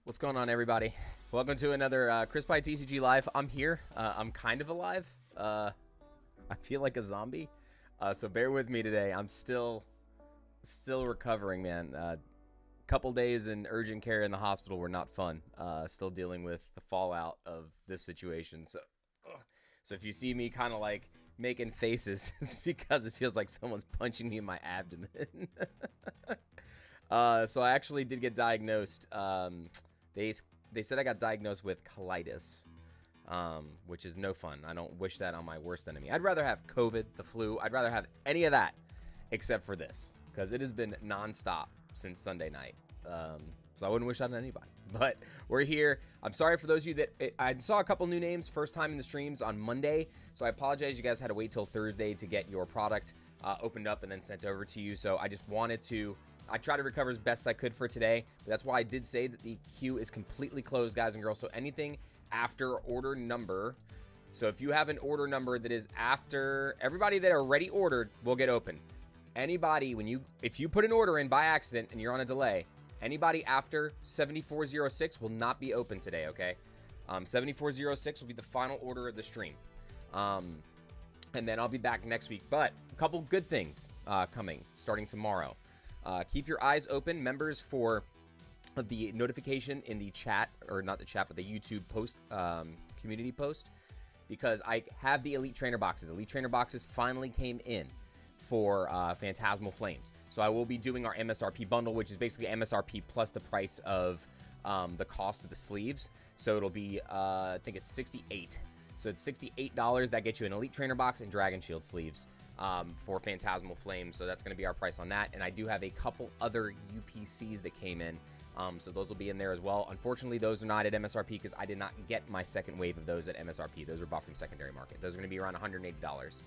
What's going on, everybody? Welcome to another Chris Pye TCG Live. I'm here. I'm kind of alive. I feel like a zombie. So bear with me today. I'm still recovering, man. Couple days in urgent care in the hospital were not fun. Still dealing with the fallout of this situation. So if you see me kind of like making faces, it's because it feels like someone's punching me in my abdomen. So I actually did get diagnosed. They said I got diagnosed with colitis, which is no fun. I don't wish that on my worst enemy. I'd rather have COVID, the flu. I'd rather have any of that except for this, because it has been nonstop since Sunday night. So I wouldn't wish that on anybody. But we're here. I'm sorry for those of you that I saw a couple new names first time in the streams on Monday. So I apologize. You guys had to wait till Thursday to get your product opened up and then sent over to you. So I just wanted to... I tried to recover as best I could for today, but that's why I did say that the queue is completely closed, guys and girls. So anything after order number, so if you have an order number that is after, everybody that already ordered will get open. Anybody, if you put an order in by accident and you're on a delay, anybody after 7406 will not be open today, okay? 7406 will be the final order of the stream. And then I'll be back next week. But a couple good things coming starting tomorrow. Keep your eyes open, members, for the notification in the chat, or not the chat, but the YouTube post, community post, because I have the Elite Trainer boxes. Elite Trainer boxes finally came in for Phantasmal Flames. So I will be doing our MSRP bundle, which is basically MSRP plus the price of the cost of the sleeves. So it'll be, I think it's 68. So it's $68. That gets you an Elite Trainer box and Dragon Shield sleeves. For Phantasmal Flames, so that's going to be our price on that. And I do have a couple other UPCs that came in, so those will be in there as well. Unfortunately, those are not at MSRP because I did not get my second wave of those at MSRP. Those were bought from secondary market. Those are going to be around $180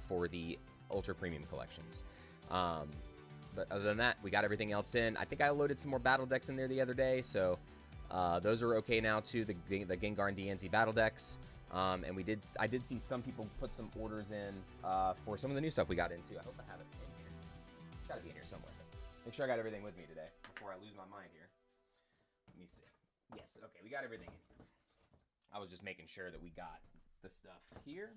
for the Ultra Premium collections. But other than that, we got everything else in. I think I loaded some more battle decks in there the other day, so those are okay now too, the Gengar and DNZ battle decks. And I did see some people put some orders in for some of the new stuff we got into. I hope I have it in here. It's gotta be in here somewhere. Make sure I got everything with me today before I lose my mind here. Let me see. Yes, okay, we got everything in here. I was just making sure that we got the stuff here.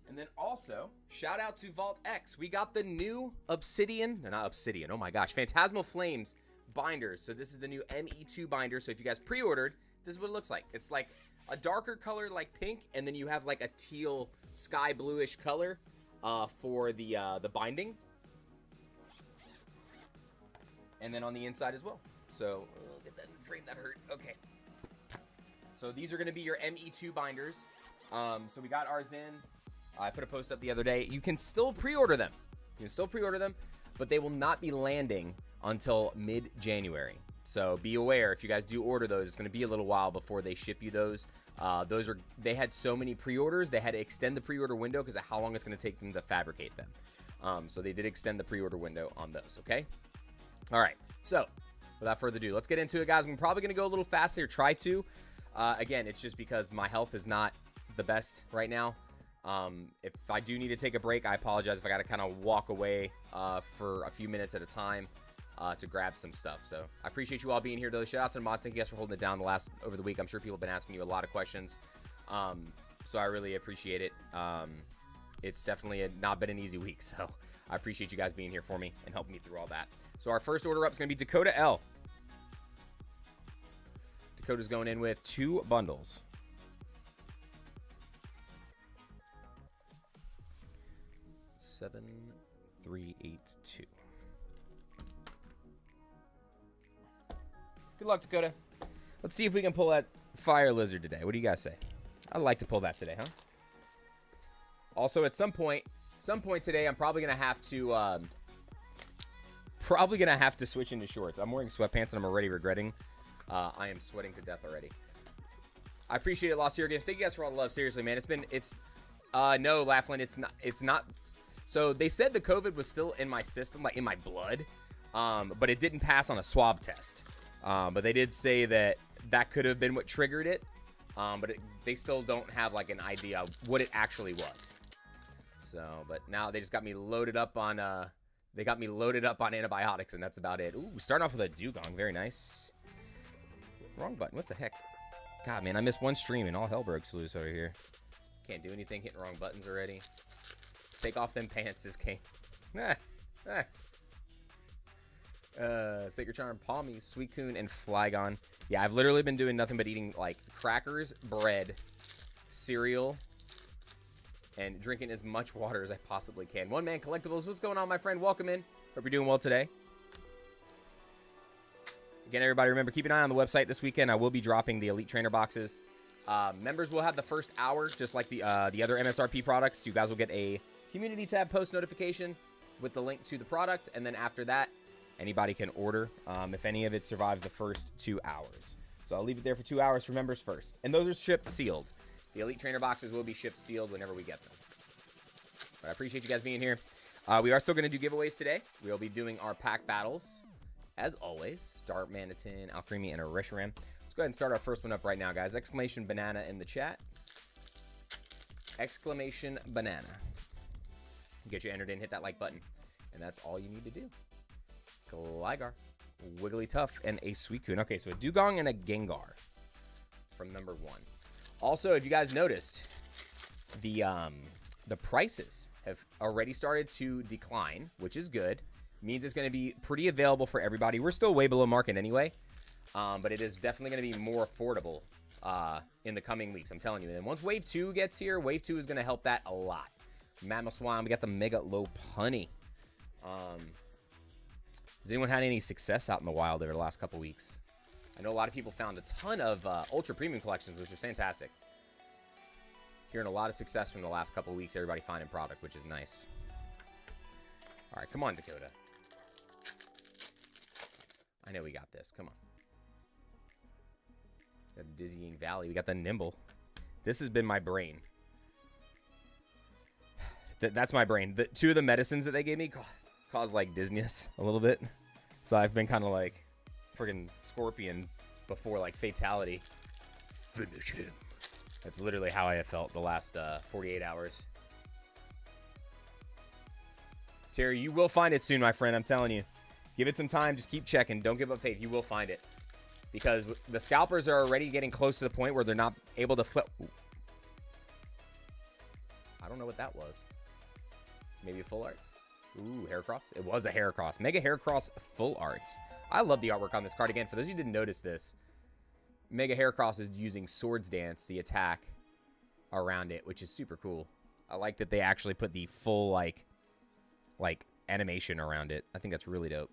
And then also, shout out to Vault X. We got the new Obsidian, no, not Obsidian, oh my gosh, Phantasmal Flames binders. So this is the new ME2 binder. So if you guys pre-ordered, this is what it looks like. It's like a darker color like pink, and then you have like a teal sky bluish color for the binding, and then on the inside as well. So get that in the frame, that hurt. Okay, so these are going to be your ME2 binders. So we got ours in. I put a post up the other day. You can still pre-order them. But they will not be landing until mid-January. So be aware, if you guys do order those, it's going to be a little while before they ship you those. They had so many pre-orders, they had to extend the pre-order window because of how long it's going to take them to fabricate them. So they did extend the pre-order window on those, okay? All right, so without further ado, let's get into it, guys. I'm probably going to go a little faster, try to. Again, it's just because my health is not the best right now. If I do need to take a break, I apologize if I got to kind of walk away for a few minutes at a time. To grab some stuff. So I appreciate you all being here, though. Shout out to the mods. Thank you guys for holding it down over the week. I'm sure people have been asking you a lot of questions. So I really appreciate it. It's definitely not been an easy week. So I appreciate you guys being here for me and helping me through all that. So our first order up is going to be Dakota L. Dakota's going in with 2 bundles. Seven, 3, 8, 2. Good luck, Dakota. Let's see if we can pull that Fire Lizard today. What do you guys say? I'd like to pull that today, huh? Also, at some point today, I'm probably gonna have to switch into shorts. I'm wearing sweatpants and I'm already regretting. I am sweating to death already. I appreciate it, Lost Hero Games. Thank you guys for all the love. Seriously, man. No, Laughlin, it's not. So they said the COVID was still in my system, like in my blood, but it didn't pass on a swab test. But they did say that could have been what triggered it. But they still don't have like an idea of what it actually was. So, but now they just got me loaded up on antibiotics, and that's about it. Ooh, starting off with a Dugong, very nice. Wrong button. What the heck? God, man, I missed one stream and all hell broke loose over here. Can't do anything. Hitting wrong buttons already. Take off them pants, this game. Sacred Charm, Palmy, Suicune, and Flygon. Yeah, I've literally been doing nothing but eating, like, crackers, bread, cereal, and drinking as much water as I possibly can. One Man Collectibles, what's going on, my friend? Welcome in. Hope you're doing well today. Again, everybody, remember, keep an eye on the website this weekend. I will be dropping the Elite Trainer boxes. Members will have the first hour, just like the other MSRP products. You guys will get a community tab post notification with the link to the product, and then after that, anybody can order if any of it survives the first 2 hours. So I'll leave it there for 2 hours for members first. And those are shipped sealed. The Elite Trainer boxes will be shipped sealed whenever we get them. But I appreciate you guys being here. We are still going to do giveaways today. We'll be doing our pack battles, as always. Dart, Manitin, Alcremie, and a Reshiram. Let's go ahead and start our first one up right now, guys. Exclamation banana in the chat. Exclamation banana. Get you entered in, hit that like button. And that's all you need to do. Gligar, Wigglytuff, and a Suicune. Okay, so a Dugong and a Gengar from number 1. Also, if you guys noticed, the prices have already started to decline, which is good. Means it's going to be pretty available for everybody. We're still way below market anyway, but it is definitely going to be more affordable in the coming weeks. I'm telling you. And once Wave 2 gets here, Wave 2 is going to help that a lot. Mamoswine, we got the Mega Lopunny. Has anyone had any success out in the wild over the last couple weeks? I know a lot of people found a ton of Ultra Premium collections, which is fantastic. Hearing a lot of success from the last couple weeks, everybody finding product, which is nice. All right, come on, Dakota. I know we got this. Come on. Got a Dizzying Valley. We got the Nimble. This has been my brain. That's my brain. The 2 of the medicines that they gave me caused, like, dizziness a little bit. So I've been kind of like friggin' Scorpion before, like, Fatality. Finish him. That's literally how I have felt the last 48 hours. Terry, you will find it soon, my friend. I'm telling you. Give it some time. Just keep checking. Don't give up faith. You will find it. Because the scalpers are already getting close to the point where they're not able to flip. Ooh. I don't know what that was. Maybe a full art. Ooh, Heracross. It was a Heracross. Mega Heracross full arts. I love the artwork on this card. Again, for those of you who didn't notice this, Mega Heracross is using Swords Dance, the attack, around it, which is super cool. I like that they actually put the full, like animation around it. I think that's really dope.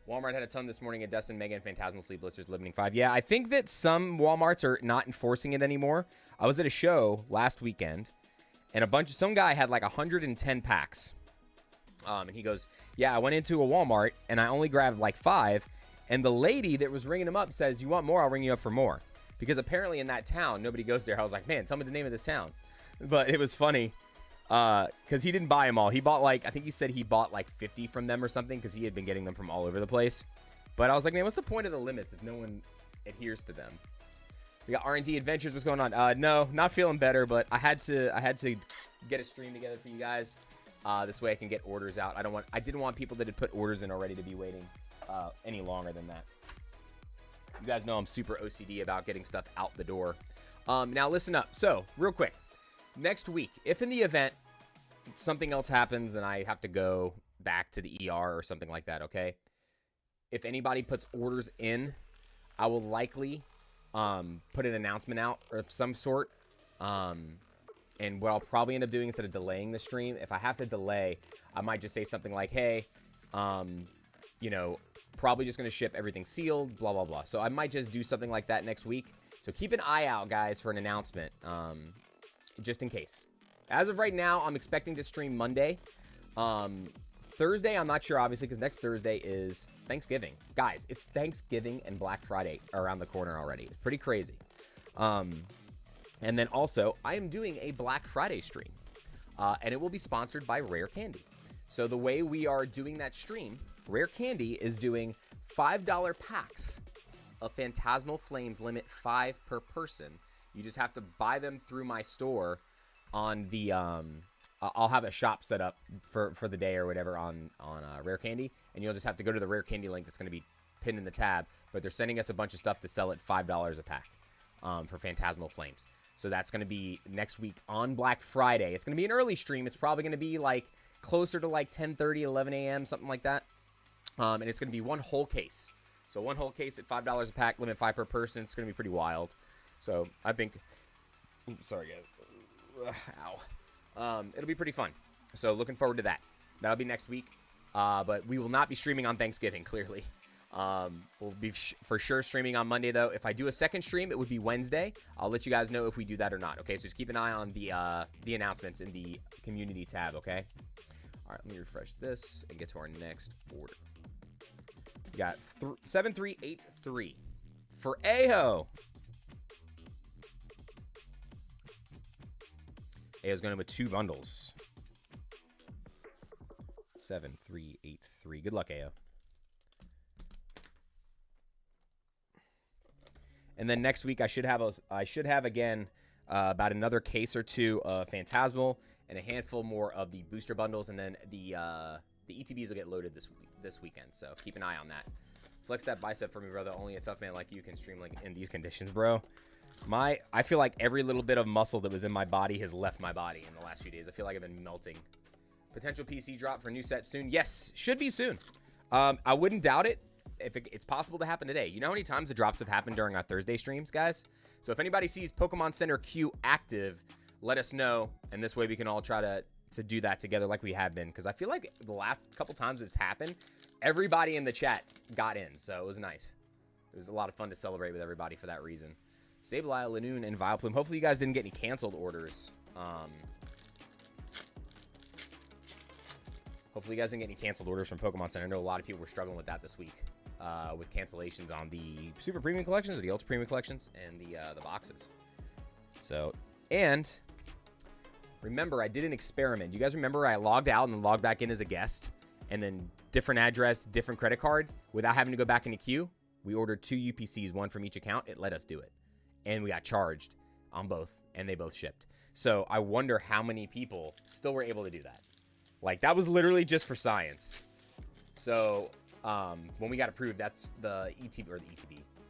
Walmart had a ton this morning at Dustin, Mega, and Phantasmal Sleep Blisters Limiting 5. Yeah, I think that some Walmarts are not enforcing it anymore. I was at a show last weekend, and some guy had like 110 packs. And he goes, yeah, I went into a Walmart, and I only grabbed like 5. And the lady that was ringing him up says, you want more? I'll ring you up for more. Because apparently in that town, nobody goes there. I was like, man, tell me the name of this town. But it was funny. Because he didn't buy them all. He bought I think he said he bought like 50 from them or something. Because he had been getting them from all over the place. But I was like, man, what's the point of the limits if no one adheres to them? We got R&D Adventures. What's going on? No, not feeling better. But I had to get a stream together for you guys. This way I can get orders out. I didn't want people that had put orders in already to be waiting any longer than that. You guys know I'm super OCD about getting stuff out the door. Now listen up. So real quick, next week, if in the event something else happens and I have to go back to the ER or something like that, okay? If anybody puts orders in, I will likely put an announcement out of some sort. And what I'll probably end up doing instead of delaying the stream, if I have to delay, I might just say something like, hey, you know, probably just going to ship everything sealed, blah, blah, blah. So I might just do something like that next week. So keep an eye out, guys, for an announcement, just in case. As of right now, I'm expecting to stream Monday. Thursday, I'm not sure, obviously, because next Thursday is Thanksgiving. Guys, it's Thanksgiving and Black Friday around the corner already. It's pretty crazy. And then also, I am doing a Black Friday stream, and it will be sponsored by Rare Candy. So the way we are doing that stream, Rare Candy is doing $5 packs of Phantasmal Flames, limit 5 per person. You just have to buy them through my store on the, I'll have a shop set up for the day or whatever on Rare Candy, and you'll just have to go to the Rare Candy link that's going to be pinned in the tab, but they're sending us a bunch of stuff to sell at $5 a pack for Phantasmal Flames. So that's going to be next week on Black Friday. It's going to be an early stream. It's probably going to be like closer to like 10:30, 11 a.m., something like that. And it's going to be one whole case. So one whole case at $5 a pack, limit 5 per person. It's going to be pretty wild. So I think, oops, sorry guys. Ow. It'll be pretty fun. So looking forward to that. That'll be next week. But we will not be streaming on Thanksgiving, clearly. We'll be for sure streaming on Monday, though. If I do a second stream, it would be Wednesday. I'll let you guys know if we do that or not, okay? So just keep an eye on the announcements in the community tab, okay? All right, let me refresh this and get to our next order. We got 7383 for Aho. Ao's going with 2 bundles. 7383. Good luck, Ao. And then next week I should have again about another case or 2 of Phantasmal and a handful more of the booster bundles, and then the ETBs will get loaded this weekend. So keep an eye on that. Flex that bicep for me, brother. Only a tough man like you can stream like in these conditions, bro. I feel like every little bit of muscle that was in my body has left my body in the last few days. I feel like I've been melting. Potential PC drop for new set soon. Yes, should be soon. I wouldn't doubt it if it's possible to happen today. You know how many times the drops have happened during our Thursday streams, guys? So if anybody sees Pokemon Center Q active, let us know, and this way we can all try to do that together like we have been, because I feel like the last couple times it's happened, everybody in the chat got in, so it was nice. It was a lot of fun to celebrate with everybody for that reason. Sableye, Lanoon, and Vileplume. Hopefully you guys didn't get any canceled orders. Hopefully you guys didn't get any canceled orders from Pokemon Center. I know a lot of people were struggling with that this week, with cancellations on the Super Premium Collections, or the Ultra Premium Collections, and the boxes. So, and remember, I did an experiment. You guys remember I logged out and then logged back in as a guest, and then different address, different credit card, without having to go back into queue? We ordered 2 UPCs, 1 from each account. It let us do it. And we got charged on both, and they both shipped. So I wonder how many people still were able to do that. Like, that was literally just for science. So when we got approved, that's the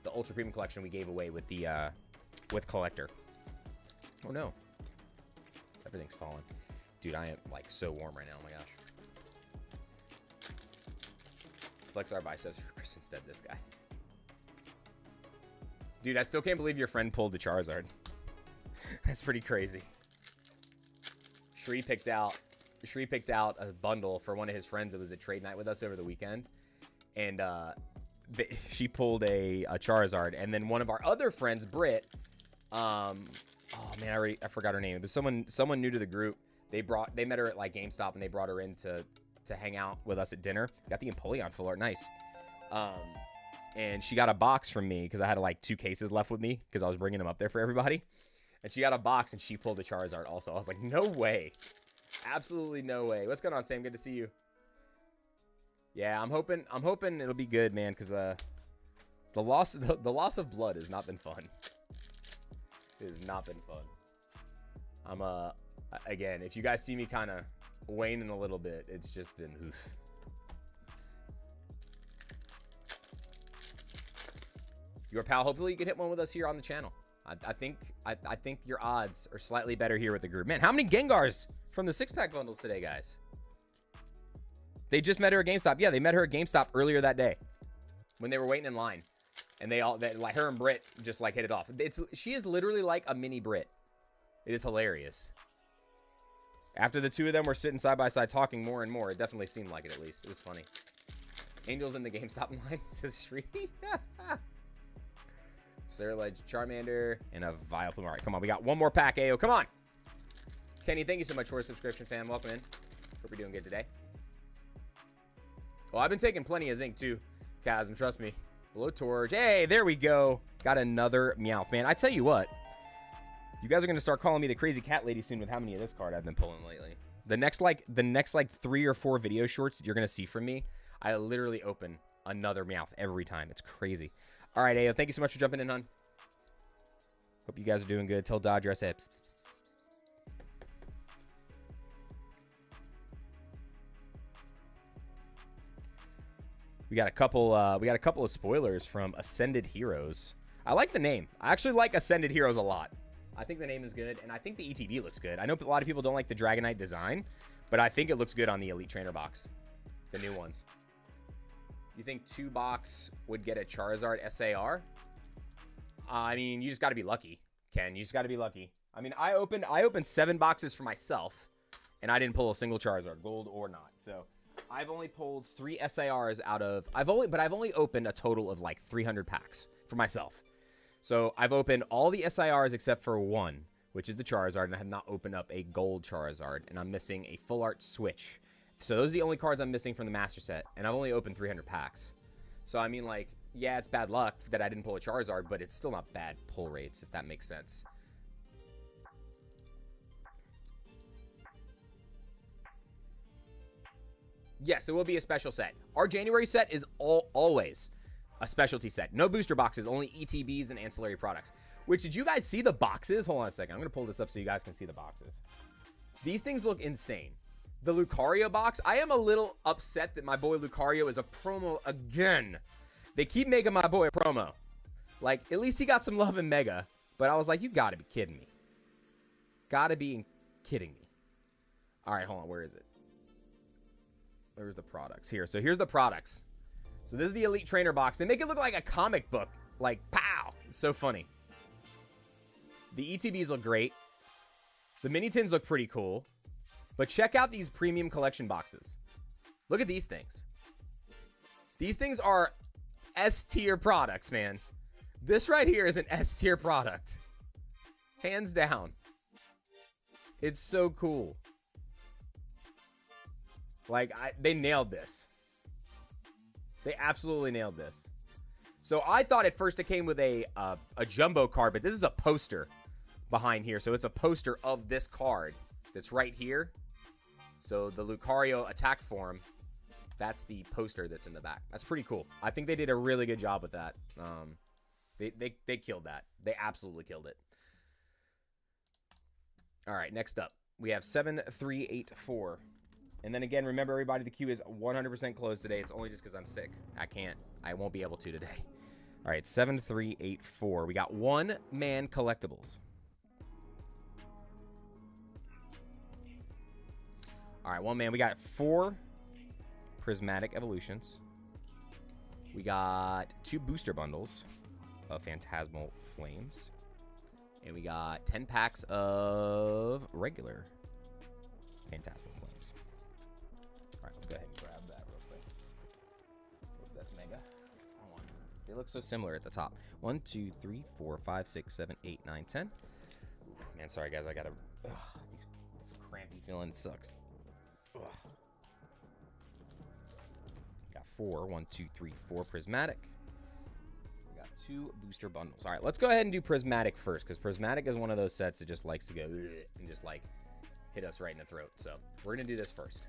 the Ultra Premium Collection we gave away with the with Collector. Oh no, everything's falling, dude. I am like so warm right now. Oh my gosh. Flex our biceps for Chris instead. This guy, dude. I still can't believe your friend pulled the Charizard. That's pretty crazy. Shree picked out a bundle for one of his friends that was at trade night with us over the weekend, and she pulled a Charizard, and then one of our other friends, Britt, oh man, I forgot her name. It was someone new to the group. They met her at like GameStop, and they brought her in to hang out with us at dinner. Got the Empoleon full art, nice. And she got a box from me because I had like 2 cases left with me because I was bringing them up there for everybody. And she got a box, and she pulled a Charizard also. I was like, no way. Absolutely no way. What's going on, Sam? Good to see you. Yeah, I'm hoping it'll be good, man, because the loss of blood has not been fun. It has not been fun. I'm again, if you guys see me kind of waning a little bit, it's just been oof. Your pal, hopefully you can hit one with us here on the channel. I think your odds are slightly better here with the group. Man, how many Gengars from the 6-pack bundles today, guys? They just met her at GameStop. Yeah, they met her at GameStop earlier that day when they were waiting in line. And like her and Britt just like hit it off. She is literally like a mini Britt. It is hilarious. After the 2 of them were sitting side by side talking more and more, it definitely seemed like it at least. It was funny. Angels in the GameStop line, says Shree. Cerulege, Charmander, and a Vileplume. All right, come on. We got one more pack, Ayo. Come on. Kenny, thank you so much for a subscription, fam. Welcome in. Hope you're doing good today. Well, I've been taking plenty of zinc, too. Chasm, trust me. Blowtorch. Hey, there we go. Got another Meowth. Man, I tell you what. You guys are going to start calling me the crazy cat lady soon with how many of this card I've been pulling lately. The next 3 or 4 video shorts that you're going to see from me, I literally open another Meowth every time. It's crazy. All right, Ayo, thank you so much for jumping in, hon. Hope you guys are doing good. Tell Dodger I said. We got a couple of spoilers from Ascended Heroes. I like the name. I actually like Ascended Heroes a lot. I think the name is good, and I think the ETB looks good. I know a lot of people don't like the Dragonite design, but I think it looks good on the Elite Trainer box. The new ones. You think 2-box would get a Charizard SAR? I mean, you just got to be lucky, Ken. You just got to be lucky. I mean, I opened 7 boxes for myself, and I didn't pull a single Charizard, gold or not. So I've only pulled 3 SARs out of... I've only opened a total of like 300 packs for myself. So I've opened all the SIRs except for one, which is the Charizard, and I have not opened up a gold Charizard, and I'm missing a full art Switch. So those are the only cards I'm missing from the Master Set, and I've only opened 300 packs. So I mean, like, yeah, it's bad luck that I didn't pull a Charizard, but it's still not bad pull rates, if that makes sense. Yes, it will be a special set. Our January set is always a specialty set. No booster boxes, only ETBs and ancillary products. Which, did you guys see the boxes? Hold on a second. I'm going to pull this up so you guys can see the boxes. These things look insane. The Lucario box, I am a little upset that my boy Lucario is a promo again. They keep making my boy a promo. Like, at least he got some love in Mega. But I was like, you got to be kidding me. Got to be kidding me. All right, hold on. Where is it? Where's the products? Here. So here's the products. So this is the Elite Trainer box. They make it look like a comic book. Like, pow. It's so funny. The ETBs look great. The mini tins look pretty cool. But check out these premium collection boxes. Look at these things. These things are S-tier products, man. This right here is an S-tier product. Hands down. It's so cool. Like, they nailed this. They absolutely nailed this. So I thought at first it came with a jumbo card, but this is a poster behind here. So it's a poster of this card that's right here. So the Lucario attack form, that's the poster that's in the back. That's pretty cool. I think they did a really good job with that. They killed that. They absolutely killed it. All right, next up, we have 7384. And then again, remember everybody, the queue is 100% closed today. It's only just because I'm sick. I won't be able to today. All right, 7384. We got 1-man collectibles. All right, 1 man. We got 4 prismatic evolutions. We got 2 booster bundles of Phantasmal Flames. And we got 10 packs of regular Phantasmal Flames. All right, let's go ahead and grab that real quick. Oh, that's mega. Hold on. They look so similar at the top. 1, 2, 3, 4, 5, 6, 7, 8, 9, 10. Man, sorry, guys. I got to... This crampy feeling sucks. Ugh. Got 4. 1, 2, 3, 4 prismatic. We got 2 booster bundles. All right, let's go ahead and do prismatic first, because prismatic is one of those sets that just likes to go and just like hit us right in the throat. So we're gonna do this first.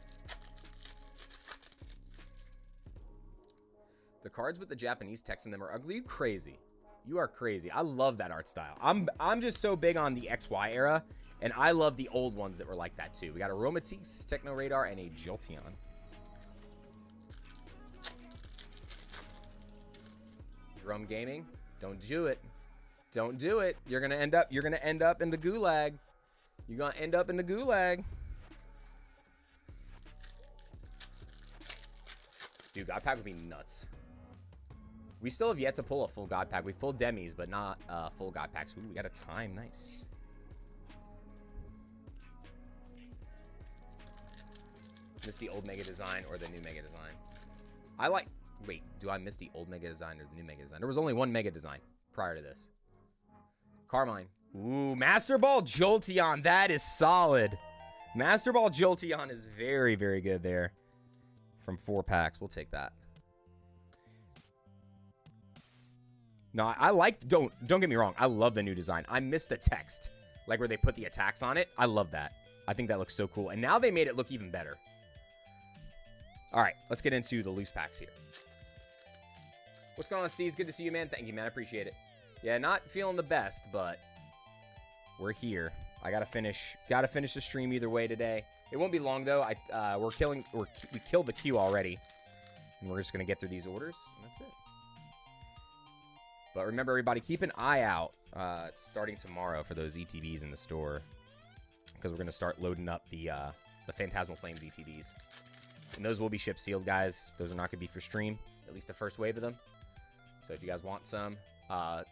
The cards with the Japanese text in them are ugly. You crazy. You are crazy. I love that art style. I'm just so big on the XY era. And I love the old ones that were like that, too. We got a Aromatisse, Techno Radar, and a Jolteon. Drum Gaming. Don't do it. Don't do it. You're gonna end up in the gulag. You're gonna end up in the gulag. Dude, God Pack would be nuts. We still have yet to pull a full God Pack. We've pulled demis, but not full God Packs. Ooh, we got a time. Nice. Miss the old Mega design or the new Mega design? I like... Wait, do I miss the old Mega design or the new Mega design? There was only one Mega design prior to this. Carmine. Ooh, Master Ball Jolteon. That is solid. Master Ball Jolteon is very, very good there. From 4 packs. We'll take that. No, I like... Don't get me wrong. I love the new design. I miss the text. Like where they put the attacks on it. I love that. I think that looks so cool. And now they made it look even better. All right, let's get into the loose packs here. What's going on, Steve? Good to see you, man. Thank you, man. I appreciate it. Yeah, not feeling the best, but we're here. I gotta finish the stream either way today. It won't be long though. We killed the queue already, And we're just going to get through these orders, and that's it. But remember, everybody, keep an eye out starting tomorrow for those ETBs in the store, because we're going to start loading up the Phantasmal Flames ETBs. And those will be ship sealed, guys. Those are not going to be for stream, at least the first wave of them. So if you guys want some,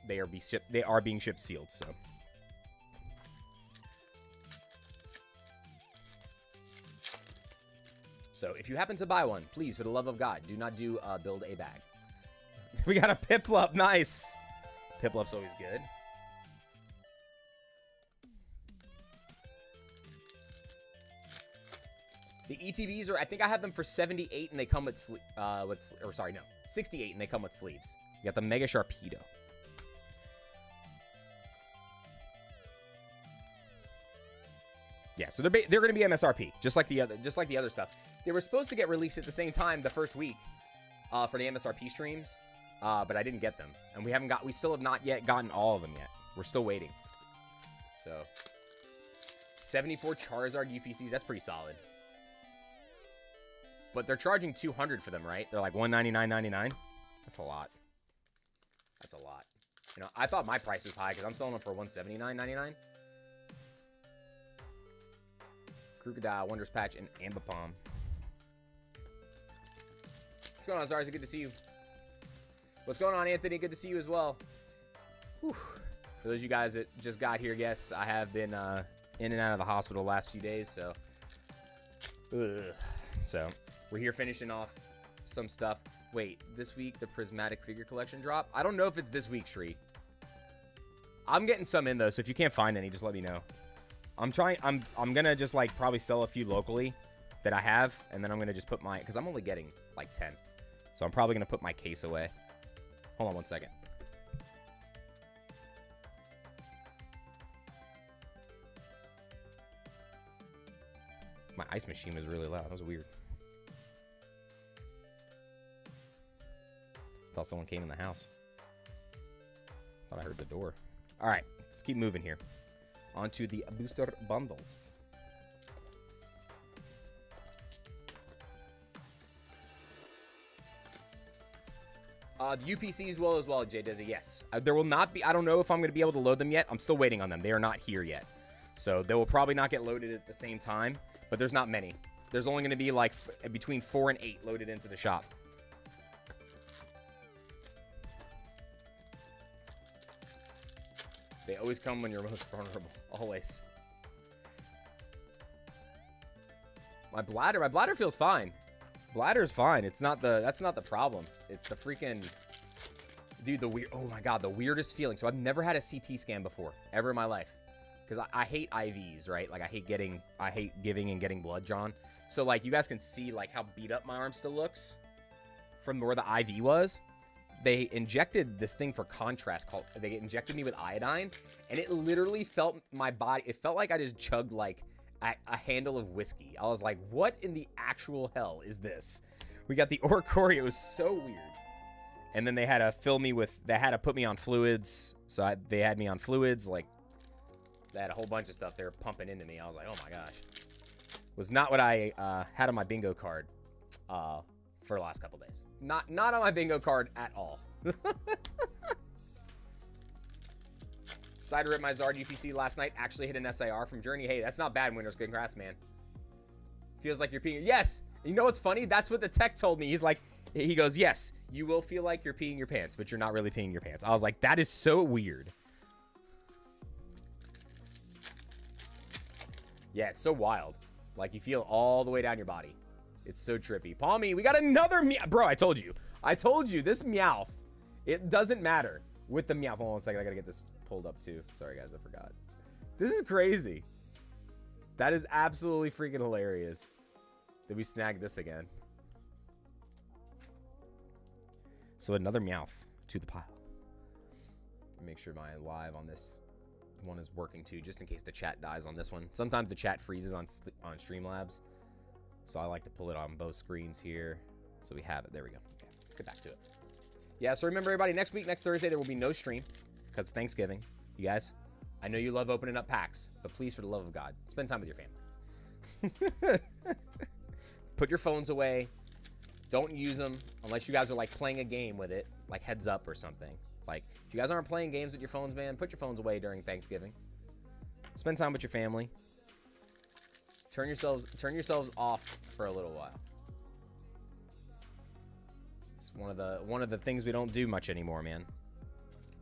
they are being shipped sealed. So if you happen to buy one, please, for the love of God, do not build a bag. We got a Piplup. Nice. Piplup's always good. The ETBs are, I think I have them for 78 and they come with 68 and they come with sleeves. You got the Mega Sharpedo. Yeah, so they're going to be MSRP, just like the other stuff. They were supposed to get released at the same time the first week for the MSRP streams, but I didn't get them, and we still have not yet gotten all of them yet. We're still waiting. So 74 Charizard UPCs, that's pretty solid. But they're charging $200 for them, right? They're like $199.99. That's a lot. That's a lot. You know, I thought my price was high because I'm selling them for $179.99. Crocodile, Wondrous Patch, and Ambipom. What's going on, Zarza? Good to see you. What's going on, Anthony? Good to see you as well. Whew. For those of you guys that just got here, yes, I have been in and out of the hospital the last few days, so. So, we're here finishing off some stuff. Wait, this week the Prismatic Figure Collection drop? I don't know if it's this week, Shri. I'm getting some in, though, so if you can't find any, just let me know. I'm gonna just, like, probably sell a few locally that I have, and then I'm gonna just put my, because I'm only getting, like, 10. So I'm probably gonna put my case away. Hold on one second. My ice machine was really loud. That was weird. Thought someone came in the house. Thought I heard the door. All right, let's keep moving here. On to the booster bundles. The UPCs will as well, Jay Dizzy. Yes. There will not be, I don't know if I'm going to be able to load them yet. I'm still waiting on them. They are not here yet. So they will probably not get loaded at the same time, but there's not many. There's only going to be like between 4 and 8 loaded into the shop. They always come when you're most vulnerable. Always. My bladder feels fine. Bladder's fine. That's not the problem. It's the freaking, dude, oh my God, the weirdest feeling. So I've never had a CT scan before, ever in my life. Because I hate IVs, right? Like I hate giving and getting blood drawn. So like you guys can see like how beat up my arm still looks from where the IV was. They injected this thing for contrast they injected me with iodine, and it literally felt my body, it felt like I just chugged like a handle of whiskey. I was like, what in the actual hell is this? We got the Oricori. It was so weird. And then they had to they had to put me on fluids. So they had me on fluids. Like, they had a whole bunch of stuff they were pumping into me. I was like, oh my gosh. Was not what I had on my bingo card for the last couple days. Not on my bingo card at all. Cider at my Zard UPC last night. Actually hit an SIR from Journey. Hey, that's not bad, Winners. Congrats, man. Feels like you're peeing. Yes. You know what's funny? That's what the tech told me. He's like, he goes, yes, you will feel like you're peeing your pants, but you're not really peeing your pants. I was like, that is so weird. Yeah, it's so wild. Like, you feel all the way down your body. It's so trippy. Palmy, we got another meow. Bro, I told you. This Meowth. It doesn't matter with the Meowth. Hold on a second. I got to get this pulled up, too. Sorry, guys. I forgot. This is crazy. That is absolutely freaking hilarious. Did we snag this again? So another Meowth to the pile. Make sure my live on this one is working, too, just in case the chat dies on this one. Sometimes the chat freezes on Streamlabs. So I like to pull it on both screens here. So we have it. There we go. Okay, let's get back to it. Yeah, so remember, everybody, next week, next Thursday, there will be no stream because it's Thanksgiving. You guys, I know you love opening up packs, but please, for the love of God, spend time with your family. Put your phones away. Don't use them unless you guys are like playing a game with it, like Heads Up or something. Like, if you guys aren't playing games with your phones, man, put your phones away during Thanksgiving. Spend time with your family. Turn yourselves off for a little while. It's one of the things we don't do much anymore, man.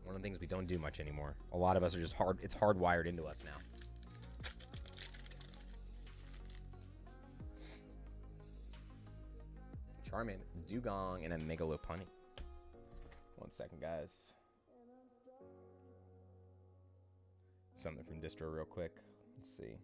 One of the things we don't do much anymore. A lot of us are just it's hardwired into us now. Charmander, Dugong, and a Megalopunny. 1 second, guys. Something from distro real quick. Let's see.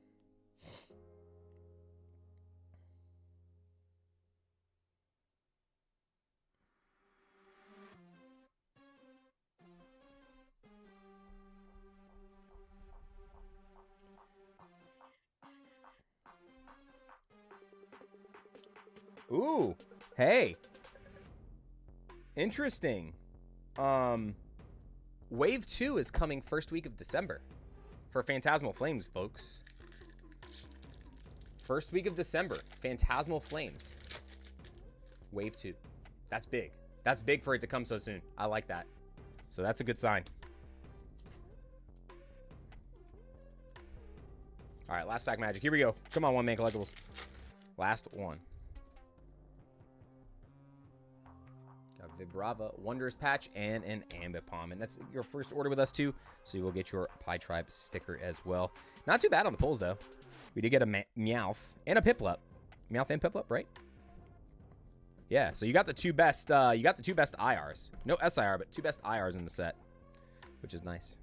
Ooh, hey. Interesting. Wave 2 is coming first week of December for Phantasmal Flames, folks. First week of December, Phantasmal Flames. Wave 2. That's big. That's big for it to come so soon. I like that. So that's a good sign. All right, last pack magic. Here we go. Come on, one man collectibles. Last one. Got Vibrava, Wondrous Patch, and an Ambipom. And that's your first order with us, too. So you will get your Pie Tribe sticker as well. Not too bad on the pulls, though. We did get a Meowth and a Piplup. Meowth and Piplup, right? Yeah, so you got the two best IRs. No SIR, but two best IRs in the set, which is nice.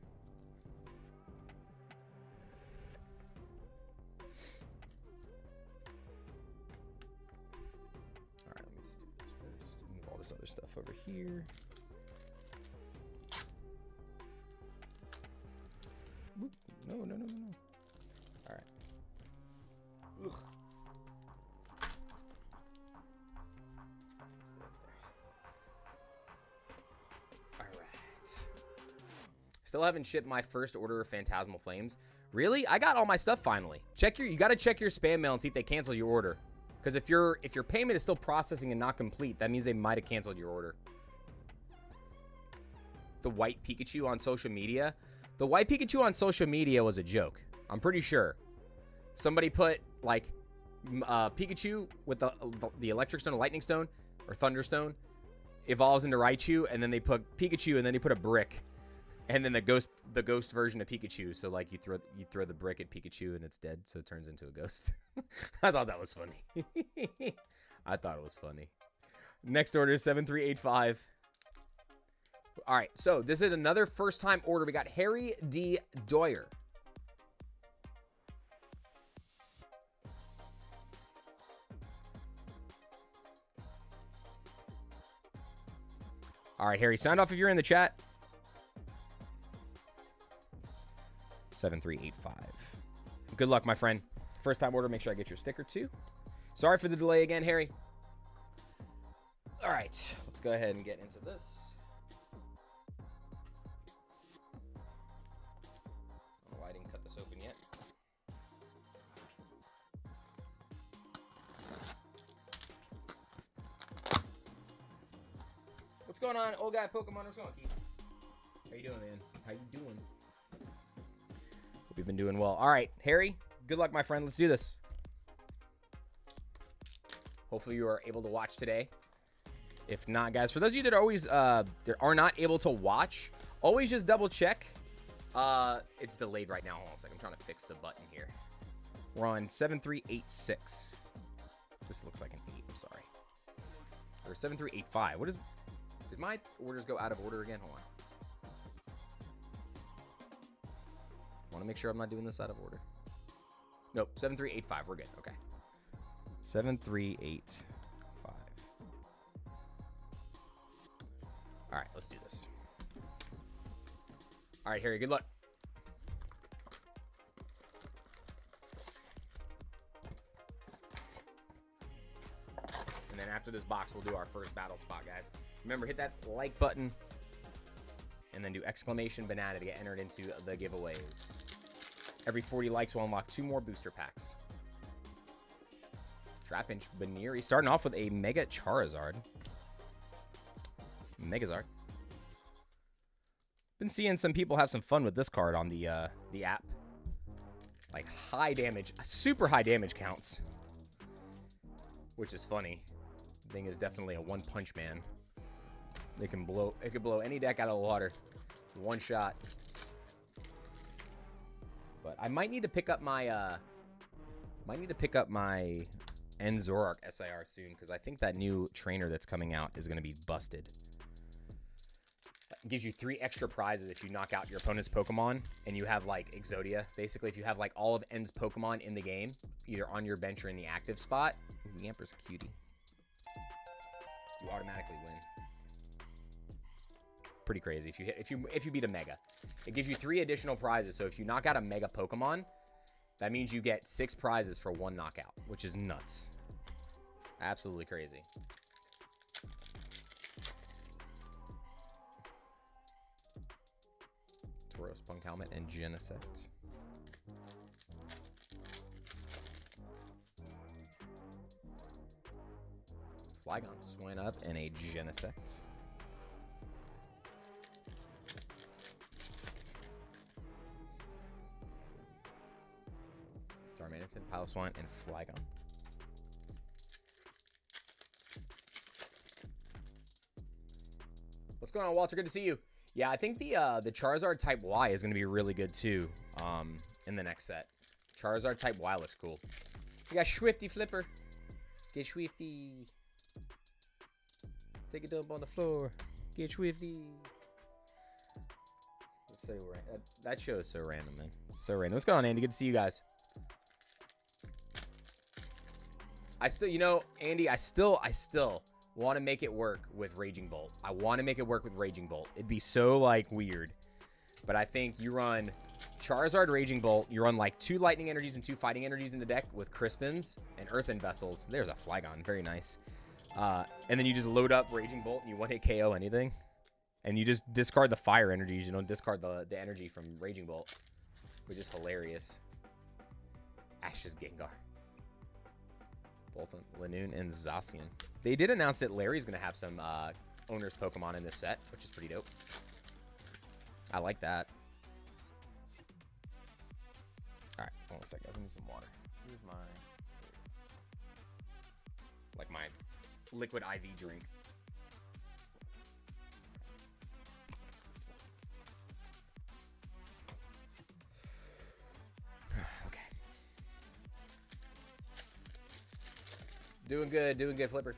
All right, let me just do this first. Move all this other stuff over here. No. All right. Ugh. Still haven't shipped my first order of Phantasmal Flames. Really? I got all my stuff finally. You gotta check your spam mail and see if they cancel your order. Because if your payment is still processing and not complete, that means they might have canceled your order. The white Pikachu on social media. The white Pikachu on social media was a joke. I'm pretty sure. Somebody put like Pikachu with the Electric Stone, Lightning Stone, or Thunderstone evolves into Raichu, and then they put Pikachu, and then they put a brick. And then the ghost version of Pikachu. So like you throw the brick at Pikachu and it's dead, so it turns into a ghost. I thought that was funny. I thought it was funny. Next order is 7385. All right, so this is another first time order. We got Harry D. Doyer. All right, Harry, sound off if you're in the chat. 7385. Good luck, my friend. First time order, make sure I get your sticker too. Sorry for the delay again, Harry. All right, let's go ahead and get into this. I don't know why I didn't cut this open yet. What's going on, old guy Pokemon? What's going on, Keith? How you doing, man? How you doing? Hope you've been doing well. All right, Harry, good luck, my friend. Let's do this. Hopefully you are able to watch today. If not, guys, for those of you that are always are not able to watch, always just double check. It's delayed right now. Hold on a second. I'm trying to fix the button here. We're on 7386. This looks like an 8. I'm sorry. Or 7385. What is? Did my orders go out of order again? Hold on. Want to make sure I'm not doing this out of order. Nope, 7385. We're good. Okay. 7385. All right, let's do this. All right, Harry, good luck. And then after this box, we'll do our first battle spot, guys. Remember, hit that like button. And then do exclamation banana to get entered into the giveaways. Every 40 likes will unlock 2 more booster packs. Trapinch Baniri. Starting off with a Mega Charizard. Megazard. Been seeing some people have some fun with this card on the app. Like high damage, super high damage counts. Which is funny. The thing is definitely a one-punch man. It could blow any deck out of the water. One shot. But I might need to pick up my Enzorark SIR soon, because I think that new trainer that's coming out is going to be busted. It gives you 3 extra prizes if you knock out your opponent's Pokemon and you have like Exodia. Basically, if you have like all of N's Pokemon in the game, either on your bench or in the active spot. Yamper's a cutie. You automatically win. Pretty crazy. If you beat a Mega, it gives you 3 additional prizes. So if you knock out a Mega Pokemon, that means you get 6 prizes for 1 knockout, which is nuts. Absolutely crazy. Tauros, Punk Helmet, and Genesect. Flygon, Swine Up, and a Genesect. Darmanitan, Piloswine, and Flygon. What's going on, Walter? Good to see you. Yeah, I think the Charizard Type Y is going to be really good too in the next set. Charizard Type Y looks cool. We got Swifty Flipper. Get Swifty. Take a dump on the floor. Get Swifty. That's so random. That show is so random, man. It's so random. What's going on, Andy? Good to see you guys. I still, you know, Andy, I still want to make it work with Raging Bolt. I want to make it work with Raging Bolt. It'd be so, like, weird. But I think you run Charizard Raging Bolt. You run, like, 2 Lightning Energies and 2 Fighting Energies in the deck with Crispins and Earthen Vessels. There's a Flygon. Very nice. And then you just load up Raging Bolt and you 1-hit KO anything. And you just discard the Fire Energies. You don't discard the energy from Raging Bolt. Which is hilarious. Ash's Gengar. Bolton, Lanoon, and Zacian. They did announce that Larry's going to have some owner's Pokemon in this set, which is pretty dope. I like that. All right, hold on a second. I need some water. Here's my... like my liquid IV drink. Doing good, Flipper.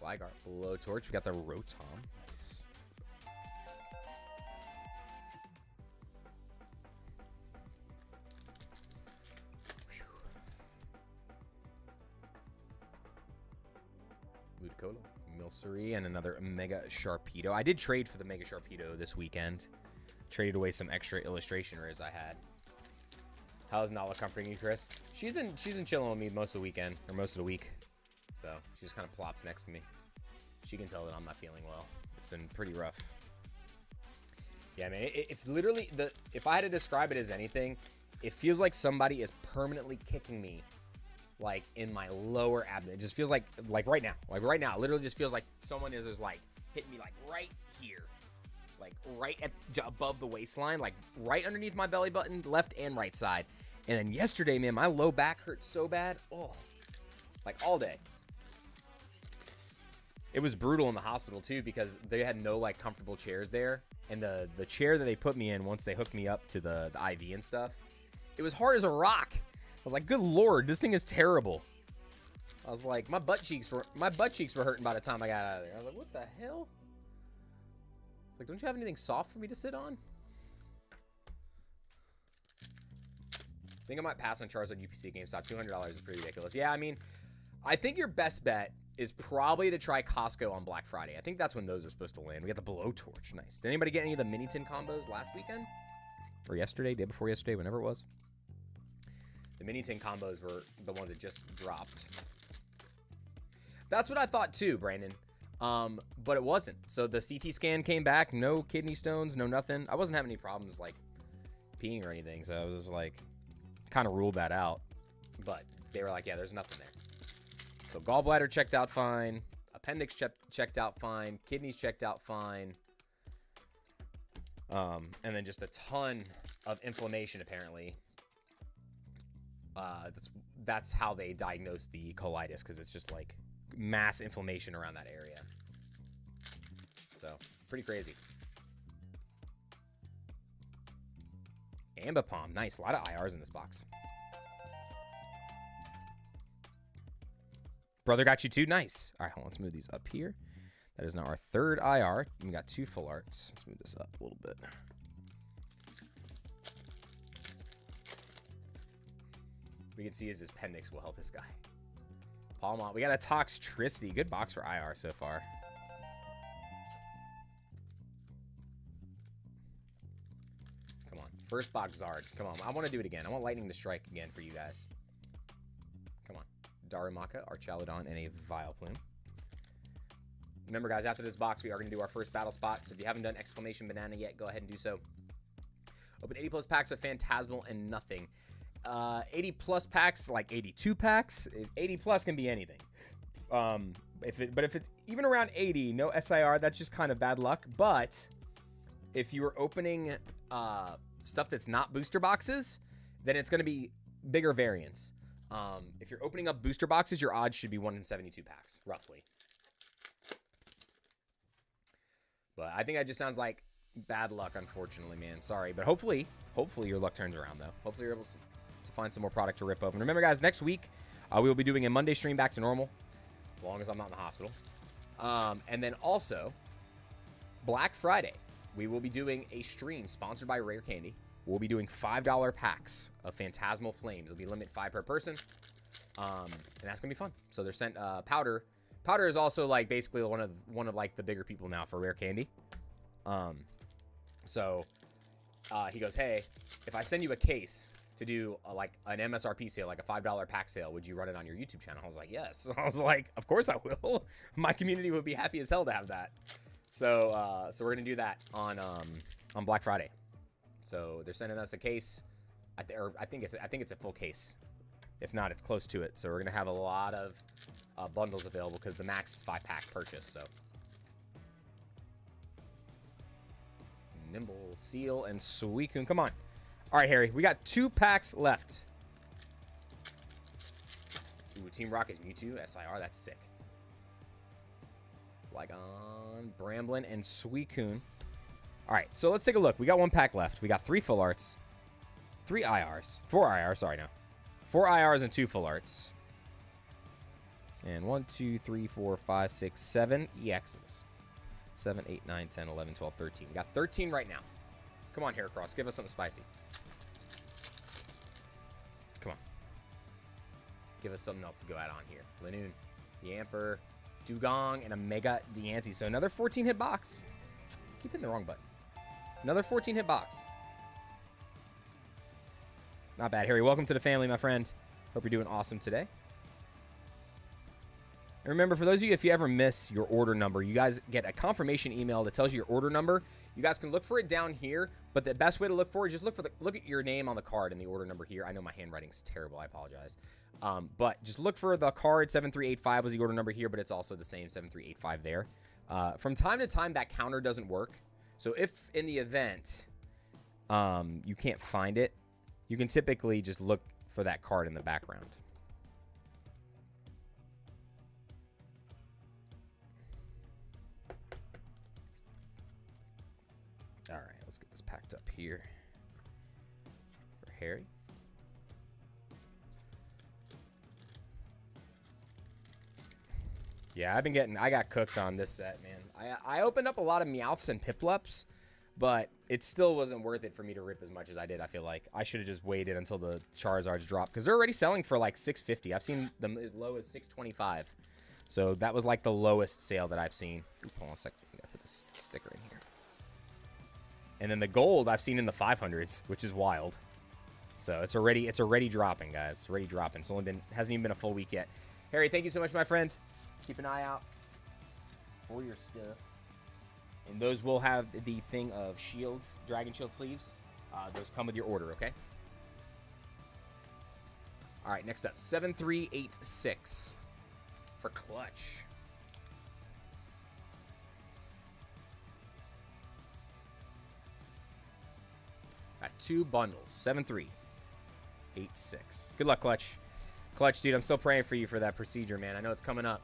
Gligar, Blowtorch. We got the Rotom. Nice. Ludicolo, Milcery, and another Mega Sharpedo. I did trade for the Mega Sharpedo this weekend. Traded away some extra illustration rares I had. How's Nala comforting you, Chris? She's been chilling with me most of the weekend, or most of the week. So she just kind of plops next to me. She can tell that I'm not feeling well. It's been pretty rough. Yeah, man. It's literally if I had to describe it as anything, it feels like somebody is permanently kicking me, like in my lower abdomen. It just feels like right now, it literally just feels like someone is just like hitting me like right here. Like right above the waistline, like right underneath my belly button, left and right side. And then yesterday, man, my low back hurt so bad. Oh, like all day. It was brutal in the hospital too, because they had no like comfortable chairs there. And the chair that they put me in once they hooked me up to the IV and stuff, it was hard as a rock. I was like, good Lord, this thing is terrible. I was like, my butt cheeks were hurting by the time I got out of there. I was like, what the hell? Like, don't you have anything soft for me to sit on? I think I might pass on Charizard UPC GameStop. $200 is pretty ridiculous. Yeah, I mean, I think your best bet is probably to try Costco on Black Friday. I think that's when those are supposed to land. We got the Blowtorch. Nice. Did anybody get any of the mini tin combos last weekend? Or yesterday? Day before yesterday? Whenever it was? The mini tin combos were the ones that just dropped. That's what I thought too, Brandon. But it wasn't. So the CT scan came back. No kidney stones. No nothing. I wasn't having any problems like peeing or anything. So I was just like, kind of ruled that out. But they were like, yeah, there's nothing there. So gallbladder checked out fine. Appendix checked out fine. Kidneys checked out fine. And then just a ton of inflammation, apparently. That's how they diagnose the colitis, because it's just like mass inflammation around that area. So, pretty crazy. Ambipom, nice. A lot of IRs in this box. Brother got you too, nice. All right, hold on, let's move these up here. That is now our third IR. We got 2 full arts. Let's move this up a little bit. We can see as his appendix will help this guy. Palmont, we got a Toxtricity. Good box for IR so far. Come on, first box Zard. Come on, I want to do it again. I want Lightning to strike again for you guys. Come on, Darumaka, Archaludon, and a Vileplume. Remember, guys, after this box, we are going to do our first battle spot. So if you haven't done exclamation banana yet, go ahead and do so. Open 80 plus packs of Phantasmal and nothing. 80 plus packs, like 82 packs. 80 plus can be anything. If it's even around 80, no SIR, that's just kind of bad luck. But if you were opening stuff that's not booster boxes, then it's going to be bigger variance. If you're opening up booster boxes, your odds should be 1 in 72 packs, roughly. But I think that just sounds like bad luck, unfortunately, man. Sorry, but hopefully your luck turns around, though. Hopefully you're able to find some more product to rip open. Remember, guys, next week we will be doing a Monday stream back to normal, as long as I'm not in the hospital. And then also, Black Friday, we will be doing a stream sponsored by Rare Candy. We'll be doing $5 packs of Phantasmal Flames. It'll be limit 5 per person, and that's gonna be fun. So they're sent Powder. Powder is also like basically one of like the bigger people now for Rare Candy. So he goes, hey, if I send you a case to do like an MSRP sale, like a $5 pack sale, would you run it on your YouTube channel? I was like, yes. I was like, of course I will. My community would be happy as hell to have that. So so we're gonna do that on Black Friday. So they're sending us a case. I think it's a full case. If not, it's close to it. So we're gonna have a lot of bundles available because the max is 5-pack purchase. So Nimble, Seal, and Suicune. Come on. All right, Harry. We got 2 packs left. Ooh, Team Rocket's Mewtwo. SIR. That's sick. Flygon, Bramblin, and Suicune. All right, so let's take a look. We got 1 pack left. We got 3 full arts, 3 IRs, 4 IRs. Sorry, no. 4 IRs and 2 full arts. And 1, 2, 3, 4, 5, 6, 7 EXs. 7, 8, 9, 10, 11, 12, 13. We got 13 right now. Come on, Heracross. Give us something spicy. Come on. Give us something else to go out on here. Linoon, Yamper, Dugong, and a Mega Diancie. So another 14-hit box. Keep hitting the wrong button. Another 14-hit box. Not bad, Harry. Welcome to the family, my friend. Hope you're doing awesome today. And remember, for those of you, if you ever miss your order number, you guys get a confirmation email that tells you your order number. You guys can look for it down here, but the best way to look for it is just look at your name on the card and the order number here. I know my handwriting's terrible. I apologize. But just look for the card. 7385 was the order number here, but it's also the same 7385 there. From time to time, that counter doesn't work. So if in the event you can't find it, you can typically just look for that card in the background. All right, let's get this packed up here for Harry. Yeah, I got cooked on this set, man. I opened up a lot of Meowths and Piplups, but it still wasn't worth it for me to rip as much as I did. I feel like I should have just waited until the Charizards drop, because they're already selling for like $650. I've seen them as low as $625. So that was like the lowest sale that I've seen. Ooh, hold on a second. I gotta put this sticker in here. And then the gold I've seen in the 500s, which is wild. So it's already dropping, guys. It's already dropping. It's hasn't even been a full week yet. Harry, thank you so much, my friend. Keep an eye out for your stuff. And those will have the thing of shields, Dragon Shield sleeves. Those come with your order, okay? All right, next up, 7386 for Clutch. Got 2 bundles, 7386. Good luck, Clutch. Clutch, dude, I'm still praying for you for that procedure, man. I know it's coming up.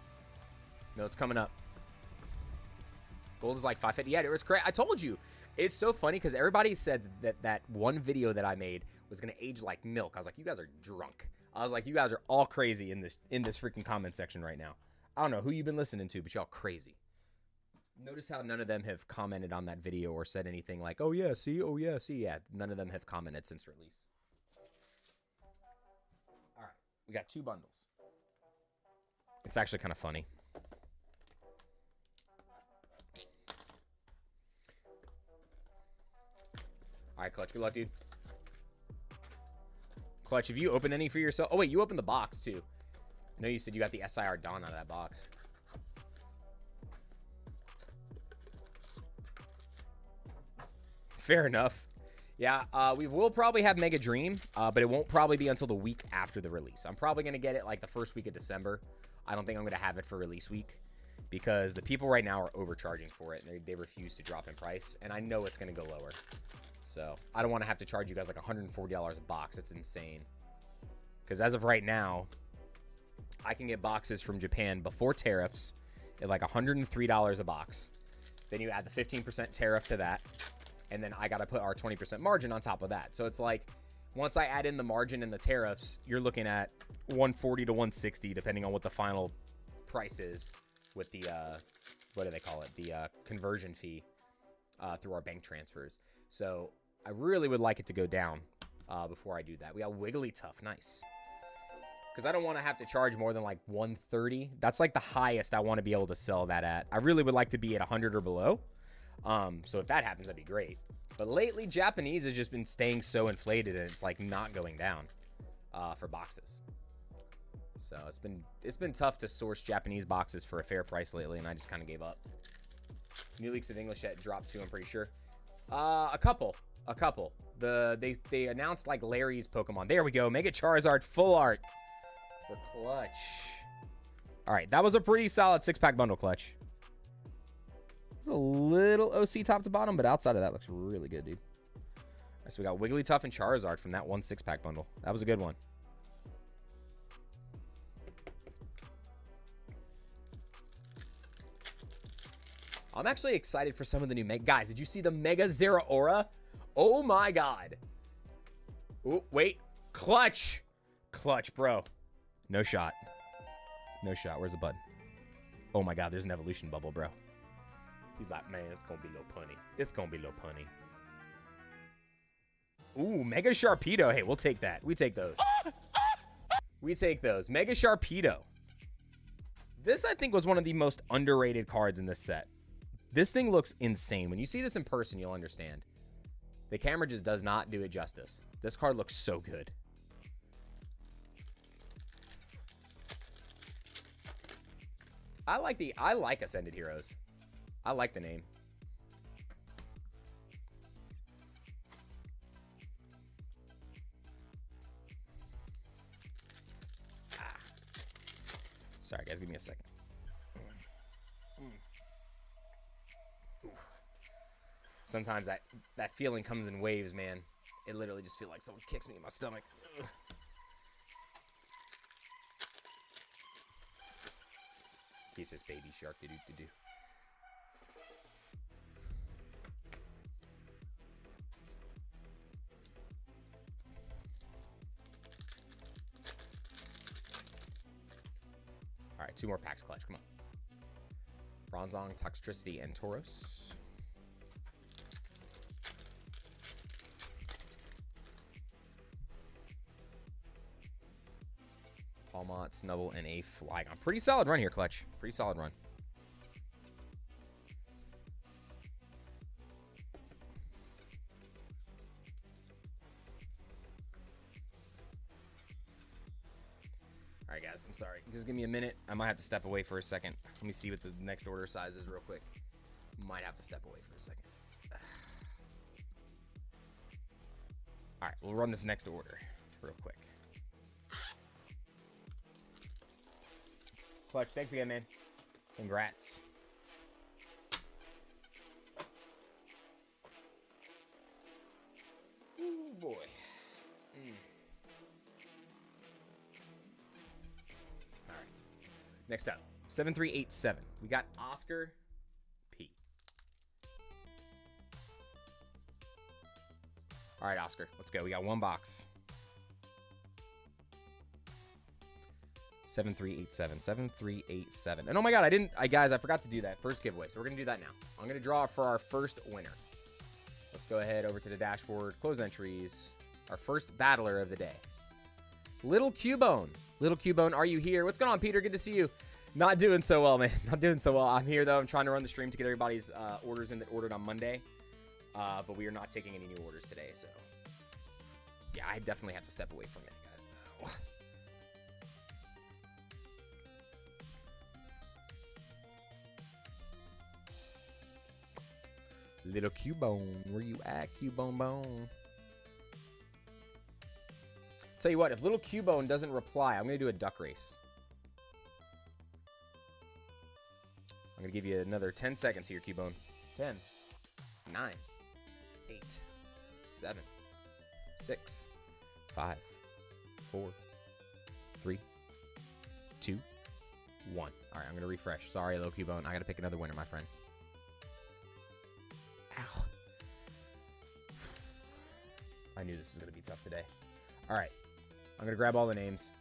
Gold is like 550. Yeah, it was great. I told you. It's so funny because everybody said that one video that I made was going to age like milk. I was like, you guys are drunk. I was like, you guys are all crazy in this freaking comment section right now. I don't know who you've been listening to, but y'all crazy. Notice how none of them have commented on that video or said anything like, oh yeah, see, oh yeah, see. Yeah, none of them have commented since release. All right, we got 2 bundles. It's actually kind of funny. All right, Clutch, good luck, dude. Clutch, have you opened any for yourself? Oh, wait, you opened the box, too. I know you said you got the SIR Dawn out of that box. Fair enough. Yeah, we will probably have Mega Dream, but it won't probably be until the week after the release. I'm probably going to get it like the first week of December. I don't think I'm going to have it for release week because the people right now are overcharging for it. And they refuse to drop in price, and I know it's going to go lower. So I don't want to have to charge you guys like $140 a box. It's insane. Because as of right now, I can get boxes from Japan before tariffs at like $103 a box. Then you add the 15% tariff to that. And then I got to put our 20% margin on top of that. So it's like, once I add in the margin and the tariffs, you're looking at $140 to $160, depending on what the final price is with the, what do they call it? The conversion fee through our bank transfers. So I really would like it to go down before I do that. We got Wigglytuff. Nice. Because I don't want to have to charge more than like $130. That's like the highest I want to be able to sell that at. I really would like to be at 100 or below. So if that happens, that'd be great. But lately, Japanese has just been staying so inflated, and it's like not going down for boxes. So it's been tough to source Japanese boxes for a fair price lately, and I just kind of gave up. New Leaks of English at dropped too, I'm pretty sure. A couple. They announced like Larry's Pokemon. There we go. Mega Charizard full art for Clutch. All right, that was a pretty solid 6-pack bundle, Clutch. It's a little OC top to bottom, but outside of that looks really good, dude. All right, so we got Wigglytuff and Charizard from that one 6-pack bundle. That was a good one. I'm actually excited for some of the new Mega. Guys, did you see the Mega Zeraora? Oh my god. Oh, wait. Clutch. Clutch, bro. No shot. No shot. Where's the button? Oh my god, there's an evolution bubble, bro. He's like, man, it's going to be low punny. It's going to be low punny. Ooh, Mega Sharpedo. Hey, we'll take that. We take those. We take those. Mega Sharpedo. This, I think, was one of the most underrated cards in this set. This thing looks insane. When you see this in person, you'll understand. The camera just does not do it justice. This card looks so good. I like Ascended Heroes. I like the name. Sorry, guys. Give me a second. Sometimes that feeling comes in waves, man. It literally just feels like someone kicks me in my stomach. Ugh. He says baby shark do-do-do-do. All right, 2 more packs, Clutch. Come on. Bronzong, Toxtricity, and Tauros. Palmont, Snubble, and a Flygon. Pretty solid run here, Clutch. Pretty solid run. All right, guys. I'm sorry. Just give me a minute. I might have to step away for a second. Let me see what the next order size is real quick. Might have to step away for a second. All right, we'll run this next order real quick. Clutch, thanks again, man. Congrats. Ooh, boy. All right. Next up, 7387. We got Oscar P. All right, Oscar, let's go. We got one box. 7387. 7387. And oh my god, guys, I forgot to do that first giveaway. So we're gonna do that now. I'm gonna draw for our first winner. Let's go ahead over to the dashboard, close entries. Our first battler of the day. Little Cubone. Little Cubone, are you here? What's going on, Peter? Good to see you. Not doing so well, man. Not doing so well. I'm here, though. I'm trying to run the stream to get everybody's orders in that ordered on Monday. But we are not taking any new orders today, so. Yeah, I definitely have to step away from it, guys. No. Little Cubone, where you at, Cubone Bone? Tell you what, if Little Cubone doesn't reply, I'm going to do a duck race. I'm going to give you another 10 seconds here, Cubone. 10, 9, 8, 7, 6, 5, 4, 3, 2, 1. All right, I'm going to refresh. Sorry, Little Cubone. I got to pick another winner, my friend. Ow. I knew this was going to be tough today. All right. I'm going to grab all the names.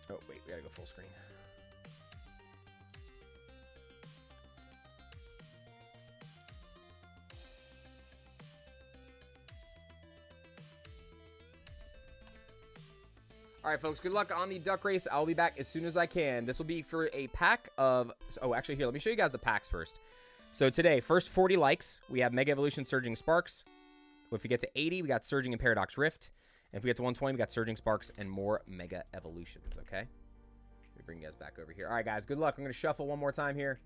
Oh, wait. We got to go full screen. All right, folks, good luck on the duck race. I'll be back as soon as I can. This will be for a pack of... Oh, actually, here, let me show you guys the packs first. So today, first 40 likes, we have Mega Evolution Surging Sparks. If we get to 80, we got Surging and Paradox Rift. And if we get to 120, we got Surging Sparks and more Mega Evolutions, okay? Let me bring you guys back over here. All right, guys, good luck. I'm going to shuffle one more time here.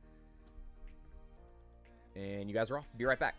And you guys are off. Be right back.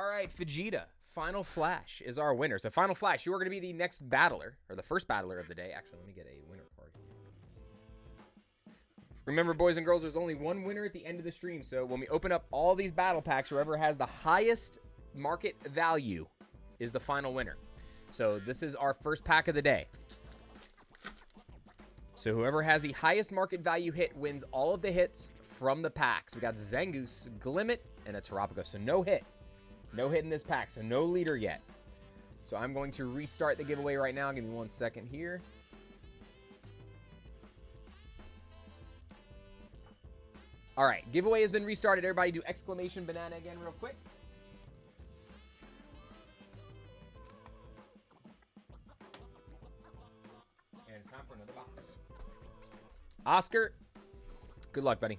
All right, Vegeta. Final Flash is our winner. So Final Flash, you are going to be the next battler, or the first battler of the day. Actually, let me get a winner card here. Remember, boys and girls, there's only one winner at the end of the stream. So when we open up all these battle packs, whoever has the highest market value is the final winner. So this is our first pack of the day. So whoever has the highest market value hit wins all of the hits from the packs. We got Zangoose, Glimmet, and a Terapagos. So no hit. No hit in this pack, so no leader yet. So I'm going to restart the giveaway right now. Give me 1 second here. All right, giveaway has been restarted. Everybody do exclamation banana again real quick. And it's time for another box. Oscar, good luck, buddy.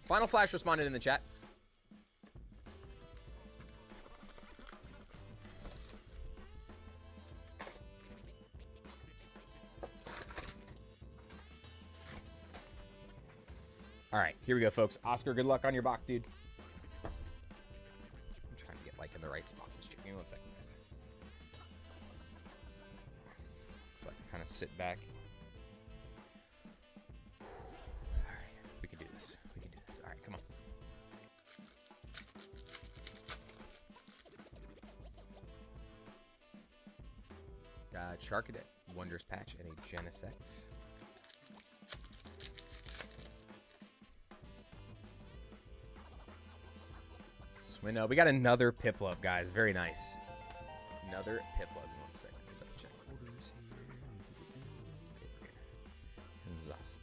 Final Flash responded in the chat. All right, here we go, folks. Oscar, good luck on your box, dude. I'm trying to get like in the right spot. Just give me 1 second, guys. So I can kind of sit back. All right, we can do this. We can do this. All right, come on. Charcadet, Wondrous Patch, and a Genesect. Swinnow. We got another Piplup, guys. Very nice. Another Piplup. 1 second. Double check orders here. Okay, and Zos.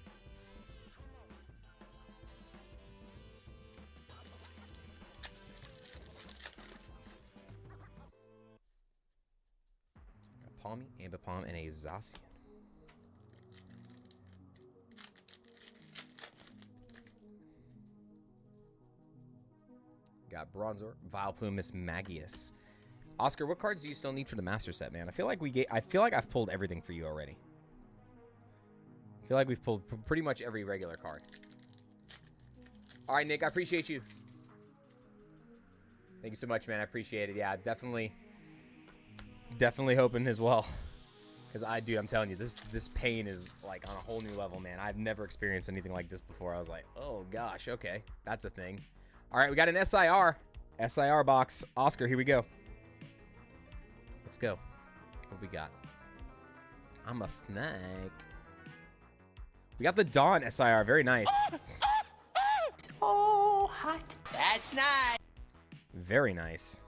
Got Palmy, Ambipom, and a Zacian. Got Bronzor, Vileplume, Miss Magius. Oscar, what cards do you still need for the Master Set, man? I feel like I've pulled everything for you already. I feel like we've pulled pretty much every regular card. All right, Nick, I appreciate you. Thank you so much, man. I appreciate it. Yeah, definitely hoping as well. Because I'm telling you, this pain is like on a whole new level, man. I've never experienced anything like this before. I was like, oh gosh, okay, that's a thing. All right, we got an SIR box. Oscar, here we go. Let's go. What we got? I'm a snake. We got the Dawn SIR. Very nice. Oh, hot. That's nice. Very nice.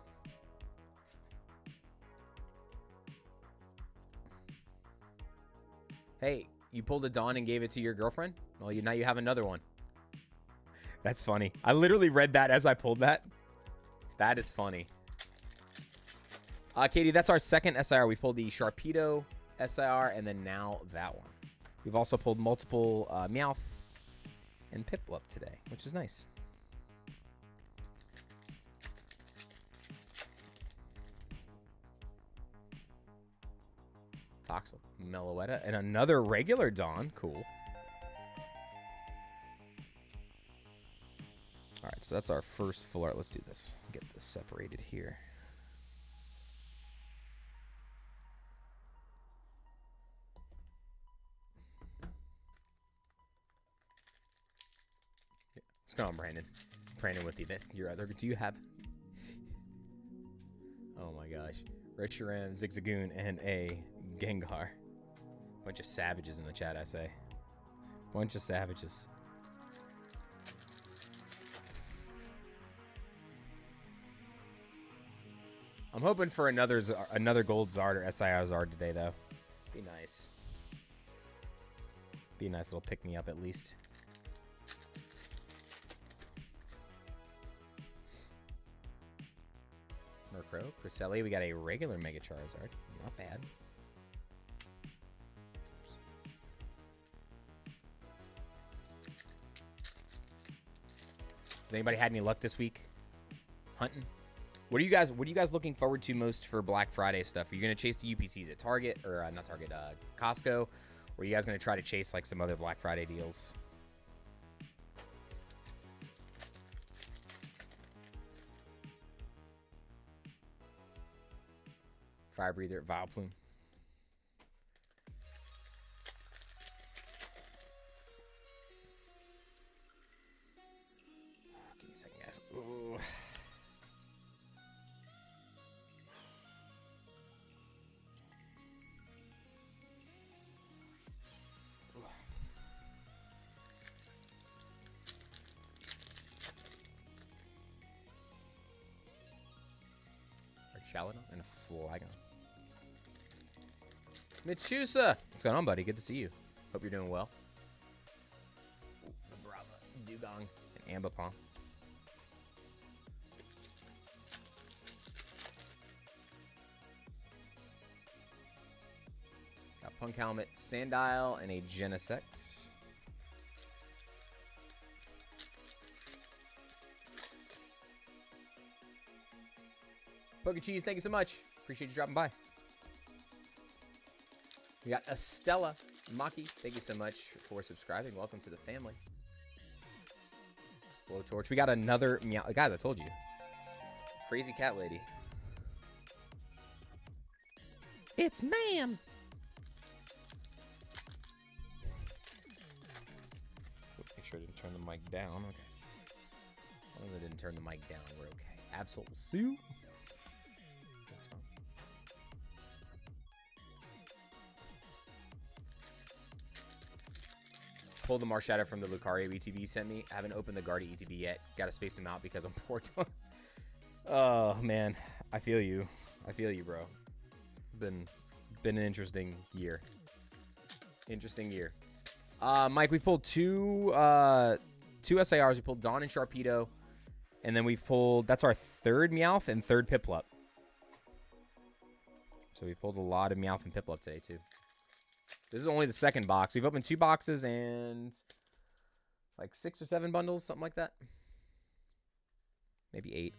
Hey, you pulled a Dawn and gave it to your girlfriend? Well, now you have another one. That's funny. I literally read that as I pulled that. That is funny. Katie, that's our second SIR. We pulled the Sharpedo SIR and then now that one. We've also pulled multiple Meowth and Piplup today, which is nice. Toxel, Meloetta, and another regular Dawn. Cool. All right, so that's our first full art. Let's do this. Get this separated here. What's going on, Brandon? Brandon with you. Your other, do you have? Oh my gosh. Reshiram, Zigzagoon, and a Gengar. Bunch of savages in the chat, I say. Bunch of savages. I'm hoping for another gold Zard or SIR Zard today, though. Be nice. Be a nice little pick-me-up, at least. Murkrow, Cresselia. We got a regular Mega Charizard. Not bad. Has anybody had any luck this week hunting? What are you guys looking forward to most for Black Friday stuff? Are you gonna chase the UPCs at Target or not Target, Costco? Or are you guys gonna try to chase like some other Black Friday deals? Fire Breather, Vileplume. Give me a second, guys. Ooh. Shallow and a Flagon. Michusa! What's going on, buddy? Good to see you. Hope you're doing well. Ooh, Brava, Dugong, and Ambipom. Got Punk Helmet, Sandile, and a Genesect. Poke Cheese, thank you so much. Appreciate you dropping by. We got Estella Maki. Thank you so much for subscribing. Welcome to the family. Blowtorch. We got another meow. Guys, I told you. Crazy cat lady. It's ma'am. Make sure I didn't turn the mic down. Okay. As long as I didn't turn the mic down, we're okay. Absol Sue. Pulled the Marshadow from the Lucario ETB sent me. I haven't opened the Guardia ETB yet. Got to space them out because I'm poor. Oh, man. I feel you. I feel you, bro. Been an interesting year. Interesting year. Mike, we pulled two SARs. We pulled Dawn and Sharpedo. And then we've pulled... That's our third Meowth and third Piplup. So we pulled a lot of Meowth and Piplup today, too. This is only the second box. We've opened 2 boxes and like 6 or 7 bundles, something like that. Maybe 8.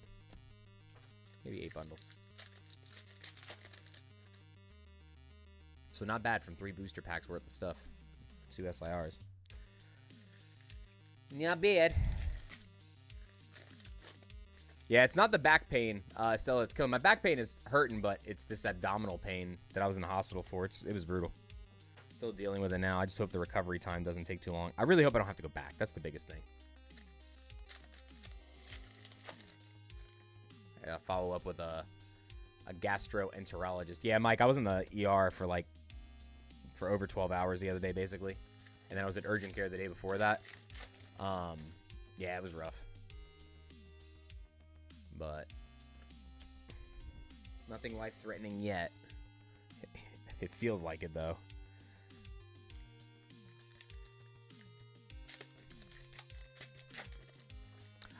Maybe 8 bundles. So not bad from 3 booster packs worth of stuff. 2 SIRs. Not bad. Yeah, it's not the back pain, Stella. It's killing. My back pain is hurting, but it's this abdominal pain that I was in the hospital for. It was brutal. Still dealing with it now. I just hope the recovery time doesn't take too long. I really hope I don't have to go back. That's the biggest thing. I gotta follow up with a gastroenterologist. Yeah, Mike, I was in the ER for over 12 hours the other day, basically. And then I was at urgent care the day before that. Yeah, it was rough. But nothing life-threatening yet. It feels like it, though.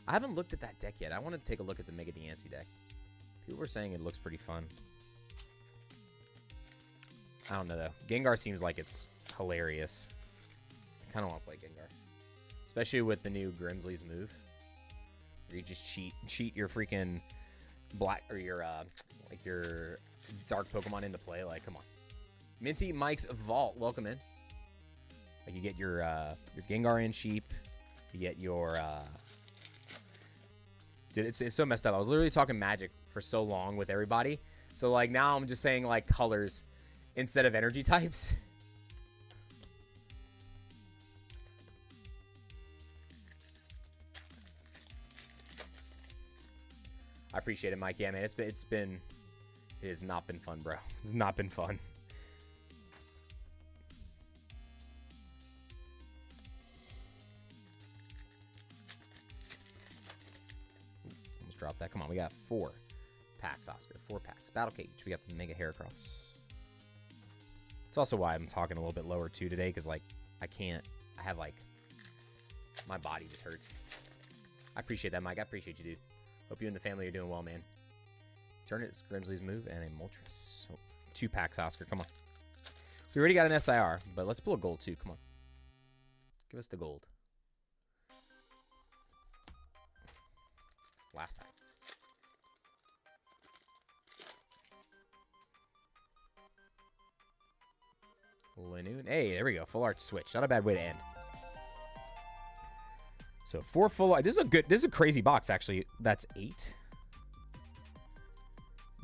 I haven't looked at that deck yet. I want to take a look at the Mega Diancie deck. People were saying it looks pretty fun. I don't know, though. Gengar seems like it's hilarious. I kind of want to play Gengar. Especially with the new Grimsley's move. Where you just cheat your freaking black, or your, your dark Pokemon into play. Like, come on. Minty Mike's Vault. Welcome in. Like, you get your Gengar in cheap. You get your, Dude, it's so messed up. I was literally talking Magic for so long with everybody. So, like, now I'm just saying, like, colors instead of energy types. I appreciate it, Mike. Yeah, man, it has not been fun, bro. It's not been fun. Drop that. Come on, we got 4 packs, Oscar. 4 packs. Battle Cage. We got the Mega Heracross. It's also why I'm talking a little bit lower too today, because like I have like my body just hurts. I appreciate that, Mike. I appreciate you, dude. Hope you and the family are doing well, man. Turn it. Grimsley's move and a Moltres. So, 2 packs, Oscar. Come on. We already got an SIR, but let's pull a gold too. Come on. Give us the gold. Last pack. Linoon. Hey, there we go. Full art switch. Not a bad way to end. So 4 full art. This is a crazy box, actually. That's 8.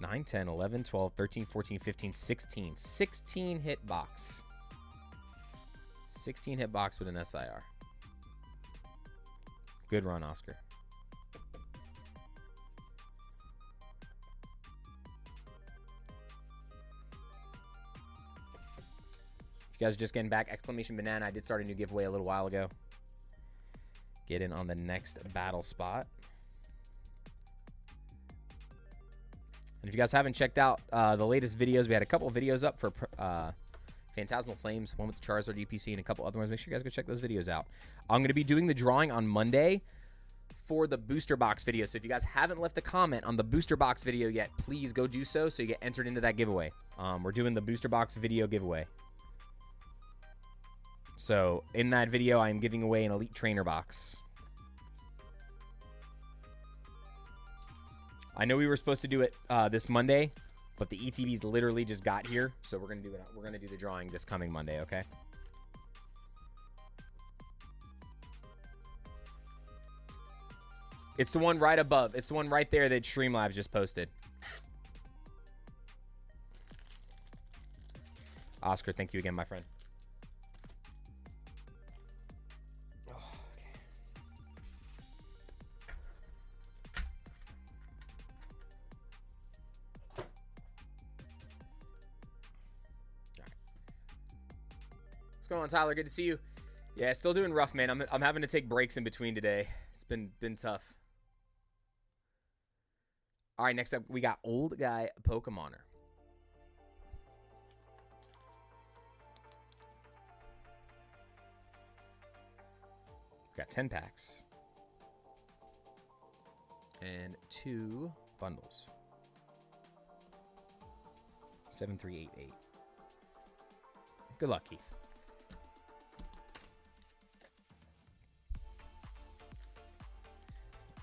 9, 10, 11, 12, 13, 14, 15, 16. 16 hit box. 16 hit box with an SIR. Good run, Oscar. If you guys are just getting back, exclamation banana. I did start a new giveaway a little while ago. Get in on the next battle spot. And if you guys haven't checked out the latest videos, we had a couple of videos up for Phantasmal Flames, one with the Charizard UPC and a couple other ones. Make sure you guys go check those videos out. I'm going to be doing the drawing on Monday for the booster box video. So if you guys haven't left a comment on the booster box video yet, please go do so you get entered into that giveaway. We're doing the booster box video giveaway. So in that video, I'm giving away an Elite Trainer box. I know we were supposed to do it this Monday, but the ETBs literally just got here, so we're gonna do it. We're gonna do the drawing this coming Monday, okay? It's the one right above. It's the one right there that Streamlabs just posted. Oscar, thank you again, my friend. What's going on, Tyler? Good to see you. Yeah, still doing rough, man. I'm having to take breaks in between today. It's been tough. All right, next up we got Old Guy Pokemoner. We got 10 packs and 2 bundles. 7388. Good luck, Keith.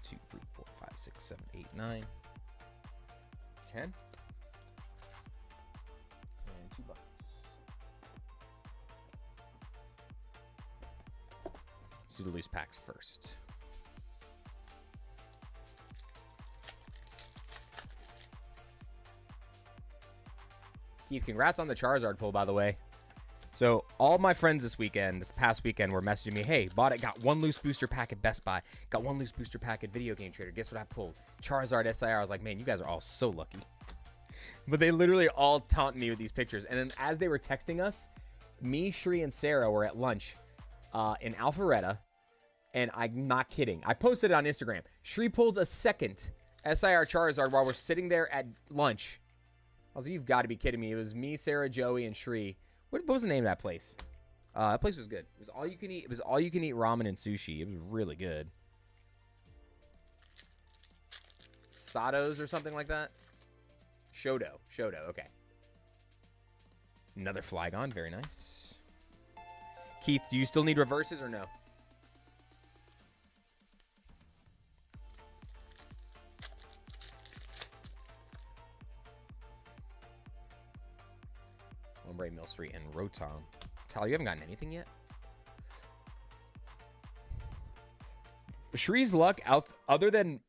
2, 3, 4, 5, 6, 7, 8, 9, 10, and 2 bucks. Let's do the loose packs first. Keith, congrats on the Charizard pull, by the way. So all my friends this past weekend, were messaging me, hey, bought it, got 1 loose booster pack at Best Buy, got 1 loose booster pack at Video Game Trader. Guess what I pulled? Charizard SIR. I was like, man, you guys are all so lucky. But they literally all taunt me with these pictures. And then as they were texting us, me, Shri, and Sarah were at lunch in Alpharetta. And I'm not kidding. I posted it on Instagram. Shri pulls a second SIR Charizard while we're sitting there at lunch. I was like, you've got to be kidding me. It was me, Sarah, Joey, and Shri. What was the name of that place? That place was good. It was all you can eat. It was all you can eat ramen and sushi. It was really good. Sato's or something like that. Shodo. Okay. Another Flygon. Very nice. Keith, do you still need reverses or no? Ombre, Milcery, and Rotom. Tyler, you haven't gotten anything yet? Shree's luck out other than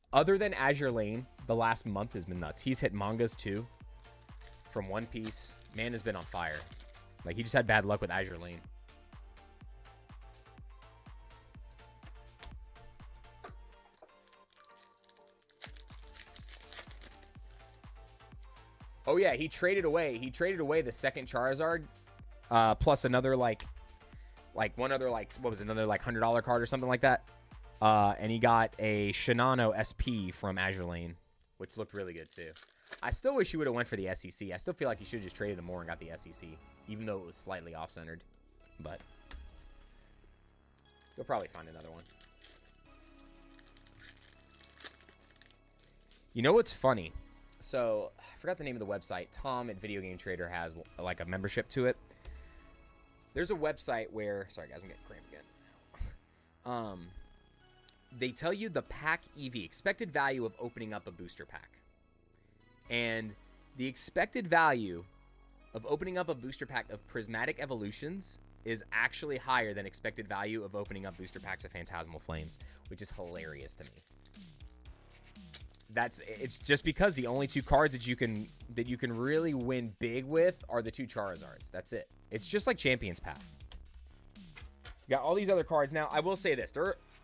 Azure Lane, the last month has been nuts. He's hit mangas too. From One Piece. Man has been on fire. Like, he just had bad luck with Azure Lane. Oh yeah, he traded away the second Charizard, plus another like one other what was it, another $100 card or something like that. And he got a Shinano SP from Azure Lane, which looked really good too. I still wish he would have went for the SEC. I still feel like he should have just traded him more and got the SEC, even though it was slightly off-centered. But you'll probably find another one. You know what's funny? So, I forgot the name of the website. Tom at Video Game Trader has like a membership to it. There's a website where, sorry guys, I'm getting cramped again. They tell you the pack EV, expected value of opening up a booster pack. And the expected value of opening up a booster pack of Prismatic Evolutions is actually higher than expected value of opening up booster packs of Phantasmal Flames, which is hilarious to me. it's just because the only 2 cards that you can really win big with are the 2 Charizards. That's it. It's just like Champion's Path. You got all these other cards now. I will say this: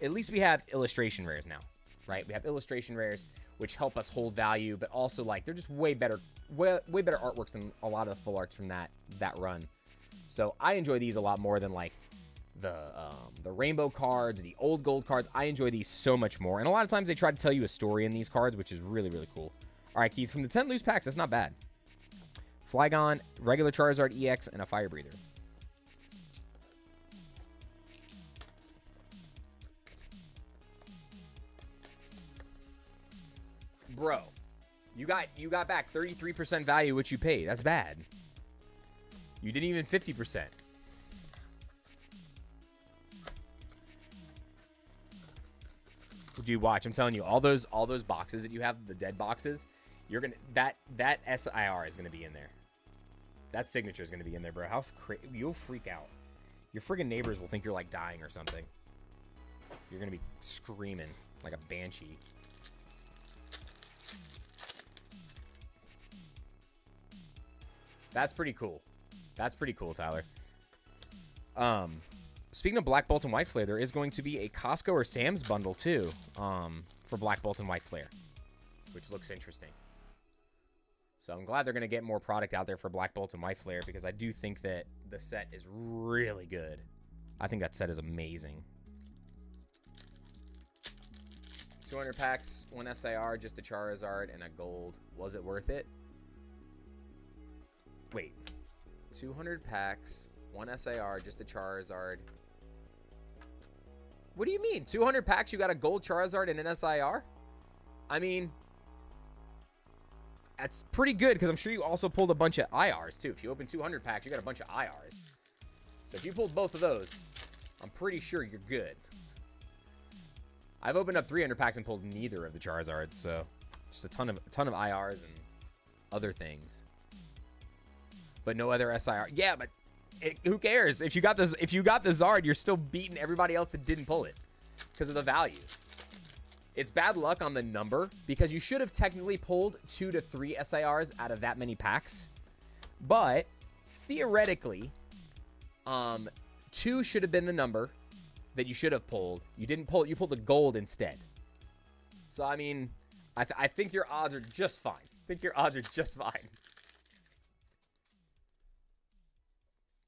at least we have illustration rares now, right? We have illustration rares, which help us hold value, but also like they're just way better artworks than a lot of the full arts from that run. So I enjoy these a lot more than like the rainbow cards, the old gold cards. I enjoy these so much more. And a lot of times they try to tell you a story in these cards, which is really, really cool. All right, Keith, from the 10 loose packs, that's not bad. Flygon, regular Charizard EX, and a Fire Breather. Bro, you got back 33% value what you paid. That's bad. You didn't even 50%. Dude, watch. I'm telling you, all those boxes that you have, the dead boxes, you're gonna that SIR is gonna be in there. That signature is gonna be in there, bro. How crazy! You'll freak out. Your friggin' neighbors will think you're like dying or something. You're gonna be screaming like a banshee. That's pretty cool. That's pretty cool, Tyler. Speaking of Black Bolt and White Flare, there is going to be a Costco or Sam's bundle, too, for Black Bolt and White Flare, which looks interesting. So I'm glad they're going to get more product out there for Black Bolt and White Flare, because I do think that the set is really good. I think that set is amazing. 200 packs, 1 SIR, just a Charizard, and a gold. Was it worth it? Wait. 200 packs, 1 SIR, just a Charizard. What do you mean? 200 packs, you got a gold Charizard and an SIR? I mean, that's pretty good, because I'm sure you also pulled a bunch of IRs, too. If you open 200 packs, you got a bunch of IRs. So if you pulled both of those, I'm pretty sure you're good. I've opened up 300 packs and pulled neither of the Charizards, so just a ton of IRs and other things. But no other SIR. Yeah, but who cares? If you got the Zard, you're still beating everybody else that didn't pull it because of the value. It's bad luck on the number, because you should have technically pulled 2 to 3 SIRs out of that many packs. But theoretically, 2 should have been the number that you should have pulled. You didn't pull it. You pulled the gold instead. So, I mean, I think your odds are just fine.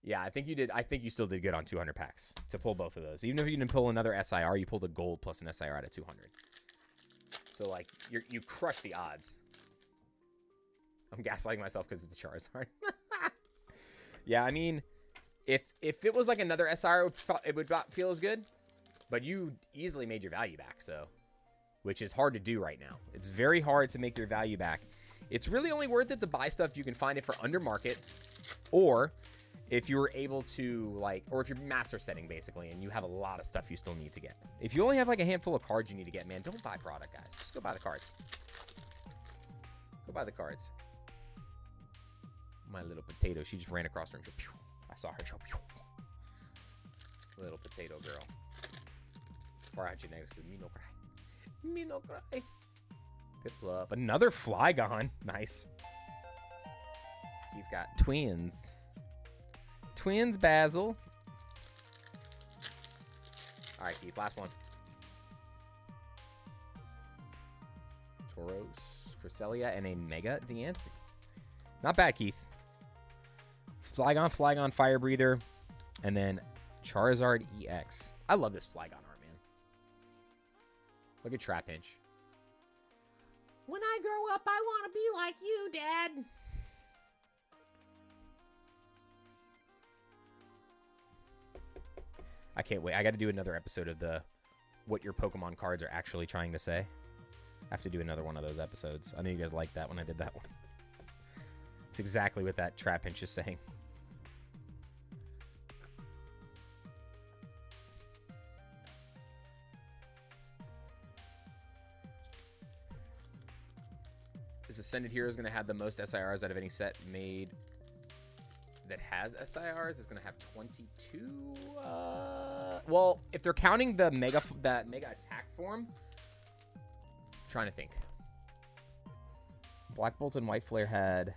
Yeah, I think you did. I think you still did good on 200 packs to pull both of those. Even if you didn't pull another SIR, you pulled a gold plus an SIR out of 200. So, like, you crushed the odds. I'm gaslighting myself because it's a Charizard. Yeah, I mean, if it was like another SIR, it would not feel as good. But you easily made your value back, so, which is hard to do right now. It's very hard to make your value back. It's really only worth it to buy stuff if you can find it for under market, or if you were able to, like, or if you're master setting, basically, and you have a lot of stuff you still need to get. If you only have, like, a handful of cards you need to get, man, don't buy product, guys. Just go buy the cards. Go buy the cards. My little potato, she just ran across her and go, pew. I saw her go, pew. Little potato girl. Far out your next says, me no cry. Me no cry. Good pull up. Another Flygon. Nice. He's got twins. Twins, Basil. All right, Keith, last one. Tauros, Cresselia, and a Mega Diancie. Not bad, Keith. Flygon, Fire Breather, and then Charizard EX. I love this Flygon art, man. Look at Trapinch. When I grow up, I want to be like you, Dad. I can't wait. I got to do another episode of what your Pokemon cards are actually trying to say. I have to do another one of those episodes. I know you guys liked that when I did that one. It's exactly what that Trapinch is saying. This Ascended Hero is going to have the most SIRs out of any set made that has SIRs. Is going to have 22. Well, if they're counting the mega attack form, I'm trying to think. Black Bolt and White Flare had...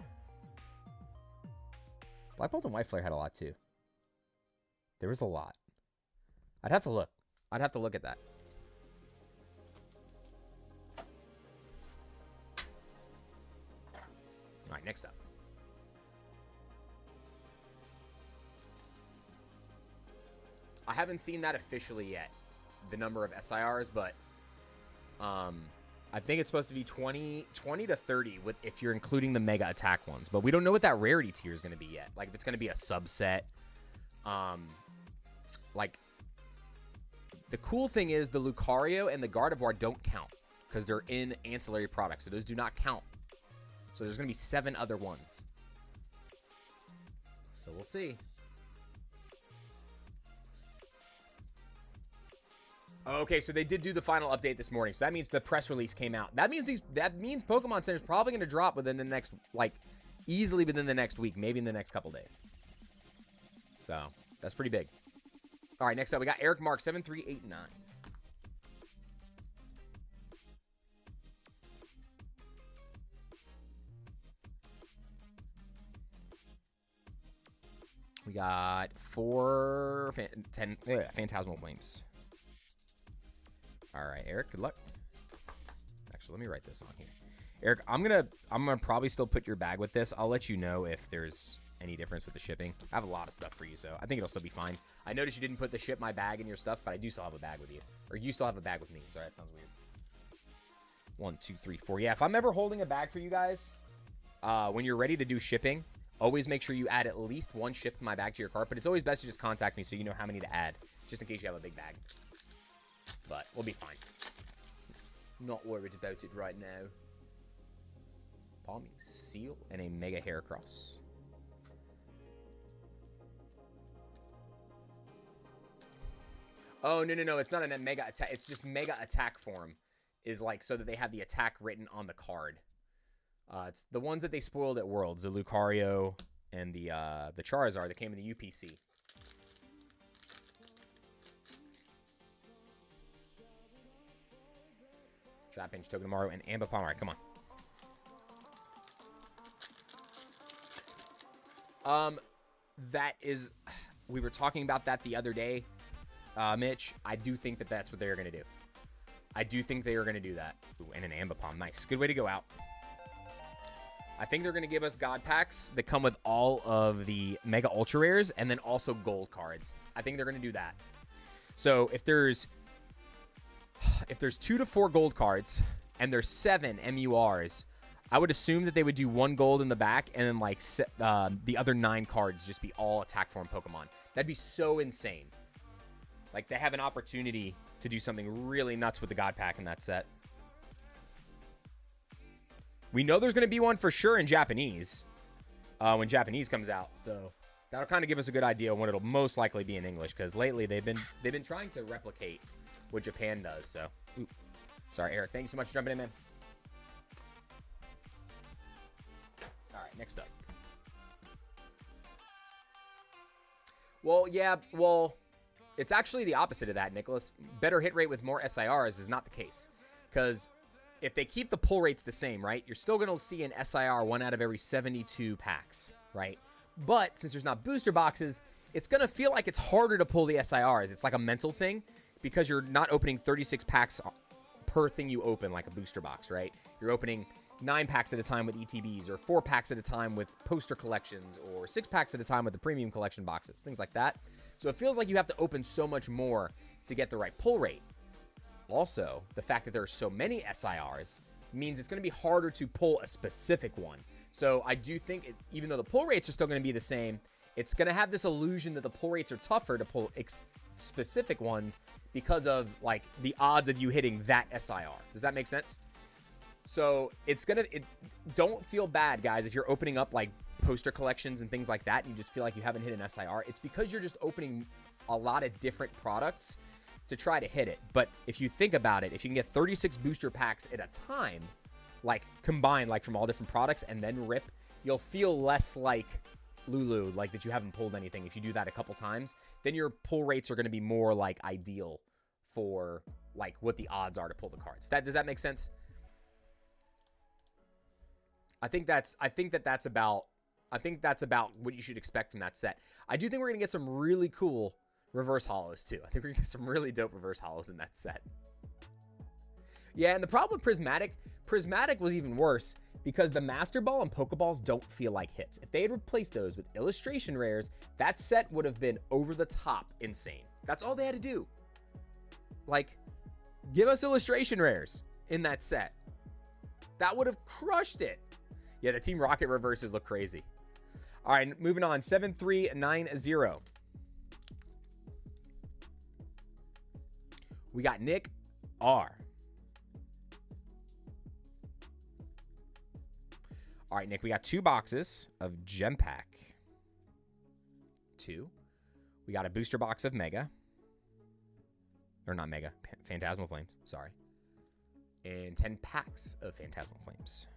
Black Bolt and White Flare had a lot, too. There was a lot. I'd have to look. I'd have to look at that. All right, next up. I haven't seen that officially yet, the number of SIRs, but I think it's supposed to be 20 to 30 with, if you're including the mega attack ones. But we don't know what that rarity tier is going to be yet. Like, if it's going to be a subset. Like, the cool thing is the Lucario and the Gardevoir don't count because they're in ancillary products. So those do not count. So there's going to be 7 other ones. So we'll see. Okay, so they did do the final update this morning. So that means the press release came out. That means Pokemon Center is probably going to drop within the next, like, easily within the next week, maybe in the next couple days. So that's pretty big. All right, next up we got Eric Mark 7389. We got 10 Phantasmal Flames. All right, Eric, good luck. Actually, let me write this on here. Eric, I'm gonna probably still put your bag with this. I'll let you know if there's any difference with the shipping. I have a lot of stuff for you, so I think it'll still be fine. I noticed you didn't put the ship my bag in your stuff, but I do still have a bag with you. Or you still have a bag with me. Sorry, that sounds weird. 1, 2, 3, 4. Yeah, if I'm ever holding a bag for you guys, when you're ready to do shipping, always make sure you add at least one ship to my bag to your cart. But it's always best to just contact me so you know how many to add, just in case you have a big bag. But we'll be fine. Not worried about it right now. Palmy Seal and a Mega Heracross. Oh, no. It's not a Mega Attack. It's just Mega Attack form. Is like so that they have the attack written on the card. It's the ones that they spoiled at Worlds. The Lucario and the Charizard that came in the UPC. Trapinch, Togedemaru, and Ambipom. All right, come on. That is... We were talking about that the other day, Mitch. I do think that that's what they're going to do. I do think they are going to do that. Ooh, and an Ambipom. Nice. Good way to go out. I think they're going to give us God packs that come with all of the Mega Ultra Rares and then also gold cards. I think they're going to do that. So if there's 2 to 4 gold cards and there's 7 MURs, I would assume that they would do 1 gold in the back and then like the other 9 cards just be all attack form Pokemon. That'd be so insane. Like they have an opportunity to do something really nuts with the God pack in that set. We know there's going to be one for sure in Japanese when Japanese comes out. So that'll kind of give us a good idea of when it'll most likely be in English because lately they've been trying to replicate what Japan does. So, ooh. Sorry, Eric. Thank you so much for jumping in, man. All right, next up. Well, yeah, it's actually the opposite of that, Nicholas. Better hit rate with more SIRs is not the case. Because if they keep the pull rates the same, right, you're still going to see an SIR 1 out of every 72 packs, right? But since there's not booster boxes, it's going to feel like it's harder to pull the SIRs. It's like a mental thing because you're not opening 36 packs per thing you open like a booster box, right? You're opening 9 packs at a time with ETBs or 4 packs at a time with poster collections or 6 packs at a time with the premium collection boxes, things like that. So it feels like you have to open so much more to get the right pull rate. Also, the fact that there are so many SIRs means it's going to be harder to pull a specific one. So I do think, even though the pull rates are still going to be the same, it's going to have this illusion that the pull rates are tougher to pull specific ones because of, like, the odds of you hitting that SIR. Does that make sense? So it's going to... Don't feel bad, guys, if you're opening up, like, poster collections and things like that and you just feel like you haven't hit an SIR. It's because you're just opening a lot of different products to try to hit it. But if you think about it, if you can get 36 booster packs at a time, like combined, like from all different products and then rip, you'll feel less like Lulu, like that you haven't pulled anything. If you do that a couple times, then your pull rates are going to be more like ideal for like what the odds are to pull the cards. Does that make sense? I think that's about what you should expect from that set. I do think we're gonna get some really cool reverse hollows too. I think we're gonna get some really dope reverse hollows in that set. Yeah, and the problem with Prismatic was even worse because the Master Ball and Pokeballs don't feel like hits. If they had replaced those with illustration rares, that set would have been over the top insane. That's all they had to do. Like, give us illustration rares in that set. That would have crushed it. Yeah, the Team Rocket reverses look crazy. All right, moving on. 7390. We got Nick R. All right, Nick, we got 2 boxes of Gem Pack. 2. We got a booster box of Mega. Or not Mega, Phantasmal Flames, sorry. And 10 packs of Phantasmal Flames.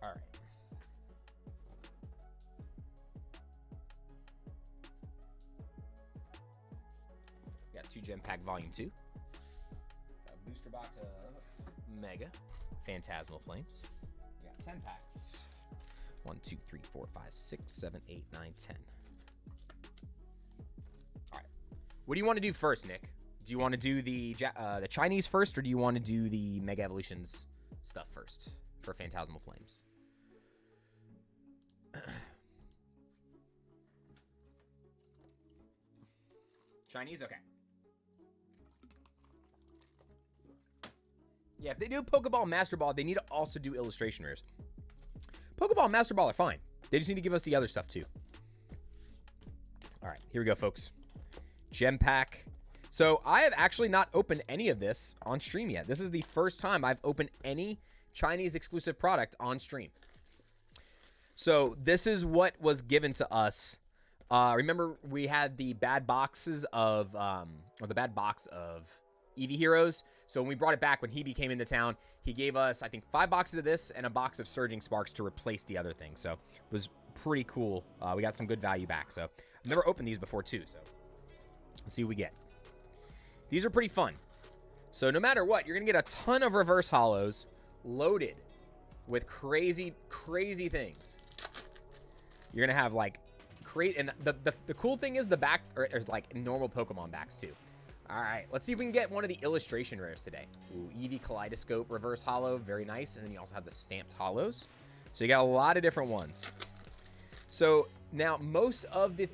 All right. We got 2 Gem Pack Volume 2. Got a booster box of Mega Phantasmal Flames. We got 10 packs. 1, 2, 3, 4, 5, 6, 7, 8, 9, 10. All right. What do you want to do first, Nick? Do you want to do the Chinese first, or do you want to do the Mega Evolutions stuff first for Phantasmal Flames? Chinese? Okay. Yeah, if they do Pokeball and Master Ball, they need to also do illustration rares. Pokeball and Master Ball are fine. They just need to give us the other stuff too. All right, here we go, folks. Gem Pack. So I have actually not opened any of this on stream yet. This is the first time I've opened any Chinese exclusive product on stream. So this is what was given to us. Remember, we had the bad boxes of, or the bad box of Eevee Heroes. So when we brought it back, when Hebe came into town, he gave us, I think, 5 boxes of this and a box of Surging Sparks to replace the other thing. So it was pretty cool. We got some good value back. So I've never opened these before too. So let's see what we get. These are pretty fun. So no matter what, you're going to get a ton of reverse hollows loaded with crazy, crazy things. You're going to have like crazy, and the cool thing is the back, or there's like normal Pokemon backs too. All right, let's see if we can get one of the illustration rares today. Ooh, Eevee Kaleidoscope reverse hollow, very nice. And then you also have the stamped hollows. So you got a lot of different ones. So now most of the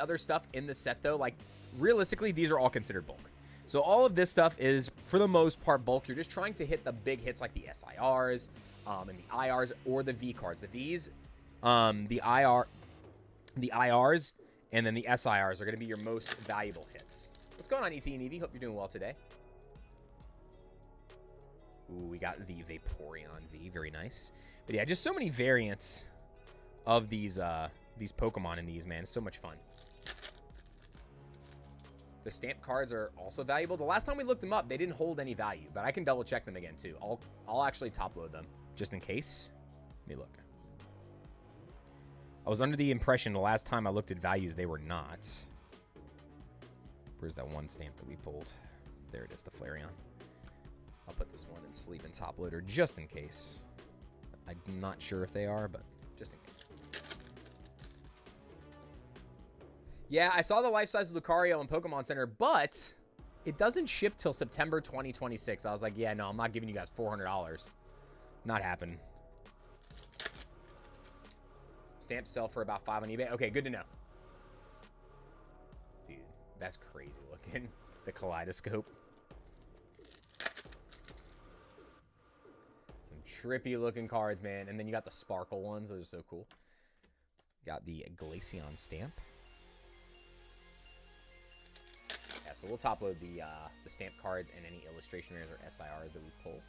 other stuff in the set though, like realistically, these are all considered bulk. So all of this stuff is for the most part bulk. You're just trying to hit the big hits like the SIRs and the IRs or the V cards. The Vs, the IRs, and then the SIRs are going to be your most valuable hits. What's going on, ET and Eevee? Hope you're doing well today. Ooh, we got the Vaporeon V. Very nice. But yeah, just so many variants of these Pokemon in these, man. It's so much fun. The stamp cards are also valuable. The last time we looked them up, they didn't hold any value, but I can double check them again too. I'll actually top load them just in case. Let me look. I was under the impression the last time I looked at values, they were not. Where's that one stamp that we pulled? There it is, the Flareon. I'll put this one in sleep and top loader just in case. I'm not sure if they are, but just in case. Yeah, I saw the life-size Lucario in Pokemon Center, but it doesn't ship till September 2026. I was like, yeah, no, I'm not giving you guys $400. Not happening. Stamps sell for about $5 on eBay. Okay, good to know. Dude, that's crazy looking. The Kaleidoscope. Some trippy looking cards, man. And then you got the sparkle ones. Those are so cool. Got the Glaceon stamp. Yeah, so we'll top load the stamp cards and any illustration rares or SIRs that we pull.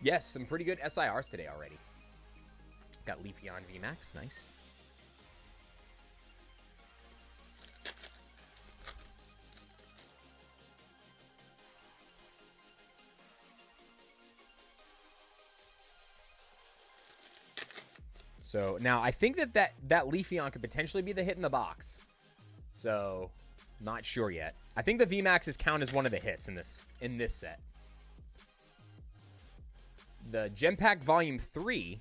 Yes, some pretty good SIRs today already. Got Leafeon VMAX, nice. So now I think that Leafeon could potentially be the hit in the box. So, not sure yet. I think the VMAXs count as one of the hits in this set. The Gem Pack Volume 3,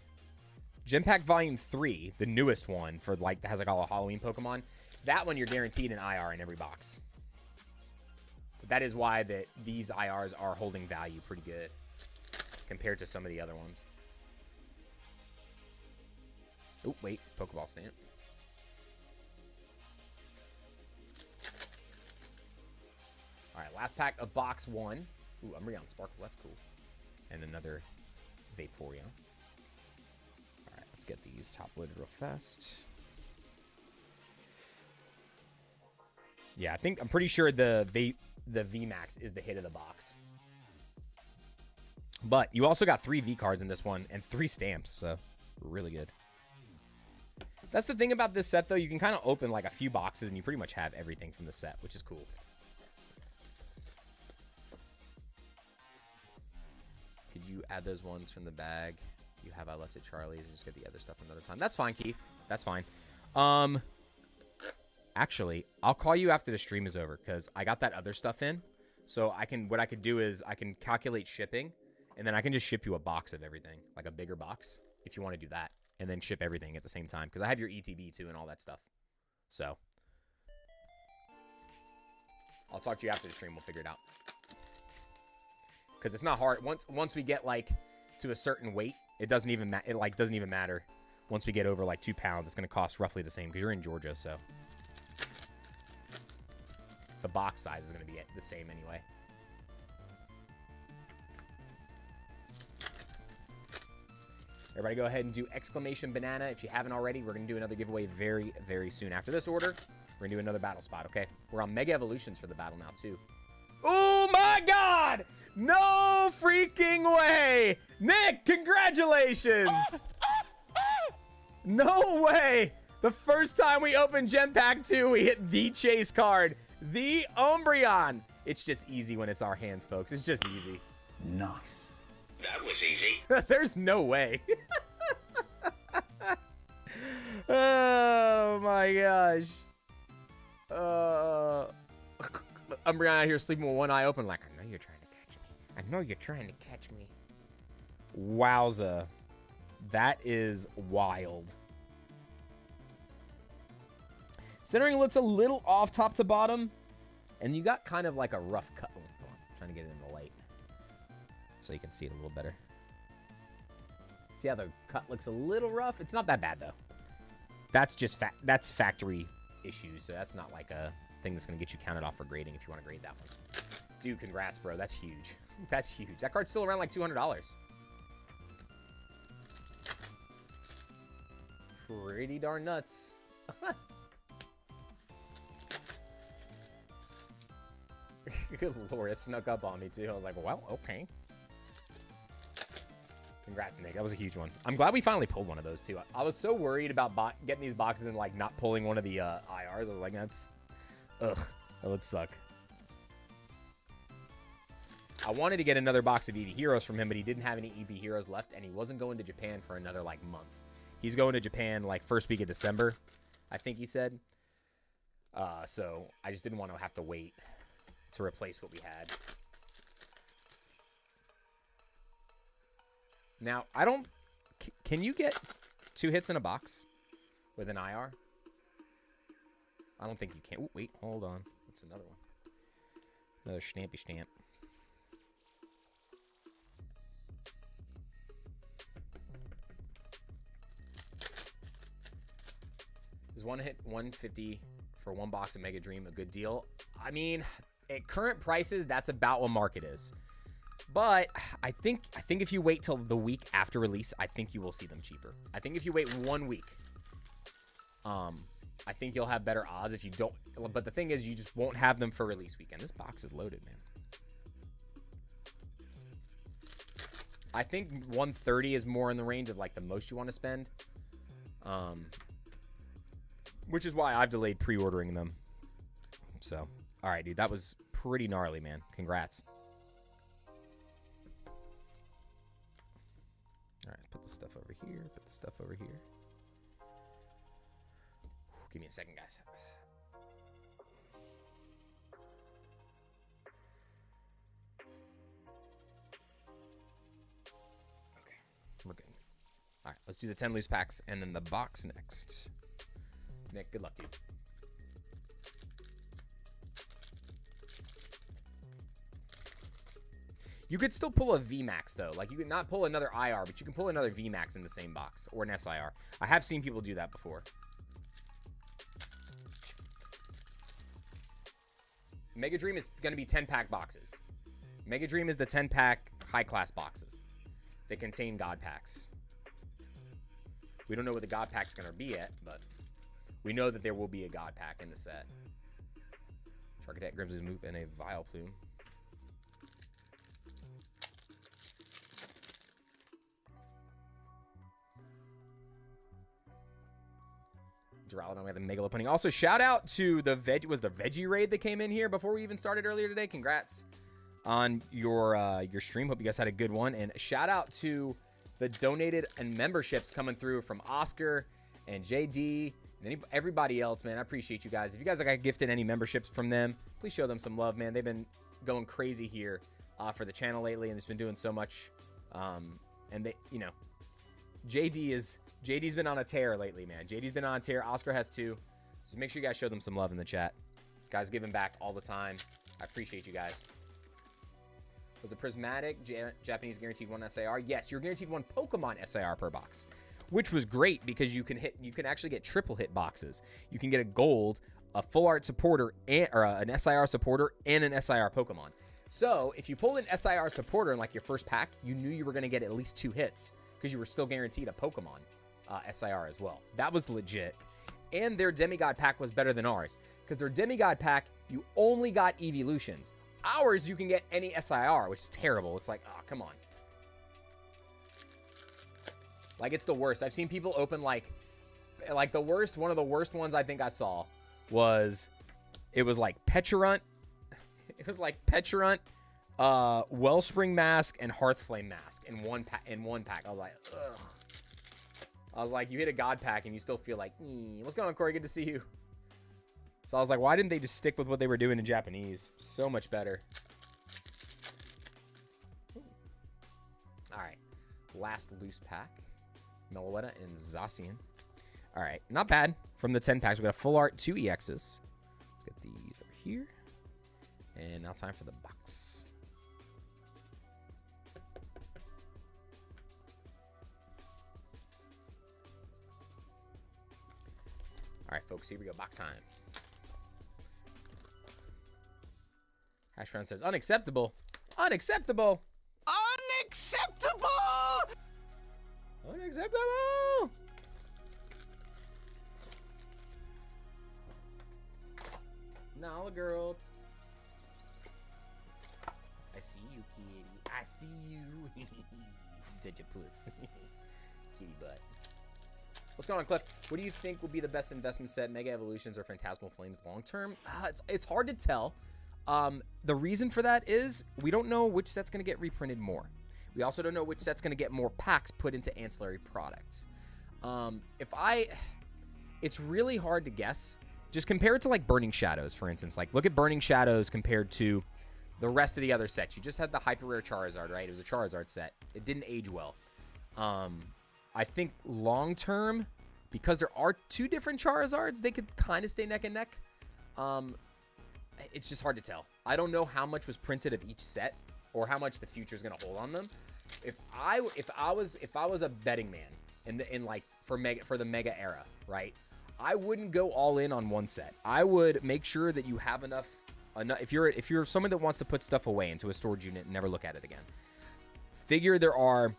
the newest one for like that has like all the Halloween Pokemon. That one you're guaranteed an IR in every box. But that is why these IRs are holding value pretty good compared to some of the other ones. Oh, wait, Pokeball stamp. All right, last pack of box 1. Ooh, Umbreon Sparkle, that's cool. And another Vaporeon. All right, let's get these top loaded real fast. Yeah, I'm pretty sure the VMAX is the hit of the box. But you also got 3 V cards in this one and 3 stamps, so really good. That's the thing about this set, though. You can kind of open like a few boxes and you pretty much have everything from the set, which is cool. Could you add those ones from the bag? You have I left at Charlie's and just get the other stuff another time. That's fine, Keith. That's fine. Actually, I'll call you after the stream is over because I got that other stuff in. So what I could do is I can calculate shipping and then I can just ship you a box of everything, like a bigger box, if you want to do that, and then ship everything at the same time because I have your ETB too and all that stuff. So I'll talk to you after the stream. We'll figure it out because it's not hard. Once we get like to a certain weight, it doesn't even matter. Once we get over like 2 pounds, it's going to cost roughly the same because you're in Georgia, so the box size is going to be the same anyway. Everybody go ahead and do exclamation banana if you haven't already. We're going to do another giveaway very, very soon. After this order, we're going to do another battle spot, okay? We're on Mega Evolutions for the battle now, too. Oh, my God! No freaking way! Nick, congratulations! No way! The first time we opened Gem Pack 2, we hit the chase card. The Umbreon. It's just easy when it's our hands, folks. It's just easy. Nice. That was easy. There's no way. Oh, my gosh. Umbreon out here sleeping with one eye open like, I know you're trying to catch me. I know you're trying to catch me. Wowza. That is wild. Centering looks a little off top to bottom. And you got kind of like a rough cut. Oh, hold on. I'm trying to get it in the light so you can see it a little better. See how the cut looks a little rough? It's not that bad, though. That's just that's factory issues. So that's not like a thing that's going to get you counted off for grading if you want to grade that one. Dude, congrats, bro. That's huge. That's huge. That card's still around like $200. Pretty darn nuts. Good lord, it snuck up on me too. I was like, well, okay. Congrats, Nick. That was a huge one. I'm glad we finally pulled one of those too. I was so worried about getting these boxes and like not pulling one of the IRs. I was like, that's... Ugh, that would suck. I wanted to get another box of EV Heroes from him, but he didn't have any EV Heroes left, and he wasn't going to Japan for another like month. He's going to Japan like first week of December, I think he said. So I just didn't want to have to wait to replace what we had. Now, I don't... Can you get 2 hits in a box with an IR? I don't think you can. Ooh, wait, hold on. What's another one? Another Stampy Stamp. Is one hit 150 for one box of Mega Dream a good deal? I mean, at current prices, that's about what market is. But I think if you wait till the week after release, I think you will see them cheaper. I think if you wait 1 week, I think you'll have better odds if you don't. But the thing is, you just won't have them for release weekend. This box is loaded, man. I think 130 is more in the range of like the most you want to spend. Which is why I've delayed pre-ordering them. So, all right, dude, that was pretty gnarly, man. Congrats. All right, put the stuff over here. Put the stuff over here. Give me a second, guys. We're good. All right, let's do the 10 loose packs and then the box next. Nick, good luck, dude. You could still pull a VMAX, though. Like, you could not pull another IR, but you can pull another VMAX in the same box, or an SIR. I have seen people do that before. Mega Dream is going to be 10-pack boxes. Mega Dream is the 10-pack high-class boxes. They contain God packs. We don't know what the God pack's going to be yet, but we know that there will be a God pack in the set. Sharkadet, Grimm's Move, and a Vileplume. Duraludon, we have the Mega Lopunny. Also, shout out to the Veggie Raid that came in here before we even started earlier today. Congrats on your stream. Hope you guys had a good one. And shout out to the donated and memberships coming through from Oscar and JD and everybody else, man. I appreciate you guys. If you guys got gifted any memberships from them, please show them some love, man. They've been going crazy here for the channel lately, and it's been doing so much. And they, you know, JD's been on a tear lately, man. JD's been on a tear. Oscar has too. So make sure you guys show them some love in the chat. Guys giving back all the time. I appreciate you guys. Was it Prismatic Japanese guaranteed 1 SIR? Yes, you're guaranteed 1 Pokemon SIR per box, which was great because you can actually get triple hit boxes. You can get a gold, a full art supporter, or an SIR supporter, and an SIR Pokemon. So if you pulled an SIR supporter in like your first pack, you knew you were going to get at least 2 hits because you were still guaranteed a Pokemon SIR as well. That was legit. And their Demigod pack was better than ours because their Demigod pack, you only got Evolutions. Ours, you can get any SIR, which is terrible. It's like, oh, come on. Like, it's the worst. I've seen people open, like the worst, one of the worst ones I think I saw was, it was like Pecharunt. It was like Pecharunt, Wellspring Mask, and Hearthflame Mask in one pack. I was like, ugh. I was like, you hit a God pack and you still feel like, what's going on, Corey? Good to see you. So I was like, why didn't they just stick with what they were doing in Japanese? So much better. Ooh. All right. Last loose pack. Meloetta and Zacian. All right. Not bad. From the 10 packs, we got a full art, 2 EXs. Let's get these over here. And now time for the box. All right, folks. Here we go. Box time. Hashround says, unacceptable. Unacceptable. Unacceptable. Unacceptable. No, girl. I see you, kitty. I see you. Such a puss. Kitty butt. What's going on, Cliff? What do you think will be the best investment set, Mega Evolutions or Phantasmal Flames long term? It's hard to tell. The reason for that is we don't know which set's going to get reprinted more. We also don't know which set's going to get more packs put into ancillary products. It's really hard to guess. Just compare it to like Burning Shadows, for instance. Like, look at Burning Shadows compared to the rest of the other sets. You just had the hyper rare Charizard, right? It was a Charizard set. It didn't age well. I think long term, because there are 2 different Charizards, they could kind of stay neck and neck. It's just hard to tell. I don't know how much was printed of each set or how much the future is going to hold on them. If I was a betting man for the Mega era, right? I wouldn't go all in on one set. I would make sure that you have enough. If you're someone that wants to put stuff away into a storage unit and never look at it again, figure there are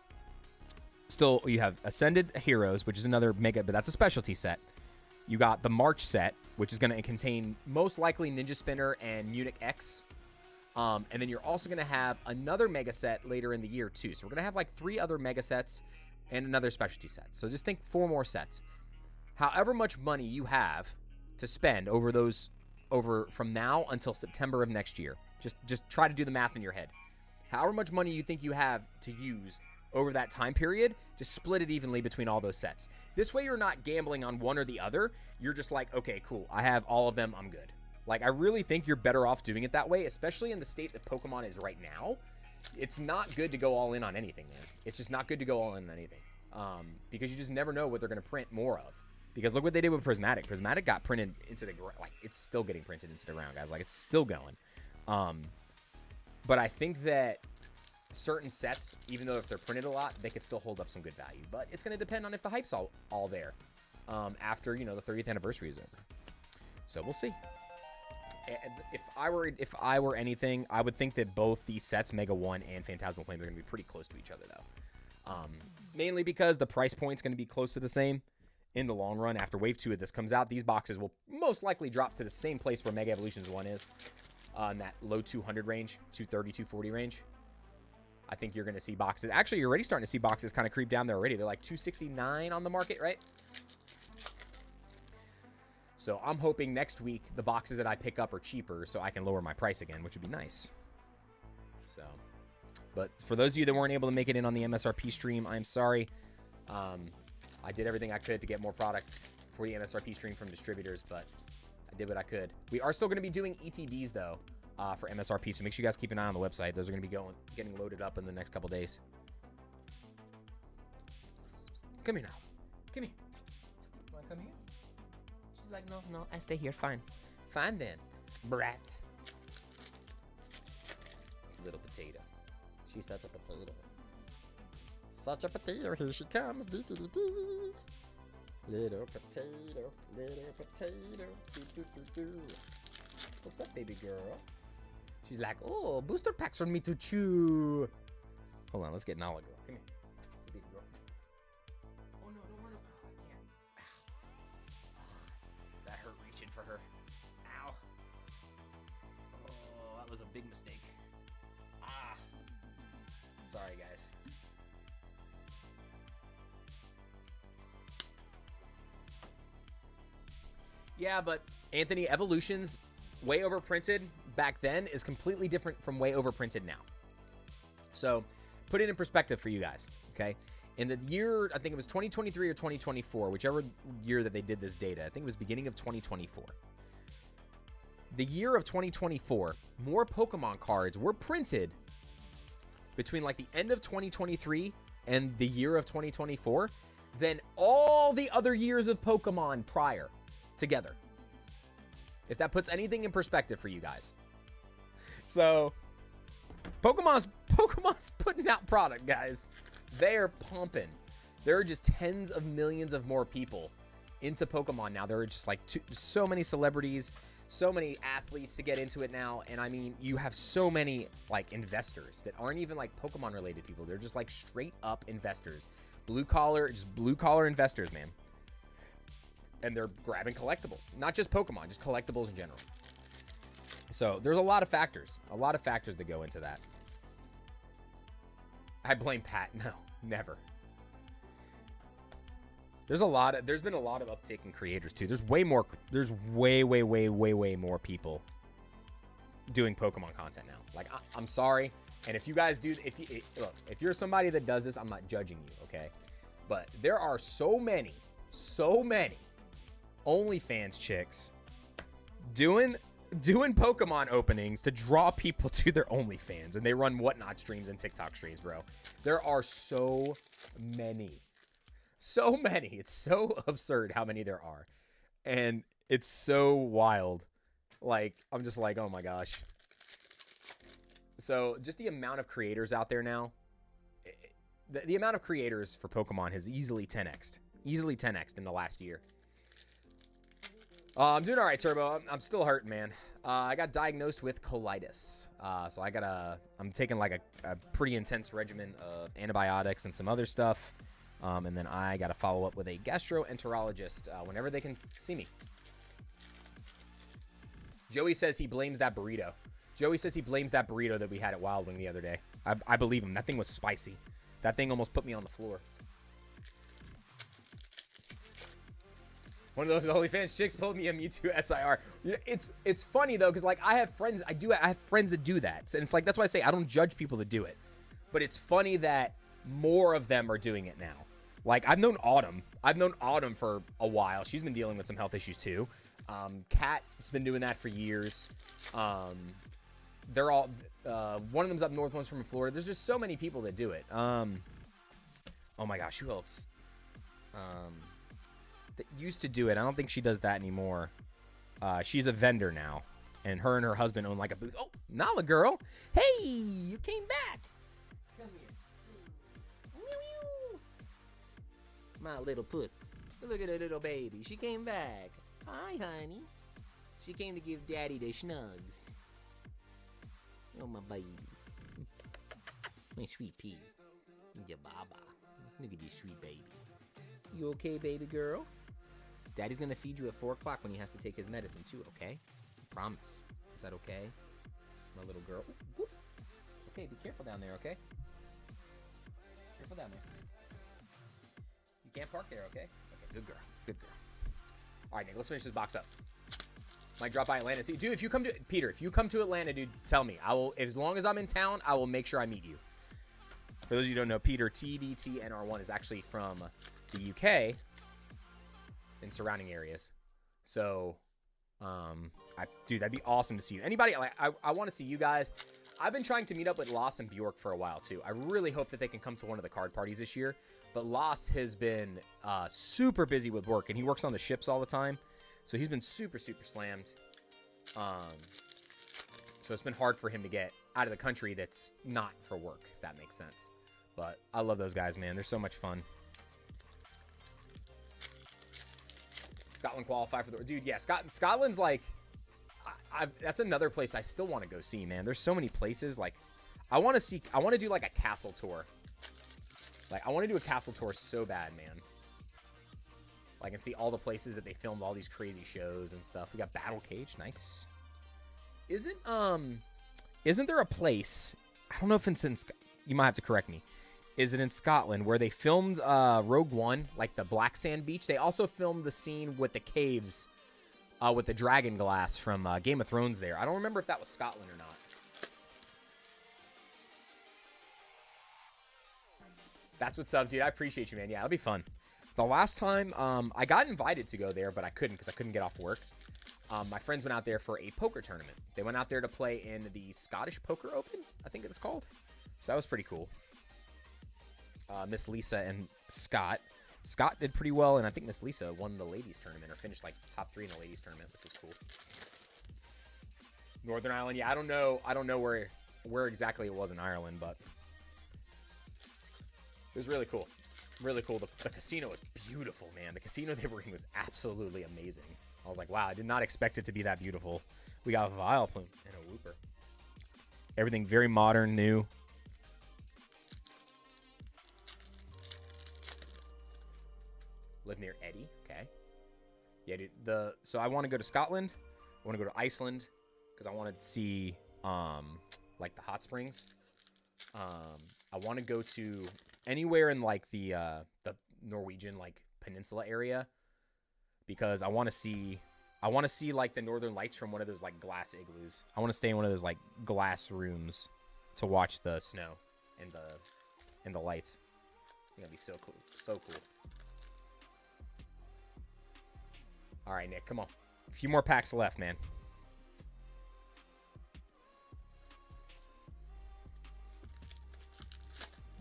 still, you have Ascended Heroes, which is another Mega, but that's a specialty set. You got the March set, which is going to contain most likely Ninja Spinner and Munich X. And then you're also going to have another Mega set later in the year, too. So we're going to have like 3 other Mega sets and another specialty set. So just think 4 more sets. However much money you have to spend over from now until September of next year. Just try to do the math in your head. However much money you think you have to use over that time period, just split it evenly between all those sets. This way you're not gambling on one or the other. You're just like, okay, cool. I have all of them. I'm good. Like, I really think you're better off doing it that way, especially in the state that Pokemon is right now. it's not good to go all in on anything, man. It's just not good to go all in on anything. Because you just never know what they're going to print more of. Because look what they did with Prismatic. Prismatic got printed into the ground. Like, it's still getting printed into the ground, guys. Like, it's still going. But I think that certain sets, even though if they're printed a lot, they could still hold up some good value. But it's going to depend on if the hype's all there after, you know, the 30th anniversary is over. So we'll see. And if I were anything, I would think that both these sets, Mega 1 and Phantasmal Flames, are going to be pretty close to each other, though. Mainly because the price point's going to be close to the same in the long run. After Wave 2 of this comes out, these boxes will most likely drop to the same place where Mega Evolutions 1 is, in that low 200 range, 230, 240 range. I think you're going to see boxes. Actually, you're already starting to see boxes kind of creep down there already. They're like 269 on the market, right? So I'm hoping next week the boxes that I pick up are cheaper so I can lower my price again, which would be nice. So, but for those of you that weren't able to make it in on the MSRP stream, I'm sorry. I did everything I could to get more product for the MSRP stream from distributors, but I did what I could. We are still going to be doing ETBs, though, for MSRP, so make sure you guys keep an eye on the website. Those are going to be getting loaded up in the next couple days. Come here now. Come here. You want to come here? She's like, no, I stay here. Fine. Fine, then. Brat. Little potato. She's such a potato. Such a potato, here she comes. Dee, dee, dee, dee. Little potato, little potato. Doo, doo, doo, doo. What's up, baby girl? She's like, oh, booster packs for me to chew. Hold on, let's get Nala girl. Come here. Baby girl. Oh no, don't run. Oh, I can't. Ow. That hurt reaching for her. Ow. Oh, that was a big mistake. Ah. Sorry, guys. Yeah, but Anthony, Evolutions, way overprinted back then is completely different from way overprinted now. So, put it in perspective for you guys, okay? In the year, I think it was 2023 or 2024, whichever year that they did this data, I think it was beginning of 2024. The year of 2024, more Pokemon cards were printed between like the end of 2023 and the year of 2024 than all the other years of Pokemon prior together. If that puts anything in perspective for you guys. So, Pokemon's putting out product, guys. They are pumping. There are just tens of millions of more people into Pokemon now. There are just like so many celebrities, so many athletes to get into it now. And I mean, you have so many like investors that aren't even like Pokemon related people. They're just like straight up investors. Blue collar investors, man. And they're grabbing collectibles. Not just Pokemon, just collectibles in general. So there's a lot of factors. A lot of factors that go into that. I blame Pat. No, never. There's been a lot of uptake in creators too. There's way more people doing Pokemon content now. Like, I'm sorry. And if you guys do, if you're somebody that does this, I'm not judging you, okay? But there are so many OnlyFans chicks doing Pokemon openings to draw people to their OnlyFans, and they run Whatnot streams and TikTok streams, bro. There are so many. It's so absurd how many there are, and it's so wild. Like, I'm just like, oh my gosh. So just the amount of creators out there now, the amount of creators for Pokemon has easily 10x'd in the last year. I'm doing all right, Turbo. I'm still hurting, man. I got diagnosed with colitis. So I'm taking like a pretty intense regimen of antibiotics and some other stuff. And then I got to follow up with a gastroenterologist whenever they can see me. Joey says he blames that burrito. Joey says he blames that burrito that we had at Wild Wing the other day. I believe him. That thing was spicy. That thing almost put me on the floor. One of those OnlyFans chicks pulled me a Mewtwo SIR. It's funny though, because like I have friends that do that, and it's like that's why I say I don't judge people that do it. But it's funny that more of them are doing it now. Like I've known Autumn for a while. She's been dealing with some health issues too. Kat's been doing that for years. They're all One of them's up north, one's from Florida. There's just so many people that do it. Oh my gosh, who else? That used to do it. I don't think she does that anymore. She's a vendor now, and her husband own like a booth. Oh, Nala girl, hey, you came back. Come here. My little puss. Look at her little baby. She came back. Hi, honey. She came to give daddy the snugs. Oh, my baby. My sweet pea. Your baba. Look at this sweet baby. You okay, baby girl? Daddy's gonna feed you at 4 o'clock when he has to take his medicine, too, okay? I promise. Is that okay? My little girl. Ooh, okay, be careful down there, okay? Careful down there. You can't park there, okay? Okay, good girl. Good girl. All right, Nick, let's finish this box up. Might drop by Atlanta. See, dude, if you come to Peter, if you come to Atlanta, dude, tell me. I will, as long as I'm in town, I will make sure I meet you. For those of you who don't know, Peter TDTNR1 is actually from the UK and surrounding areas. So, dude, that'd be awesome to see you. Anybody, like, I want to see you guys. I've been trying to meet up with Lost and Bjork for a while too. I really hope that they can come to one of the card parties this year. But Lost has been super busy with work, and he works on the ships all the time. So he's been super slammed. So it's been hard for him to get out of the country that's not for work, if that makes sense. But I love those guys, man. They're so much fun. Scotland qualify for the... Dude, yeah, Scotland's like... that's another place I still want to go see, man. There's so many places. Like, I want to do like a castle tour. Like, I want to do a castle tour so bad, man. Like, and see all the places that they filmed all these crazy shows and stuff. We got Battle Cage, nice. Isn't there a place? I don't know if it's in. You might have to correct me. Is it in Scotland where they filmed Rogue One, like the Black Sand Beach? They also filmed the scene with the caves, with the dragon glass from Game of Thrones. There, I don't remember if that was Scotland or not. That's what's up, dude. I appreciate you, man. Yeah, it'll be fun. The last time, I got invited to go there, but I couldn't because I couldn't get off work. My friends went out there for a poker tournament. They went out there to play in the Scottish Poker Open, I think it's called. So that was pretty cool. Miss Lisa and Scott. Scott did pretty well, and I think Miss Lisa won the ladies tournament or finished like top 3 in the ladies tournament, which was cool. Northern Ireland, yeah, I don't know where exactly it was in Ireland, but it was really cool. Really cool. The casino was beautiful, man. The casino they were in was absolutely amazing. I was like, wow, I did not expect it to be that beautiful. We got a Vileplume and a Wooper. Everything very modern, new. Live near Eddie. Okay. Yeah, dude. So I want to go to Scotland. I want to go to Iceland because I want to see like the hot springs. I want to go to anywhere in like the Norwegian like peninsula area because I want to see like the northern lights from one of those like glass igloos. I want to stay in one of those like glass rooms to watch the snow and the lights. I think that'd be so cool. So cool. All right, Nick, come on. A few more packs left, man.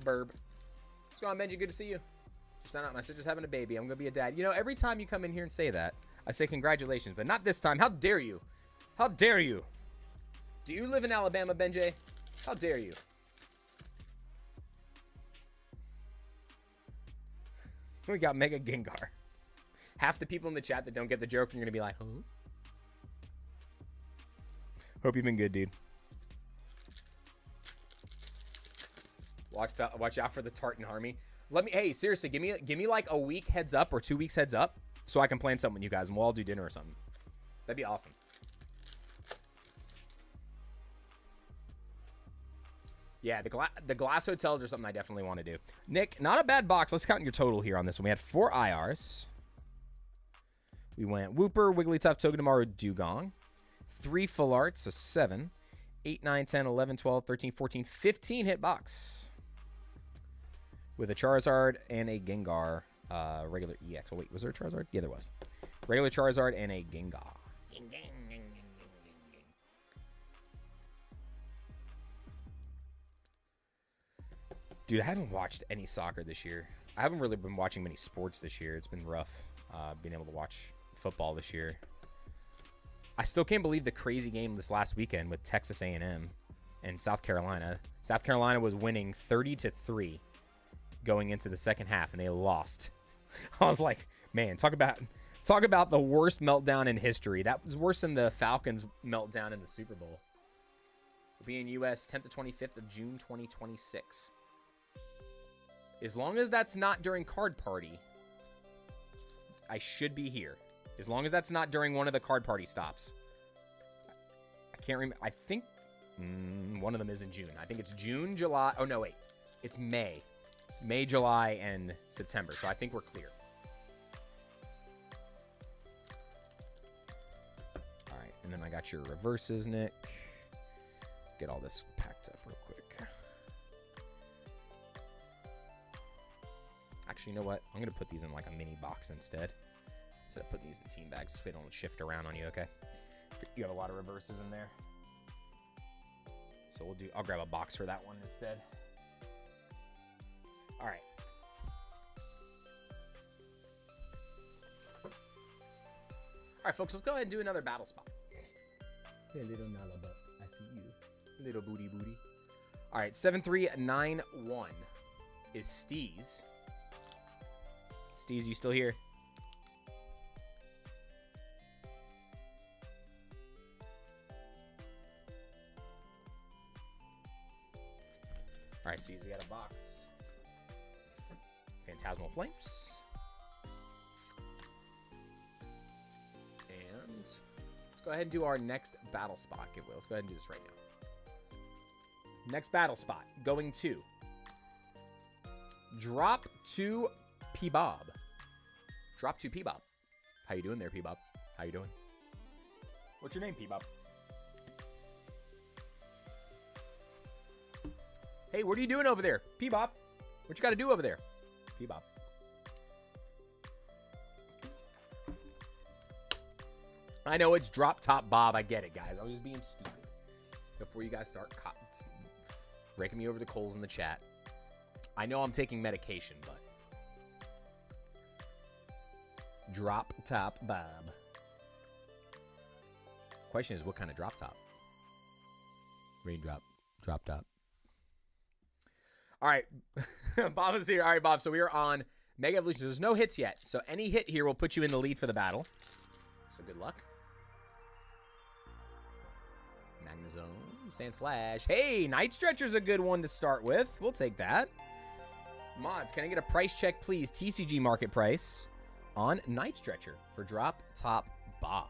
Burb. What's going on, Benji? Good to see you. Just found out my sister's having a baby. I'm going to be a dad. You know, every time you come in here and say that, I say congratulations, but not this time. How dare you? How dare you? Do you live in Alabama, Benji? How dare you? We got Mega Gengar. Half the people in the chat that don't get the joke are going to be like, huh? Hope you've been good, dude. Watch out for the Tartan Army. Hey, seriously, give me like a week heads up or 2 weeks heads up so I can plan something with you guys and we'll all do dinner or something. That'd be awesome. Yeah, the glass hotels are something I definitely want to do. Nick, not a bad box. Let's count your total here on this one. We had 4 IRs. We went Wooper, Wigglytuff, Togedemaru, Dugong. 3 full arts, so 7. 8, 9, 10, 11, 12, 13, 14, 15 hit box. With a Charizard and a Gengar regular EX. Oh, wait, was there a Charizard? Yeah, there was. Regular Charizard and a Gengar. Dude, I haven't watched any soccer this year. I haven't really been watching many sports this year. It's been rough being able to watch football this year. I still can't believe the crazy game this last weekend with Texas A&M and South Carolina. South Carolina was winning 30-3 going into the second half, and they lost. I was like, man, talk about the worst meltdown in history. That was worse than the Falcons' meltdown in the Super Bowl. We'll be in U.S. 10th to 25th of June 2026. As long as that's not during card party, I should be here. As long as that's not during one of the card party stops. I can't remember. I think one of them is in June. I think it's June, July. Oh, no, wait. It's May. May, July, and September. So I think we're clear. All right. And then I got your reverses, Nick. Get all this packed up real quick. Actually, you know what? I'm going to put these in like a mini box instead of putting these in team bags so they don't shift around on you, okay? You have a lot of reverses in there. So I'll grab a box for that one instead. All right. All right, folks, let's go ahead and do another battle spot. Hey, little Nalaba, I see you. Little booty. All right, 7391 is Steez. Steez, you still here? All right, Steez, we got a box. Phantasmal Flames. And let's go ahead and do our next battle spot. Let's go ahead and do this right now. Next battle spot, going to Drop 2 P-Bob. Drop 2 P-Bob. How you doing there, P-Bob? How you doing? What's your name, P-Bob? Hey, what are you doing over there? P-Bob. What you got to do over there? P-Bob. I know it's Drop Top Bob. I get it, guys. I was just being stupid. Before you guys start raking me over the coals in the chat. I know I'm taking medication, but... Drop Top Bob. Question is, what kind of drop top? Raindrop. Drop top. All right. Bob is here. All right, Bob. So we are on Mega Evolution. There's no hits yet. So any hit here will put you in the lead for the battle. So good luck. Magnezone. Sand Slash. Hey, Night Stretcher's a good one to start with. We'll take that. Mods, can I get a price check, please? TCG market price on Night Stretcher for Drop Top Bob.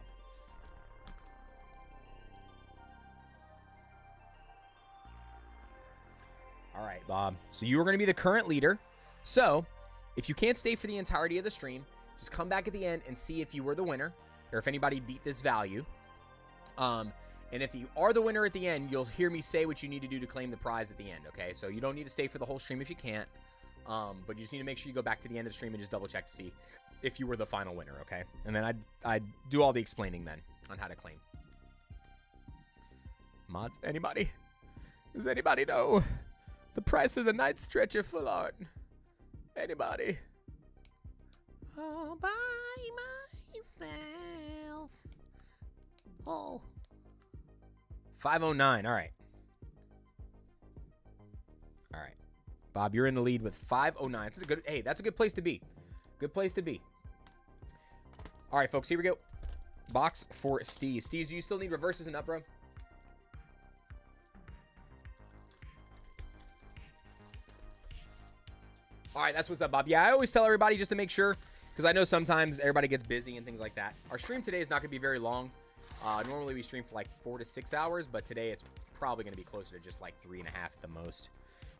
All right, Bob. So you are going to be the current leader. So if you can't stay for the entirety of the stream, just come back at the end and see if you were the winner or if anybody beat this value. And if you are the winner at the end, you'll hear me say what you need to do to claim the prize at the end, okay? So you don't need to stay for the whole stream if you can't. But you just need to make sure you go back to the end of the stream and just double check to see if you were the final winner, okay? And then I'd do all the explaining then on how to claim. Mods, anybody? Does anybody know the price of the Night Stretcher full art? Anybody? All by myself. Oh. 509. All right. All right. Bob, you're in the lead with 509. That's a good place to be. Good place to be. All right, folks, here we go. Box for Steez. Steez, do you still need reverses and up, bro? All right, that's what's up, Bob. Yeah, I always tell everybody just to make sure, because I know sometimes everybody gets busy and things like that. Our stream today is not going to be very long. Normally we stream for like 4 to 6 hours, but today it's probably going to be closer to just like 3.5 at the most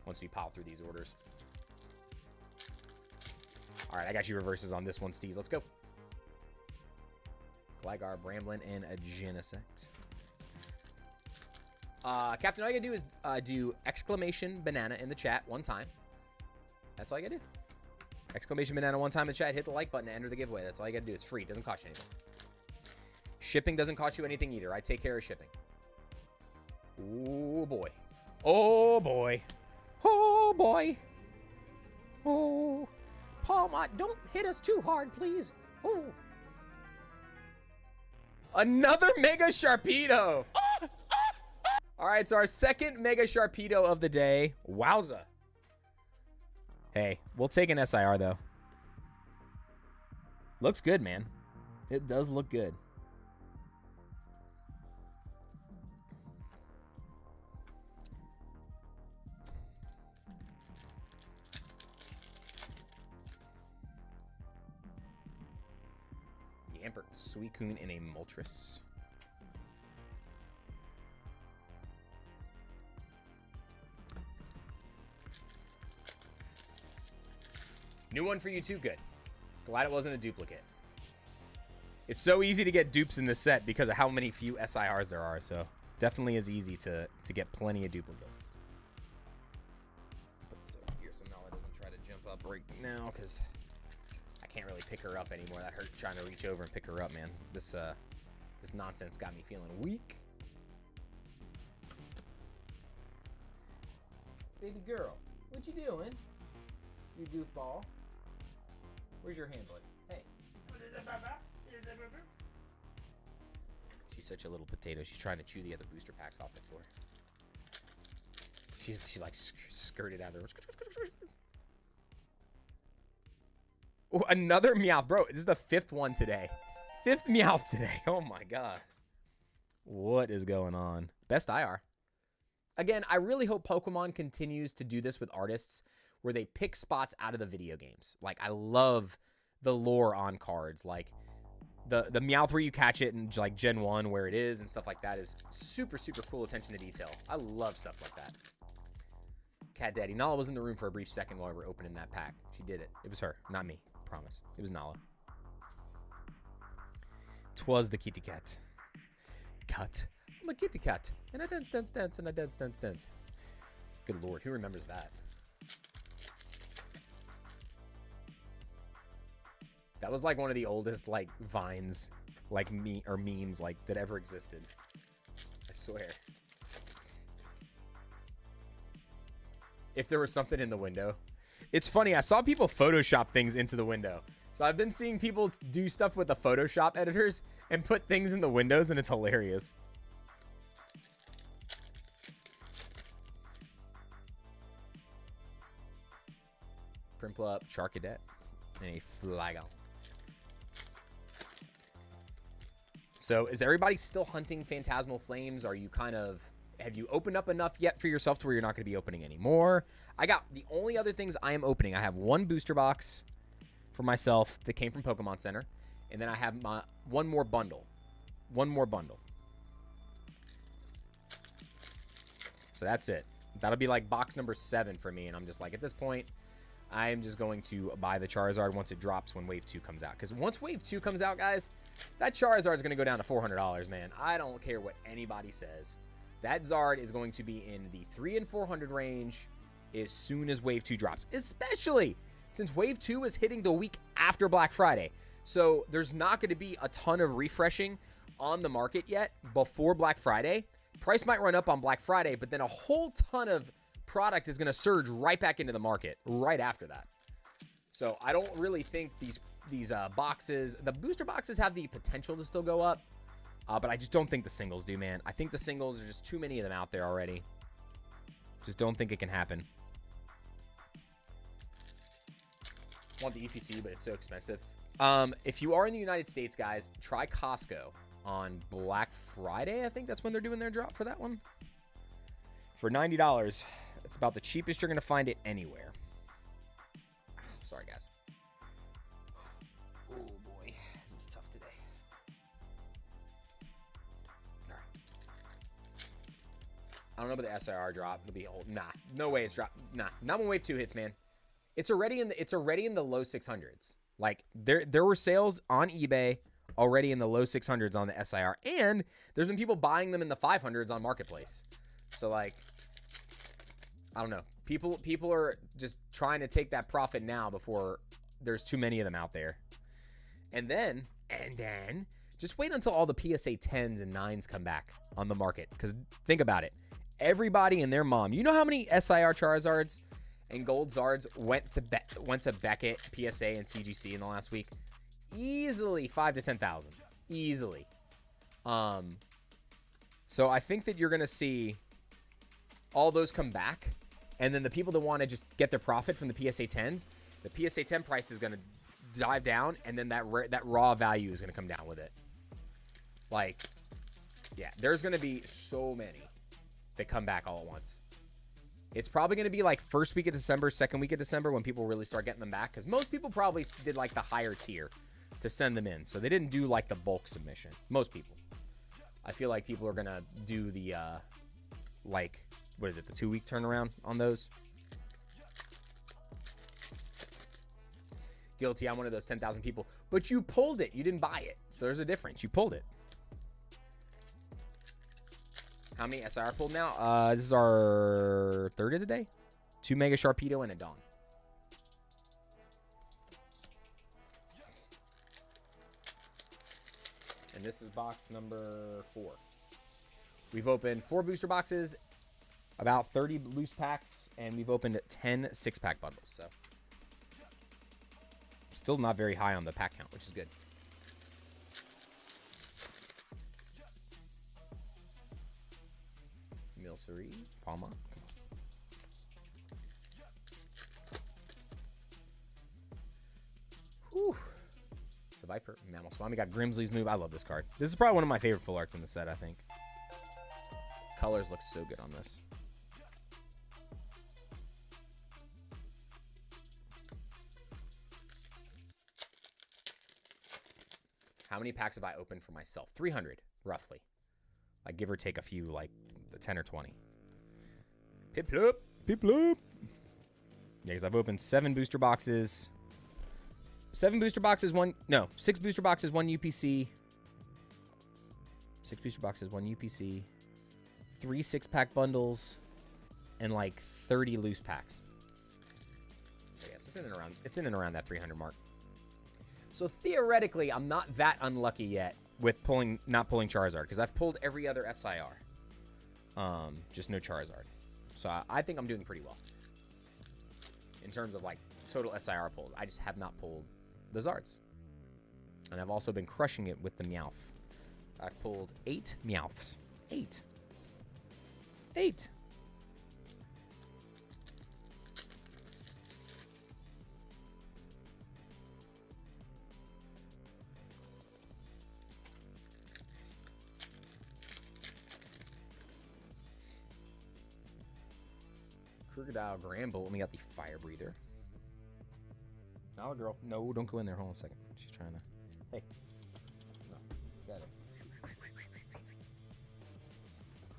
once we pile through these orders. All right, I got you reverses on this one, Steez. Let's go. Gligar, Bramblin, and a Genesect. Captain, all you got to do is do exclamation banana in the chat one time. That's all you got to do. Exclamation banana one time in the chat. Hit the like button to enter the giveaway. That's all you got to do. It's free. It doesn't cost you anything. Shipping doesn't cost you anything either. I take care of shipping. Oh, boy. Oh, boy. Oh, boy. Oh. Palmot, don't hit us too hard, please. Oh. Another Mega Sharpedo. All right, so our second Mega Sharpedo of the day. Wowza. Hey, we'll take an SIR, though. Looks good, man. It does look good. Yamper, Suicune, and a Moltres. New one for you too, good. Glad it wasn't a duplicate. It's so easy to get dupes in this set because of how many few SIRs there are, so definitely is easy to get plenty of duplicates. Put this over here so Nala doesn't try to jump up right now because I can't really pick her up anymore. That hurt trying to reach over and pick her up, man. This nonsense got me feeling weak. Baby girl, what you doing? You goofball. Where's your hand, bud? Hey. She's such a little potato. She's trying to chew the other booster packs off the floor. She like skirted out of there. Oh, another Meowth. Bro, this is the 5th one today. 5th Meowth today. Oh my god. What is going on? Best IR. Again, I really hope Pokemon continues to do this with artists where they pick spots out of the video games. Like, I love the lore on cards. Like, the Meowth where you catch it in, like, Gen 1 where it is and stuff like that is super, super cool attention to detail. I love stuff like that. Cat Daddy. Nala was in the room for a brief second while we were opening that pack. She did it. It was her, not me. Promise. It was Nala. 'Twas the kitty cat. Cut. I'm a kitty cat. And I dance, dance, dance, and I dance, dance, dance. Good lord, who remembers that? That was like one of the oldest like vines, like memes like that ever existed. I swear. If there was something in the window. It's funny, I saw people Photoshop things into the window. So I've been seeing people do stuff with the Photoshop editors and put things in the windows, and it's hilarious. Primplup, Charcadet, and a Flagon. So is everybody still hunting Phantasmal Flames? Are you kind of, have you opened up enough yet for yourself to where you're not going to be opening anymore? I got the only other things I am opening. I have one booster box for myself that came from Pokemon Center. And then I have my one more bundle. One more bundle. So that's it. That'll be like box number 7 for me. And I'm just like, at this point, I'm just going to buy the Charizard once it drops when Wave 2 comes out. Because once Wave 2 comes out, guys, that Charizard is going to go down to $400, man. I don't care what anybody says. That Zard is going to be in the $300 and $400 range as soon as Wave 2 drops. Especially since Wave 2 is hitting the week after Black Friday. So there's not going to be a ton of refreshing on the market yet before Black Friday. Price might run up on Black Friday, but then a whole ton of product is going to surge right back into the market right after that. So I don't really think these boxes, the booster boxes have the potential to still go up, but I just don't think the singles do, man. I think the singles are just too many of them out there already. Just don't think it can happen. Want the EPC, but it's so expensive. If you are in the United States, guys, try Costco on Black Friday. I think that's when they're doing their drop for that one. For $90. It's about the cheapest you're going to find it anywhere. Sorry, guys. Oh, boy. This is tough today. All right. I don't know about the SIR drop. It'll be old. Nah. No way it's dropped. Nah. Not when Wave 2 hits, man. It's already in the low 600s. Like, there were sales on eBay already in the low 600s on the SIR. And there's been people buying them in the 500s on Marketplace. So, like, I don't know. People are just trying to take that profit now before there's too many of them out there. And then just wait until all the PSA 10s and 9s come back on the market. Because think about it. Everybody and their mom. You know how many SIR Charizards and Gold Zards went to Beckett, PSA, and TGC in the last week? Easily 5,000 to 10,000. Easily. So I think that you're going to see all those come back. And then the people that want to just get their profit from the PSA 10s, the PSA 10 price is going to dive down, and then that raw value is going to come down with it. Like, yeah, there's going to be so many that come back all at once. It's probably going to be like first week of December, second week of December when people really start getting them back, because most people probably did like the higher tier to send them in. So they didn't do like the bulk submission. Most people. I feel like people are going to do the, like, what is it, the 2-week turnaround on those? Guilty, I'm one of those 10,000 people. But you pulled it. You didn't buy it. So there's a difference. You pulled it. How many SIR pulled now? This is our third of the day. 2 Mega Sharpedo and a Dawn. And this is box number 4. We've opened 4 booster boxes, about 30 loose packs, and we've opened 10 6-pack bundles. So still not very high on the pack count, which is good. Milcery, Palma. Whew. Viper, Mammal Swami. Got Grimsley's move. I love this card. This is probably one of my favorite full arts in the set, I think. Colors look so good on this. How many packs have I opened for myself? 300, roughly. Like, give or take a few, like 10 or 20. Piplup. Piplup. Yeah, because I've opened 7 booster boxes. 6 booster boxes, 1 UPC. 6 booster boxes, 1 UPC. 3 6-pack bundles. And like 30 loose packs. So yeah, so it's in and around that 300 mark. So theoretically, I'm not that unlucky yet with not pulling Charizard, because I've pulled every other SIR. Just no Charizard. So I think I'm doing pretty well. In terms of like total SIR pulls. I just have not pulled the Zards. And I've also been crushing it with the Meowth. I've pulled 8 Meowths. 8. 8. Crocodile Gramble, and we got the Fire Breather. Now, girl. No, don't go in there. Hold on a second. She's trying to. Hey. No. Got it.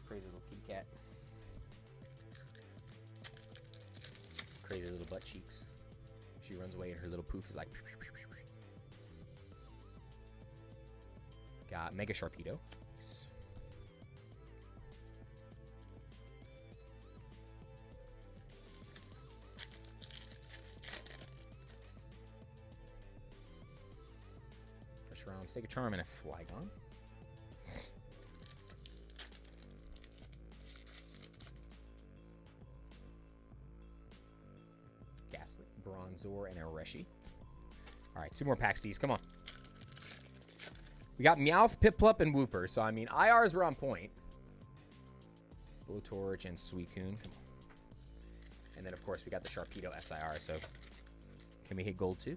Crazy little kitty cat. Crazy little butt cheeks. She runs away and her little poof is like. Got Mega Sharpedo. Nice. Sega Charm and a Flygon. Ghastly, Bronzor, and a Reshi. Alright, 2 more packs these. Come on. We got Meowth, Piplup, and Wooper. So, I mean, IRs were on point. Blowtorch and Suicune. Come on. And then, of course, we got the Sharpedo SIR. So, can we hit gold too?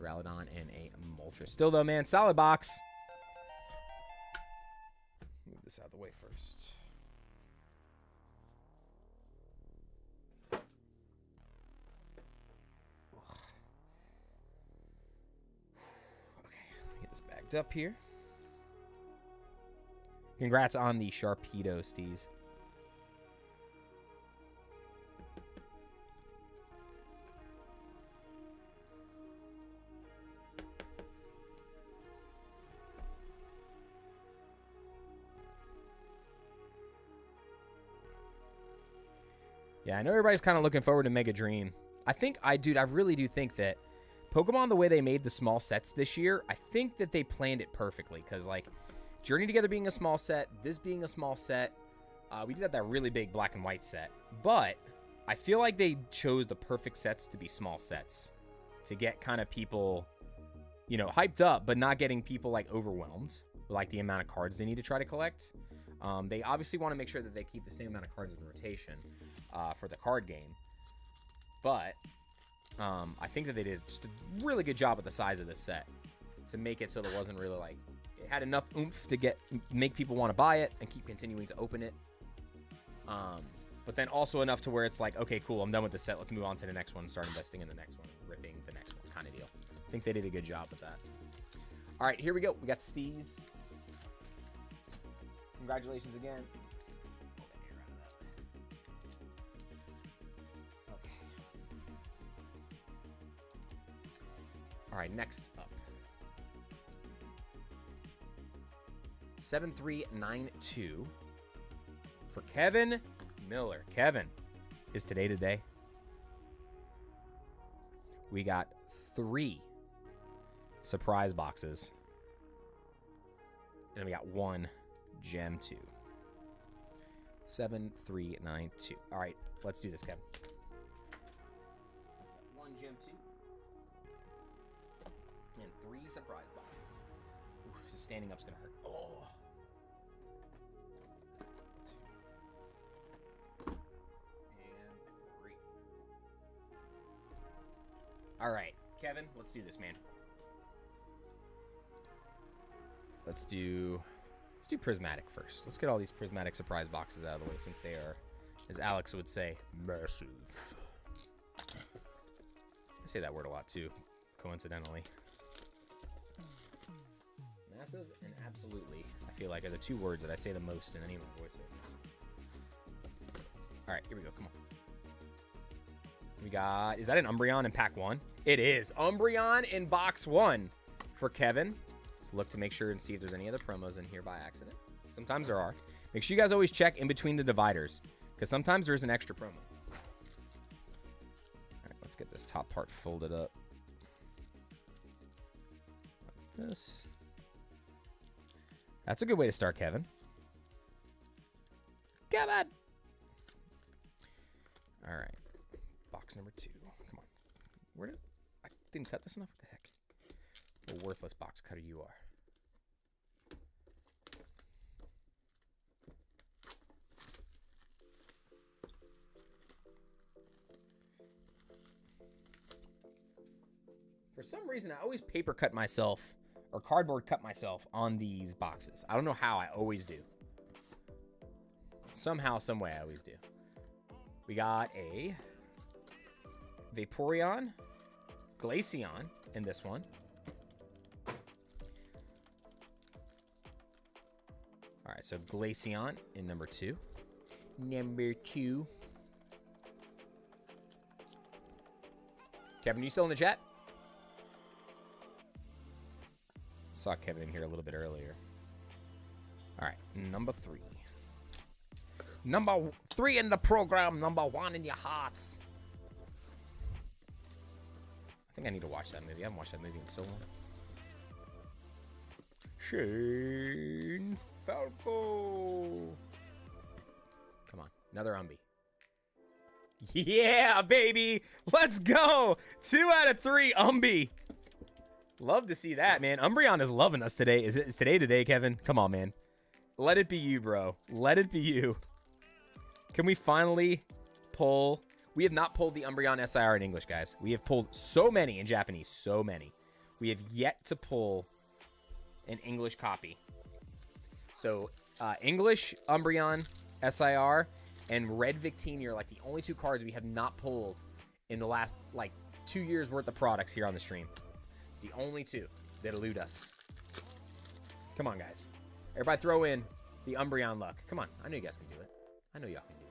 Ralladon and a Moltres. Still though, man, solid box. Move this out of the way first. Okay, get this bagged up here. Congrats on the Sharpedo, Steez. Yeah, I know everybody's kind of looking forward to Mega Dream. I really do think that Pokemon, the way they made the small sets this year, I think that they planned it perfectly. Because, like, Journey Together being a small set, this being a small set. We did have that really big black and white set, but I feel like they chose the perfect sets to be small sets to get kind of people, you know, hyped up, but not getting people like overwhelmed with like the amount of cards they need to try to collect. They obviously want to make sure that they keep the same amount of cards in rotation for the card game, but I think that they did just a really good job with the size of this set to make it so there wasn't really like, it had enough oomph to make people want to buy it and keep continuing to open it. But then also enough to where it's like, okay, cool, I'm done with this set. Let's move on to the next one and start investing in the next one, ripping the next one kind of deal. I think they did a good job with that. All right, here we go. We got Steez. Congratulations again. Okay. All right, next up. 7392 for Kevin Miller. Kevin, is today? We got 3 surprise boxes. And we got 1 Gem 2. 7392. All right, let's do this, Kevin. 1 Gem 2. And 3 surprise boxes. Ooh, standing up's gonna hurt. Oh. All right, Kevin, let's do this, man. Let's do prismatic first. Let's get all these prismatic surprise boxes out of the way since they are, as Alex would say, massive. I say that word a lot too, coincidentally. Massive and absolutely, I feel like, are the 2 words that I say the most in any of my voiceovers. All right, here we go. Come on. We got, is that an Umbreon in pack 1? It is. Umbreon in box 1 for Kevin. Let's look to make sure and see if there's any other promos in here by accident. Sometimes there are. Make sure you guys always check in between the dividers, because sometimes there's an extra promo. All right, let's get this top part folded up. Like this. That's a good way to start, Kevin. Kevin! All right. Box number 2. Come on. Where did I didn't cut this enough? What the heck? What a worthless box cutter you are. For some reason, I always paper cut myself or cardboard cut myself on these boxes. I don't know how. I always do. Somehow, some way, I always do. We got a Vaporeon, Glaceon in this one. All right, so Glaceon in number 2. Number 2. Kevin, you still in the chat? Saw Kevin in here a little bit earlier. All right, number 3. Number 3 in the program, number 1 in your hearts. I think I need to watch that movie. I haven't watched that movie in so long. Shane Falco. Come on, another Umby. Yeah, baby. Let's go. 2 out of 3 Umby. Love to see that, man. Umbreon is loving us today. Is today, Kevin? Come on, man. Let it be you, bro. Let it be you. Can we finally pull? We have not pulled the Umbreon SIR in English, guys. We have pulled so many in Japanese. So many. We have yet to pull an English copy. So, English Umbreon SIR and Red Victini are like the only 2 cards we have not pulled in the last, like, 2 years worth of products here on the stream. The only 2 that elude us. Come on, guys. Everybody throw in the Umbreon luck. Come on. I know you guys can do it. I know y'all can do it.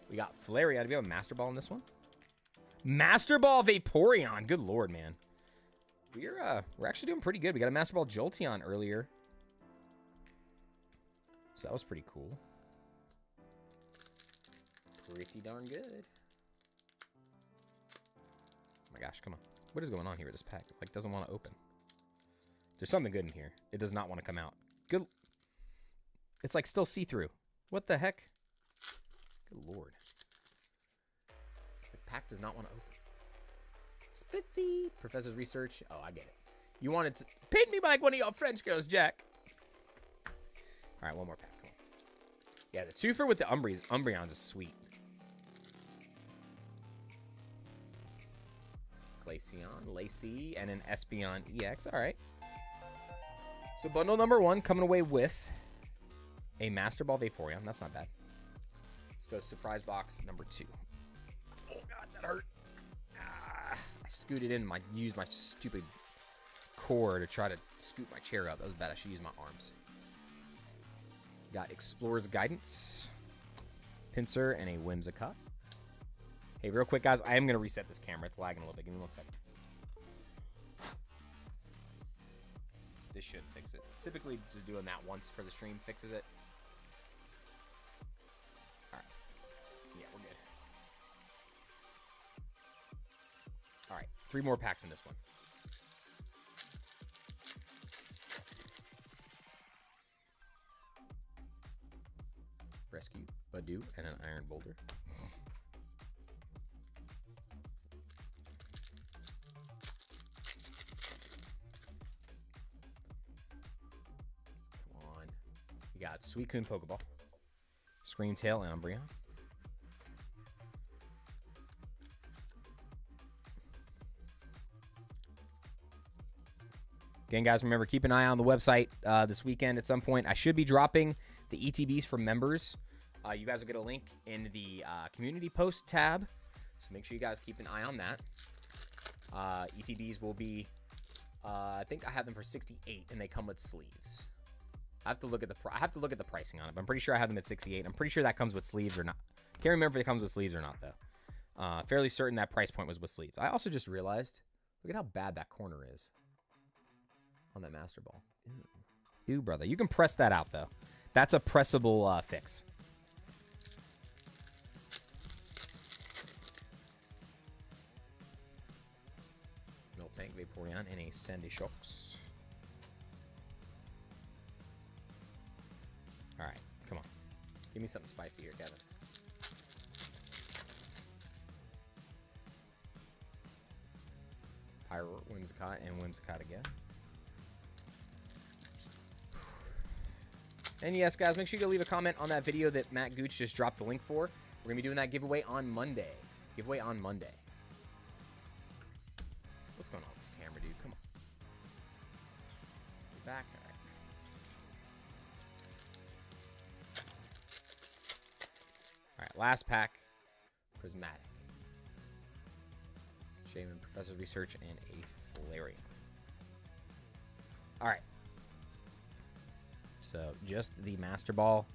We got Flareon. Do we have a Master Ball in this one? Master Ball Vaporeon. Good lord, man. We're actually doing pretty good. We got a Master Ball Jolteon earlier. So that was pretty cool. Pretty darn good. Oh my gosh, come on. What is going on here with this pack? It, like, doesn't want to open. There's something good in here. It does not want to come out. Good. It's like still see-through. What the heck? Good lord. The pack does not want to open. Spitzy. Professor's research. Oh, I get it. You wanted to paint me like one of your French girls, Jack. All right, one more pack. Come on. Yeah, the twofer with the Umbreons is sweet. Glaceon, Lacey, and an Espeon EX. All right. So bundle number 1 coming away with a Master Ball Vaporeon. That's not bad. Let's go surprise box number 2. Oh, God, that hurt. I scooted in. Used my stupid core to try to scoot my chair up. That was bad. I should use my arms. Got Explorer's Guidance, Pinsir, and a Whimsicott. Hey, real quick, guys, I am going to reset this camera. It's lagging a little bit. Give me 1 second. This should fix it. Typically, just doing that once for the stream fixes it. All right. Yeah, we're good. All right. 3 more packs in this one. Rescue, Badoo, and an Iron Boulder. Come on. We got Suicune Pokeball, Screamtail, and Umbreon. Again, guys, remember, keep an eye on the website this weekend at some point. I should be dropping the ETBs for members. You guys will get a link in the community post tab, so make sure you guys keep an eye on that. ETBs will be, I think I have them for 68, and they come with sleeves. I have to look at the pricing on it, but I'm pretty sure I have them at 68. I'm pretty sure that comes with sleeves or not. Can't remember if it comes with sleeves or not though. Fairly certain that price point was with sleeves. I also just realized, look at how bad that corner is on that Master Ball. Ew, brother. You can press that out though. That's a pressable fix. Miltank, Vaporeon, and a Sandy Shocks. All right, come on. Give me something spicy here, Kevin. Pyro, Whimsicott, and Whimsicott again. And yes, guys, make sure you go leave a comment on that video that Matt Gooch just dropped the link for. We're going to be doing that giveaway on Monday. Giveaway on Monday. What's going on with this camera, dude? Come on. You're back. All right. All right, last pack. Prismatic. Shaman, Professor's Research, and a Flareon. All right. So just the Master Ball,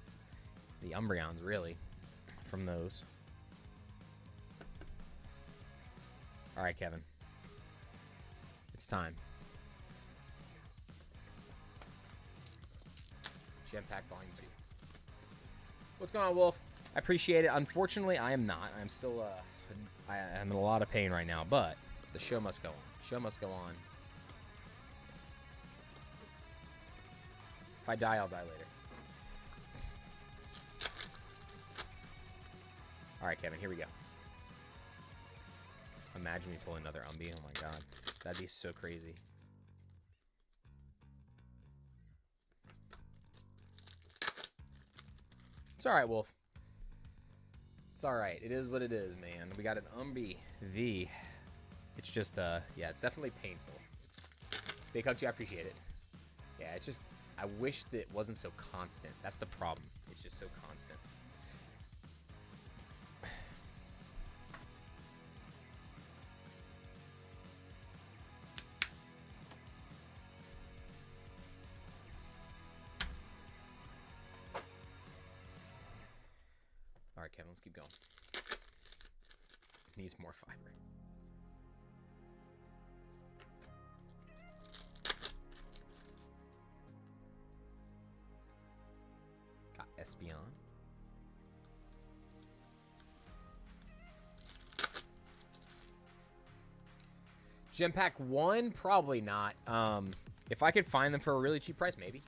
the Umbreons, really, from those. All right, Kevin. It's time. Gem Pack Volume 2. What's going on, Wolf? I appreciate it. Unfortunately, I am not. I'm still, I am in a lot of pain right now, but the show must go on. Show must go on. If I die, I'll die later. All right, Kevin, here we go. Imagine me pulling another Umbi. Oh, my God. That'd be so crazy. It's all right, Wolf. It's all right. It is what it is, man. We got an Umbi V. It's just, yeah, it's definitely painful. It's big hug to you. I appreciate it. Yeah, it's just... I wish that it wasn't so constant. That's the problem. It's just so constant. All right, Kevin, let's keep going. Needs more fiber. Espeon. Gem Pack 1? Probably not. If I could find them for a really cheap price, maybe.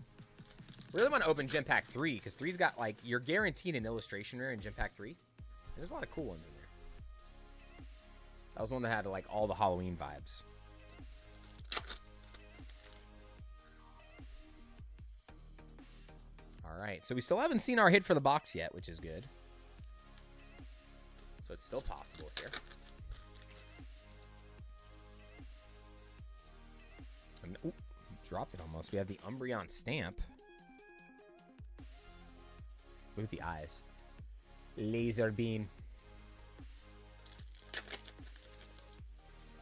Really want to open Gem Pack 3, because 3's got, like, you're guaranteed an illustration rare in Gem Pack 3. There's a lot of cool ones in there. That was one that had, like, all the Halloween vibes. All right, so we still haven't seen our hit for the box yet, which is good. So it's still possible here. And, ooh, dropped it almost. We have the Umbreon stamp. Look at the eyes. Laser beam.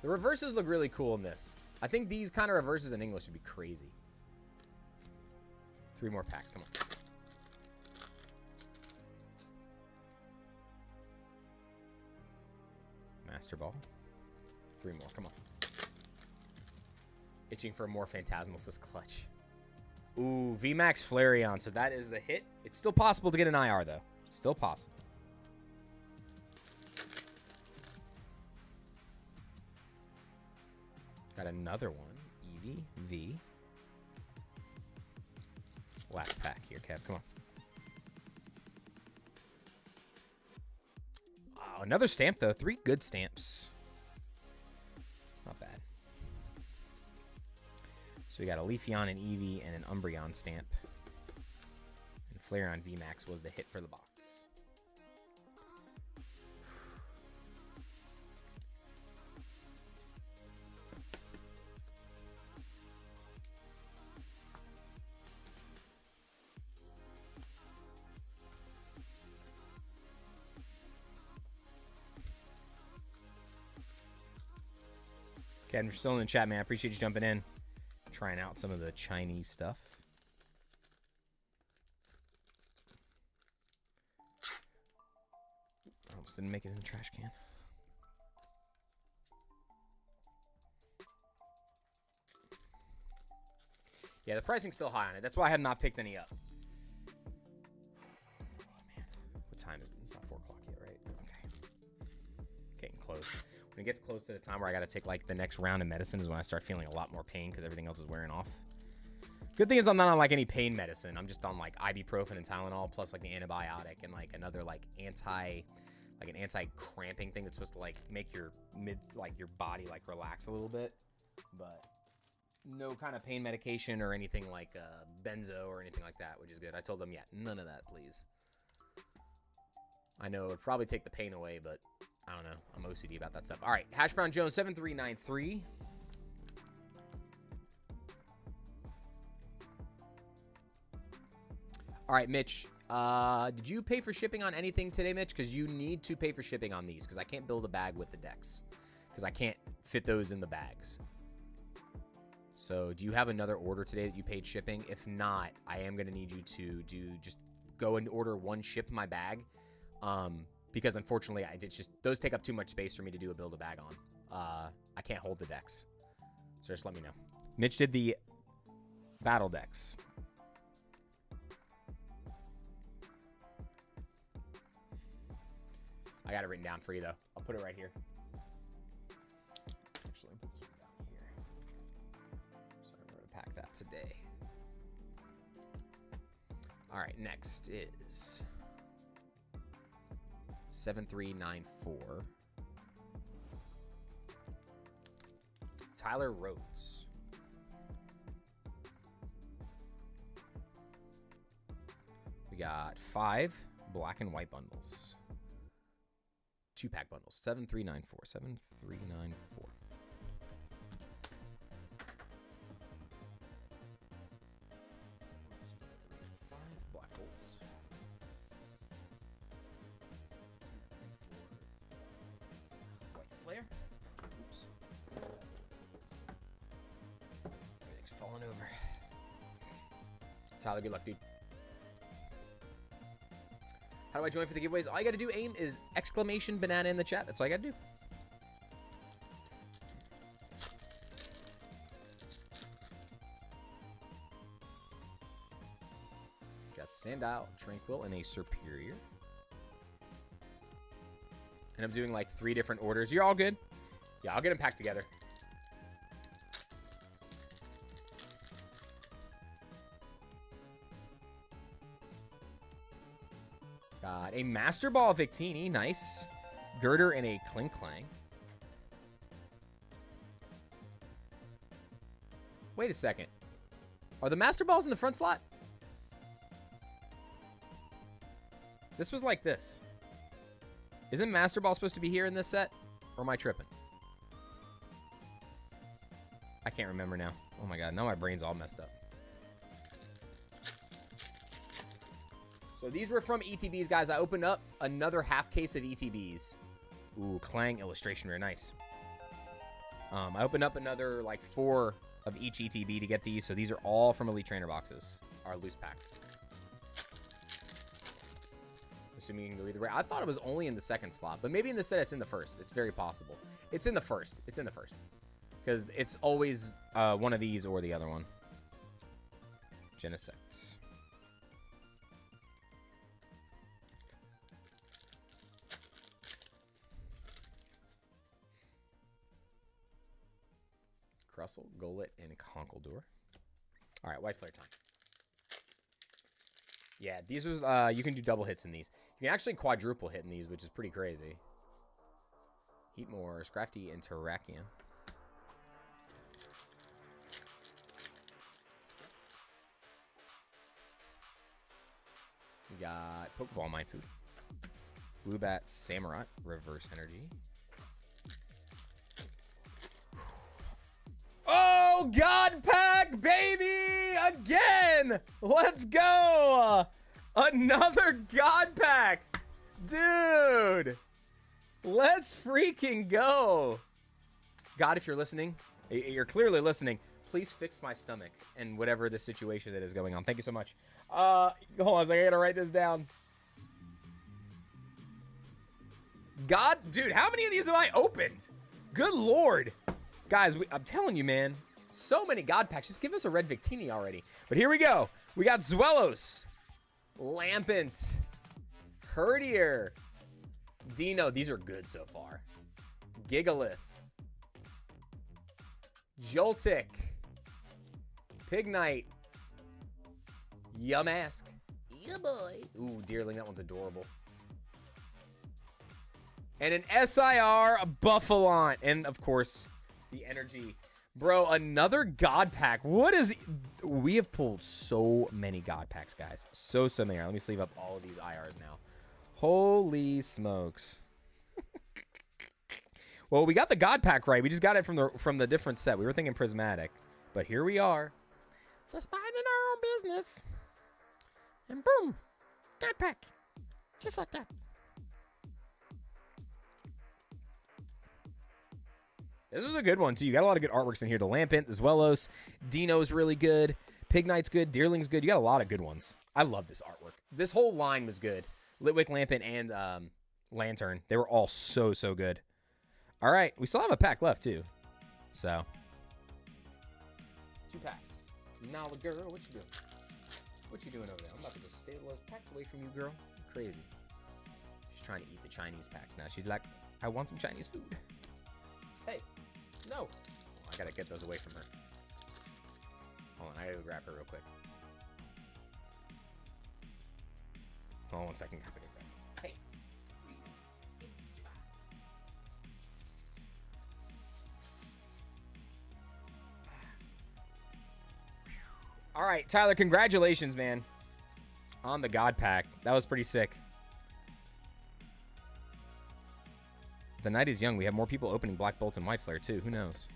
The reverses look really cool in this. I think these kind of reverses in English would be crazy. 3 more packs. Come on. Master Ball. 3 more. Come on. Itching for a more Phantasmal, says Clutch. Ooh, VMAX Flareon. So that is the hit. It's still possible to get an IR, though. Still possible. Got another one. Eevee, V. Last pack here, Kev. Come on. Wow, another stamp, though. 3 good stamps. Not bad. So we got a Leafeon, an Eevee, and an Umbreon stamp. And Flareon VMAX was the hit for the box. Ken, you're still in the chat, man. I appreciate you jumping in. Trying out some of the Chinese stuff. Almost didn't make it in the trash can. Yeah, the pricing's still high on it. That's why I have not picked any up. Oh, man. What time is it? It's not 4 o'clock yet, right? Okay. Getting close. When it gets close to the time where I got to take, like, the next round of medicine is when I start feeling a lot more pain because everything else is wearing off. Good thing is I'm not on, like, any pain medicine. I'm just on, like, ibuprofen and Tylenol plus, like, the antibiotic and, like, another, like, an anti-cramping thing that's supposed to, like, make your your body, like, relax a little bit. But no kind of pain medication or anything like benzo or anything like that, which is good. I told them, yeah, none of that, please. I know it would probably take the pain away, but I don't know. I'm OCD about that stuff. All right, Hash Brown Jones 7393. All right, Mitch. Did you pay for shipping on anything today, Mitch? Because you need to pay for shipping on these because I can't build a bag with the decks because I can't fit those in the bags. So do you have another order today that you paid shipping? If not, I am going to need you to just go and order one ship my bag. Because unfortunately, those take up too much space for me to do a build a bag on. I can't hold the decks. So just let me know. Mitch did the battle decks. I got it written down for you, though. I'll put it right here. Actually, let me put this one down here. So I'm going to pack that today. All right, next is 7394. Tyler Rhodes. We got 5 black and white bundles. 2-pack bundles. 7394. 7394. Black holes. White flare. Oops. Everything's falling over. Tyler, good luck, dude. How do I join for the giveaways? All you got to do, AIM, is exclamation banana in the chat. That's all you got to do. Got Sandile, Tranquil, and a Superior. And I'm doing like 3 different orders. You're all good. Yeah, I'll get them packed together. got a Master Ball Victini. Nice. Girder and a Clink Clang. Wait a second. Are the Master Balls in the front slot? This was like this. Isn't Master Ball supposed to be here in this set? Or am I tripping? I can't remember now. Oh my god, now my brain's all messed up. So these were from ETBs, guys. I opened up another half case of ETBs. Ooh, Clang illustration, very nice. I opened up another, like, 4 of each ETB to get these. So these are all from Elite Trainer boxes. Our loose packs. Assuming you can go either way. I thought it was only in the second slot, but maybe in the set it's in the first. It's very possible. It's in the first. It's in the first. Because it's always one of these or the other one. Genesect. Crustle, Golett, and Conkeldurr. All right, White Flare time. Yeah, these was you can do double hits in these. You can actually quadruple hit in these, which is pretty crazy. Heatmore, Scrafty, and Terrakion. We got Pokeball Mindfood. Bluebat, Samurott, Reverse Energy. Oh, God Pack, baby! Again! Let's go! Another God Pack! Dude! Let's freaking go! God, if you're listening, you're clearly listening, please fix my stomach and whatever the situation that is going on. Thank you so much. Hold on a second, I gotta write this down. God, dude, how many of these have I opened? Good Lord. Guys, I'm telling you, man, so many God packs. Just give us a red Victini already. But here we go. We got Zwelos, Lampent, Herdier, Dino. These are good so far. Gigalith, Joltik, Pignite, Yamask. Yeah, boy. Ooh, Deerling, that one's adorable. And an SIR, a Buffalont, and of course, the energy. Bro, another God pack. What is... We have pulled so many God packs, guys. So many. Let me sleeve up all of these IRs now. Holy smokes. Well, we got the God pack right. We just got it from the different set. We were thinking Prismatic. But here we are. Just minding our own business. And boom. God pack. Just like that. This was a good one, too. You got a lot of good artworks in here. The Lampent, the Zwelos, Dino's really good. Pignite's good. Deerling's good. You got a lot of good ones. I love this artwork. This whole line was good. Litwick, Lampent, and Lantern. They were all so good. All right. We still have a pack left, too. So. 2 packs. Now, girl, what you doing? What you doing over there? I'm about to go stay those packs away from you, girl. You're crazy. She's trying to eat the Chinese packs now. She's like, I want some Chinese food. Hey. No. I gotta get those away from her. Hold on, I gotta go grab her real quick. Hold on 1 second, guys. I gotta grab her. Hey. All right, Tyler, congratulations, man. On the God Pack. That was pretty sick. The night is young. We have more people opening Black Bolt and White Flare, too. Who knows?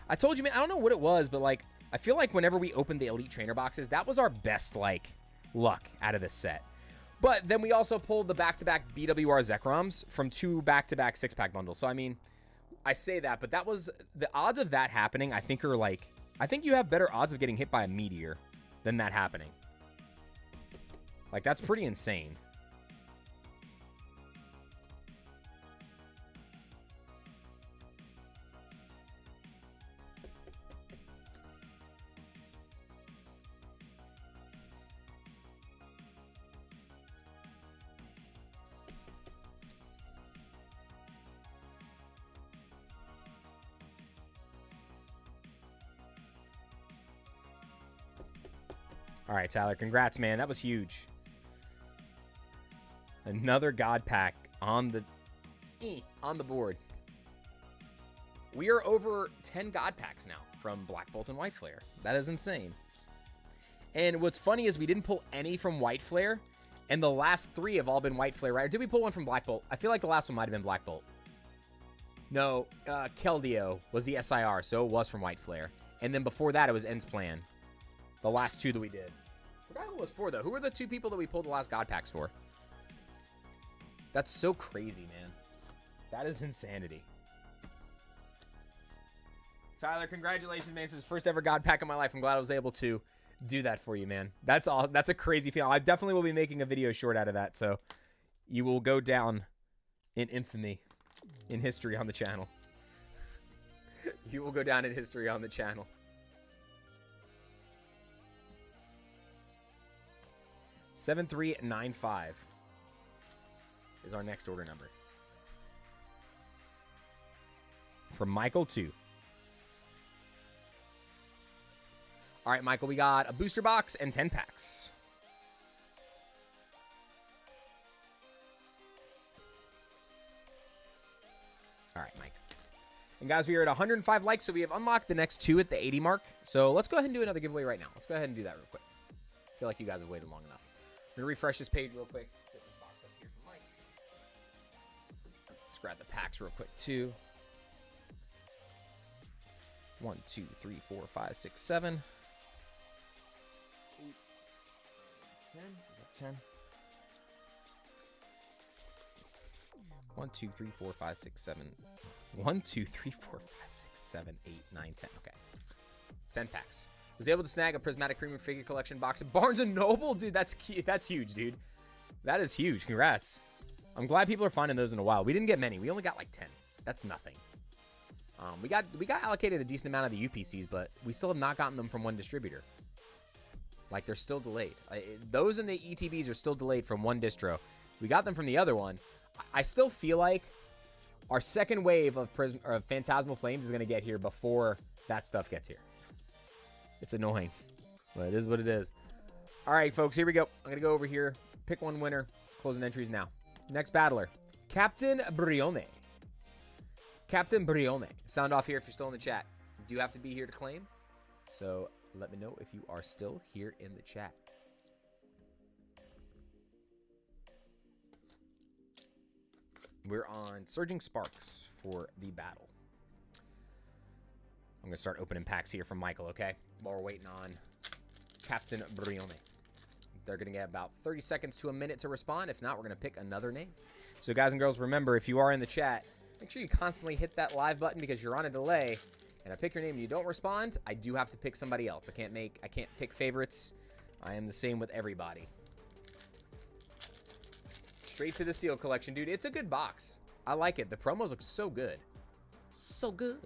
I told you, man, I don't know what it was, but, like, I feel like whenever we opened the Elite Trainer boxes, that was our best, like, luck out of this set. But then we also pulled the back-to-back BWR Zekroms from 2 back-to-back 6-pack bundles. So, I mean, I say that, but that was... The odds of that happening, I think, are, like... I think you have better odds of getting hit by a meteor than that happening. Like, that's pretty insane. All right, Tyler, congrats, man. That was huge. Another God pack on the board. We are over 10 God packs now from Black Bolt and White Flare. That is insane. And what's funny is we didn't pull any from White Flare, and the last 3 have all been White Flare, right? Or did we pull one from Black Bolt? I feel like the last one might have been Black Bolt. No, Keldeo was the SIR, so it was from White Flare. And then before that, it was End's Plan. The last 2 that we did. I forgot who it was for, though. Who were the 2 people that we pulled the last God packs for? That's so crazy, man. That is insanity. Tyler, congratulations, man. This is the first ever God pack of my life. I'm glad I was able to do that for you, man. That's all. That's a crazy feeling. I definitely will be making a video short out of that, so you will go down in infamy, in history on the channel. You will go down in history on the channel. $7395 is our next order number. From Michael 2. All right, Michael, we got a booster box and 10 packs. All right, Mike. And guys, we are at 105 likes, so we have unlocked the next 2 at the 80 mark. So let's go ahead and do another giveaway right now. Let's go ahead and do that real quick. I feel like you guys have waited long enough. I'm going to refresh this page real quick. Get this box up here for Mike. Let's grab the packs real quick, too. 1, 2, 3, 4, 5, 6, 7. 8, 10. Is that 10? 1, 2, 3, 4, 5, 6, 7. 1, 2, 3, 4, 5, 6, 7, 8, 9, 10. Okay. 10 packs. Was able to snag a Prismatic Premium figure collection box at Barnes & Noble. Dude, that's huge, dude. That is huge. Congrats. I'm glad people are finding those in a while. We didn't get many. We only got like 10. That's nothing. We got allocated a decent amount of the UPCs, but we still have not gotten them from one distributor. Like, they're still delayed. Those and the ETBs are still delayed from one distro. We got them from the other one. I still feel like our second wave of Phantasmal Flames is going to get here before that stuff gets here. It's annoying, but it is what it is. All right, folks, here we go. I'm going to go over here, pick one winner, closing entries now. Next battler, Captain Brione. Captain Brione. Sound off here if you're still in the chat. You do have to be here to claim, so let me know if you are still here in the chat. We're on Surging Sparks for the battle. I'm going to start opening packs here from Michael, okay? While we're waiting on Captain Brione. They're going to get about 30 seconds to a minute to respond. If not, we're going to pick another name. So, guys and girls, remember, if you are in the chat, make sure you constantly hit that live button because you're on a delay. And I pick your name and you don't respond, I do have to pick somebody else. I can't pick favorites. I am the same with everybody. Straight to the seal collection, dude. It's a good box. I like it. The promos look so good. So good.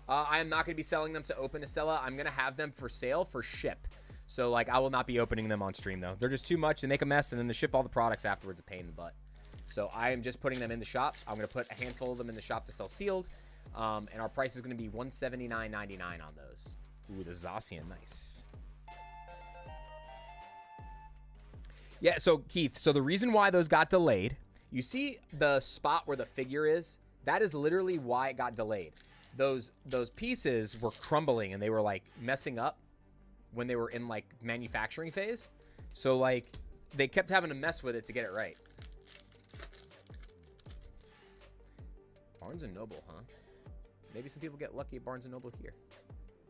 I am not going to be selling them to Open Estella. I'm going to have them for sale for ship. So, like, I will not be opening them on stream, though. They're just too much. They make a mess, and then to ship all the products afterwards a pain in the butt. So, I am just putting them in the shop. I'm going to put a handful of them in the shop to sell sealed. And our price is going to be $179.99 on those. Ooh, the Zacian. Nice. Yeah, so, Keith, so the reason why those got delayed, you see the spot where the figure is? That is literally why it got delayed. Those pieces were crumbling and they were like messing up when they were in like manufacturing phase. So like they kept having to mess with it to get it right. Barnes & Noble, huh? Maybe some people get lucky at Barnes & Noble here.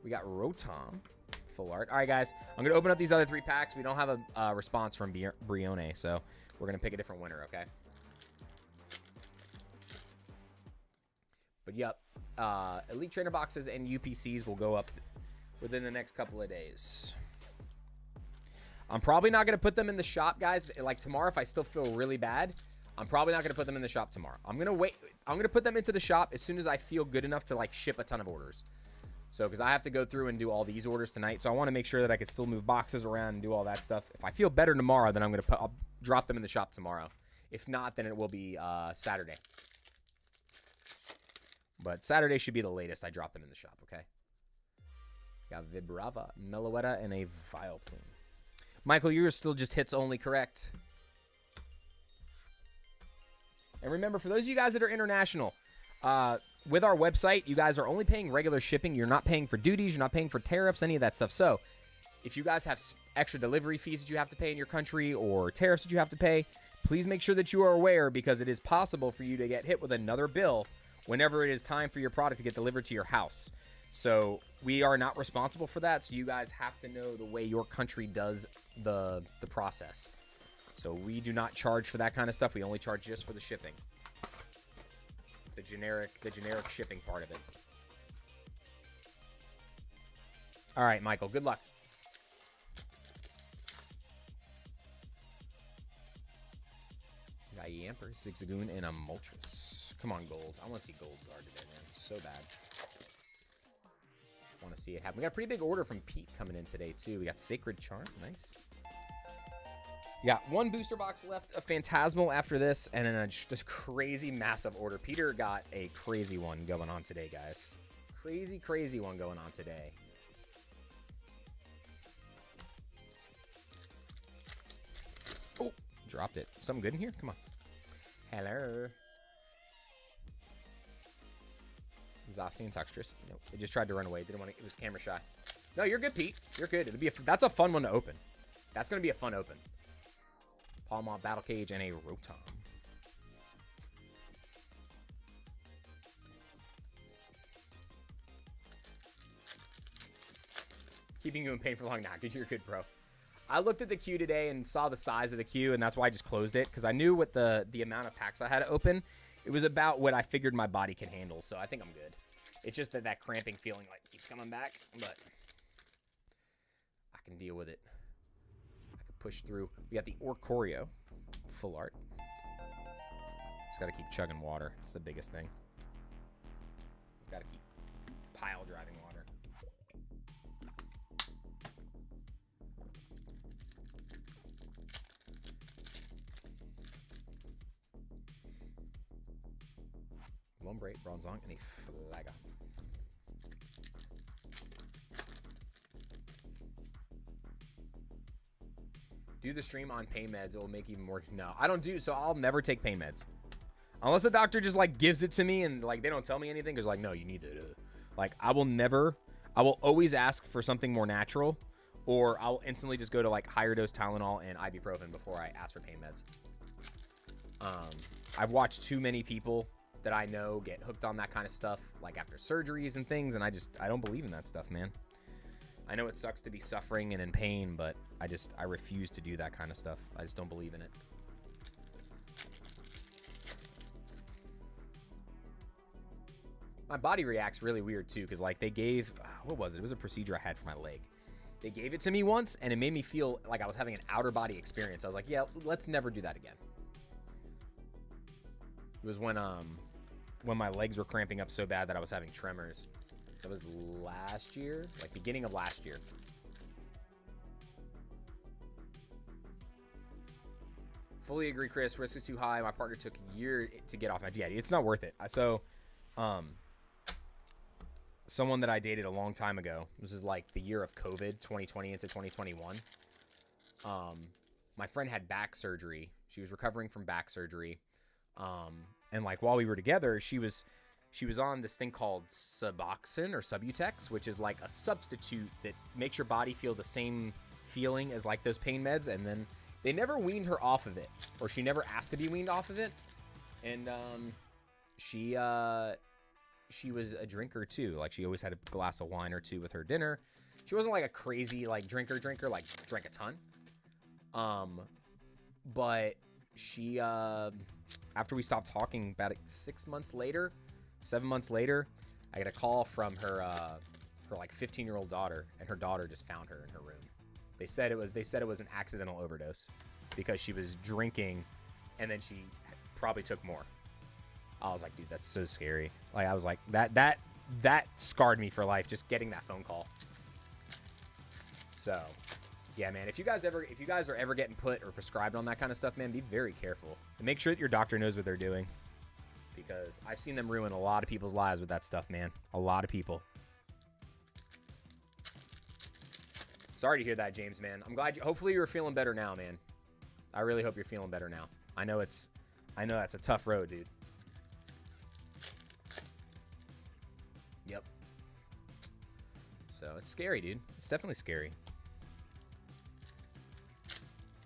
We got Rotom, full art. All right, guys, I'm going to open up these other 3 packs. We don't have a response from Brione, so we're going to pick a different winner, okay? But yep. Elite Trainer boxes and UPCs will go up within the next couple of days. I'm probably not going to put them in the shop, guys. Like tomorrow, if I still feel really bad, I'm probably not going to put them in the shop tomorrow. I'm going to wait. I'm going to put them into the shop as soon as I feel good enough to like ship a ton of orders. So, because I have to go through and do all these orders tonight. So I want to make sure that I can still move boxes around and do all that stuff. If I feel better tomorrow, then I'll drop them in the shop tomorrow. If not, then it will be Saturday. But Saturday should be the latest I drop them in the shop, okay? Got Vibrava, Meloetta, and a Vileplume. Michael, yours still just hits only, correct? And remember, for those of you guys that are international, with our website, you guys are only paying regular shipping. You're not paying for duties. You're not paying for tariffs, any of that stuff. So if you guys have extra delivery fees that you have to pay in your country or tariffs that you have to pay, please make sure that you are aware, because it is possible for you to get hit with another bill whenever it is time for your product to get delivered to your house. So we are not responsible for that. So you guys have to know the way your country does the process. So we do not charge for that kind of stuff. We only charge just for the shipping. The generic shipping part of it. All right, Michael, good luck. Got Yamper, Zigzagoon, and a Moltres. Come on, Gold. I want to see Gold Zard today, man. It's so bad. Want to see it happen. We got a pretty big order from Pete coming in today, too. We got Sacred Charm. Nice. We got one booster box left of Phantasmal after this, and then just a crazy massive order. Peter got a crazy one going on today, guys. Crazy one going on today. Oh, dropped it. Something good in here? Come on. Hello. Zacian Toxtress. Nope. It just tried to run away. Didn't want to. It was camera shy. No, you're good, Pete. You're good. That's a fun one to open. That's going to be a fun open. Palmont, Battle Cage, and a Rotom. Keeping you in pain for long now. You're good, bro. I looked at the queue today and saw the size of the queue, and that's why I just closed it, because I knew what the amount of packs I had to open. It was about what I figured my body can handle, so I think I'm good. It's just that cramping feeling like keeps coming back, but I can deal with it. Push through. We got the Orcorio full art. Just got to keep chugging water. It's the biggest thing. Just got to keep pile driving water. Lombre, Bronzong, and a Flaga. Do the stream on pain meds. It will make even more. No, I don't do. So I'll never take pain meds. Unless a doctor just like gives it to me and like they don't tell me anything. Because like, no, you need it. Like I will always ask for something more natural. Or I'll instantly just go to like higher dose Tylenol and ibuprofen before I ask for pain meds. I've watched too many people that I know get hooked on that kind of stuff. Like after surgeries and things. And I don't believe in that stuff, man. I know it sucks to be suffering and in pain, but I refuse to do that kind of stuff. I just don't believe in it. My body reacts really weird too, because like they gave, what was it? It was a procedure I had for my leg. They gave it to me once, and it made me feel like I was having an outer body experience. I was like, yeah, let's never do that again. It was when my legs were cramping up so bad that I was having tremors. That was last year, like beginning of last year. Fully agree, Chris. Risk is too high. My partner took a year to get off my yeah, it's not worth it. So, someone that I dated a long time ago, this is like the year of COVID, 2020 into 2021. My friend had back surgery. She was recovering from back surgery. And like while we were together, she was on this thing called Suboxone or Subutex, which is like a substitute that makes your body feel the same feeling as like those pain meds. And then they never weaned her off of it, or she never asked to be weaned off of it. And she was a drinker too. Like she always had a glass of wine or two with her dinner. She wasn't like a crazy like drinker, like drank a ton. But she after we stopped talking, about 7 months later, I get a call from her like 15-year-old daughter, and her daughter just found her in her room. They said it was an accidental overdose because she was drinking, and then she probably took more. I was like, dude, that's so scary. Like I was like, that scarred me for life, just getting that phone call. So, yeah, man, if you guys are ever getting put or prescribed on that kind of stuff, man, be very careful and make sure that your doctor knows what they're doing, because I've seen them ruin a lot of people's lives with that stuff, man. A lot of people. Sorry to hear that, James, man. I'm glad hopefully you're feeling better now, man. I really hope you're feeling better now. I know that's a tough road, dude. Yep. So it's scary, dude. It's definitely scary.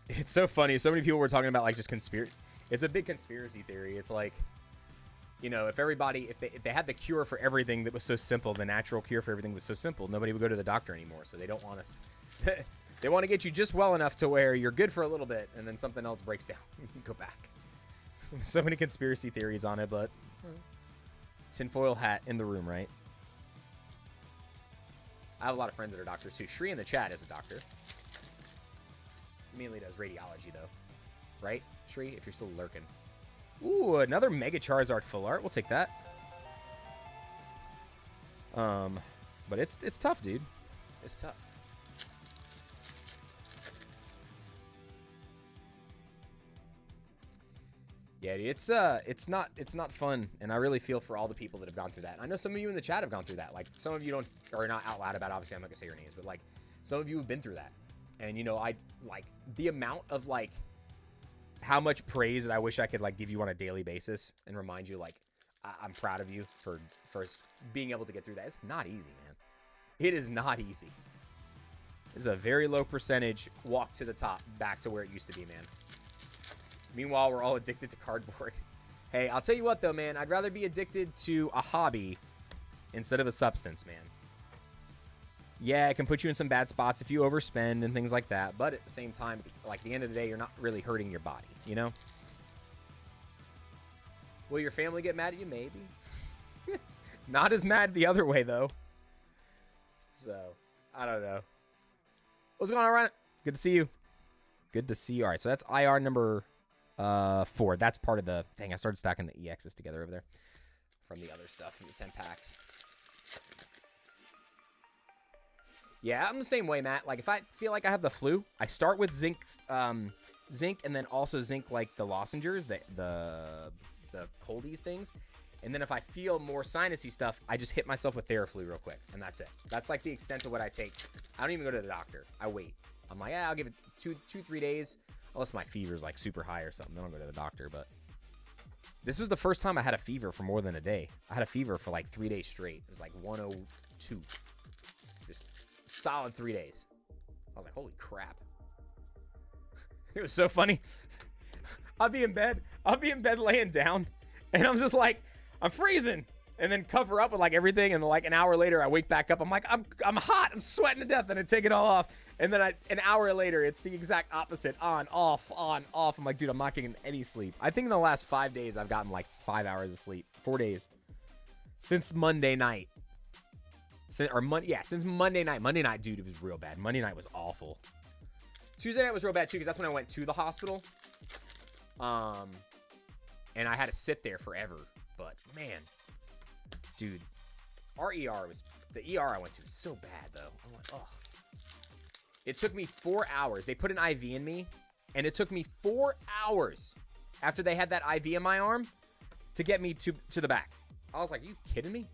It's so funny. So many people were talking about like just conspiracy. It's a big conspiracy theory. It's like, you know, if they had the cure for everything that was so simple, the natural cure for everything was so simple, nobody would go to the doctor anymore. So they don't want us. They want to get you just well enough to where you're good for a little bit, and then something else breaks down. You can go back. So many conspiracy theories on it, but tinfoil hat in the room, right? I have a lot of friends that are doctors too. Shri in the chat is a doctor. Mainly does radiology though, right? Shri, if you're still lurking. Ooh, another Mega Charizard full art. We'll take that. But it's tough, dude. It's tough. Yeah, dude, it's not fun, and I really feel for all the people that have gone through that. I know some of you in the chat have gone through that. Like, some of you are not out loud about it. Obviously, I'm not gonna say your names, but like, some of you have been through that. And you know, I like the amount of like how much praise that I wish I could like give you on a daily basis and remind you like I'm proud of you for being able to get through that. It's not easy, man. It is not easy. This is a very low percentage walk to the top back to where it used to be, man. Meanwhile, we're all addicted to cardboard. Hey, I'll tell you what though, man. I'd rather be addicted to a hobby instead of a substance, man. Yeah, it can put you in some bad spots if you overspend and things like that. But at the same time, like at the end of the day, you're not really hurting your body, you know? Will your family get mad at you? Maybe. Not as mad the other way, though. So, I don't know. What's going on, Ryan? Good to see you. Good to see you. All right, so that's IR number 4. That's part of the... Dang, I started stacking the EXs together over there from the other stuff, from the 10 packs. Yeah, I'm the same way, Matt. Like, if I feel like I have the flu, I start with zinc, and then also zinc, like, the lozenges, the coldies things. And then if I feel more sinusy stuff, I just hit myself with Theraflu real quick, and that's it. That's, like, the extent of what I take. I don't even go to the doctor. I wait. I'm like, yeah, I'll give it 2-3 days, unless my fever's, like, super high or something. Then I'll go to the doctor, but... This was the first time I had a fever for more than a day. I had a fever for, like, 3 days straight. It was, like, 102. Just... solid 3 days. I was like, holy crap. It was so funny. I'll be in bed laying down, and I'm just like, I'm freezing, and then cover up with like everything, and like an hour later I wake back up, I'm like, I'm hot, I'm sweating to death, and I take it all off, and then an hour later it's the exact opposite, on, off. I'm like, dude, I'm not getting any sleep. I think in the last 5 days I've gotten like 5 hours of sleep. 4 days. Since Monday night. Since Monday night. Monday night, dude, it was real bad. Monday night was awful. Tuesday night was real bad, too, because that's when I went to the hospital. And I had to sit there forever. But, man, dude, the ER I went to was so bad, though. I'm like, oh. It took me 4 hours. They put an IV in me, and it took me 4 hours after they had that IV in my arm to get me to the back. I was like, are you kidding me?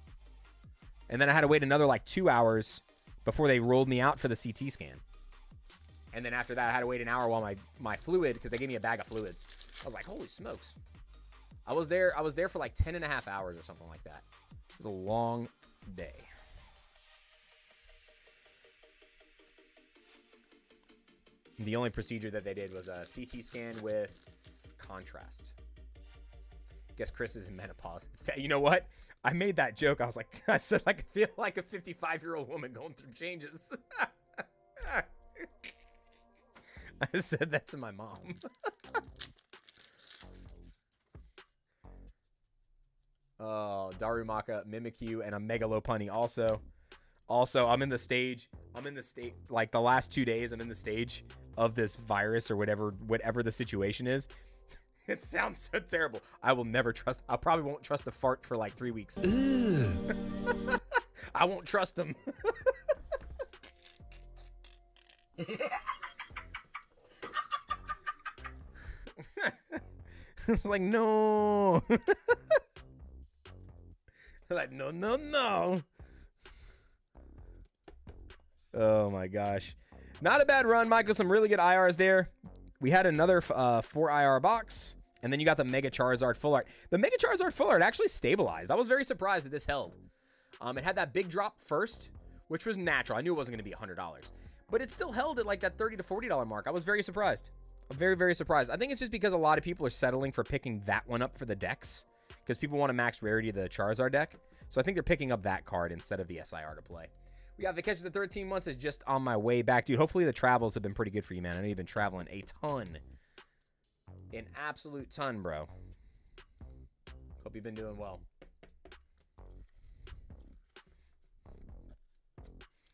And then I had to wait another like 2 hours before they rolled me out for the CT scan. And then after that, I had to wait an hour while my fluid, because they gave me a bag of fluids. I was like, holy smokes. I was there for like 10.5 hours or something like that. It was a long day. The only procedure that they did was a CT scan with contrast. Guess Chris is in menopause. You know what? I made that joke. I said, like, I feel like a 55-year-old woman going through changes. I said that to my mom. Oh, Darumaka, Mimikyu, and a Megalopunny also. Also, I'm in the stage, like the last 2 days, I'm in the stage of this virus or whatever the situation is. It sounds so terrible. I probably won't trust a fart for like 3 weeks. I won't trust them. It's like, no. Like, no. Oh my gosh. Not a bad run, Michael. Some really good IRs there. We had another 4 IR box. And then you got the Mega Charizard Full Art. The Mega Charizard Full Art actually stabilized. I was very surprised that this held. It had that big drop first, which was natural. I knew it wasn't going to be $100. But it still held at like that $30 to $40 mark. I was very surprised. Very, very surprised. I think it's just because a lot of people are settling for picking that one up for the decks. Because people want to max rarity of the Charizard deck. So I think they're picking up that card instead of the SIR to play. We got Vacation of the 13 months is just on my way back. Dude, hopefully the travels have been pretty good for you, man. I know you've been traveling a ton. An absolute ton, bro. Hope you've been doing well.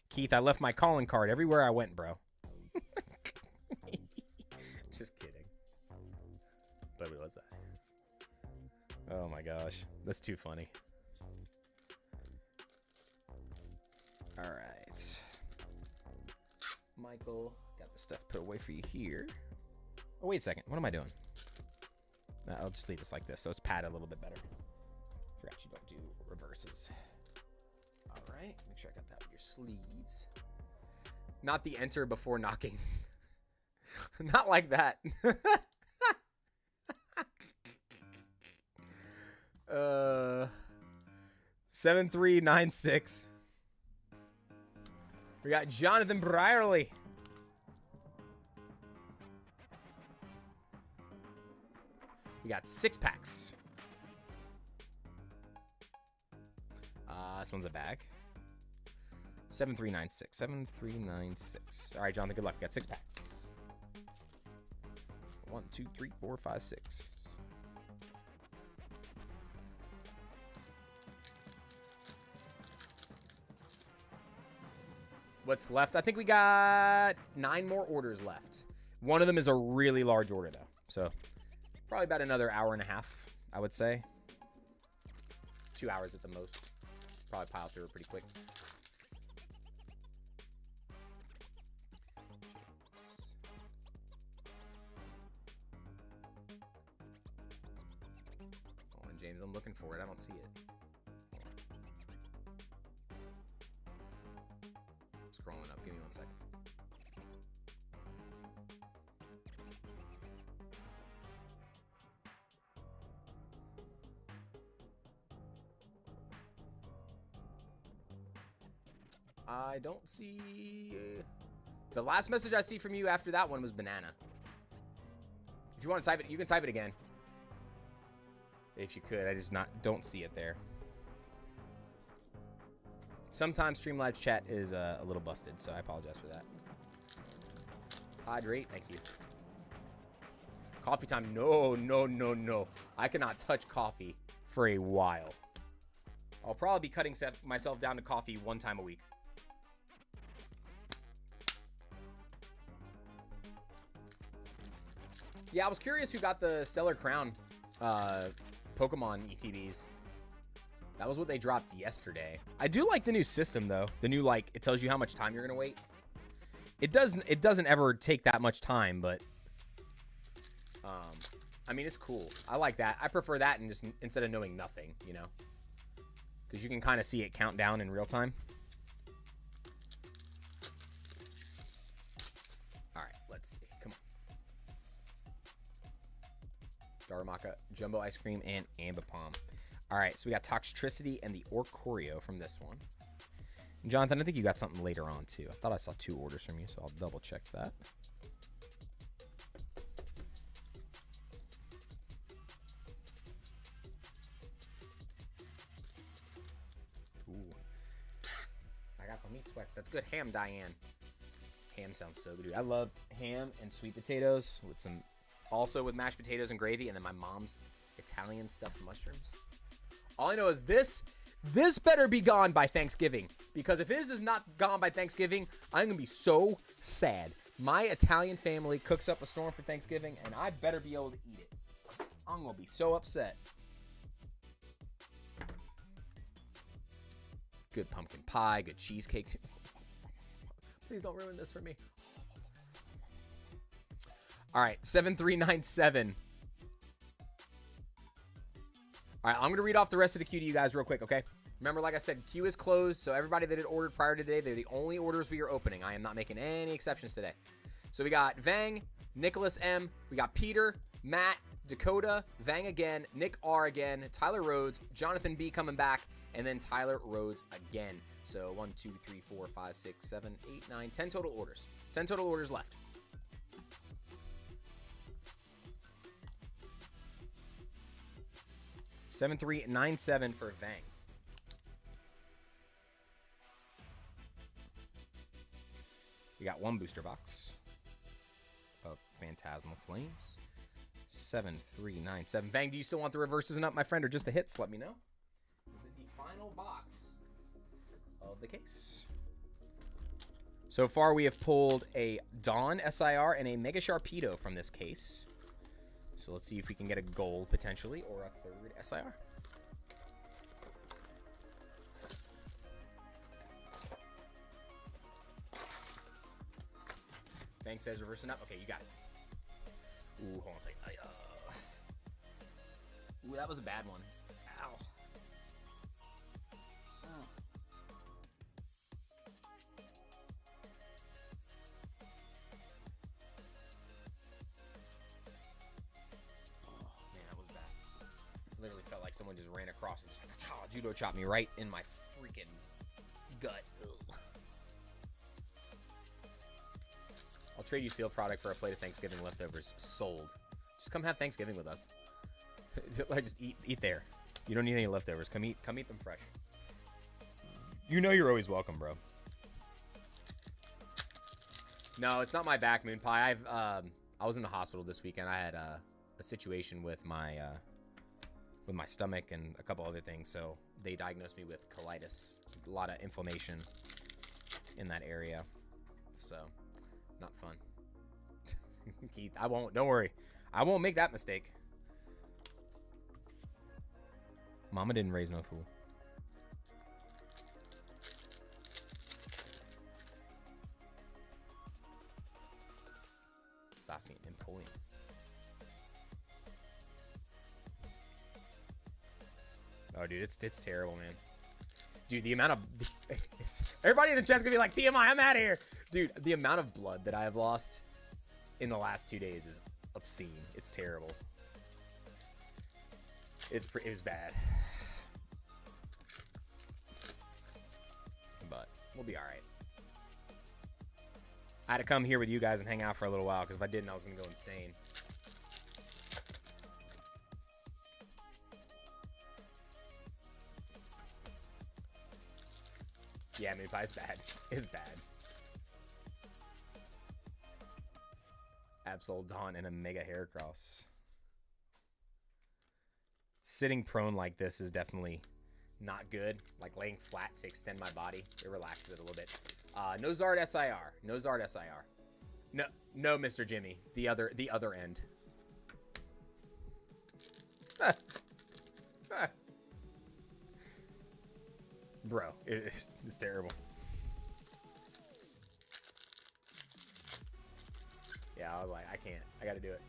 Keith, I left my calling card everywhere I went, bro. Just kidding. But what's that? Oh my gosh. That's too funny. All right. Michael, got the stuff put away for you here. Oh, wait a second. What am I doing? I'll just leave this like this so it's padded a little bit better. Forgot you don't do reverses. All right. Make sure I got that with your sleeves. Not the enter before knocking. Not like that. 7396. We got Jonathan Brierly. We got 6 packs. This one's a bag. 7396. 7396. All right, Jonathan, good luck. We got 6 packs. 1, 2, 3, 4, 5, 6. What's left? I think we got 9 more orders left. One of them is a really large order, though. So probably about another hour and a half, I would say. 2 hours at the most. Probably pile through it pretty quick. Hold on, James. I'm looking for it. I don't see it. Scrolling up. Give me 1 second. I don't see... The last message I see from you after that one was banana. If you want to type it, you can type it again. If you could. I just don't see it there. Sometimes Streamlabs chat is a little busted, so I apologize for that. Hydrate, thank you. Coffee time. No, no, no, no. I cannot touch coffee for a while. I'll probably be cutting myself down to coffee 1 time a week. Yeah, I was curious who got the Stellar Crown Pokemon ETBs. That was what they dropped yesterday. I do like the new system, though. The new, like, it tells you how much time you're going to wait. It doesn't ever take that much time, but... I mean, it's cool. I like that. I prefer that and just instead of knowing nothing, you know? Because you can kind of see it count down in real time. All right, let's see. Come on. Darumaka, Jumbo Ice Cream, and Ambipom. All right, so we got Toxtricity and the Orcorio from this one. And Jonathan, I think you got something later on, too. I thought I saw 2 orders from you, so I'll double-check that. Ooh. I got the meat sweats. That's good. Ham, Diane. Ham sounds so good, dude. I love ham and sweet potatoes with some... Also with mashed potatoes and gravy, and then my mom's Italian stuffed mushrooms. All I know is this better be gone by Thanksgiving. Because if this is not gone by Thanksgiving, I'm going to be so sad. My Italian family cooks up a storm for Thanksgiving, and I better be able to eat it. I'm going to be so upset. Good pumpkin pie, good cheesecake. Please don't ruin this for me. All right, 7397. All right, I'm going to read off the rest of the queue to you guys real quick, okay? Remember, like I said, queue is closed, so everybody that had ordered prior to today, they're the only orders we are opening. I am not making any exceptions today. So we got Vang, Nicholas M, we got Peter, Matt, Dakota, Vang again, Nick R again, Tyler Rhodes, Jonathan B coming back, and then Tyler Rhodes again. So 1, 2, 3, 4, 5, 6, 7, 8, 9, 10 total orders. 10 total orders left. $7,397 for Vang. We got one booster box of Phantasmal Flames. 7,397. Vang, do you still want the reverses and up, my friend, or just the hits? Let me know. This is the final box of the case. So far, we have pulled a Dawn SIR and a Mega Sharpedo from this case. So let's see if we can get a gold, potentially, or a third SIR. Vang says reversing up. Okay, you got it. Ooh, hold on a second. Ooh, that was a bad one. Ow. Oh. Man, that was bad. Literally felt like someone just ran across and just judo chopped me right in my freaking gut. Ugh. I'll trade you sealed product for a plate of Thanksgiving leftovers. Sold. Just come have Thanksgiving with us. Just eat there. You don't need any leftovers. Come eat them fresh. You know you're always welcome, bro. No, it's not my back, Moon Pie. I was in the hospital this weekend. I had a situation with my stomach and a couple other things. So they diagnosed me with colitis. A lot of inflammation in that area. So not fun. Keith, I won't. Don't worry. I won't make that mistake. Mama didn't raise no fool. Zacian and Napoleon. Oh, dude, it's terrible, man. Dude, the amount of... Everybody in the chat's gonna be like, TMI, I'm out of here. Dude, the amount of blood that I have lost in the last 2 days is obscene. It's terrible. It was bad. But we'll be all right. I had to come here with you guys and hang out for a little while, because if I didn't, I was going to go insane. Yeah, Moon Pie is bad. It's bad. Absol Dawn and a Mega Heracross. Sitting prone like this is definitely not good. Like laying flat to extend my body. It relaxes it a little bit. No Zard SIR. No Zard SIR. No, Mr. Jimmy. The other end. Bro, it's terrible. Yeah, I was like, I can't. I gotta do it.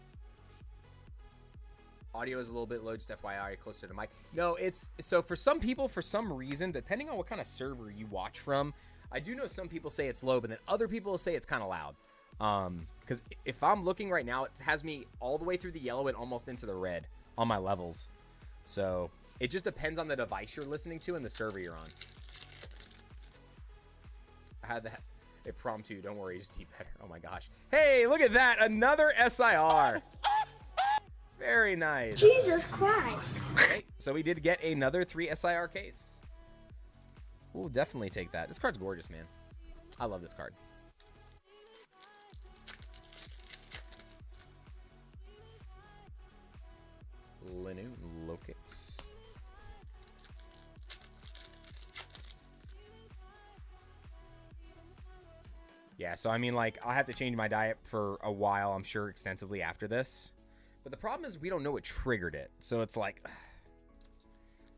Audio is a little bit low, just FYI, closer to the mic. No, it's... So for some people, for some reason, depending on what kind of server you watch from, I do know some people say it's low, but then other people say it's kind of loud. Because if I'm looking right now, it has me all the way through the yellow and almost into the red on my levels. So it just depends on the device you're listening to and the server you're on. I had that... It prom too. Don't worry, just eat better. Oh my gosh. Hey, look at that. Another SIR. Very nice. Jesus Christ. Okay, so we did get another 3 SIR case. We'll definitely take that. This card's gorgeous, man. I love this card. Linu Lokix. Yeah, so I mean, like, I'll have to change my diet for a while, I'm sure, extensively after this. But the problem is we don't know what triggered it. So it's like,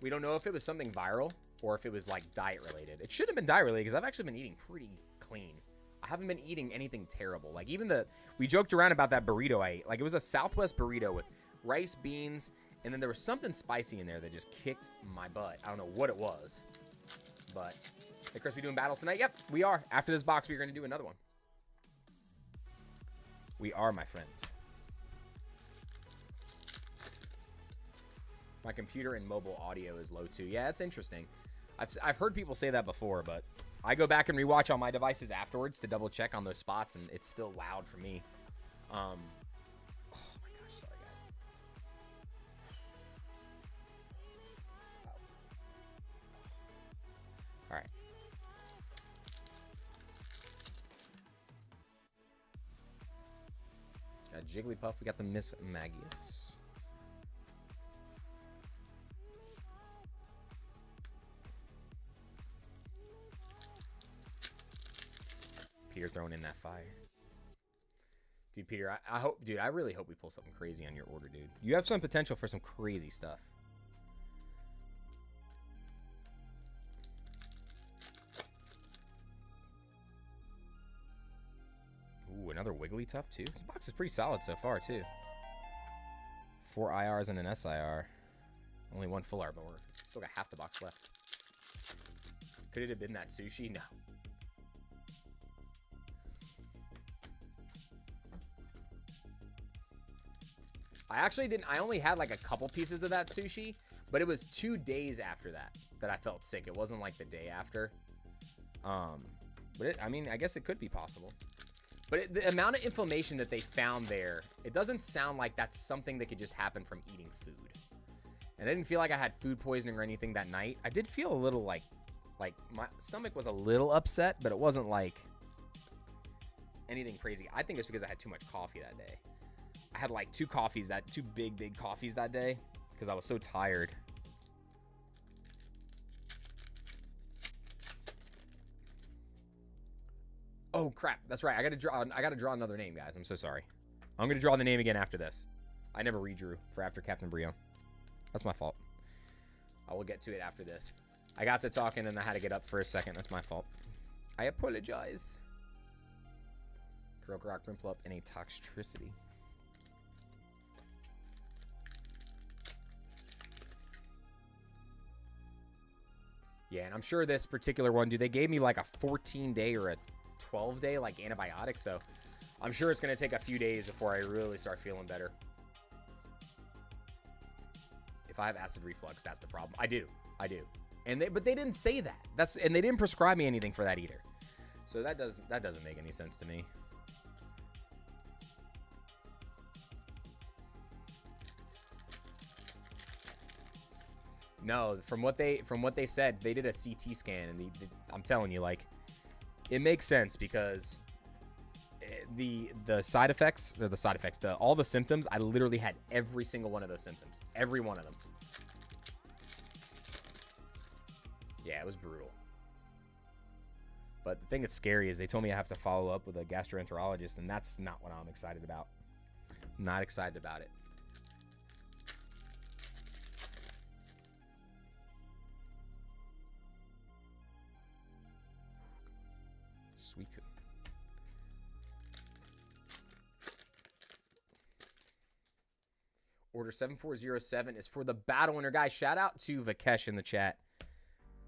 we don't know if it was something viral or if it was, like, diet-related. It shouldn't have been diet-related because I've actually been eating pretty clean. I haven't been eating anything terrible. Like, even we joked around about that burrito I ate. Like, it was a Southwest burrito with rice, beans, And then there was something spicy in there that just kicked my butt. I don't know what it was. But, hey Chris, we doing battles tonight? Yep, we are. After this box, we're going to do another one. We are, my friend. My computer and mobile audio is low too. Yeah, that's interesting. I've heard people say that before, but I go back and rewatch on my devices afterwards to double check on those spots, and it's still loud for me. Oh my gosh, sorry guys. All right. Got Jigglypuff. We got the Miss Magius. Peter throwing in that fire. Dude, Peter, I hope, dude, I really hope we pull something crazy on your order, dude. You have some potential for some crazy stuff. Ooh, another Wigglytuff, too. This box is pretty solid so far, too. 4 IRs and an SIR. Only 1 full art, but we're still got half the box left. Could it have been that sushi? No. I actually didn't. I only had like a couple pieces of that sushi, but it was 2 days after that I felt sick. It wasn't like the day after. But I mean, I guess it could be possible. But the amount of inflammation that they found there, it doesn't sound like that's something that could just happen from eating food. And I didn't feel like I had food poisoning or anything that night. I did feel a little like my stomach was a little upset, but it wasn't like anything crazy. I think it's because I had too much coffee that day. I had like 2 coffees, two big coffees that day because I was so tired. Oh crap, that's right. I gotta draw another name, guys. I'm so sorry. I'm gonna draw the name again after this. I never redrew for after Captain Brio. That's my fault. I will get to it after this. I got to talking and I had to get up for a second. That's my fault. I apologize. Kuroko Rock Brimple up in a Toxtricity. Yeah, and I'm sure this particular one, dude, they gave me like a 14-day or a 12-day like antibiotic, so I'm sure it's going to take a few days before I really start feeling better. If I have acid reflux, that's the problem. I do. But they didn't say that. And they didn't prescribe me anything for that either. So that doesn't make any sense to me. No, from what they said, they did a CT scan, and I'm telling you, like, it makes sense because the side effects, or all the symptoms, I literally had every single one of those symptoms, every one of them. Yeah, it was brutal. But the thing that's scary is they told me I have to follow up with a gastroenterologist, and that's not what I'm excited about. I'm not excited about it. Suicune. Order 7407 is for the battle winner. Guys, shout out to Vakesh in the chat.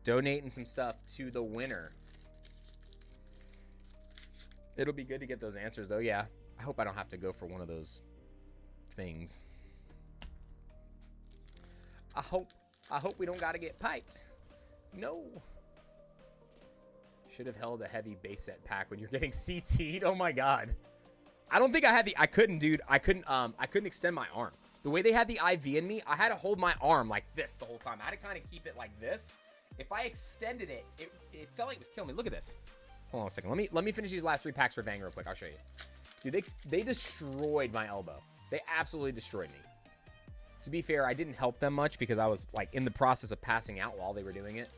Donating some stuff to the winner. It'll be good to get those answers, though. Yeah. I hope I don't have to go for one of those things. I hope we don't got to get piped. No. Should have held a heavy base set pack when you're getting CT'd. Oh my god. I don't think I had I couldn't, dude. I couldn't extend my arm. The way they had the IV in me, I had to hold my arm like this the whole time. I had to kind of keep it like this. If I extended it, it felt like it was killing me. Look at this. Hold on a second. Let me finish these last 3 packs for Vang real quick. I'll show you. Dude, they destroyed my elbow. They absolutely destroyed me. To be fair, I didn't help them much because I was like in the process of passing out while they were doing it.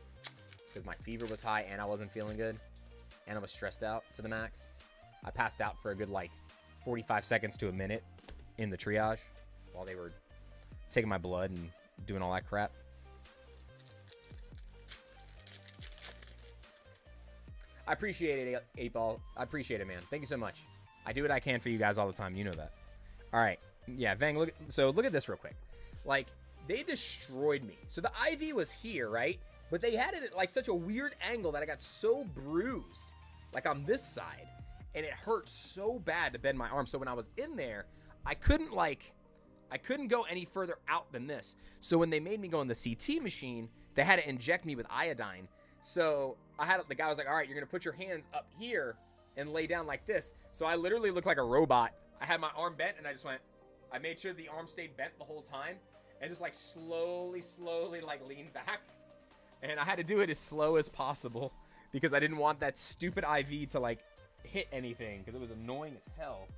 Because my fever was high and I wasn't feeling good. And I was stressed out to the max. I passed out for a good like 45 seconds to a minute in the triage while they were taking my blood and doing all that crap. I appreciate it, 8-Ball. I appreciate it, man. Thank you so much. I do what I can for you guys all the time. You know that. All right. Yeah, Vang, look at this real quick. Like, they destroyed me. So the IV was here, right? But they had it at like such a weird angle that I got so bruised, like on this side, and it hurt so bad to bend my arm. So when I was in there, I couldn't go any further out than this. So when they made me go in the CT machine, they had to inject me with iodine. So the guy was like, all right, you're going to put your hands up here and lay down like this. So I literally looked like a robot. I had my arm bent and I made sure the arm stayed bent the whole time and just like slowly like leaned back. And I had to do it as slow as possible because I didn't want that stupid IV to like hit anything because it was annoying as hell.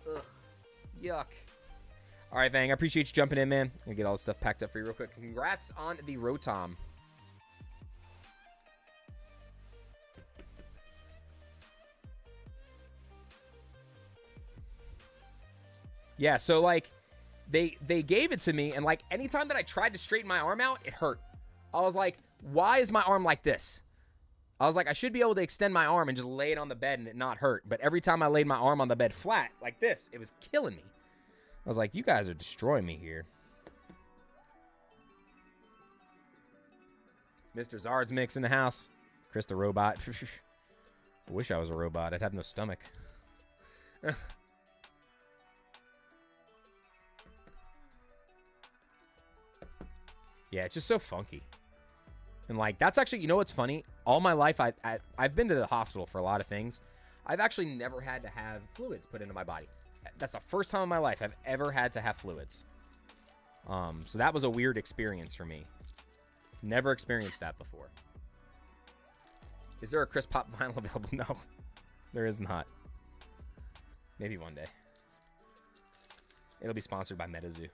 Ugh. Yuck. All right, Vang, I appreciate you jumping in, man. I'm going to get all this stuff packed up for you real quick. Congrats on the Rotom. Yeah, so, like, they gave it to me, and, like, anytime that I tried to straighten my arm out, it hurt. I was like, why is my arm like this? I was like, I should be able to extend my arm and just lay it on the bed and it not hurt. But every time I laid my arm on the bed flat, like this, it was killing me. I was like, you guys are destroying me here. Mr. Zard's mix in the house. Chris the robot. I wish I was a robot. I'd have no stomach. Yeah, it's just so funky. And, like, that's actually, you know what's funny? All my life, I've been to the hospital for a lot of things. I've actually never had to have fluids put into my body. That's the first time in my life I've ever had to have fluids. So that was a weird experience for me. Never experienced that before. Is there a Crisp Pop vinyl available? No, there is not. Maybe one day. It'll be sponsored by MetaZoo.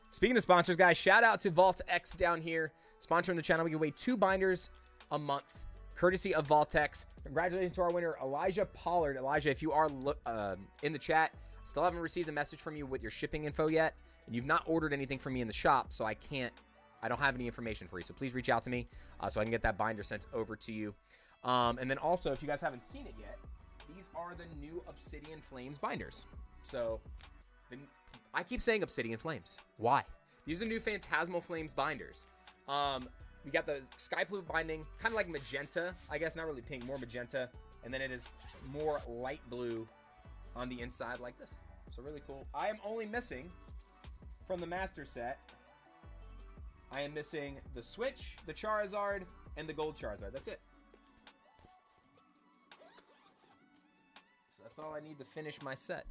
Speaking of sponsors, guys, shout out to Vault X down here, sponsoring the channel. We give away 2 binders a month, courtesy of Vault X. Congratulations to our winner, Elijah Pollard. Elijah, if you are in the chat, still haven't received a message from you with your shipping info yet, and you've not ordered anything from me in the shop, so I don't have any information for you. So please reach out to me so I can get that binder sent over to you. And then also, if you guys haven't seen it yet, these are the new Obsidian Flames binders. So I keep saying Obsidian Flames. Why? These are new Phantasmal Flames binders. We got the sky blue binding, kind of like magenta. I guess not really pink, more magenta. And then it is more light blue on the inside like this. So really cool. I am only missing from the master set. I am missing the Switch, the Charizard, and the Gold Charizard. That's it. So that's all I need to finish my set.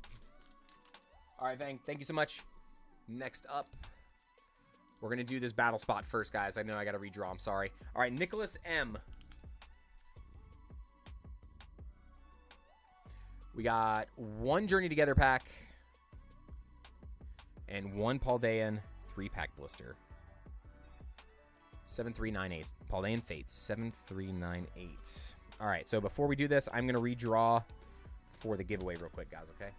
All right, Vang, thank you so much. Next up, we're going to do this battle spot first, guys. I know I got to redraw. I'm sorry. All right, Nicholas M. We got 1 Journey Together pack and 1 Paldean 3-pack blister. 7398. Paldean Fates. 7398. All right, so before we do this, I'm going to redraw for the giveaway real quick, guys, okay?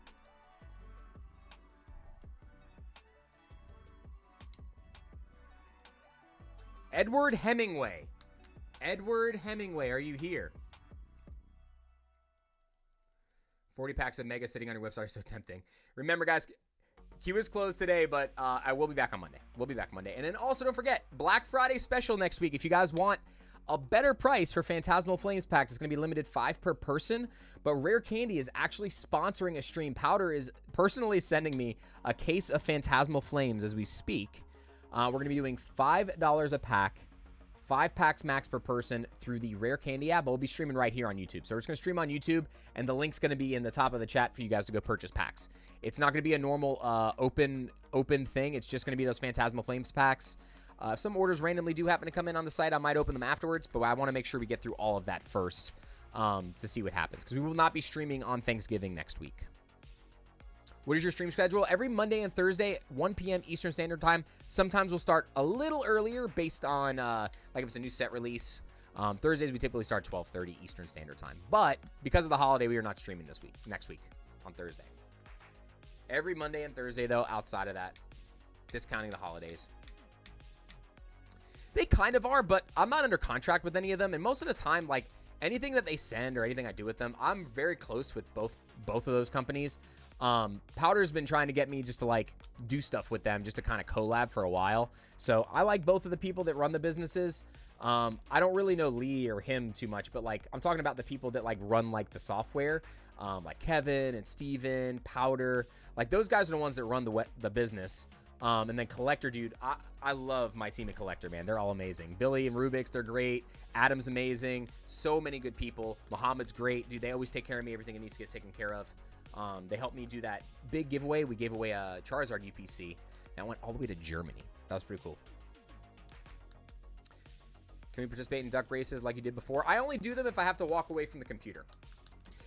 Edward Hemingway. Edward Hemingway, are you here? 40 packs of Mega sitting on your website are so tempting. Remember, guys, queue is closed today, but I will be back on Monday. We'll be back Monday. And then also, don't forget, Black Friday special next week. If you guys want a better price for Phantasmal Flames packs, it's going to be limited 5 per person. But Rare Candy is actually sponsoring a stream. Powder is personally sending me a case of Phantasmal Flames as we speak. We're going to be doing $5 a pack, 5 packs max per person through the Rare Candy app. But we'll be streaming right here on YouTube. So we're just going to stream on YouTube, and the link's going to be in the top of the chat for you guys to go purchase packs. It's not going to be a normal open thing. It's just going to be those Phantasmal Flames packs. If some orders randomly do happen to come in on the site, I might open them afterwards, but I want to make sure we get through all of that first to see what happens, because we will not be streaming on Thanksgiving next week. What is your stream schedule? Every Monday and Thursday, 1 p.m. Eastern Standard Time. Sometimes we'll start a little earlier based on, like if it's a new set release. Thursdays, we typically start 12:30 Eastern Standard Time. But because of the holiday, we are not streaming next week, on Thursday. Every Monday and Thursday, though, outside of that, discounting the holidays. They kind of are, but I'm not under contract with any of them. And most of the time, like, anything that they send or anything I do with them, I'm very close with both of those companies. Powder's been trying to get me just to like do stuff with them, just to kind of collab for a while. So I like both of the people that run the businesses. I don't really know Lee or him too much, but like I'm talking about the people that like run like the software, like Kevin and Steven, Powder. Like those guys are the ones that run the business. And then Collector, dude, I love my team at Collector, man. They're all amazing. Billy and Rubik's, they're great. Adam's amazing. So many good people. Muhammad's great, dude. They always take care of me. Everything that needs to get taken care of. They helped me do that big giveaway. We gave away a Charizard UPC. That went all the way to Germany. That was pretty cool. Can we participate in duck races like you did before? I only do them if I have to walk away from the computer.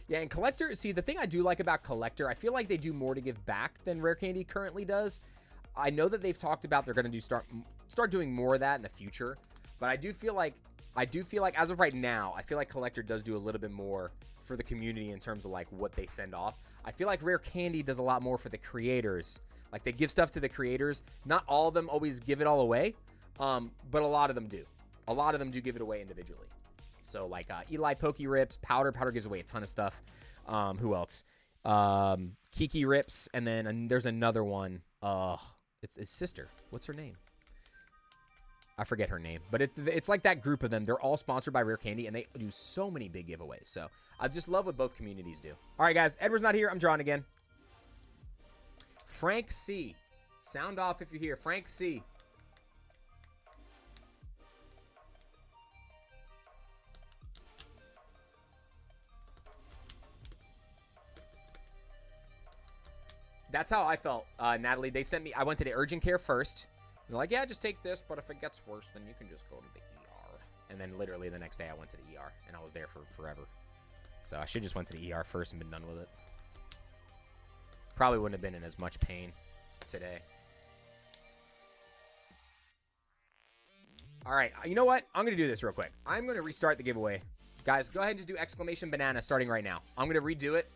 Yeah, and Collector, see, the thing I do like about Collector, I feel like they do more to give back than Rare Candy currently does. I know that they've talked about they're going to start doing more of that in the future, but I do feel like as of right now, I feel like Collector does do a little bit more for the community in terms of like what they send off. I feel like Rare Candy does a lot more for the creators. Like they give stuff to the creators. Not all of them always give it all away, but a lot of them do. A lot of them do give it away individually. So like Eli Poke Rips, Powder gives away a ton of stuff. Who else? Kiki Rips, and then there's another one. It's his sister. What's her name? I forget her name, but it's like that group of them. They're all sponsored by Rare Candy, and they do so many big giveaways. So I just love what both communities do. All right, guys. Edward's not here. I'm drawing again. Frank C. Sound off if you're here. Frank C. That's how I felt, Natalie. They sent me, I went to the urgent care first. They're like, yeah, just take this, but if it gets worse, then you can just go to the ER. And then literally the next day I went to the ER, and I was there for forever. So I should just went to the ER first and been done with it. Probably wouldn't have been in as much pain today. All right, you know what? I'm going to do this real quick. I'm going to restart the giveaway. Guys, go ahead and just do exclamation banana starting right now. I'm going to redo it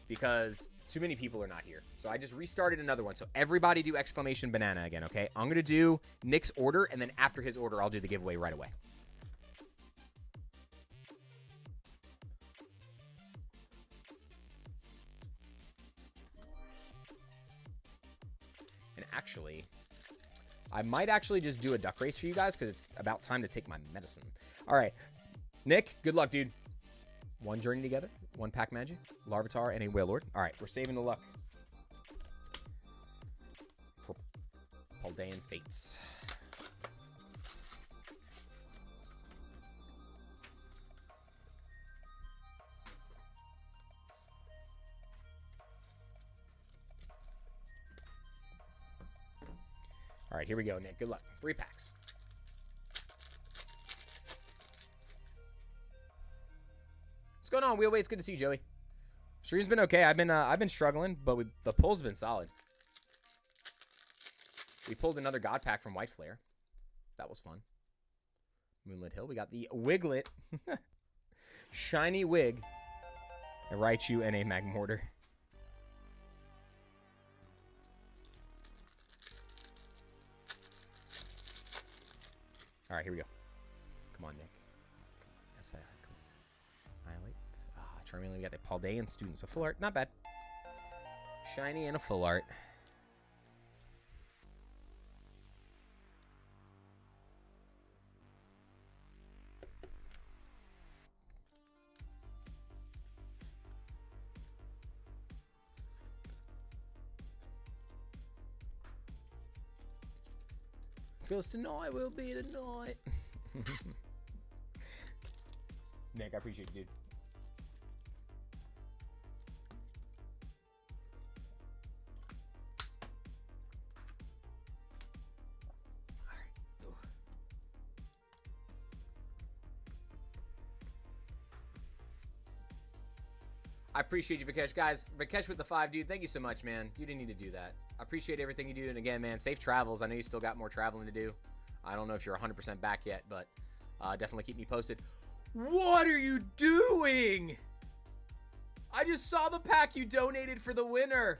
because too many people are not here. So I just restarted another one. So everybody do exclamation banana again, okay? I'm going to do Nick's order, and then after his order, I'll do the giveaway right away. And actually, I might actually just do a duck race for you guys because it's about time to take my medicine. All right. Nick, good luck, dude. One journey together, one pack magic, Larvitar, and a Wailord. All right, we're saving the luck for Paldean Fates. All right, here we go, Nick. Good luck. 3 packs. What's going on, Wheelway? It's good to see you, Joey. Stream's been okay. I've been struggling, but the pull's been solid. We pulled another God pack from White Flare. That was fun. Moonlit Hill. We got the Wiglet. Shiny Wig. A Raichu and a Magmortar. All right, here we go. Come on, Nick. Yes, Annihilate. Charmeleon. We got the Paldean Student. So full art, not bad. Shiny and a full art. Because tonight will be the night. Nick, I appreciate you, dude. I appreciate you, Vikesh. Guys, Vikesh with the 5, dude. Thank you so much, man. You didn't need to do that. I appreciate everything you do. And again, man, safe travels. I know you still got more traveling to do. I don't know if you're 100% back yet, but definitely keep me posted. What are you doing? I just saw the pack you donated for the winner.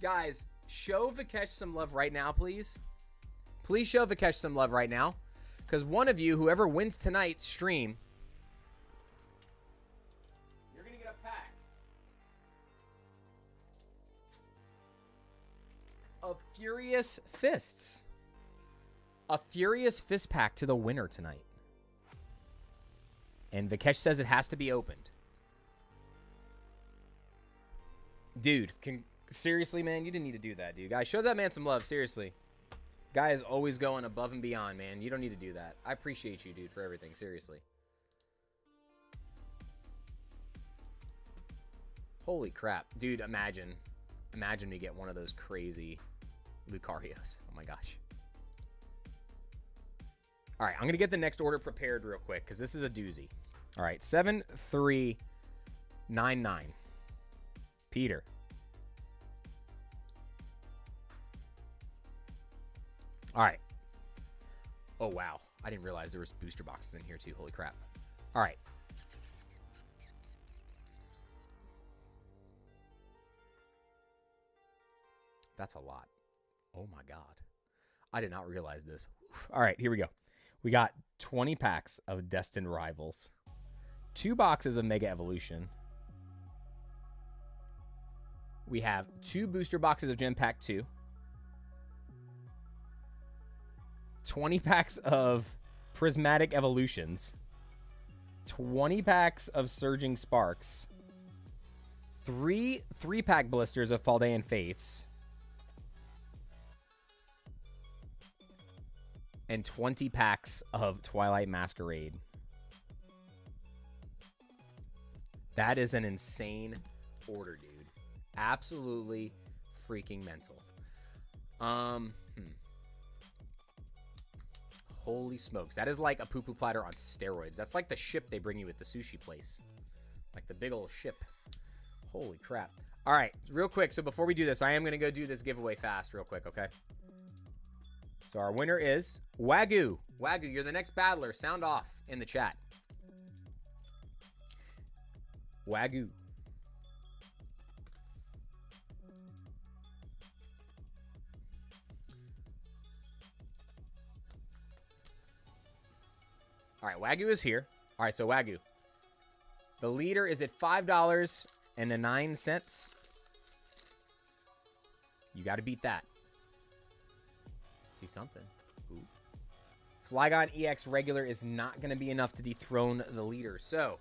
Guys, show Vikesh some love right now, please. Please show Vikesh some love right now. Because one of you, whoever wins tonight's stream, of Furious Fists. A Furious Fist pack to the winner tonight. And Vikesh says it has to be opened. Dude, seriously, man, you didn't need to do that, dude. Guys, show that man some love, seriously. Guy is always going above and beyond, man. You don't need to do that. I appreciate you, dude, for everything, seriously. Holy crap. Dude, imagine me get one of those crazy Lucarios. Oh my gosh. All right, I'm going to get the next order prepared real quick because this is a doozy. All right, 7399. Peter. All right. Oh, wow. I didn't realize there was booster boxes in here too. Holy crap. All right. That's a lot. Oh my God. I did not realize this. All right, here we go. We got 20 packs of Destined Rivals. 2 boxes of Mega Evolution. We have 2 booster boxes of Gen Pack 2. 20 packs of Prismatic Evolutions. 20 packs of Surging Sparks. 3 3-pack blisters of Paldean Fates. And 20 packs of Twilight Masquerade. That is an insane order, dude. Absolutely freaking mental. Holy smokes. That is like a poo-poo platter on steroids. That's like the ship they bring you at the sushi place. Like the big old ship. Holy crap. All right, real quick. So before we do this, I am going to go do this giveaway fast real quick, okay? So our winner is Wagyu. Wagyu, you're the next battler. Sound off in the chat. Wagyu. All right, Wagyu is here. All right, so Wagyu. The leader is at $5.09. You got to beat that. See something. Ooh. Flygon EX regular is not going to be enough to dethrone the leader. So,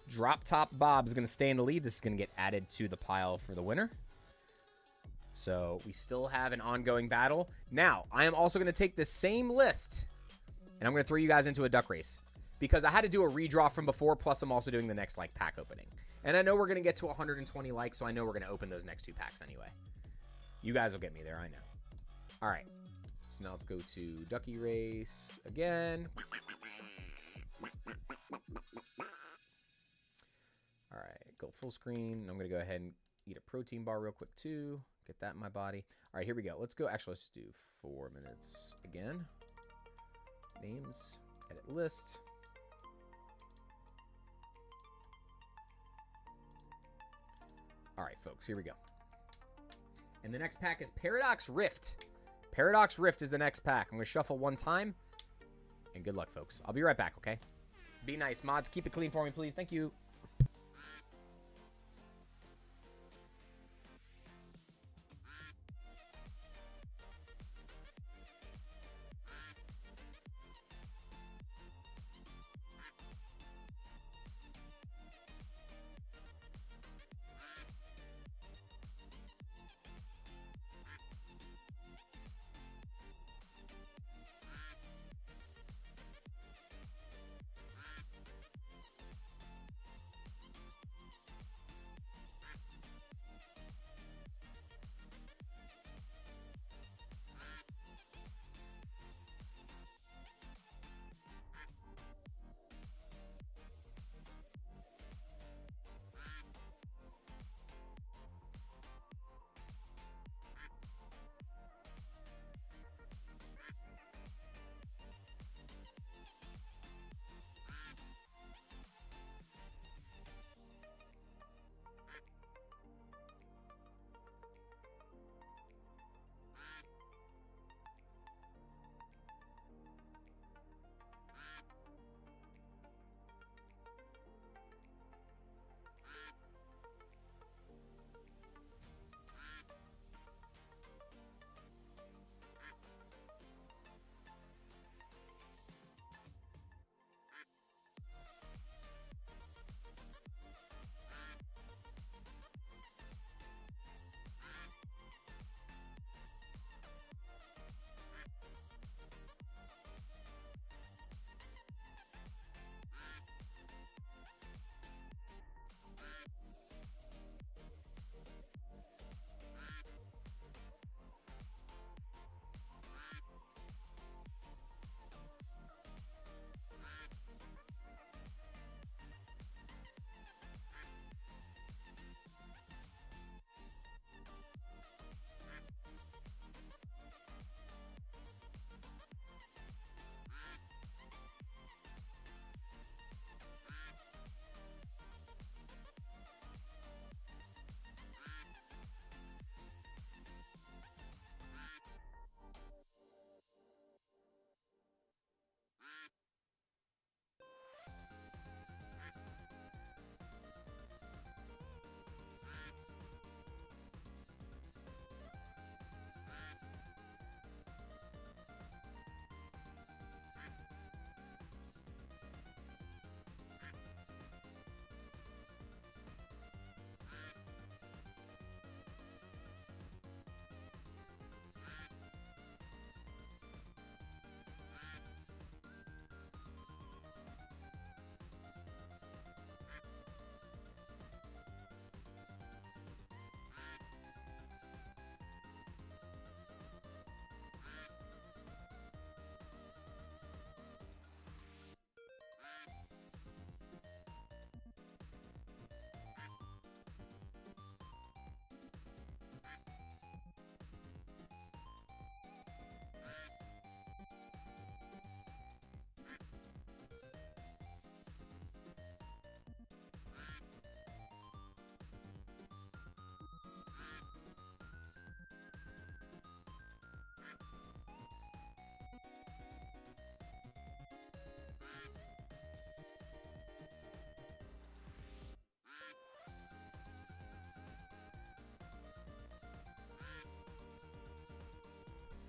Drop Top Bob is going to stay in the lead. This is going to get added to the pile for the winner. So, we still have an ongoing battle. Now, I am also going to take the same list, and I'm going to throw you guys into a duck race. Because I had to do a redraw from before, plus I'm also doing the next, like, pack opening. And I know we're going to get to 120 likes, so I know we're going to open those next 2 packs anyway. You guys will get me there, I know. All right. So now let's go to Ducky Race again. All right, go full screen. I'm going to go ahead and eat a protein bar real quick too. Get that in my body. All right, here we go. Let's go. Actually, let's do 4 minutes again. Names, edit list. All right, folks, here we go. And the next pack is Paradox Rift. Paradox Rift is the next pack. I'm going to shuffle 1 time. And good luck, folks. I'll be right back, okay? Be nice. Mods, keep it clean for me, please. Thank you.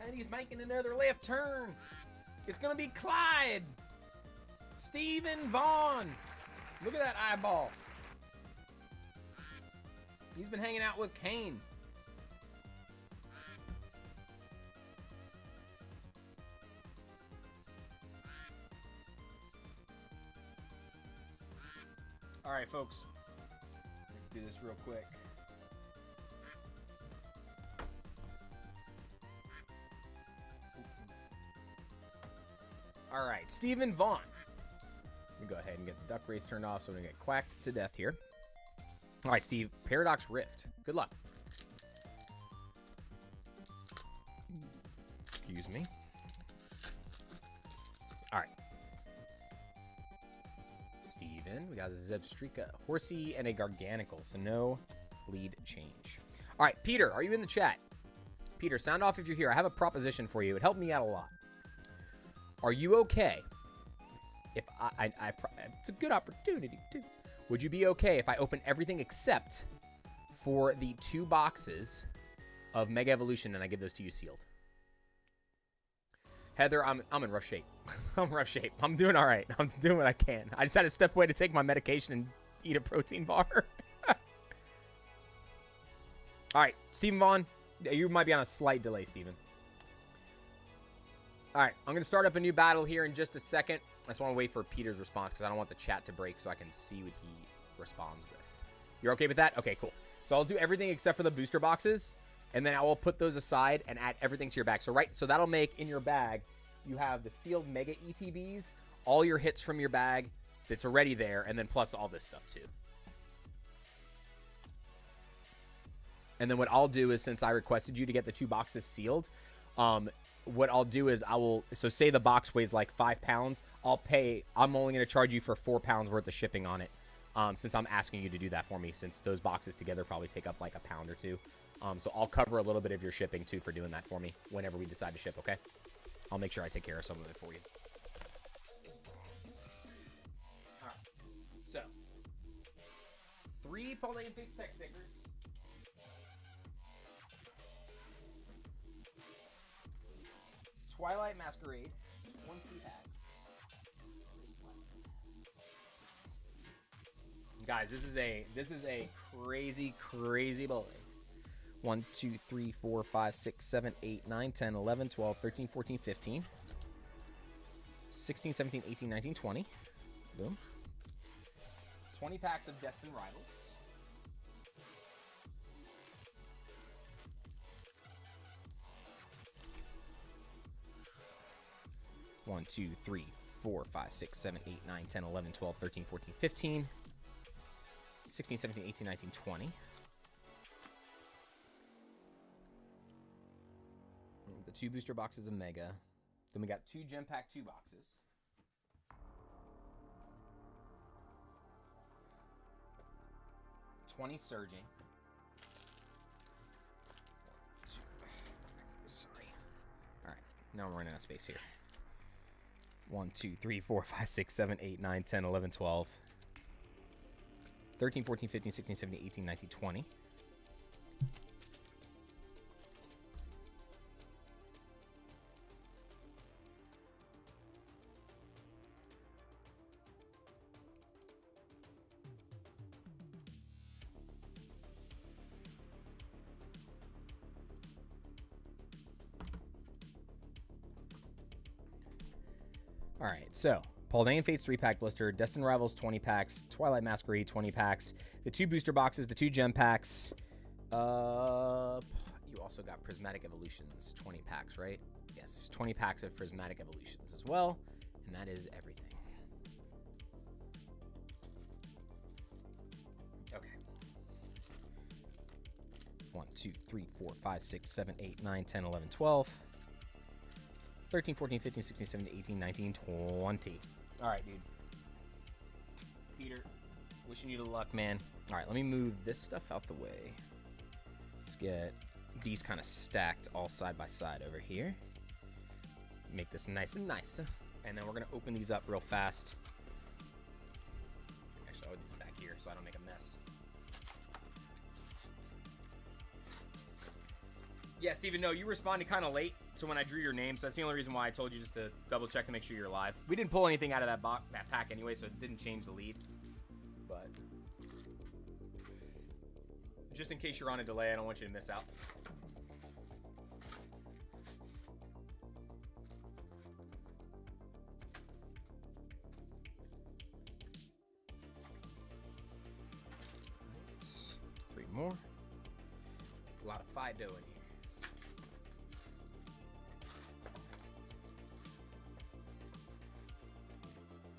And he's making another left turn. It's going to be Clyde. Stephen Vaughn. Look at that eyeball. He's been hanging out with Kane. All right, folks. Let's do this real quick. All right, Stephen Vaughn. Let me go ahead and get the duck race turned off so we don't get quacked to death here. All right, Steve. Paradox Rift. Good luck. Excuse me. All right. Steven. We got a Zebstrika, Horsey, and a Garganical. So no lead change. All right, Peter. Are you in the chat? Peter, sound off if you're here. I have a proposition for you. It would help me out a lot. Are you okay if it's a good opportunity too. Would you be okay if I open everything except for the 2 boxes of Mega Evolution and I give those to you sealed? Heather, I'm in rough shape. I'm in rough shape. I'm doing all right. I'm doing what I can. I just had to step away to take my medication and eat a protein bar. All right, Stephen Vaughn, you might be on a slight delay, Stephen. All right, I'm going to start up a new battle here in just a second. I just want to wait for Peter's response because I don't want the chat to break so I can see what he responds with. You're okay with that? Okay, cool. So I'll do everything except for the booster boxes, and then I will put those aside and add everything to your bag. So that'll make in your bag, you have the sealed Mega ETBs, all your hits from your bag that's already there, and then plus all this stuff too. And then what I'll do is, since I requested you to get the 2 boxes sealed, what I'll do is so say the box weighs like 5 pounds, I'm only going to charge you for 4 pounds worth of shipping on it, since I'm asking you to do that for me, since those boxes together probably take up like a pound or 2. So I'll cover a little bit of your shipping too for doing that for me whenever we decide to ship, okay? I'll make sure I take care of some of it for you. All right, so 3 Pauline Fix Tech stickers. Twilight Masquerade, 20 packs. Guys, this is a crazy bullet. 1, 2, 3, 4, 5, 6, 7, 8, 9, 10, 11, 12, 13, 14, 15. 16, 17, 18, 19, 20. Boom. 20 packs of Destined Rivals. 1, 2, 3, 4, 5, 6, 7, 8, 9, 10, 11, 12, 13, 14, 15. 16, 17, 18, 19, 20. The 2 booster boxes of Mega. Then we got 2 Gem Pack 2 boxes. $20 Surging. Sorry. All right. Now we're running out of space here. 1, 2, 3, 4, 5, 6, 7, 8, 9, 10, 11, 12. 13, 14, 15, 16, 17, 18, 19, 20. All right, so Paldean Fates 3-pack blister, Destined Rivals 20 packs, Twilight Masquerade 20 packs, the 2 booster boxes, the 2 gem packs. You also got Prismatic Evolutions 20 packs, right? Yes, 20 packs of Prismatic Evolutions as well, and that is everything. Okay. 1, 2, 3, 4, 5, 6, 7, 8, 9, 10, 11, 12. 13, 14, 15, 16, 17, 18, 19, 20. All right, dude. Peter, wishing you the luck, man. All right, let me move this stuff out the way. Let's get these kind of stacked all side by side over here. Make this nice and nice. And then we're going to open these up real fast. Actually, I'll do this back here so I don't make a mess. Yeah, Steven, no, you responded kind of late, so when I drew your name, so that's the only reason why I told you just to double check to make sure you're live. We didn't pull anything out of that pack anyway, so it didn't change the lead. But just in case you're on a delay, I don't want you to miss out. Three more. A lot of Fido in here.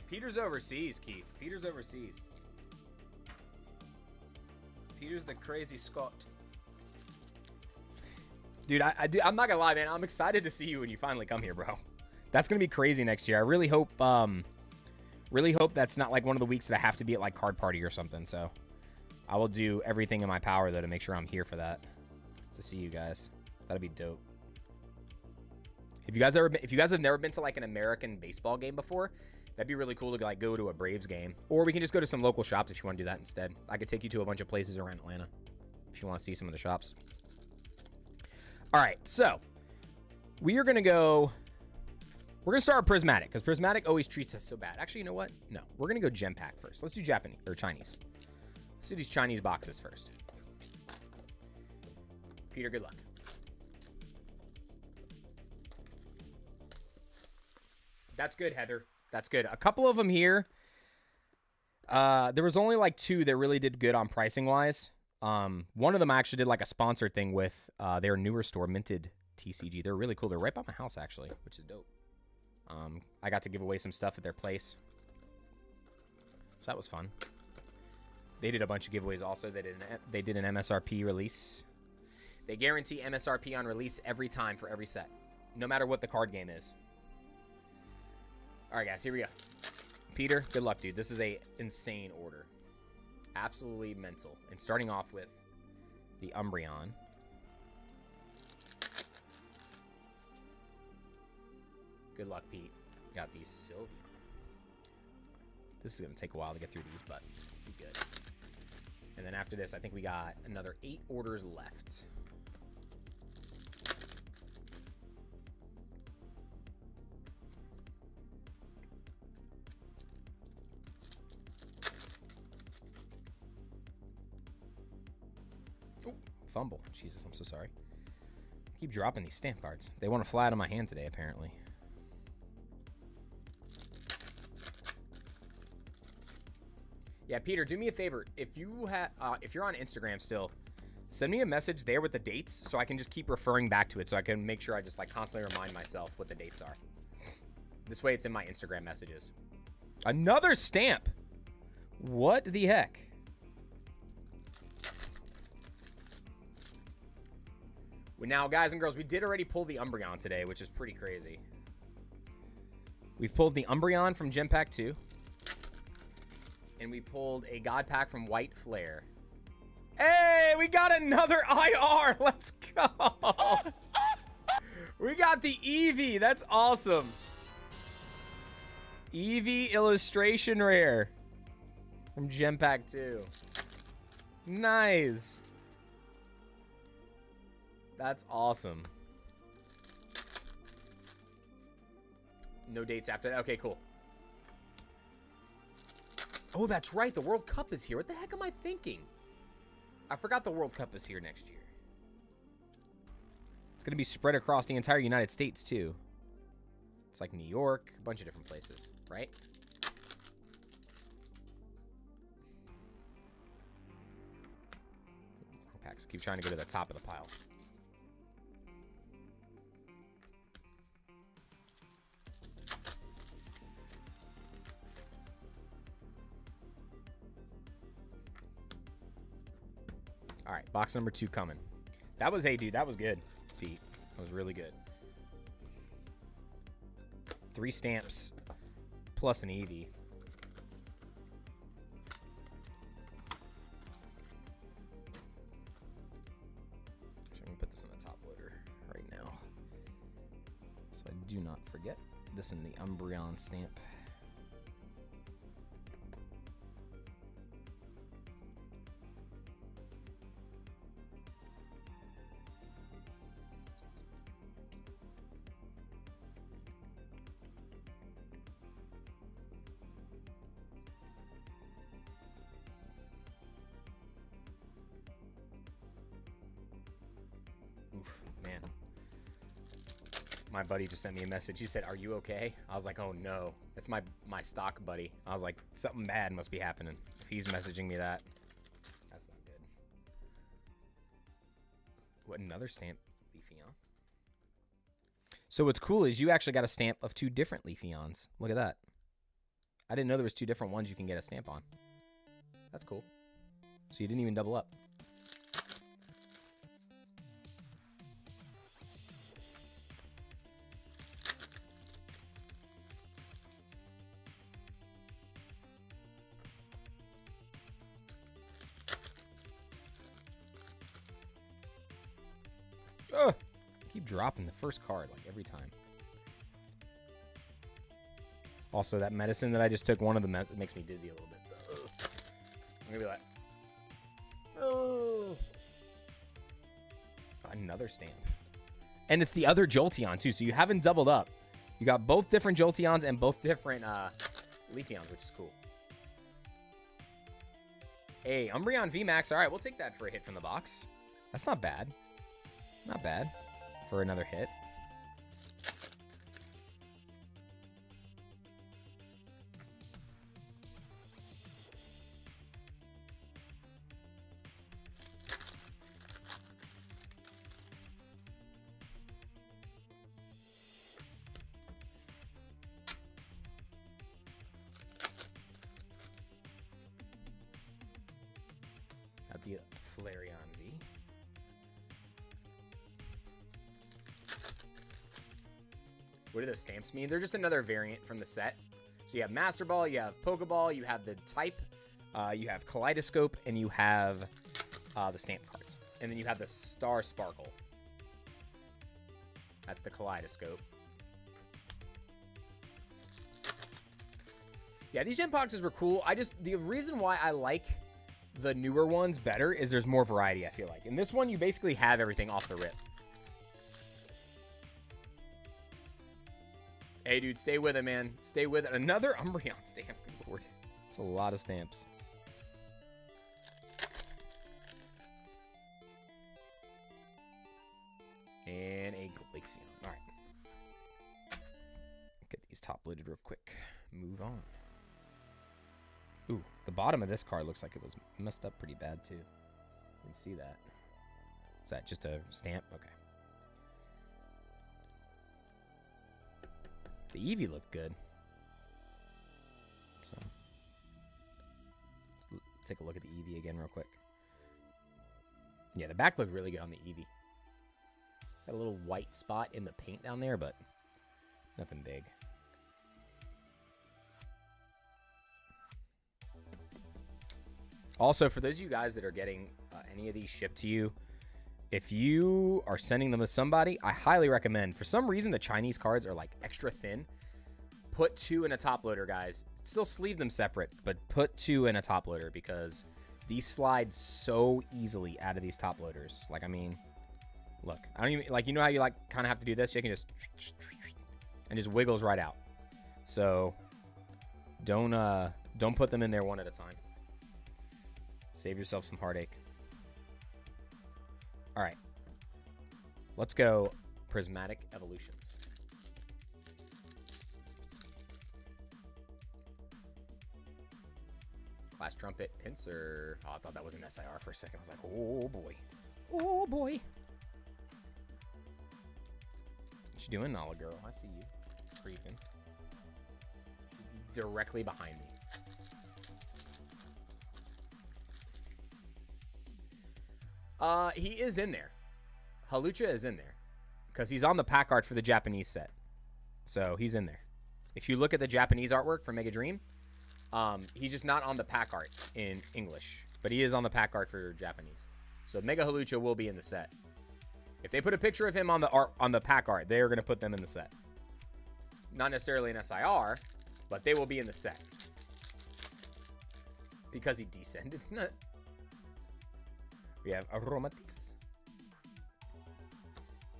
Peter's overseas, Keith. Peter's overseas. Peter's the crazy Scot. Dude, I'm not gonna lie, man. I'm excited to see you when you finally come here, bro. That's gonna be crazy next year. I really hope that's not like one of the weeks that I have to be at like Card Party or something. So I will do everything in my power though to make sure I'm here for that. To see you guys. That'd be dope. If you guys have never been to like an American baseball game before, that'd be really cool to like go to a Braves game. Or we can just go to some local shops if you want to do that instead. I could take you to a bunch of places around Atlanta if you want to see some of the shops. All right, so we are going to go... We're going to start with Prismatic, because Prismatic always treats us so bad. Actually, you know what? No, we're going to go Gem Pack first. Let's do Japanese, or Chinese. Let's do these Chinese boxes first. Peter, good luck. That's good, Heather. That's good. A couple of them here. There was only like 2 that really did good on pricing-wise. One of them I actually did like a sponsored thing with their newer store, Minted TCG. They're really cool. They're right by my house, actually, which is dope. I got to give away some stuff at their place. So that was fun. They did a bunch of giveaways also. They did an MSRP release. They guarantee MSRP on release every time for every set, no matter what the card game is. All right, guys, here we go. Peter, good luck, dude. This is a insane order. Absolutely mental. And starting off with the Umbreon. Good luck, Pete. Got the Sylveon. This is going to take a while to get through these, but be good. And then after this, I think we got another 8 orders left. Fumble. Jesus, I'm so sorry. I keep dropping these stamp cards. They want to fly out of my hand today, apparently. Yeah, Peter, do me a favor. If you're on Instagram still, send me a message there with the dates so I can just keep referring back to it so I can make sure I just like constantly remind myself what the dates are. This way it's in my Instagram messages. Another stamp. What the heck? Now, guys and girls, we did already pull the Umbreon today, which is pretty crazy. We've pulled the Umbreon from Gem Pack 2. And we pulled a God Pack from White Flare. Hey, we got another IR. Let's go. We got the Eevee. That's awesome. Eevee illustration rare from Gem Pack 2. Nice. That's awesome. No dates after that. Okay, cool. Oh, that's right. The World Cup is here. What the heck am I thinking? I forgot the World Cup is here next year. It's going to be spread across the entire United States, too. It's like New York, a bunch of different places, right? Packs. Keep trying to go to the top of the pile. All right, box number 2 coming. That was, hey, dude, that was good, Pete. That was really good. 3 stamps plus an Eevee. Actually, I'm going to put this in the top loader right now, so I do not forget. This in the Umbreon stamp. My buddy just sent me a message. He said, "Are you okay?" I was like, "Oh no, that's my stock buddy." I was like, something bad must be happening if he's messaging me that. That's not good. What, another stamp Leafeon? So what's cool is you actually got a stamp of 2 different Leafeons. Look at that. I didn't know there was 2 different ones you can get a stamp on. That's cool. So you didn't even double up. Ugh. Keep dropping the first card like every time. Also, that medicine that I just took, one of them makes me dizzy a little bit. So I'm gonna be like, oh, another stamp, and it's the other Jolteon too. So you haven't doubled up. You got both different Jolteons and both different Leafeons, which is cool. Hey, Umbreon VMAX. All right, we'll take that for a hit from the box. That's not bad. Not bad for another hit. That'd be a Flareon V. What do those stamps mean? They're just another variant from the set. So you have Master Ball, you have Pokeball, you have the type, you have Kaleidoscope, and you have the stamp cards. And then you have the Star Sparkle. That's the Kaleidoscope. Yeah, these Gen Boxes were cool. The reason why I like the newer ones better is there's more variety, I feel like. In this one, you basically have everything off the rip. Hey, dude, stay with it, man. Stay with it. Another Umbreon stamp. Good Lord. It's a lot of stamps. And a Glaceon. All right. Get these top-loaded real quick. Move on. Ooh, the bottom of this card looks like it was messed up pretty bad, too. You can see that. Is that just a stamp? Okay. The Eevee looked good. So, let's take a look at the Eevee again real quick. Yeah, the back looked really good on the Eevee. Got a little white spot in the paint down there, but nothing big. Also, for those of you guys that are getting any of these shipped to you, if you are sending them to somebody, I highly recommend. For some reason, the Chinese cards are like extra thin. Put 2 in a top loader, guys. Still sleeve them separate, but put 2 in a top loader because these slide so easily out of these top loaders. Like, I mean, look, I don't even like, you know how you like kind of have to do this? You can just and just wiggles right out. So don't put them in there one at a time. Save yourself some heartache. All right, let's go Prismatic Evolutions. Class Trumpet, Pinsir. Oh, I thought that was an SIR for a second. I was like, oh boy. Oh boy. What you doing, Nala girl? I see you. Creeping. Directly behind me. He is in there. Halucha is in there. Because he's on the pack art for the Japanese set. So he's in there. If you look at the Japanese artwork for Mega Dream, he's just not on the pack art in English. But he is on the pack art for Japanese. So Mega Halucha will be in the set. If they put a picture of him on the pack art, they are going to put them in the set. Not necessarily an SIR, but they will be in the set. Because he descended. We have Aromatics.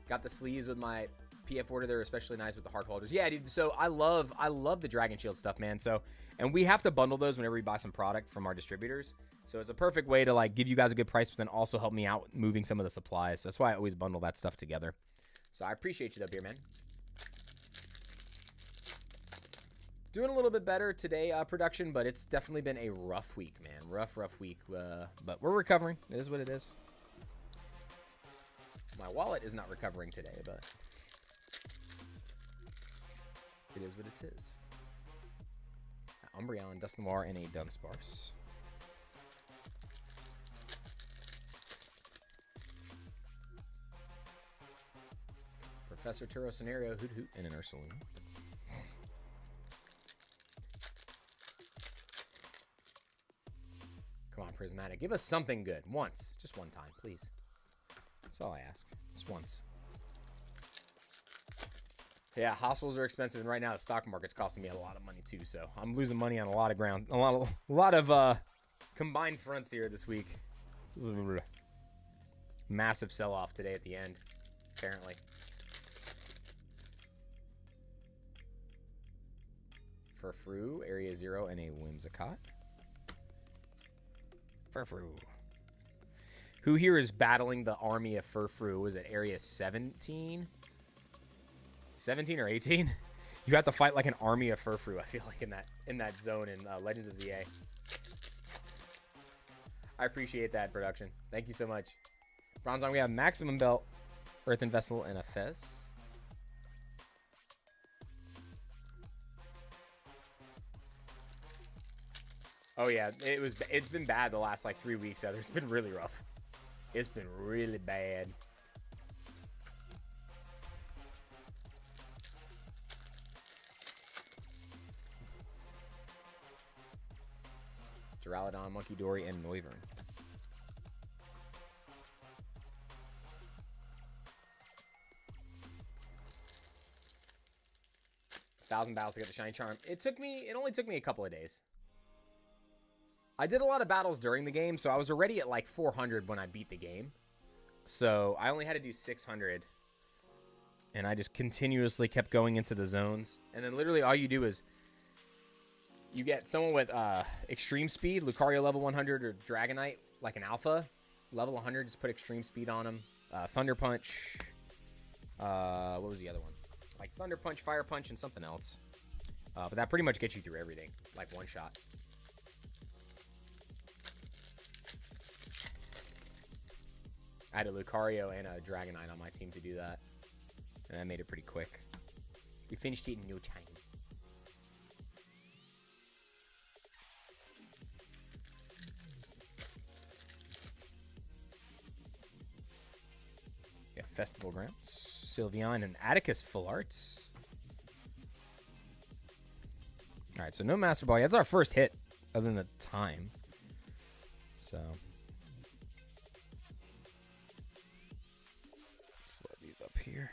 Got the sleeves with my PF order. They're especially nice with the heart holders. Yeah, dude. So I love the Dragon Shield stuff, man. So, and we have to bundle those whenever we buy some product from our distributors. So it's a perfect way to like give you guys a good price, but then also help me out moving some of the supplies. So that's why I always bundle that stuff together. So I appreciate you though, beer man. Doing a little bit better today, production, but it's definitely been a rough week, man. Rough week. But we're recovering. It is what it is. My wallet is not recovering today, but it is what it is. Umbreon, Dust Noir, and a Dunsparce. Professor Turo Scenario, Hoot Hoot, and an Ursaluna. Come on, Prismatic. Give us something good. Once. Just one time, please. That's all I ask. Just once. Yeah, hospitals are expensive, and right now the stock market's costing me a lot of money too. So I'm losing money on a lot of ground, a lot of combined fronts here this week. Massive sell-off today at the end, apparently. Furfrou, Area 0, and a Whimsicott. Furfrou. Who here is battling the army of Furfrou? Was it Area 17? 17 or 18? You have to fight like an army of Furfrou, I feel like, in that zone in Legends of ZA. I appreciate that, production. Thank you so much. Bronzong, we have Maximum Belt, Earthen Vessel, and a Fez. Oh yeah, it's been bad the last like 3 weeks. It's been really rough. It's been really bad. Duraludon, Monkey Dory, and Noivern. 1,000 battles to get the Shiny Charm. It only took me a couple of days. I did a lot of battles during the game, so I was already at like 400 when I beat the game. So I only had to do 600. And I just continuously kept going into the zones. And then literally all you do is you get someone with extreme speed, Lucario level 100 or Dragonite, like an alpha, level 100, just put extreme speed on them. Thunder Punch. What was the other one? Like Thunder Punch, Fire Punch, and something else. But that pretty much gets you through everything, like one shot. I had a Lucario and a Dragonite on my team to do that. And I made it pretty quick. We finished it in no time. Yeah, Festival Grounds. Sylveon and Atticus Full Arts. Alright, so no Master Ball. Yeah, that's our first hit other than the time. So slide these up here.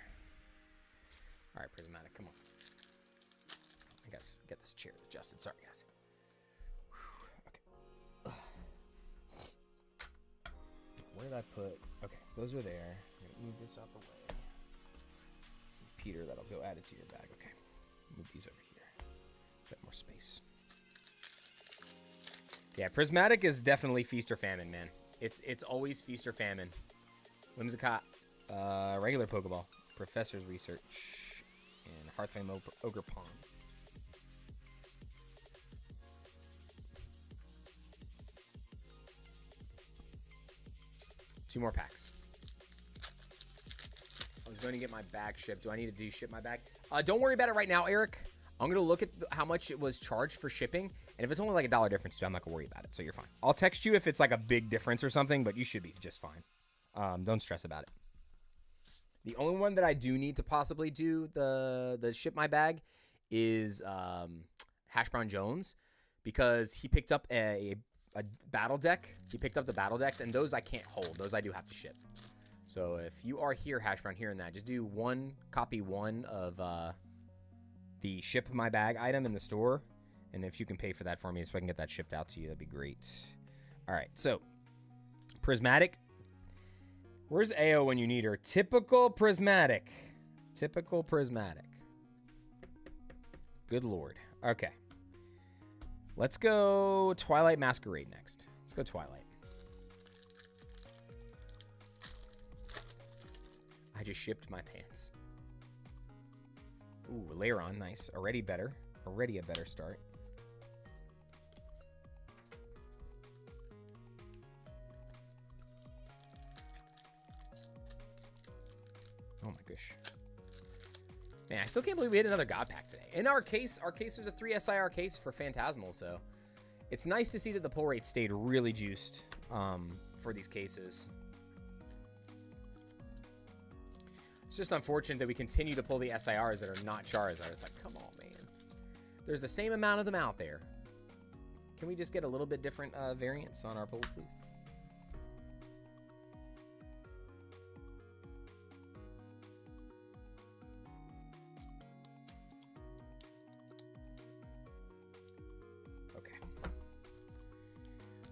Alright, Prismatic, come on. I gotta get this chair adjusted. Sorry, guys. Okay. Where did I put? Okay, those are there. I'm gonna move this out the way. Peter, that'll go added to your bag. Okay. Move these over here. Bit more space. Yeah, Prismatic is definitely feast or famine, man. It's always feast or famine. Whimsicott, regular Pokeball, Professor's Research, and Hearthflame Ogre Pond. Two more packs. I was going to get my bag shipped. Do I need to ship my bag? Don't worry about it right now, Eric. I'm going to look at how much it was charged for shipping. And if it's only like $1 difference, I'm not going to worry about it. So you're fine. I'll text you if it's like a big difference or something, but you should be just fine. Don't stress about it. The only one that I do need to possibly do the ship my bag is Hash Brown Jones, because he picked up a battle deck. He picked up the battle decks, and those I can't hold. Those I do have to ship. So if you are here, Hash Brown, hearing that, just do copy one of the ship my bag item in the store. And if you can pay for that for me so I can get that shipped out to you, that'd be great. All right, so Prismatic. Where's AO when you need her? Typical Prismatic. Typical Prismatic. Good Lord. Okay. Let's go Twilight Masquerade next. Let's go Twilight. I just shipped my pants. Ooh, Lairon, nice. Already better. Already a better start. Oh my gosh. Man, I still can't believe we hit another God Pack today. In our case was a 3 SIR case for Phantasmal, so it's nice to see that the pull rate stayed really juiced for these cases. It's just unfortunate that we continue to pull the SIRs that are not Charizard. It's like, come on, man. There's the same amount of them out there. Can we just get a little bit different variants on our pulls, please? Okay.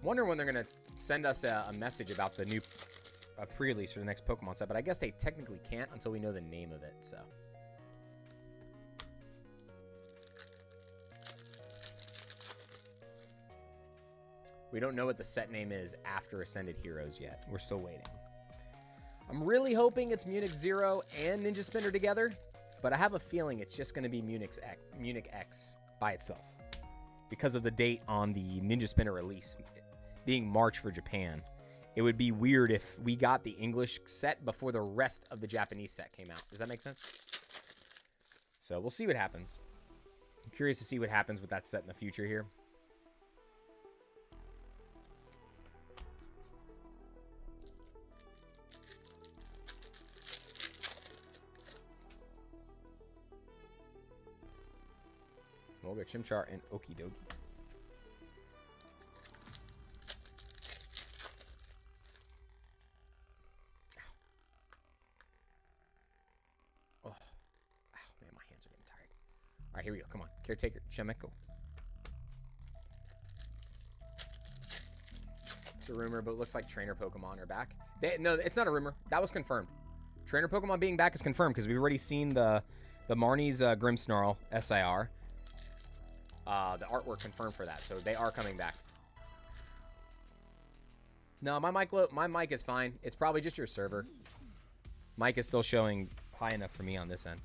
Wonder when they're going to send us a message about the new pre-release for the next Pokemon set, but I guess they technically can't until we know the name of it, so. We don't know what the set name is after Ascended Heroes yet. We're still waiting. I'm really hoping it's Munich 0 and Ninja Spinner together, but I have a feeling it's just going to be Munich X by itself because of the date on the Ninja Spinner release being March for Japan. It would be weird if we got the English set before the rest of the Japanese set came out. Does that make sense? So we'll see what happens. I'm curious to see what happens with that set in the future here. We'll get Chimchar and Okidogi. All right, here we go. Come on. Caretaker, Chemical. It's a rumor, but it looks like trainer Pokemon are back. No, it's not a rumor. That was confirmed. Trainer Pokemon being back is confirmed because we've already seen the Marnie's Grimmsnarl SIR. The artwork confirmed for that, so they are coming back. No, my mic is fine. It's probably just your server. Mic is still showing high enough for me on this end.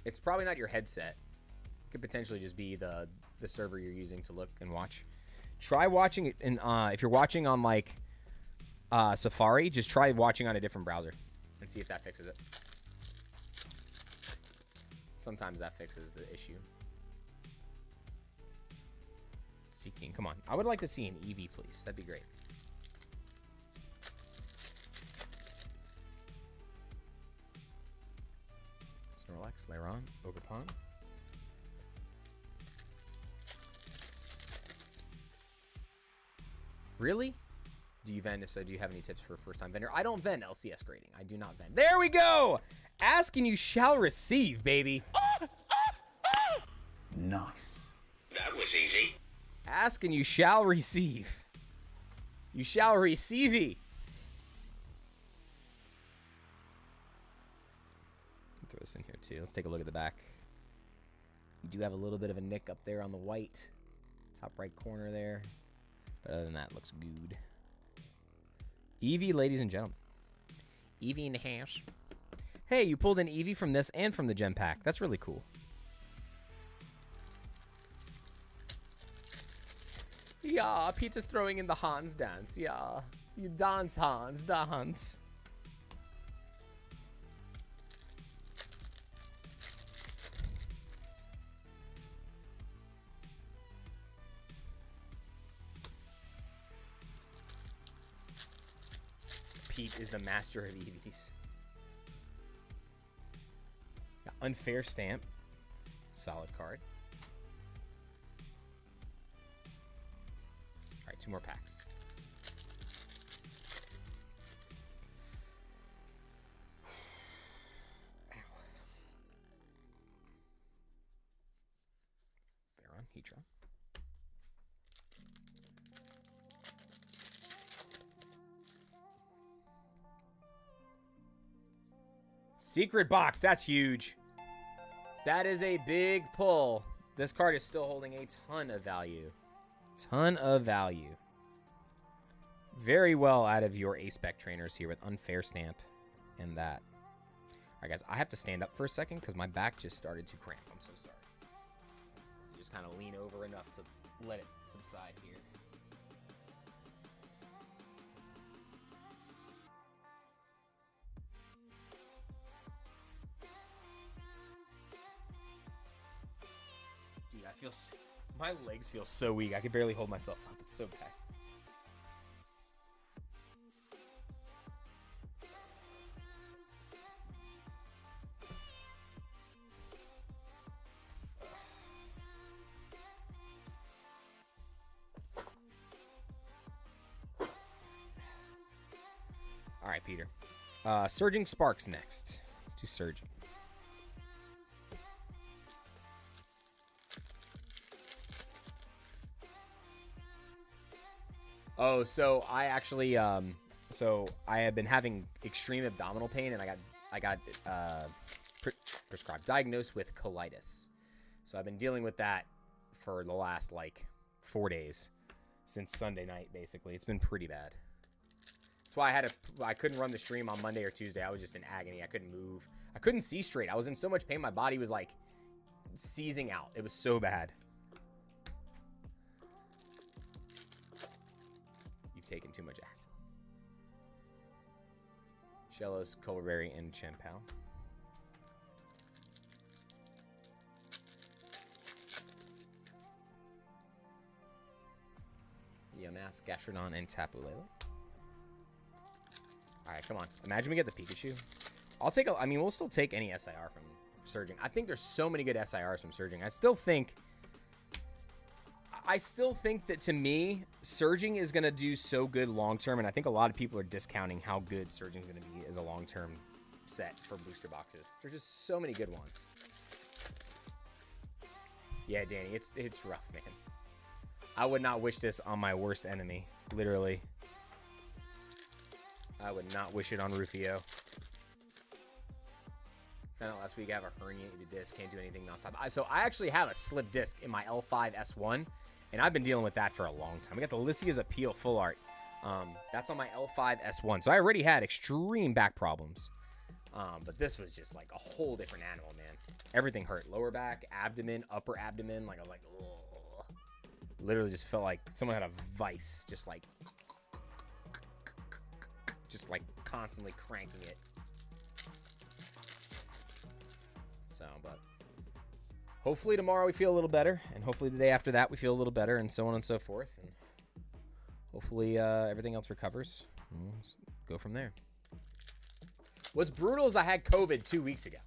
It's probably not your headset. It could potentially just be the server you're using to look and watch. Try watching it, and if you're watching on like Safari, just try watching on a different browser and see if that fixes it. Sometimes that fixes the issue. Seeking, come on. I would like to see an Eevee, please. That'd be great. Snorlax, Lairon, Ogerpon. Really? Do you vend? If so, do you have any tips for a first-time vendor? I don't vend LCS grading. I do not vend. There we go! Ask and you shall receive, baby. Nice. That was easy. Ask and you shall receive. You shall receive it. Throw this in here too. Let's take a look at the back. You do have a little bit of a nick up there on the white. Top right corner there. But other than that, looks good. Eevee, ladies and gentlemen. Eevee in the house. Hey, you pulled an Eevee from this and from the gem pack. That's really cool. Yeah, Peter's throwing in the Hans dance. Yeah. You dance, Hans. Dance. Pete is the master of Eevees. Unfair stamp. Solid card. All right, 2 more packs. Ow. Baron, Heatran. Secret box, that's huge. That is a big pull. This card is still holding a ton of value. Ton of value. Very well out of your A-Spec trainers here with Unfair Stamp and that. Alright, guys, I have to stand up for a second because my back just started to cramp. I'm so sorry. So just kind of lean over enough to let it subside here. Dude, my legs feel so weak. I can barely hold myself up. It's so bad. All right, Peter. Surging Sparks next. Let's do Surging. Oh, so I actually, so I have been having extreme abdominal pain, and I got prescribed, diagnosed with colitis. So I've been dealing with that for the last like 4 days, since Sunday night. Basically, it's been pretty bad. That's why I couldn't run the stream on Monday or Tuesday. I was just in agony. I couldn't move. I couldn't see straight. I was in so much pain. My body was like seizing out. It was so bad. Taken too much acid. Shellos, Colberry, and Chenpao. Yamask, Gastrodon, and Tapu Lele. Alright, come on. Imagine we get the Pikachu. I mean, we'll still take any SIR from Surging. I think there's so many good SIRs from Surging. I still think that, to me, Surging is going to do so good long-term, and I think a lot of people are discounting how good Surging is going to be as a long-term set for booster boxes. There's just so many good ones. Yeah, Danny, it's rough, man. I would not wish this on my worst enemy, literally. I would not wish it on Rufio. Found out last week I have a herniated disc, can't do anything nonstop. So I actually have a slip disc in my L5S1. And I've been dealing with that for a long time. I got the Lysia's Appeal Full Art. That's on my L5S1. So I already had extreme back problems. But this was just like a whole different animal, man. Everything hurt. Lower back, abdomen, upper abdomen. Like I was like, ugh. Literally just felt like someone had a vice. Just like constantly cranking it. So, but hopefully tomorrow we feel a little better, and hopefully the day after that we feel a little better, and so on and so forth. And hopefully everything else recovers. And we'll go from there. What's brutal is I had COVID 2 weeks ago.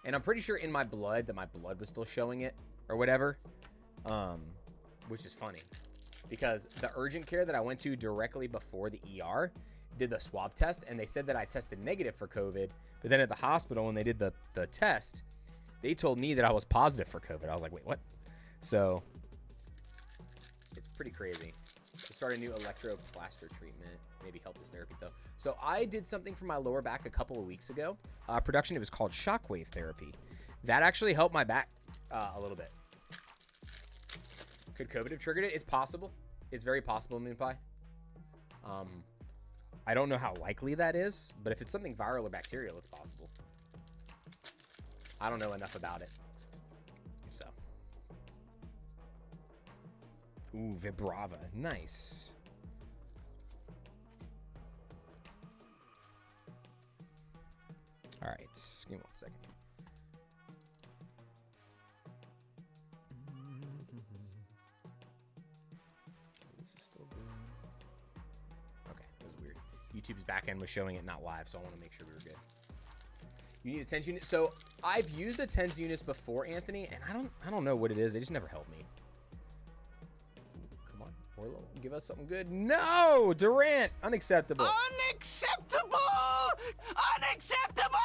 And I'm pretty sure in my blood that my blood was still showing it or whatever. Which is funny. Because the urgent care that I went to directly before the ER did the swab test, and they said that I tested negative for COVID. But then at the hospital, when they did the test, they told me that I was positive for COVID. I was like, wait, what? So it's pretty crazy. To start a new electroplaster treatment. Maybe help this therapy, though. So I did something for my lower back a couple of weeks ago. Production, it was called shockwave therapy. That actually helped my back a little bit. Could COVID have triggered it? It's possible. It's very possible, Moon Pie. I don't know how likely that is, but if it's something viral or bacterial, it's possible. I don't know enough about it. So. Ooh, Vibrava. Nice. All right. Give me 1 second. This is still good. Okay, that was weird. YouTube's backend was showing it not live, so I want to make sure we were good. You need a TENS unit. So I've used the TENS units before, Anthony, and I don't know what it is. They just never help me. Come on, Orlo, give us something good. No, Durant, unacceptable. Unacceptable! Unacceptable!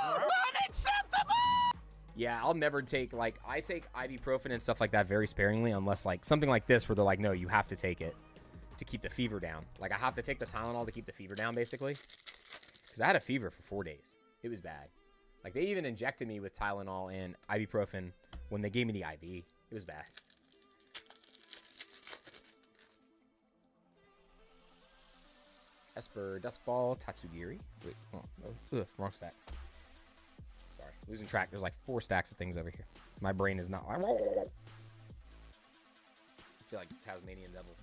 Unacceptable! Yeah, I'll never take, like, I take ibuprofen and stuff like that very sparingly, unless like something like this where they're like, no, you have to take it to keep the fever down. Like, I have to take the Tylenol to keep the fever down, basically, because I had a fever for 4 days. It was bad. Like, they even injected me with Tylenol and ibuprofen when they gave me the IV. It was bad. Esper, Duskball, Tatsugiri. Wait, wrong stack. Sorry, losing track. There's like 4 stacks of things over here. My brain is not. I feel like Tasmanian devil.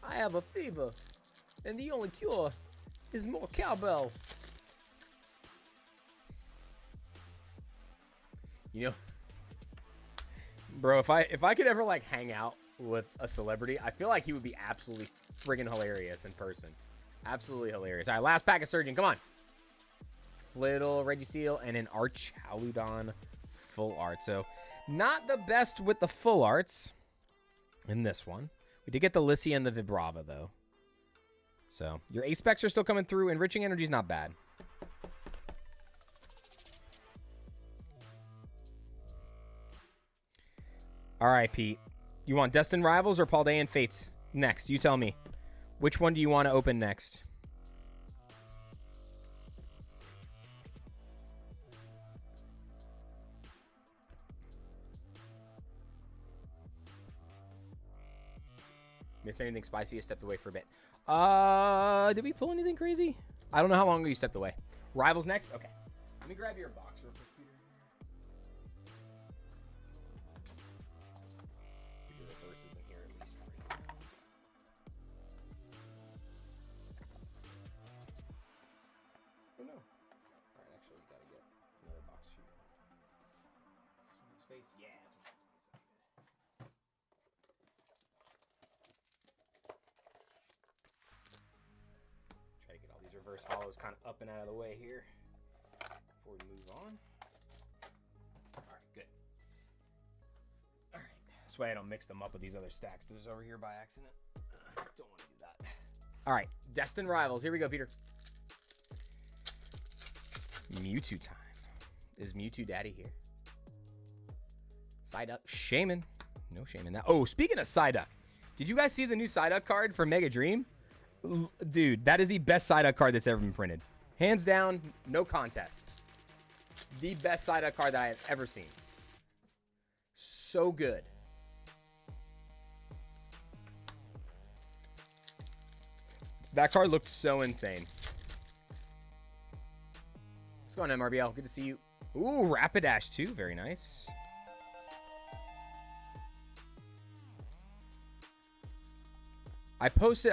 I have a fever, and the only cure is more cowbell. You know, bro, if I could ever like hang out with a celebrity, I feel like he would be absolutely friggin' hilarious in person. Absolutely hilarious. All right, last pack of Surgeon. Come on. Flittle, Registeel, and an Archaludon full art. So not the best with the full arts in this one. We did get the Lissia and the Vibrava, though. So your A-Specs are still coming through. Enriching Energy's not bad. All right, Pete. You want Destined Rivals or Paldean Fates next? You tell me. Which one do you want to open next? Miss anything spicy? I stepped away for a bit. Did we pull anything crazy? I don't know how long ago you stepped away. Rivals next? Okay. Let me grab your box real quick, Peter. Do the verses in here at least for you. Oh no. Alright, actually, we gotta get another box for you. Is this one in space? Yeah, this one's in space. Okay, good. Try to get all these reverse hollows kind of up and out of the way here before we move on. Alright, good. Alright, this way I don't mix them up with these other stacks that was over here by accident. Don't want to do that. Alright, Destined Rivals. Here we go, Peter. Mewtwo time. Is Mewtwo Daddy here? Psyduck. Shaman. No Shaman now. Oh, speaking of Psyduck, did you guys see the new Psyduck card for Mega Dream? Dude, that is the best Psyduck card that's ever been printed. Hands down, no contest. The best Psyduck card that I have ever seen. So good. That card looked so insane. What's going on, MRBL? Good to see you. Ooh, Rapidash too. Very nice. I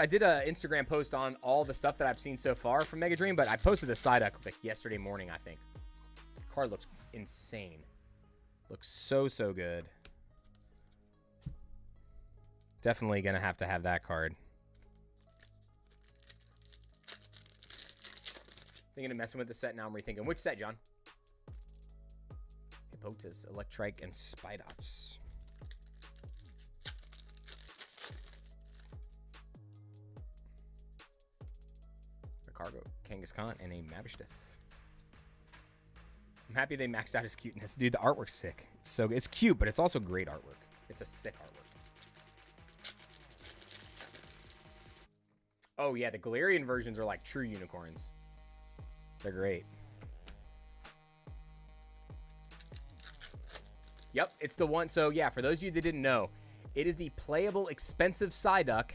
did an Instagram post on all the stuff that I've seen so far from Mega Dream, but I posted the Psyduck like yesterday morning, I think. The card looks insane. Looks so, so good. Definitely going to have that card. Thinking of messing with the set now. I'm rethinking. Which set, John? Hippotas, Electrike, and Spidops. Cargo, Kangaskhan, and a Mabishtiff. I'm happy they maxed out his cuteness. Dude, the artwork's sick. It's so good. It's cute, but it's also great artwork. It's a sick artwork. Oh, yeah, the Galarian versions are like true unicorns. They're great. Yep, it's the one. So, yeah, for those of you that didn't know, it is the playable expensive Psyduck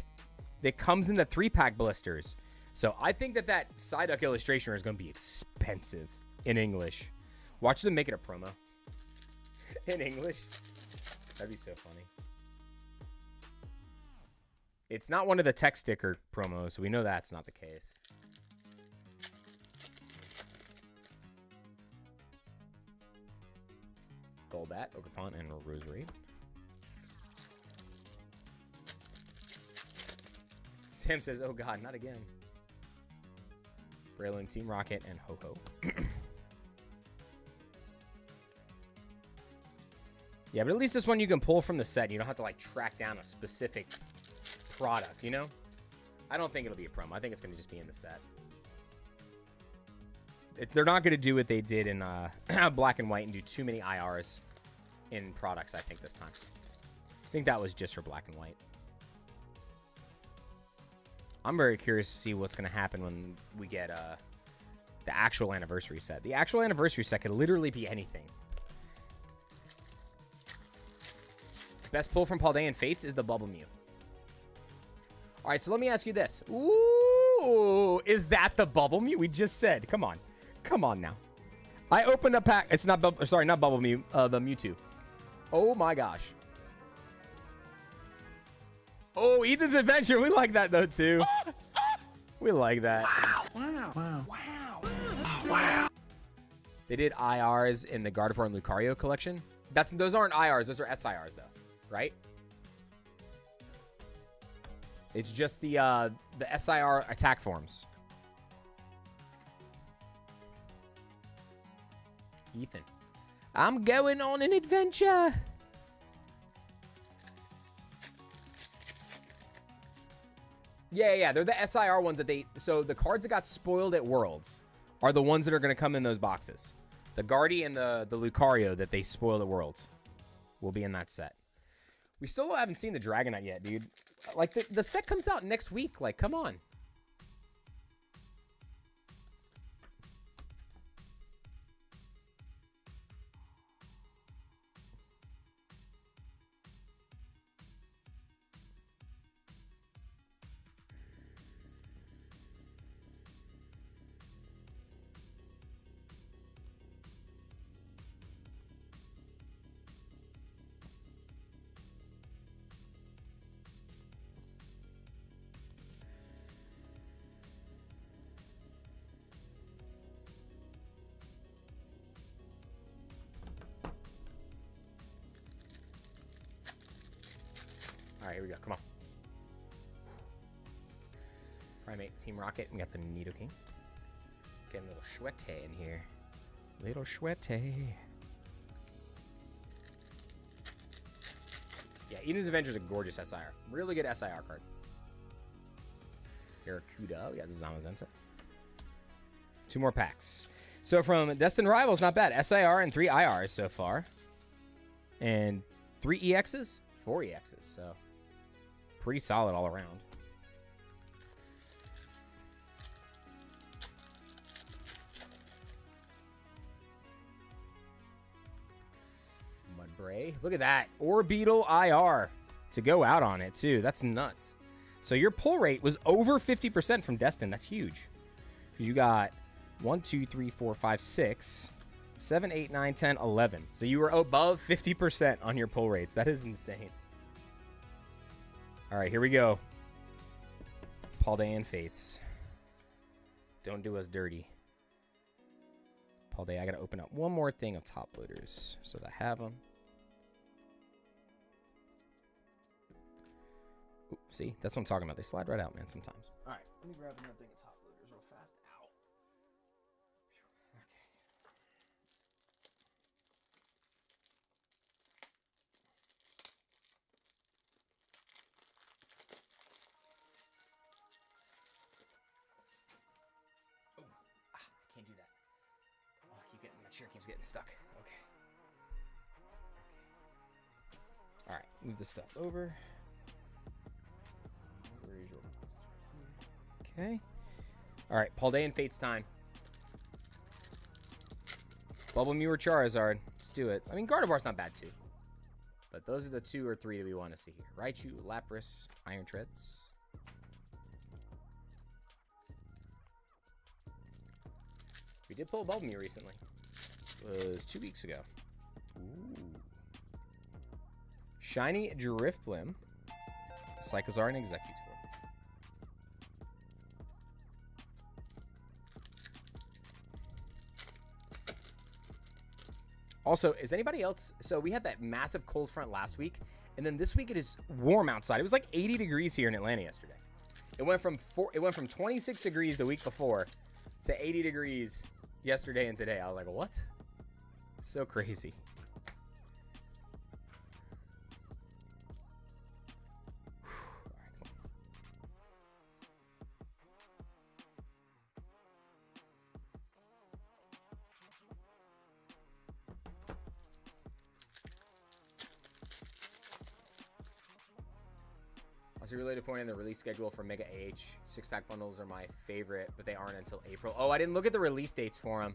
that comes in the 3-pack blisters. So I think that Psyduck illustration is going to be expensive in English. Watch them make it a promo. In English. That'd be so funny. It's not one of the tech sticker promos, so we know that's not the case. Golbat, Ogerpon, and Roserade. Sam says, oh god, not again. Breloom, Team Rocket, and Ho-Ho. Yeah, but at least this one you can pull from the set. You don't have to, like, track down a specific product, you know? I don't think it'll be a promo. I think it's going to just be in the set. They're not going to do what they did in Black and White and do too many IRs in products, I think, this time. I think that was just for Black and White. I'm very curious to see what's going to happen when we get the actual anniversary set. The actual anniversary set could literally be anything. Best pull from Paldean Fates is the Bubble Mew. All right, so let me ask you this. Ooh, is that the Bubble Mew? We just said. Come on. Come on now. I opened a pack. It's not Bubble. Sorry, not Bubble Mew. The Mewtwo. Oh my gosh. Oh, Ethan's Adventure. We like that though too. We like that. Wow. Wow. Wow. Wow. They did IRs in the Gardevoir and Lucario collection. Those aren't IRs. Those are SIRs though, right? It's just the SIR attack forms. Ethan, I'm going on an adventure. Yeah, they're the SIR ones that they... So the cards that got spoiled at Worlds are the ones that are going to come in those boxes. The Guardy and the Lucario that they spoiled at Worlds will be in that set. We still haven't seen the Dragonite yet, dude. Like, the set comes out next week. Like, come on. All right, here we go. Come on. Primate, Team Rocket. We got the Nidoking. Getting a little Schwete in here. Little Schwete. Yeah, Eden's Adventure is a gorgeous SIR. Really good SIR card. Barracuda. We got Zamazenta. 2 more packs. So from Destined Rivals, not bad. SIR and 3 IRs so far. And 3 EXs? 4 EXs, so pretty solid all around. Mudbray. Look at that. Orbeetle IR to go out on it, too. That's nuts. So your pull rate was over 50% from Destin. That's huge. Because you got 1, 2, 3, 4, 5, 6, 7, 8, 9, 10, 11. So you were above 50% on your pull rates. That is insane. All right, here we go. Paldean Fates. Don't do us dirty. Paldean, I got to open up one more thing of top loaders so that I have them. Ooh, see, that's what I'm talking about. They slide right out, man, sometimes. All right, let me grab another thing of top loaders real fast. Ow. Okay. Can't do that. Oh, my chair keeps getting stuck. Okay. All right, move this stuff over. Where is your... Okay. All right, Paldean Fates time. Bubble Mew or Charizard. Let's do it. I mean, Gardevoir's not bad too. But those are the 2 or 3 that we want to see here. Raichu, Lapras, Iron Treads. We did pull a Bubble Mew recently. It was 2 weeks ago. Ooh. Shiny Drifblim, Psychozar, and Executor. Also, is anybody else... So we had that massive cold front last week, and then this week it is warm outside. It was like 80 degrees here in Atlanta yesterday. It went from 26 degrees the week before to 80 degrees yesterday and today. I was like, what? So crazy. Also, related point in the release schedule for Mega H. 6-pack bundles are my favorite, but they aren't until April. Oh, I didn't look at the release dates for them.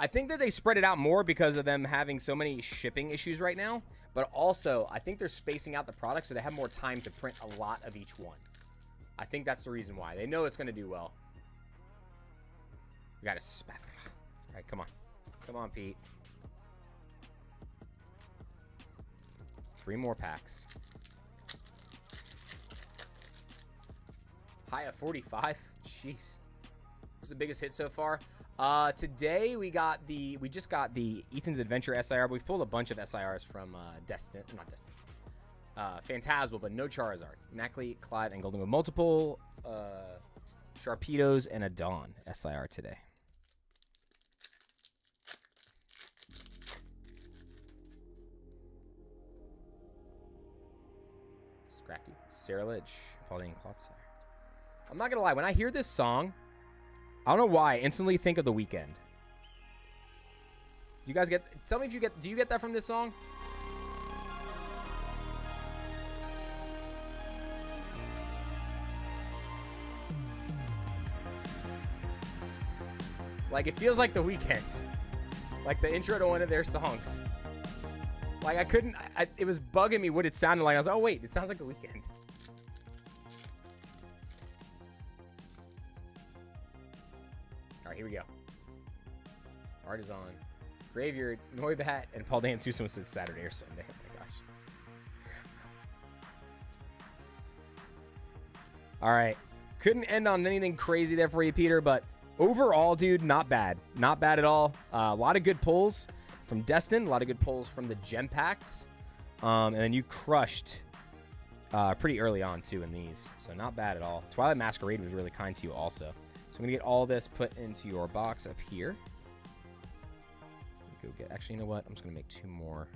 I think that they spread it out more because of them having so many shipping issues right now. But also, I think they're spacing out the products so they have more time to print a lot of each one. I think that's the reason why. They know it's going to do well. We got a spatula. All right, come on. Come on, Pete. 3 more packs. High of 45. Jeez. What's the biggest hit so far? Today we just got the Ethan's Adventure SIR. We've pulled a bunch of SIRs from Phantasmal, but no Charizard. Mackley, Clive, and Golden with multiple Sharpedos and a Dawn SIR today. Scrafty, Sarah Lidge, Pauline Clotsire. I'm not gonna lie, when I hear this song, I don't know why, I instantly think of The Weeknd. You guys get, tell me if you get, do you get that from this song? Like, it feels like The Weeknd. Like the intro to one of their songs. Like, I couldn't, it was bugging me what it sounded like. I was like, oh wait, it sounds like The Weeknd. All right, here we go. Art is on. Graveyard, Noibat, and Paul Dan Susan was Saturday or Sunday. Oh my gosh. All right. Couldn't end on anything crazy there for you, Peter, but overall, dude, not bad. Not bad at all. A lot of good pulls from Destin. A lot of good pulls from the gem packs. And then you crushed pretty early on, too, in these. So not bad at all. Twilight Masquerade was really kind to you also. So I'm going to get all this put into your box up here. Go get, actually, you know what? I'm just going to make 2 more.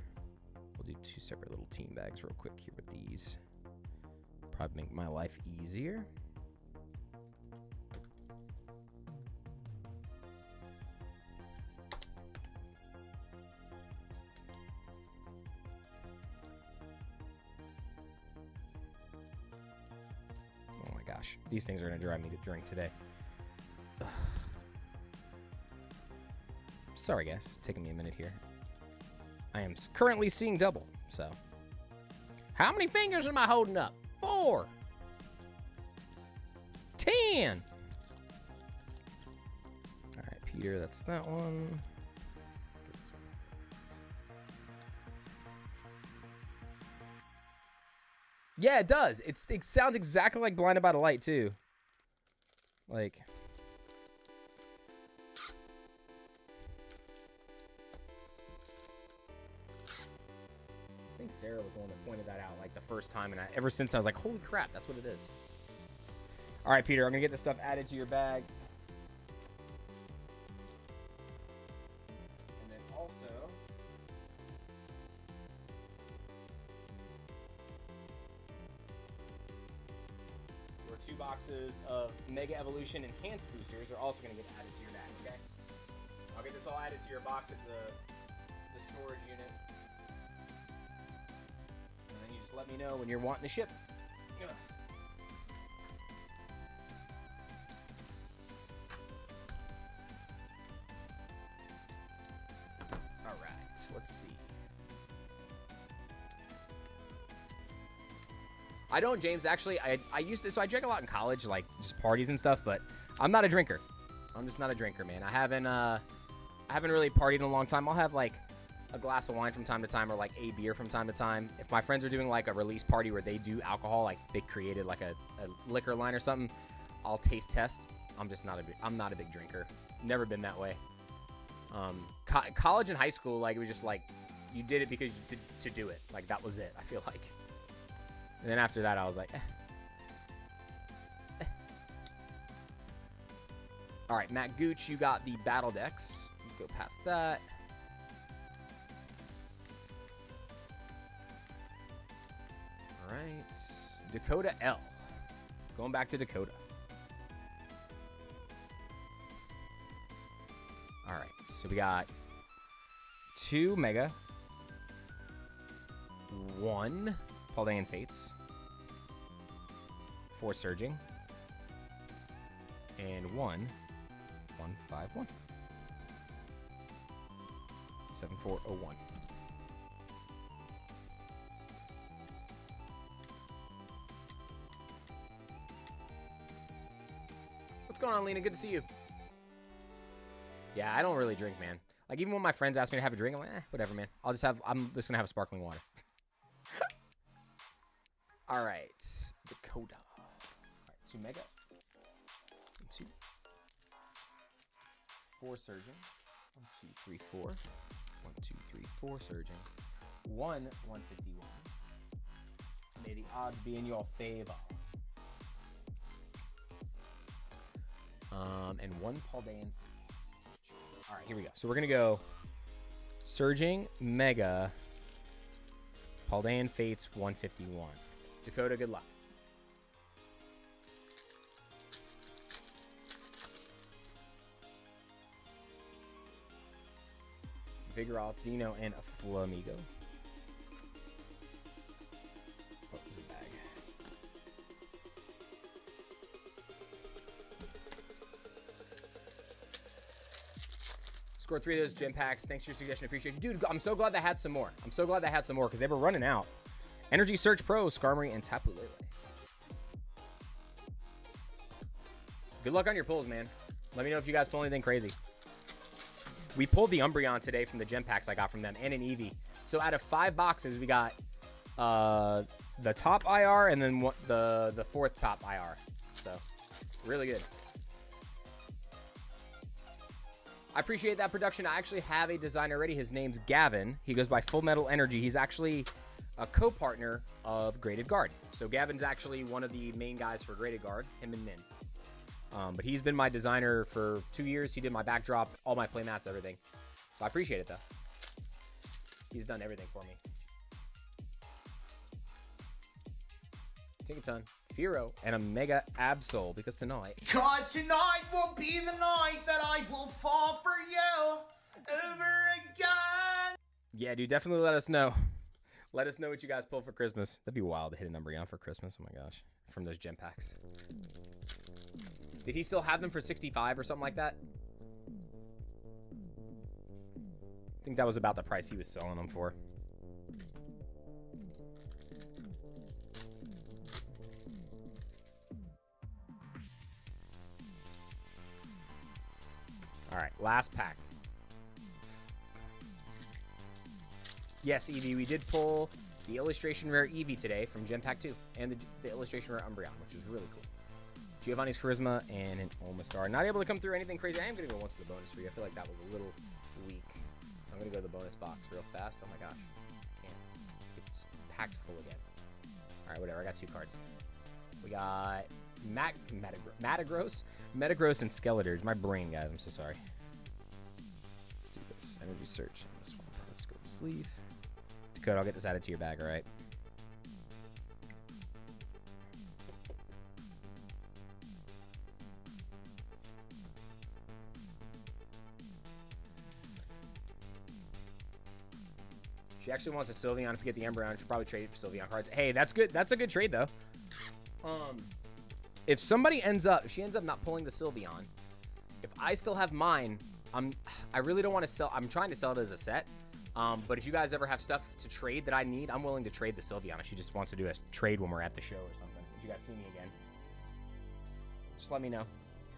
We'll do 2 separate little team bags real quick here with these. Probably make my life easier. Oh my gosh. These things are going to drive me to drink today. Ugh. Sorry, guys. It's taking me a minute here. I am currently seeing double, so. How many fingers am I holding up? 4. 10. All right, Peter, that's that one. Yeah, it does. It sounds exactly like Blinded by the Light, too. Like... I think Sarah was the one that pointed that out like the first time, and ever since I was like, holy crap, that's what it is. All right, Peter, I'm gonna get this stuff added to your bag. And then also, your 2 boxes of Mega Evolution Enhanced boosters are also gonna get added to your bag, okay? I'll get this all added to your box at the storage unit. Just let me know when you're wanting to ship. Ugh. All right, so let's see. I don't, James. Actually, I used to. So I drank a lot in college, like just parties and stuff. But I'm not a drinker. I'm just not a drinker, man. I haven't really partied in a long time. I'll have like a glass of wine from time to time, or like a beer from time to time. If my friends are doing like a release party where they do alcohol, like they created like a liquor line or something, I'll taste test. I'm not a big drinker. Never been that way. College and high school, like it was just like you did it because to do it. Like that was it. I feel like. And then after that, I was like, All right, Matt Gooch, you got the battle decks. Go past that. All right, Dakota L. Going back to Dakota. All right, so we got 2 Mega, 1 Paldean Fates, 4 Surging, and 1 151. 7401. What's going on, Lena? Good to see you. Yeah, I don't really drink, man. Like, even when my friends ask me to have a drink, I'm like, whatever, man. I'm just gonna have a sparkling water. All right, Dakota. All right, 2 Mega. 2. 4 Surging. 1, 2, 3, 4. 1, 2, 3, 4 Surging. 1, 151. May the odds be in your favor. And 1 Paldean. All right, here we go. So we're gonna go Surging, Mega, Paldean Fates, 151. Dakota, good luck. Vigoroth, Dino, and a Flamigo. Oh, it's a bag. Scored 3 of those gem packs. Thanks for your suggestion. Appreciate you. Dude, I'm so glad they had some more. I'm so glad they had some more because they were running out. Energy Search Pro, Skarmory, and Tapu Lele. Good luck on your pulls, man. Let me know if you guys pull anything crazy. We pulled the Umbreon today from the gem packs I got from them and an Eevee. So out of 5 boxes, we got the top IR and then the 4th top IR. So really good. I appreciate that production. I actually have a designer already. His name's Gavin. He goes by Full Metal Energy. He's actually a co-partner of Graded Guard. So Gavin's actually one of the main guys for Graded Guard, him and Min. But he's been my designer for 2 years. He did my backdrop, all my playmats, everything. So I appreciate it, though. He's done everything for me. Take a ton. Firo and a Mega Absol because tonight. Cause tonight will be the night that I will fall for you over again. Yeah, dude, definitely let us know. Let us know what you guys pull for Christmas. That'd be wild to hit a Umbreon for Christmas. Oh my gosh. From those gem packs. Did he still have them for 65 or something like that? I think that was about the price he was selling them for. All right, last pack. Yes, Eevee, we did pull the Illustration Rare Eevee today from Gem Pack 2 and the Illustration Rare Umbreon, which was really cool. Giovanni's Charisma and an Omastar. Not able to come through anything crazy. I am going to go once to the bonus for you. I feel like that was a little weak. So I'm going to go to the bonus box real fast. Oh my gosh. Can't. It's packed full again. All right, whatever. I got 2 cards. We got Metagross, and Skeletors. My brain, guys. I'm so sorry. Let's do this. Energy Search. And this one. Let's go to sleeve. Dakota, I'll get this added to your bag, all right? She actually wants a Sylveon. If we get the Umbreon, she'll probably trade it for Sylveon cards. Hey, that's good. That's a good trade, though. If she ends up not pulling the Sylveon, if I still have mine, I really don't want to sell. I'm trying to sell it as a set. But if you guys ever have stuff to trade that I need, I'm willing to trade the Sylveon if she just wants to do a trade when we're at the show or something. If you guys see me again, just let me know.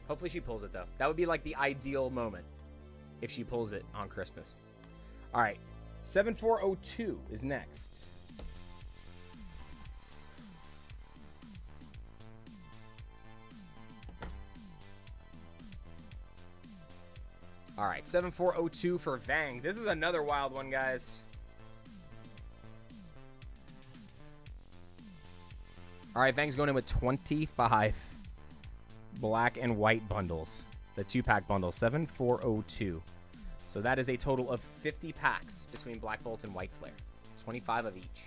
Hopefully she pulls it, though. That would be like the ideal moment if she pulls it on Christmas. All right. 7402 is next. All right, 7402 for Vang. This is another wild one, guys. All right, Vang's going in with 25 black and white bundles. The 2-pack bundle, 7402. So that is a total of 50 packs between Black Bolt and White Flare. 25 of each.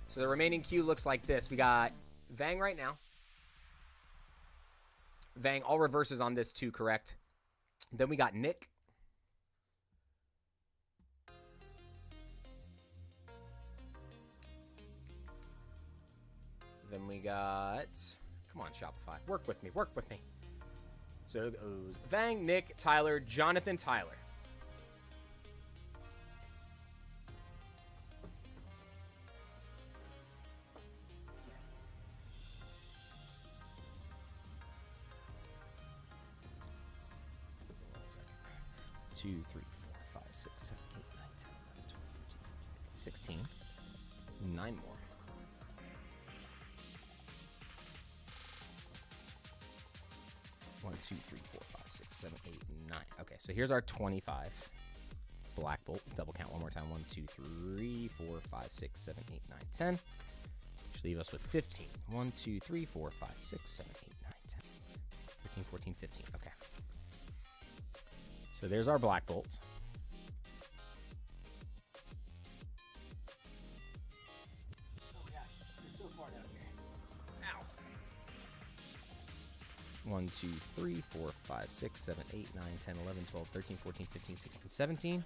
So the remaining queue looks like this. We got Vang right now. Vang, all reverses on this too, correct? Then we got Nick. Then we got... Come on, Shopify. Work with me. Work with me. So it goes Vang, Nick, Tyler, Jonathan, Tyler. 2, 3, 4, 5, 6, 7, 8, 9, 10, 11, 12, 13, 14, 16. 9 more. One, 2, 3, 4, 5, 6, 7, 8, 9. Okay, so here's our 25. Black Bolt. Double count one more time. 1, 2, 3, 4, 5, 6, 7, 8, 9, 10. Which leave us with 15. 1, 2, 3, 4, 5, 6, 7, 8, 9, 10. 13, 14, 15. Okay. So there's our Black Bolt. Oh, yeah. You're so far down here. Ow. 1, 2, 3, 4, 5, 6, 7, 8, 9, 10, 11, 12, 13, 14, 15, 16, 17.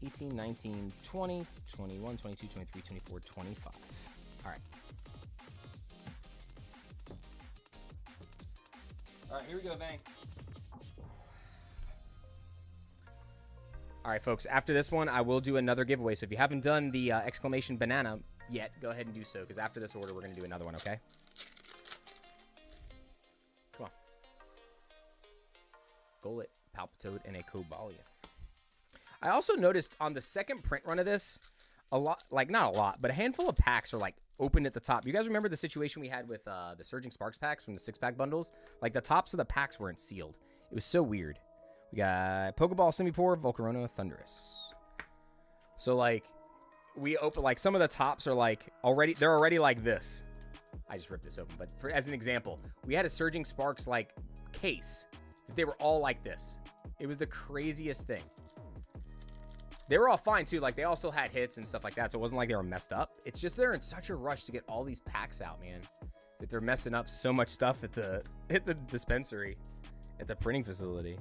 $18, $19, $20, $21, $22, $23, $24, $25. All right. All right, here we go, Vang. All right, folks, after this one, I will do another giveaway. So if you haven't done the exclamation banana yet, go ahead and do so, because after this order, we're going to do another one, okay? Come on. Golett, Palpitoad, and a Cobalion. I also noticed on the second print run of this, a lot, like not a lot, but a handful of packs are like open at the top. You guys remember the situation we had with the Surging Sparks packs from the 6-pack bundles? Like the tops of the packs weren't sealed. It was so weird. We got Pokeball, Simipour, Volcarona, Thundurus. So like we open, like some of the tops are like already, they're already like this. I just ripped this open, but for as an example, we had a Surging Sparks like case that they were all like this. It was the craziest thing. They were all fine too. Like they also had hits and stuff like that. So it wasn't like they were messed up. It's just they're in such a rush to get all these packs out, man, that they're messing up so much stuff at the dispensary, at the printing facility.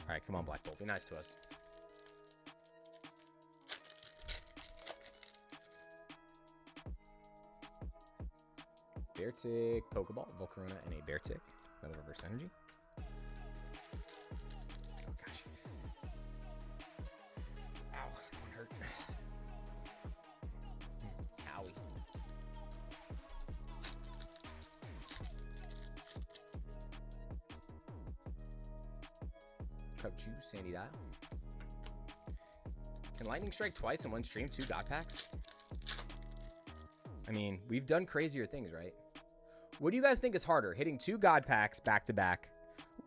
All right, come on, Black Bolt, be nice to us. Beartic, Pokeball, Volcarona, and a Beartic. Another reverse energy. Oh gosh. Ow, that one hurt. Owie. Cubchoo, Sandy Dial. Can Lightning Strike twice in one stream? 2 God Packs? I mean, we've done crazier things, right? What do you guys think is harder? Hitting 2 God Packs back to back.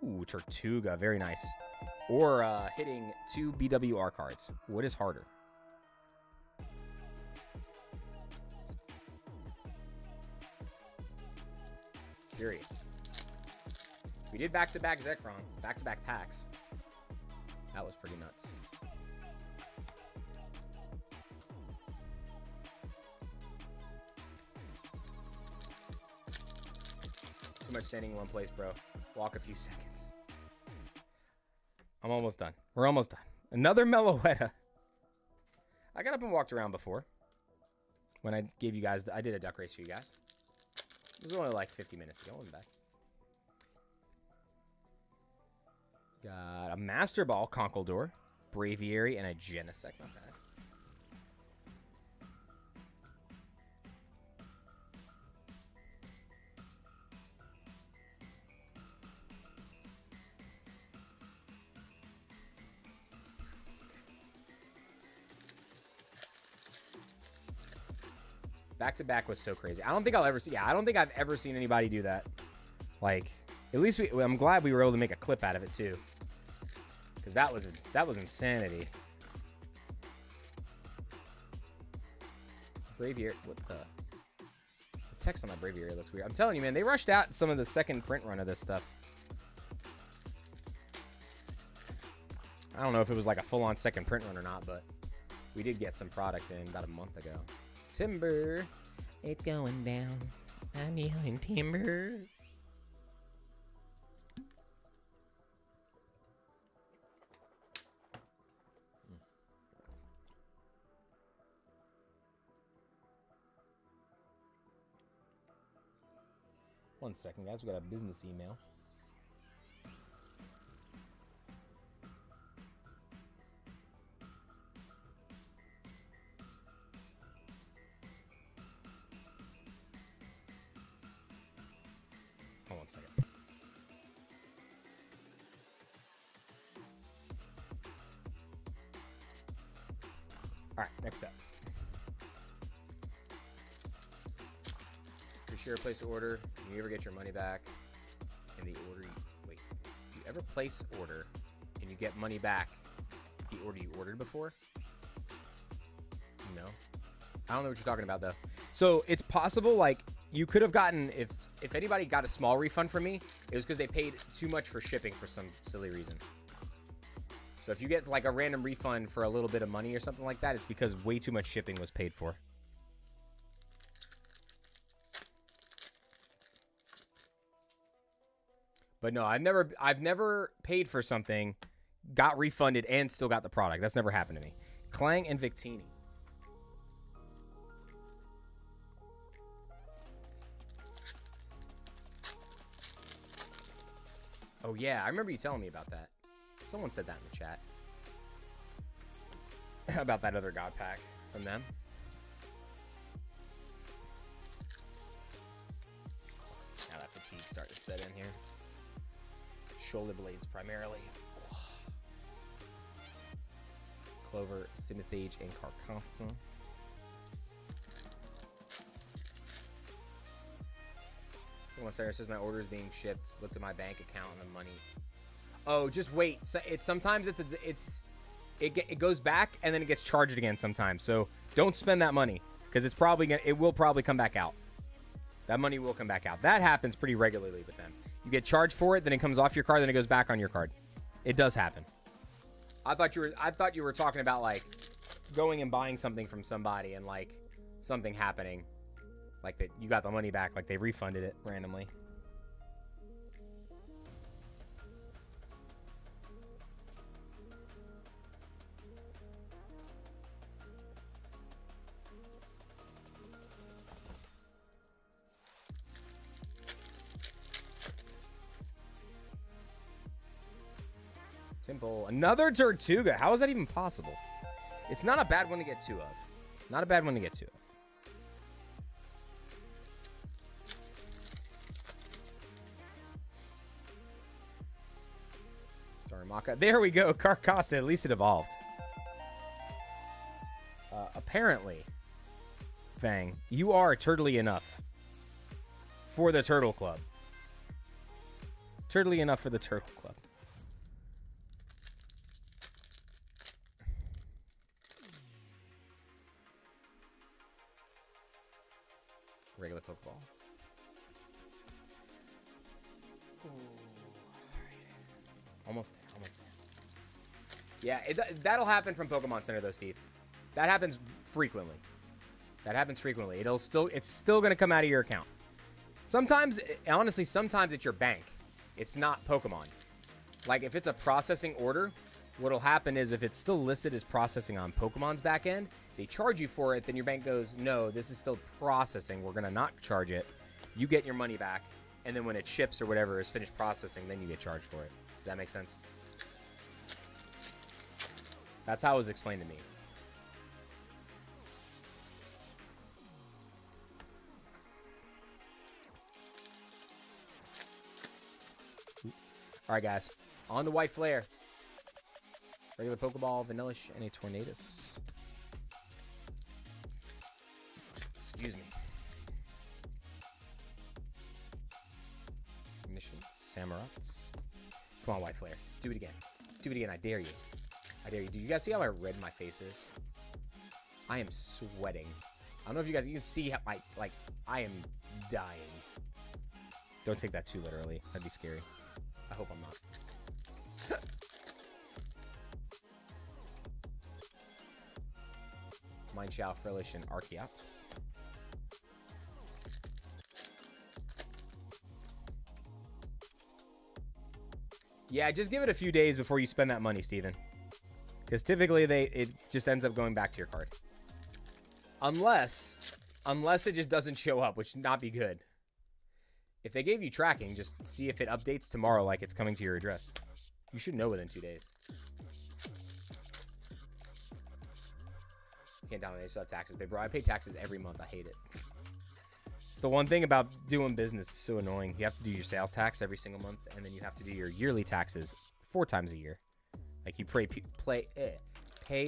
Ooh, Tortuga, very nice. Or hitting 2 BWR cards. What is harder? Curious. We did back-to-back Zekrom, back-to-back packs. That was pretty nuts. Too much standing in one place, bro. Walk a few seconds. I'm almost done. We're almost done. Another Meloetta. I got up and walked around before. When I gave you guys, I did a duck race for you guys. It was only like 50 minutes ago. I'm back. Got a Master Ball, Conkeldurr, Braviary, and a Genesect. Not bad. Back to back was so crazy. I don't think I'll ever see. Yeah, I don't think I've ever seen anybody do that. Like, at least I'm glad we were able to make a clip out of it too, because that was insanity. Braviary, what the text on that Braviary looks weird. I'm telling you, man, they rushed out some of the second print run of this stuff. I don't know if it was like a full-on second print run or not, but we did get some product in about a month ago. Timber, it's going down. I'm yelling timber. One second, guys. We got a business email. All right, next up. For sure, place an order. You ever get your money back? And the order, wait. You ever place order and you get money back the order you ordered before? No. I don't know what you're talking about, though. So it's possible, like, you could have gotten, if anybody got a small refund from me, It was because they paid too much for shipping for some silly reason. So if you get like a random refund for a little bit of money or something like that, it's because way too much shipping was paid for. But no, I've never paid for something, got refunded, and still got the product. That's never happened to me. Clang and Victini. Oh yeah, I remember you telling me about that. Someone said that in the chat. About that other God pack from them. Now that fatigue's starting to set in here. Shoulder blades primarily. Clover, Simisage, and Carcosa. One Sarah says my order is being shipped. Looked at my bank account and the money. Oh, just wait. So sometimes it goes back and then it gets charged again sometimes. So don't spend that money because it will probably come back out. That money will come back out. That happens pretty regularly with them. You get charged for it, then it comes off your card, then it goes back on your card. It does happen. I thought you were talking about like going and buying something from somebody and like something happening. Like that you got the money back, like they refunded it randomly. Simple. Another Tortuga. How is that even possible? It's not a bad one to get two of. Not a bad one to get two of. Maka. There we go. Carcosa. At least it evolved. Apparently, Fang, you are turtly enough for the Turtle Club. Turtly enough for the Turtle Club. Regular Pokeball. Ooh. Almost there. Yeah, that'll happen from Pokemon Center, though, Steve. That happens frequently. It's still going to come out of your account. Sometimes, honestly, sometimes it's your bank. It's not Pokemon. Like, if it's a processing order, what'll happen is if it's still listed as processing on Pokemon's back end, they charge you for it, then your bank goes, no, this is still processing. We're going to not charge it. You get your money back, and then when it ships or whatever is finished processing, then you get charged for it. Does that make sense? That's how it was explained to me. All right, guys. On to White Flare. Regular Pokeball, Vanillish, and a Tornadus. Excuse me. Ignition, Samurats. Come on, White Flare. Do it again. Do it again. I dare you. I dare you. Do you guys see how red my face is? I am sweating. I don't know if you guys can see how I am dying. Don't take that too literally. That'd be scary. I hope I'm not. Mind Shao, Frillish, and Archeops. Yeah, just give it a few days before you spend that money, Steven. Because typically it just ends up going back to your card. Unless it just doesn't show up, which would not be good. If they gave you tracking, just see if it updates tomorrow like it's coming to your address. You should know within 2 days. You can't download it, you still have taxes. But bro, I pay taxes every month. I hate it. It's the one thing about doing business. It's so annoying. You have to do your sales tax every single month, and then you have to do your yearly taxes 4 times a year. Like you pay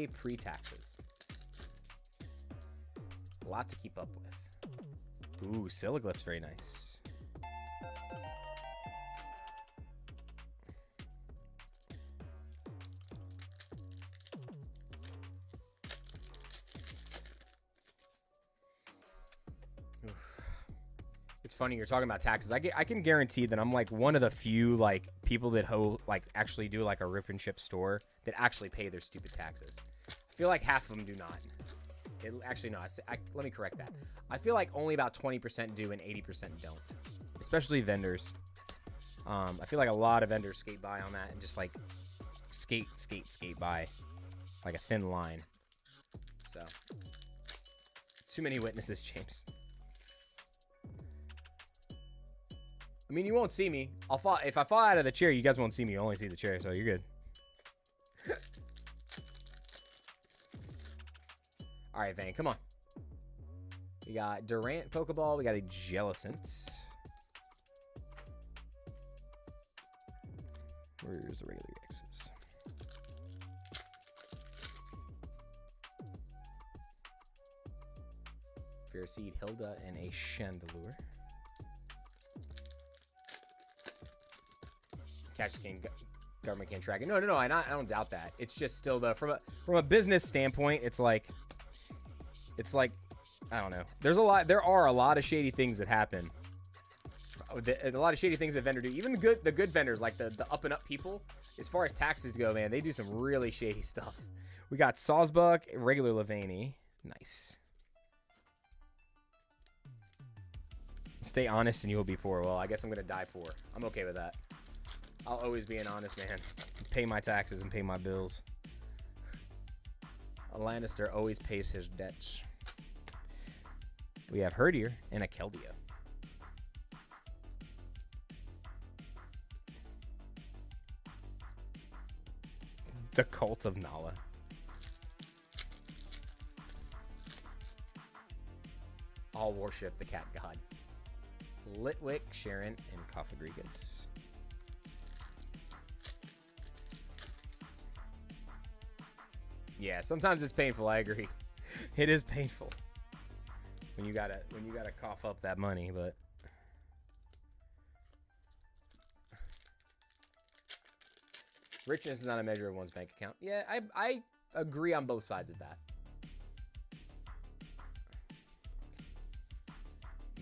pre-taxes. A lot to keep up with. Ooh, Silaglyph's very nice. It's funny you're talking about taxes. I can guarantee that I'm like one of the few like people that actually do like a rip and ship store that actually pay their stupid taxes. I feel like half of them do not. Actually, no. Let me correct that. I feel like only about 20% do and 80% don't, especially vendors. I feel like a lot of vendors skate by on that and just like skate by like a thin line. So, too many witnesses, James. I mean, you won't see me. If I fall out of the chair, you guys won't see me. You only see the chair, so you're good. All right, Vane, come on. We got Durant Pokeball. We got a Jellicent. Where's the regular X's? Ferroseed, Hilda, and a Chandelure. Catch King, government can't track it. No, I don't doubt that. It's just still from a business standpoint, it's like I don't know. There are a lot of shady things that happen. A lot of shady things that vendors do. Even the good vendors, like the up and up people, as far as taxes go, man, they do some really shady stuff. We got Sawsbuck, regular Levaney. Nice. Stay honest and you will be poor. Well, I guess I'm gonna die poor. I'm okay with that. I'll always be an honest man. Pay my taxes and pay my bills. A Lannister always pays his debts. We have Herdier and a Keldeo. The Cult of Nala. All worship the cat god. Litwick, Sharon, and Cofagrigus. Yeah, sometimes it's painful, I agree. It is painful. When you gotta cough up that money, but richness is not a measure of one's bank account. Yeah, I agree on both sides of that.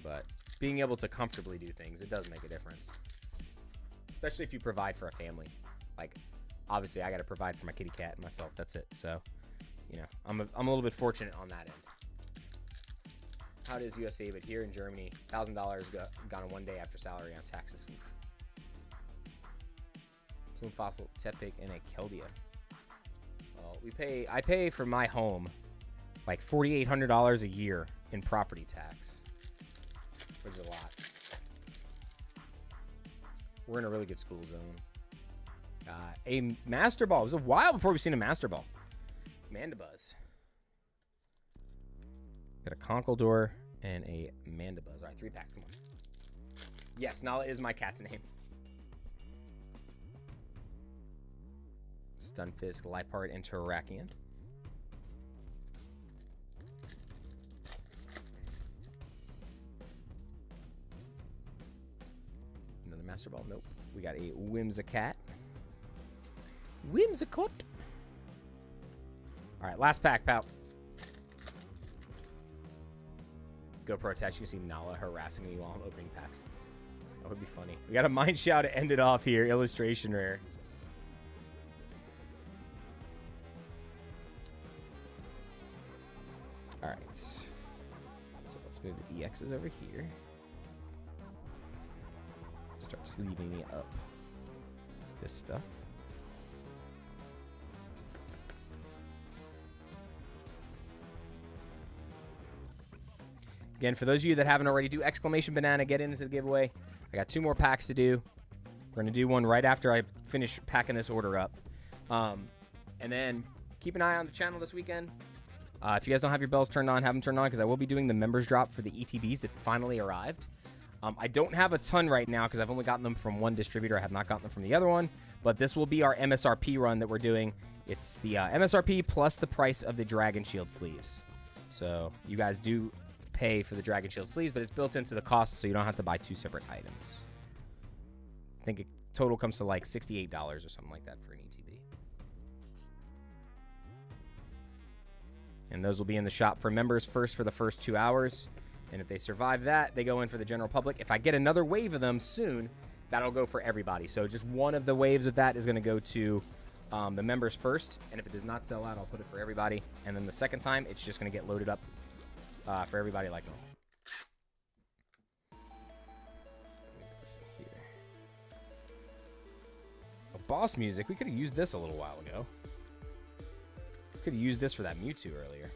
But being able to comfortably do things, it does make a difference. Especially if you provide for a family. Like, obviously, I got to provide for my kitty cat and myself. That's it. So, you know, I'm a little bit fortunate on that end. How does USA? But here in Germany, $1,000 gone in one day after salary on taxes. Oof. Plume Fossil, Tepig, and a Keldeo. Well, I pay for my home like $4,800 a year in property tax, which is a lot. We're in a really good school zone. A Master Ball. It was a while before we've seen a Master Ball. Mandibuzz. Got a Conkeldurr and a Mandibuzz. All right, 3-pack. Come on. Yes, Nala is my cat's name. Stunfisk, Liepard, and Terrakion. Another Master Ball. Nope. We got a Whimsicott. Whimsicott. All right, last pack, pal. GoPro attached. You can see Nala harassing me while I'm opening packs. That would be funny. We got a Mind Shout to end it off here. Illustration rare. All right. So let's move the EXs over here. Start sleeving up this stuff. Again, for those of you that haven't already, do exclamation banana, get into the giveaway. I got 2 more packs to do. We're going to do one right after I finish packing this order up. And then keep an eye on the channel this weekend. If you guys don't have your bells turned on, have them turned on, because I will be doing the members drop for the ETBs that finally arrived. I don't have a ton right now because I've only gotten them from one distributor. I have not gotten them from the other one. But this will be our MSRP run that we're doing. It's the MSRP plus the price of the Dragon Shield sleeves. So you guys do pay for the Dragon Shield sleeves, but it's built into the cost, so you don't have to buy 2 separate items. I think it total comes to like $68 or something like that for an ETB. And those will be in the shop for members first for the first 2 hours. And if they survive that, they go in for the general public. If I get another wave of them soon, that'll go for everybody. So just one of the waves of that is going to go to the members first. And if it does not sell out, I'll put it for everybody. And then the second time, it's just going to get loaded up for everybody like normal. Boss music. We could have used this a little while ago. Could have used this for that Mewtwo earlier.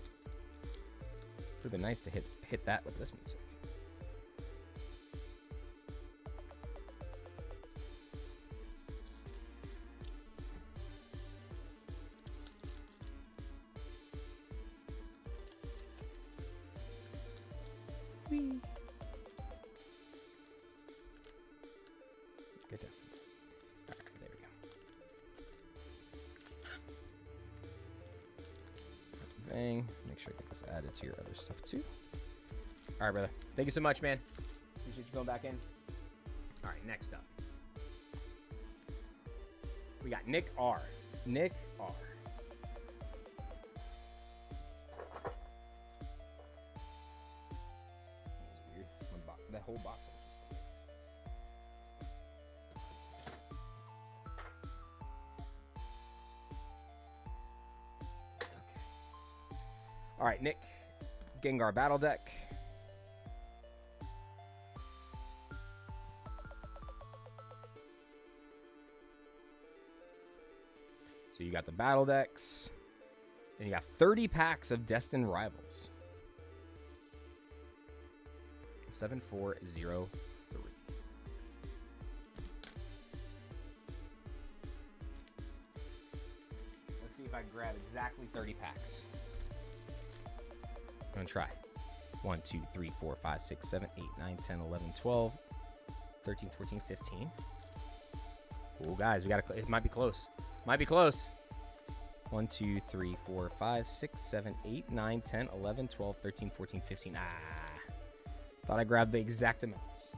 Would have been nice to hit that with this music. Whee. Good job. All right, there we go. Bang. Make sure I get this added to your other stuff too. All right, brother. Thank you so much, man. Appreciate you going back in. All right, next up. We got Nick R. Nick R. That was weird. That whole box. All right, Nick, Gengar Battle Deck. So you got the Battle Decks, and you got 30 packs of Destined Rivals. 7403. Let's see if I can grab exactly 30 packs. I'm gonna try. 1, 2, 3, 4, 5, 6, 7, 8, 9, 10, 11, 12, 13, 14, 15. Oh, guys, we gotta. It might be close. Might be close. 1, 2, 3, 4, 5, 6, 7, 8, 9, 10, 11, 12, 13, 14, 15. Ah. Thought I grabbed the exact amounts.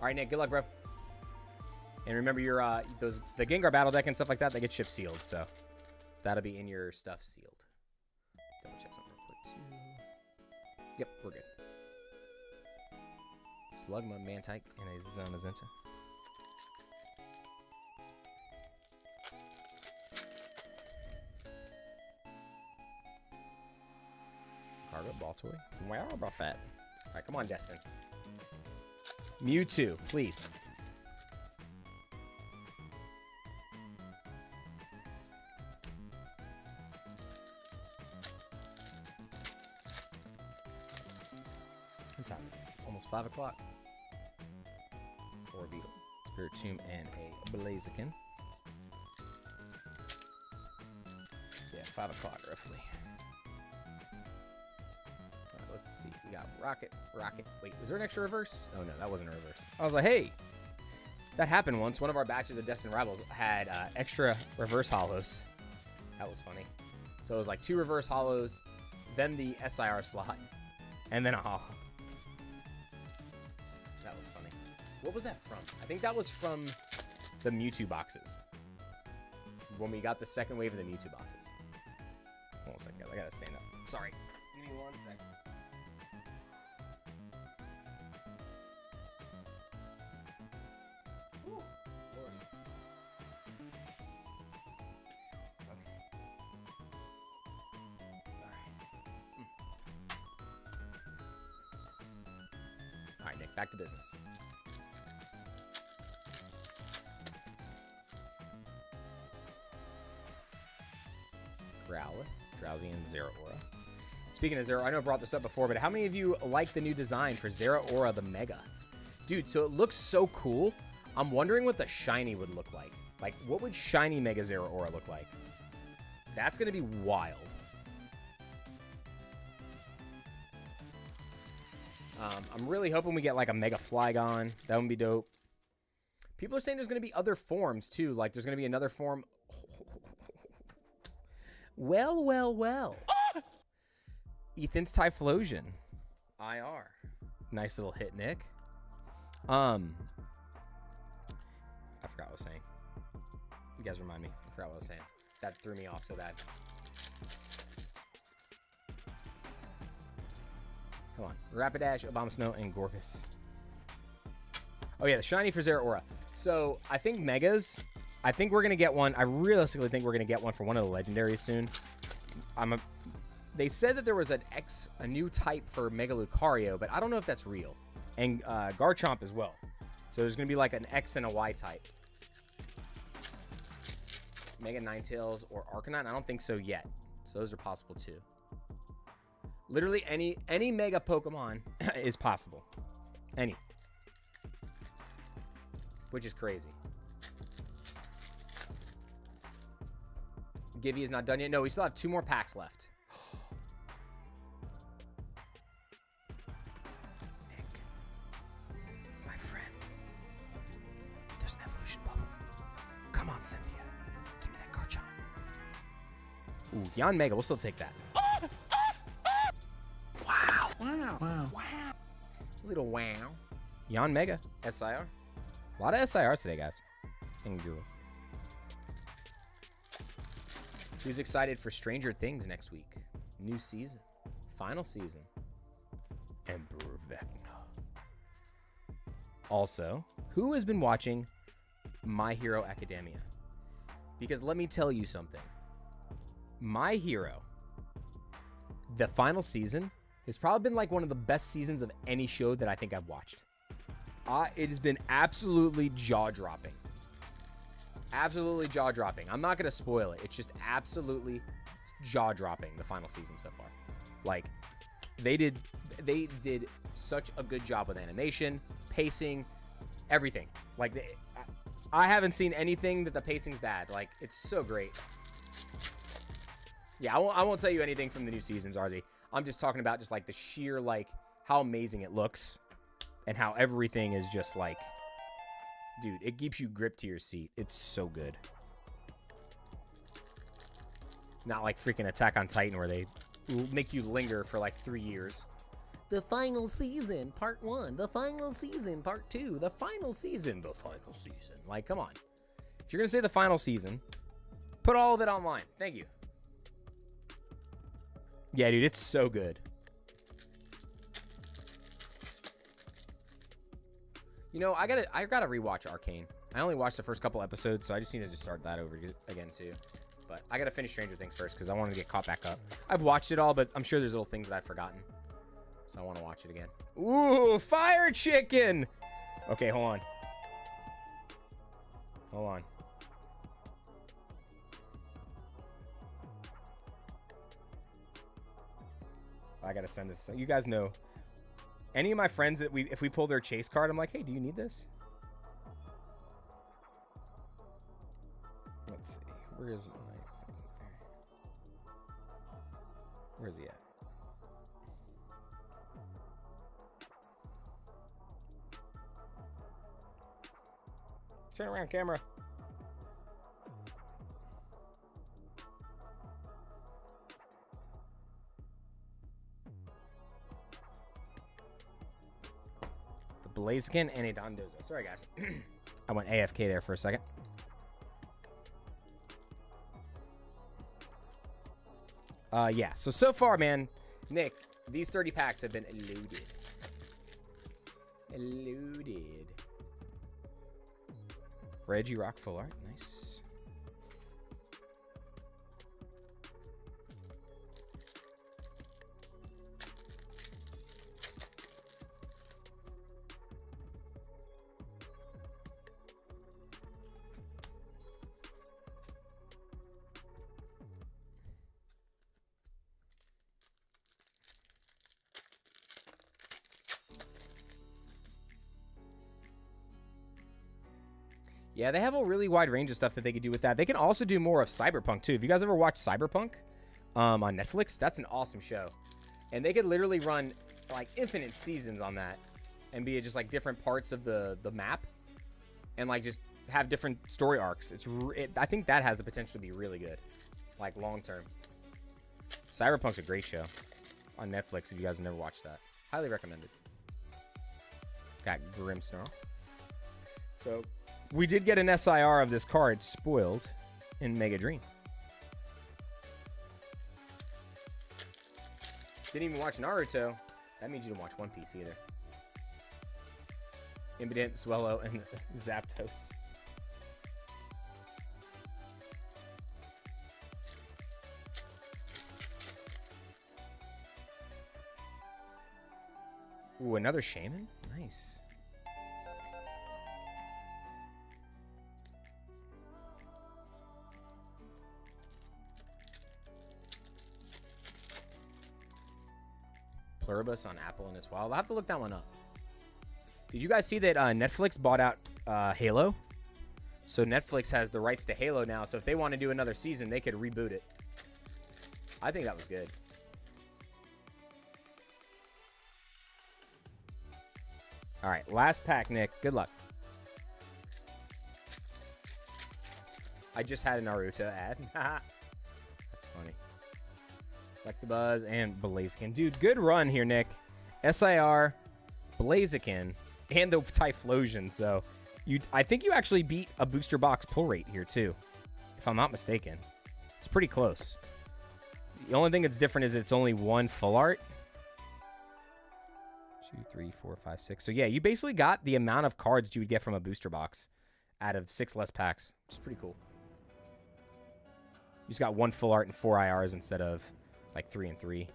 All right, Nick. Good luck, bro. And remember your the Gengar Battle Deck and stuff like that. They get ship sealed, so that'll be in your stuff sealed. Double check something real quick too. Yep, we're good. Slugma, Mantike, and a Zamazenta. Cargo, Baltoy. Wow, about that. All right, come on, Destin. Mewtwo, please. What time? Almost 5 o'clock. 4 Beetle, Spirit Tomb, and a Blaziken. Yeah, 5 o'clock roughly. Let's see. We got Rocket. Wait, was there an extra reverse? Oh, no, that wasn't a reverse. I was like, hey, that happened once. One of our batches of Destined Rivals had extra reverse hollows. That was funny. So it was like 2 reverse hollows, then the SIR slot, and then a hollow. That was funny. What was that from? I think that was from the Mewtwo boxes. When we got the second wave of the Mewtwo boxes. Hold on a second, guys. I gotta stand up. Sorry. Give me 1 second. All right, Nick, back to business. Growler, Drowsy, and Zeraora. Speaking of Zeraora, I know I brought this up before, but how many of you like the new design for Zeraora the Mega? Dude, so it looks so cool. I'm wondering what the shiny would look like. Like, what would shiny Mega Zeraora look like? That's going to be wild. I'm really hoping we get like a Mega Flygon. That would be dope. People are saying there's going to be other forms too. Like there's going to be another form. Well. Ethan's Typhlosion. IR. Nice little hit, Nick. I forgot what I was saying. You guys remind me. I forgot what I was saying. That threw me off so bad. Come on. Rapidash, Obama Snow, and Gorgas. Oh, yeah, the shiny for Zeraora. So, I think Megas. I think we're going to get one. I realistically think we're going to get one for one of the legendaries soon. They said that there was a new type for Mega Lucario, but I don't know if that's real. And Garchomp as well. So there's going to be like an X and a Y type. Mega Ninetales or Arcanine? I don't think so yet. So those are possible too. Literally any Mega Pokemon is possible. Any. Which is crazy. Givey is not done yet. No, we still have 2 more packs left. Nick, my friend, there's an evolution bubble. Come on, Cynthia. Give me that Garchomp. Ooh, Yon Mega. We'll still take that. Wow. Wow. Wow. Wow. Little wow. Yon Mega. SIR. A lot of SIRs today, guys. And girls. Who's excited for Stranger Things next week? New season. Final season. Emperor Vecna. Also, who has been watching My Hero Academia? Because let me tell you something. My Hero, the final season, has probably been like one of the best seasons of any show that I think I've watched. It has been absolutely jaw-dropping. Absolutely jaw-dropping. I'm not going to spoil it. It's just absolutely jaw-dropping, the final season so far. Like, they did such a good job with animation, pacing, everything. Like, I haven't seen anything that the pacing's bad. Like, it's so great. Yeah, I won't tell you anything from the new seasons, RZ. I'm just talking about just, like, the sheer, like, how amazing it looks and how everything is just, like... Dude, it keeps you gripped to your seat. It's so good. Not like freaking Attack on Titan where they make you linger for like 3 years. The final season, part 1. The final season, part 2. The final season, the final season. Like, come on. If you're going to say the final season, put all of it online. Thank you. Yeah, dude, it's so good. You know, I gotta rewatch Arcane. I only watched the first couple episodes, so I just need to just start that over again too. But I gotta finish Stranger Things first because I wanted to get caught back up. I've watched it all, but I'm sure there's little things that I've forgotten, so I want to watch it again. Ooh, fire chicken! Okay, hold on. Hold on. I gotta send this. You guys know. Any of my friends that if we pull their chase card, I'm like, hey, do you need this? Let's see. Where is my... Where is he at? Turn around, camera. Blaziken and a Dondozo. Sorry, guys. I went AFK there for a second. Yeah. So far, man, Nick, these 30 packs have been eluded. Eluded. Reggie Rock full art. Nice. Yeah, they have a really wide range of stuff that they could do with that. They can also do more of Cyberpunk, too. Have you guys ever watched Cyberpunk on Netflix? That's an awesome show. And they could literally run, like, infinite seasons on that and be just, like, different parts of the map and, like, just have different story arcs. I think that has the potential to be really good, like, long-term. Cyberpunk's a great show. on Netflix if you guys have never watched that. Highly recommended. Got Grimmsnarl. So, we did get an SIR of this card spoiled in Mega Dream. Didn't even watch Naruto. That means you didn't watch One Piece either. Impidimp, Swellow, and Zapdos. Ooh, another Shaman? Nice. Pluribus on Apple and its Wild. I'll have to look that one up. Did you guys see that Netflix bought out Halo? So Netflix has the rights to Halo now, so if they want to do another season, they could reboot it. I think that was good. All right, last pack, Nick. Good luck. I just had a Naruto ad. That's funny. Electabuzz and Blaziken. Dude, good run here, Nick. SIR, Blaziken, and the Typhlosion. So, I think you actually beat a booster box pull rate here, too. If I'm not mistaken. It's pretty close. The only thing that's different is it's only one full art. 2, 3, 4, 5, 6. So, yeah, you basically got the amount of cards you would get from a booster box out of 6 less packs, which is pretty cool. You just got one full art and 4 IRs instead of, like, 3 and 3.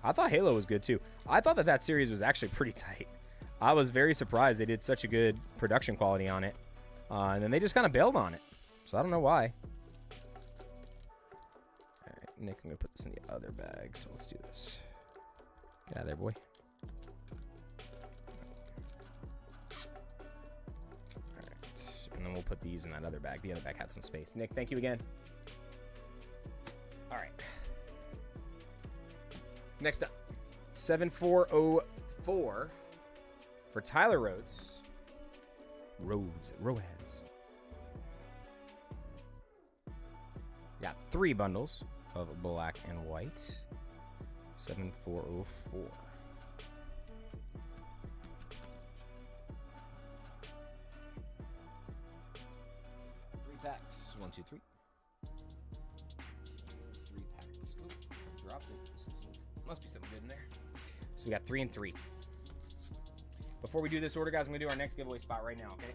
I thought Halo was good, too. I thought that series was actually pretty tight. I was very surprised they did such a good production quality on it. And then they just kind of bailed on it. So I don't know why. All right, Nick, I'm going to put this in the other bag. So let's do this. Get out of there, boy. All right. And then we'll put these in that other bag. The other bag had some space. Nick, thank you again. All right. Next up, 7404 for Tyler Rhodes. Roads. Got 3 bundles of black and white. 7404. 3 packs. 1, 2, 3. 3 packs. Oop, dropped it. Must be something good in there. So we got 3 and 3. Before we do this order, guys, I'm going to do our next giveaway spot right now, okay?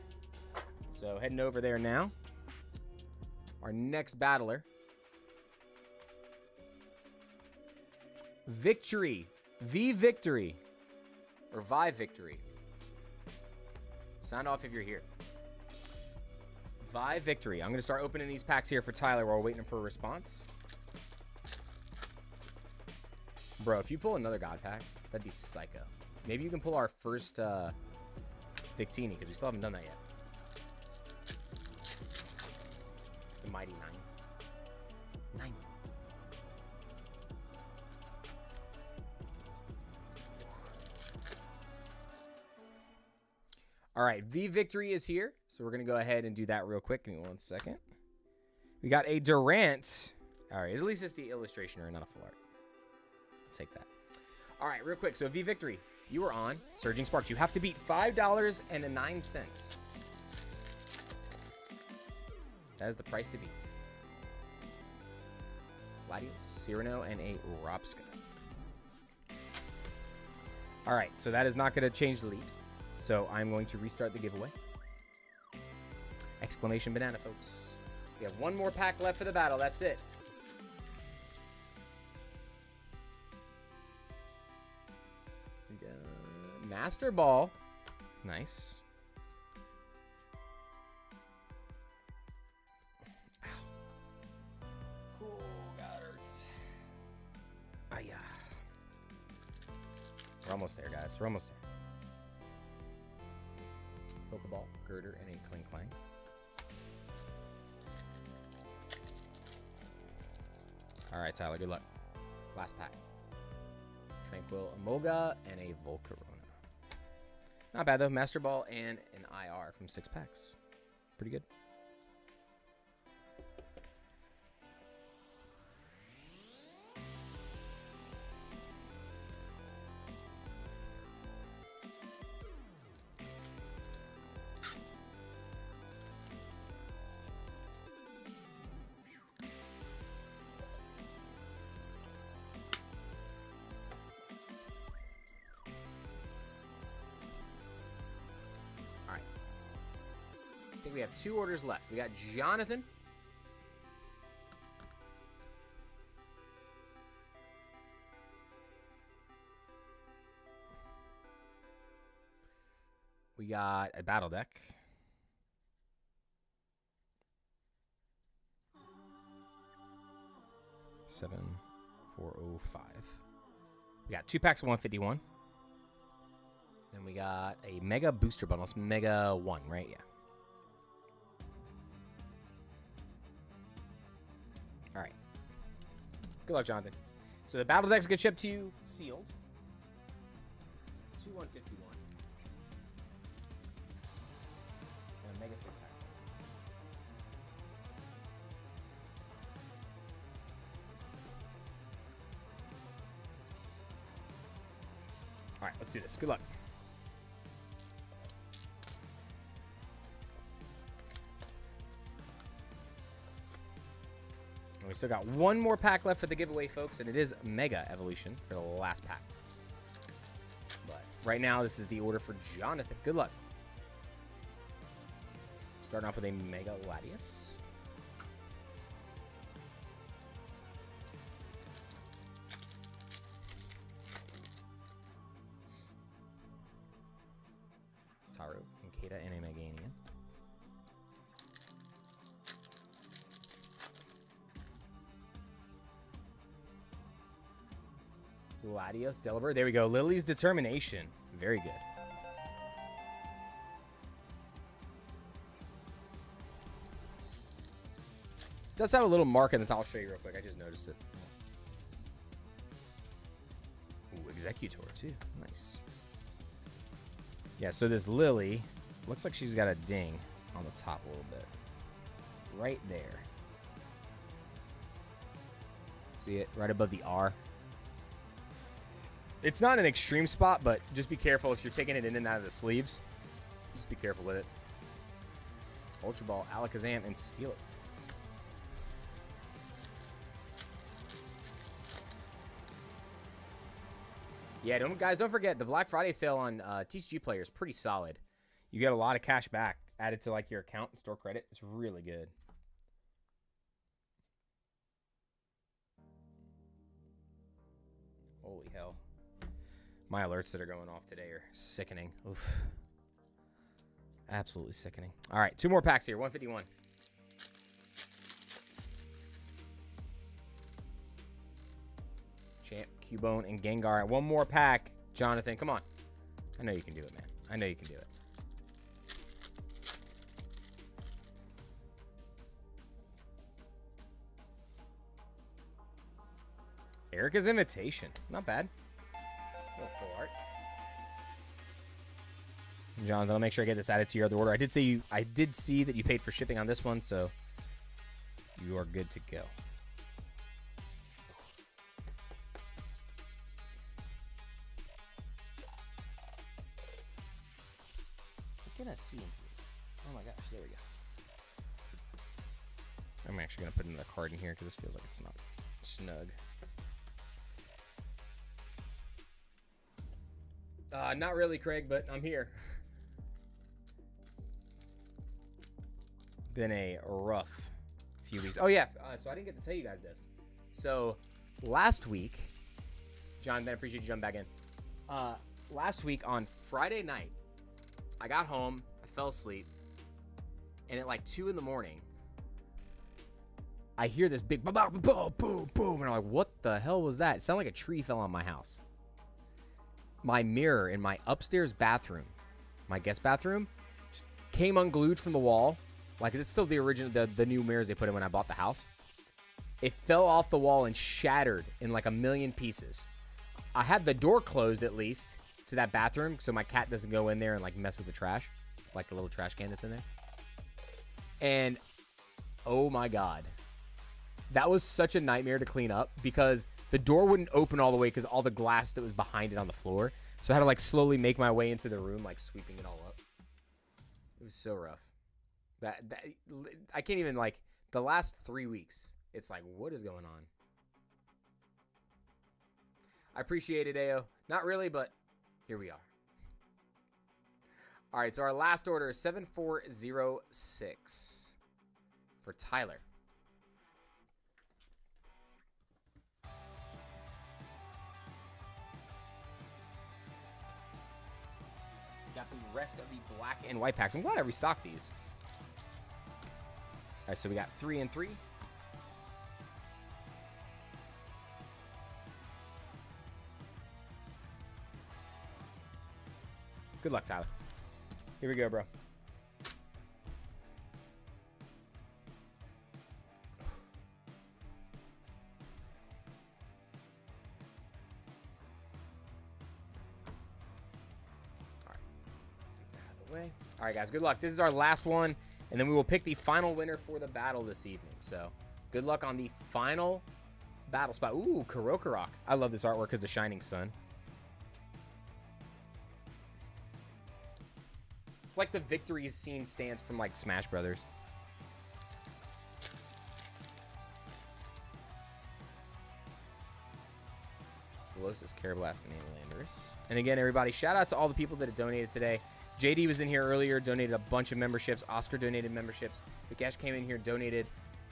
So heading over there now. Our next battler. Victory. V-Victory. Or Vi-Victory. Sound off if you're here. Vi-Victory. I'm going to start opening these packs here for Tyler while we're waiting for a response. Bro, if you pull another God pack, that'd be psycho. Maybe you can pull our first Victini, because we still haven't done that yet. The Mighty 9. All right, V-Victory is here, so we're going to go ahead and do that real quick. Give me 1 second. We got a Durant. All right, at least it's the illustration or not a full art. Take that. All right, real quick. So V-Victory, you are on Surging Sparks. You have to beat $5.09. That is the price to beat. Latios, Cyrano, and a Robska. All right, so that is not going to change the lead. So I'm going to restart the giveaway. Exclamation banana, folks. We have 1 more pack left for the battle. That's it. Master Ball. Nice. Ow. Cool. God, hurts. Ah, yeah. We're almost there, guys. We're almost there. Pokeball, Girder, and a Cling Clang. All right, Tyler. Good luck. Last pack. Tranquil Emolga, and a Volcarona. Not bad, though. Master Ball and an IR from 6 packs. Pretty good. I think we have 2 orders left. We got Jonathan. We got a battle deck. $7,405. We got 2 packs of 151. Then we got a Mega Booster Bundle. It's Mega 1, right? Yeah. All right. Good luck, Jonathan. So the battle deck's gonna ship to you sealed. 2/151. And a Mega 6 pack. All right, let's do this. Good luck. And we still got 1 more pack left for the giveaway, folks, and it is Mega Evolution for the last pack. But right now, this is the order for Jonathan. Good luck. Starting off with a Mega Latias. Taro, Inkata, and a Meganian. Latios, Delibird. There we go. Lily's Determination. Very good. Does have a little mark in the top. I'll show you real quick. I just noticed it. Ooh, Executor, too. Nice. Yeah, so this Lily looks like she's got a ding on the top a little bit. Right there. See it? Right above the R. It's not an extreme spot, but just be careful if you're taking it in and out of the sleeves. Just be careful with it. Ultra Ball, Alakazam, and Steelix. Yeah, guys, don't forget, the Black Friday sale on TCG Player is pretty solid. You get a lot of cash back added to like your account and store credit. It's really good. Holy hell. My alerts that are going off today are sickening. Oof. Absolutely sickening. All right, 2 more packs here. 151. Champ, Cubone, and Gengar. 1 more pack. Jonathan, come on. I know you can do it, man. I know you can do it. Erica's Invitation. Not bad. Full art. Jonathan, I'll make sure I get this added to your other order. I did see that you paid for shipping on this one, so you are good to go. What can I see into this? Oh my gosh, there we go. I'm actually going to put another card in here because this feels like it's not snug. Not really, Craig, but I'm here. Been a rough few weeks. Oh, yeah. So I didn't get to tell you guys this. So last week, John, I appreciate you jumping back in. Last week on Friday night, I got home, I fell asleep, and at like 2 in the morning, I hear this big boom, boom, boom, boom, and I'm like, what the hell was that? It sounded like a tree fell on my house. My mirror in my upstairs bathroom, my guest bathroom, just came unglued from the wall. Like, it's still the original, the new mirrors they put in when I bought the house. It fell off the wall and shattered in like a million pieces. I had the door closed at least to that bathroom so my cat doesn't go in there and like mess with the trash, like the little trash can that's in there. And oh my God, that was such a nightmare to clean up because the door wouldn't open all the way because all the glass that was behind it on the floor. So I had to like slowly make my way into the room, like sweeping it all up. It was so rough. That I can't even, like, the last 3 weeks, it's like, what is going on? I appreciate it, Ayo. Not really, but here we are. All right, so our last order is 7406 for Tyler. Got the rest of the black and white packs. I'm glad I restocked these. All right, so we got 3 and 3. Good luck, Tyler. Here we go, bro. All right, guys, good luck. This is our last one, and then we will pick the final winner for the battle this evening. So good luck on the final battle spot. Ooh, Kurokorok. I love this artwork because the shining sun. It's like the victory scene stance from, like, Smash Brothers. Solosis, Carablast, and Landorus. And again, everybody, shout out to all the people that have donated today. JD was in here earlier, donated a bunch of memberships. Oscar donated memberships. Vikesh came in here, donated,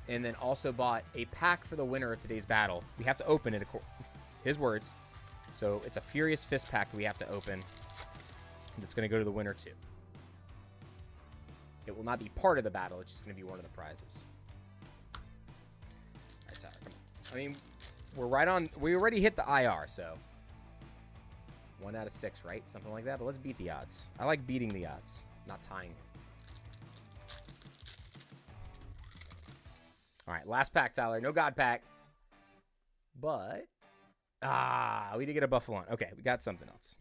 and then also bought a pack for the winner of today's battle. We have to open it, his words. So it's a Furious Fist pack that we have to open. That's going to go to the winner, too. It will not be part of the battle. It's just going to be one of the prizes. All right, Tyler, come on. I mean, we're right on. We already hit the IR, so 1 out of 6, right? Something like that. But let's beat the odds. I like beating the odds, not tying. All right, last pack, Tyler. No God pack. But, we did get a Buffalon. Okay, we got something else.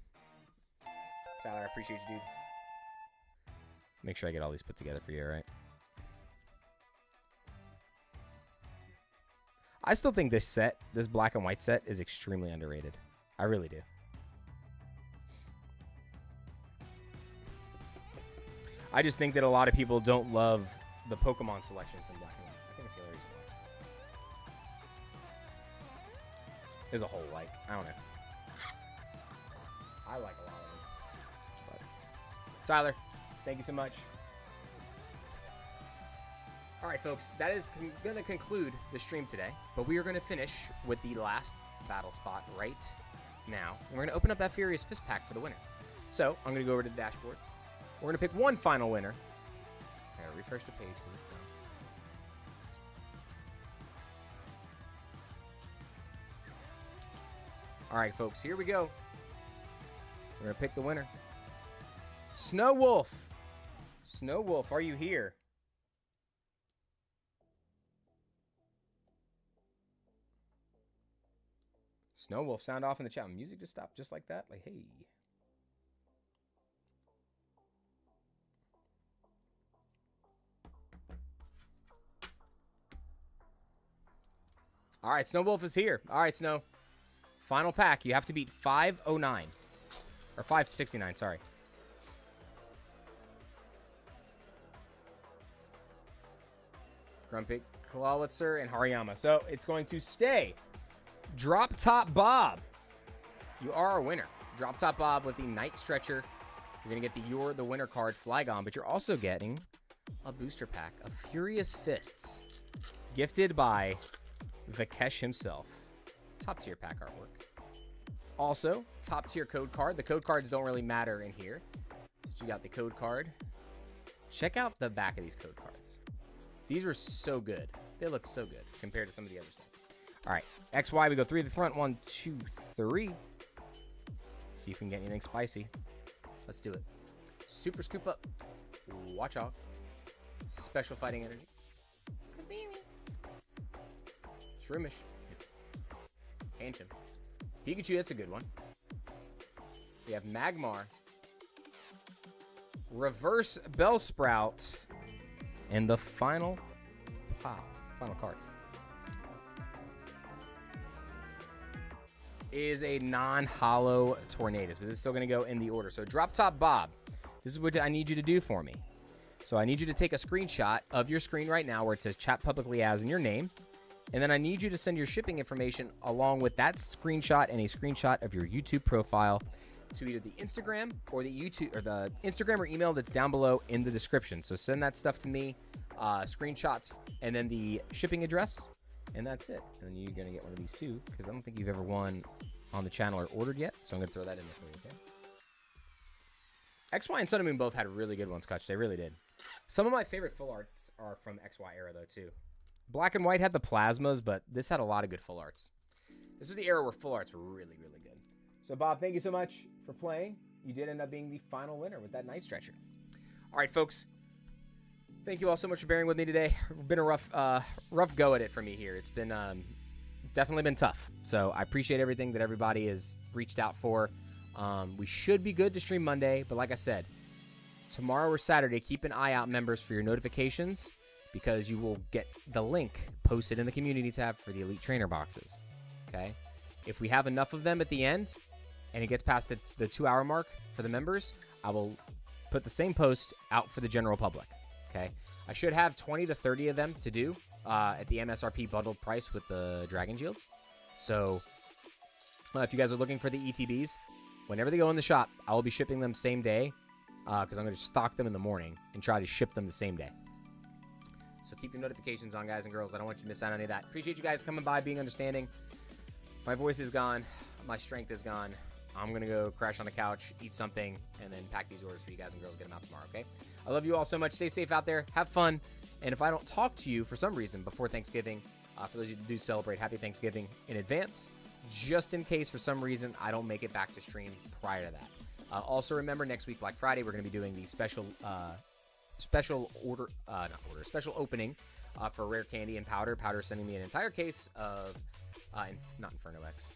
Tyler, I appreciate you, dude. Make sure I get all these put together for you, all right? I still think this set, this black and white set, is extremely underrated. I really do. I just think that a lot of people don't love the Pokemon selection from black and white. I think it's the only reason why. As a whole, like, I don't know. I like a lot of them. But Tyler, thank you so much. All right, folks, that is going to conclude the stream today, but we are going to finish with the last battle spot right now. And we're going to open up that Furious Fist pack for the winner. So I'm going to go over to the dashboard. We're going to pick one final winner. I gotta refresh the page because it's done. All right, folks, here we go. We're going to pick the winner. Snow Wolf. Snow Wolf, are you here? Snow Wolf, sound off in the chat. Music just stopped just like that. Like, hey. All right, Snow Wolf is here. All right, Snow. Final pack. You have to beat 509. Or 569, sorry. Grumpig, Clawitzer, and Hariyama. So it's going to stay Drop Top Bob. You are our winner. Drop Top Bob with the Night Stretcher. You're going to get the You're the Winner card, Flygon, but you're also getting a booster pack of Furious Fists, gifted by Vikesh himself. Top tier pack artwork. Also, top tier code card. The code cards don't really matter in here. But you got the code card. Check out the back of these code cards. These are so good. They look so good compared to some of the other sets. All right, XY, we go 3 to the front. 1, 2, 3. See if we can get anything spicy. Let's do it. Super Scoop Up. Watch out. Special Fighting Energy. Shroomish. Ancient. Pikachu, that's a good one. We have Magmar. Reverse Bellsprout. And the final card is a non-hollow Tornadus, but this is still going to go in the order. So Drop Top Bob, this is what I need you to do for me. So I need you to take a screenshot of your screen right now where it says chat publicly as in your name. And then I need you to send your shipping information along with that screenshot and a screenshot of your YouTube profile to either the Instagram or the YouTube or the Instagram or email that's down below in the description. So send that stuff to me, screenshots, and then the shipping address, and that's it. And then you're gonna get one of these too, because I don't think you've ever won on the channel or ordered yet. So I'm gonna throw that in there for you. Okay. XY and Sun and Moon both had really good ones, Kutch. They really did. Some of my favorite full arts are from XY era though too. Black and White had the plasmas, but this had a lot of good full arts. This was the era where full arts were really, really good. So, Bob, thank you so much for playing. You did end up being the final winner with that Night Stretcher. All right, folks. Thank you all so much for bearing with me today. It's been a rough go at it for me here. It's been definitely been tough. So I appreciate everything that everybody has reached out for. We should be good to stream Monday, but like I said, tomorrow or Saturday, keep an eye out, members, for your notifications, because you will get the link posted in the community tab for the Elite Trainer boxes. Okay? If we have enough of them at the end, and it gets past the 2-hour mark for the members, I will put the same post out for the general public. Okay? I should have 20 to 30 of them to do at the MSRP bundled price with the Dragon Shields. So if you guys are looking for the ETBs, whenever they go in the shop, I will be shipping them same day, because I'm going to stock them in the morning and try to ship them the same day. So keep your notifications on, guys and girls. I don't want you to miss out on any of that. Appreciate you guys coming by, being understanding. My voice is gone. My strength is gone. I'm going to go crash on the couch, eat something, and then pack these orders for you guys and girls, get them out tomorrow, okay? I love you all so much. Stay safe out there. Have fun. And if I don't talk to you for some reason before Thanksgiving, for those of you who do celebrate, happy Thanksgiving in advance, just in case for some reason I don't make it back to stream prior to that. Also remember, next week, Black Friday, we're going to be doing the special opening for Rare Candy and Powder. Powder sending me an entire case of, not Inferno X,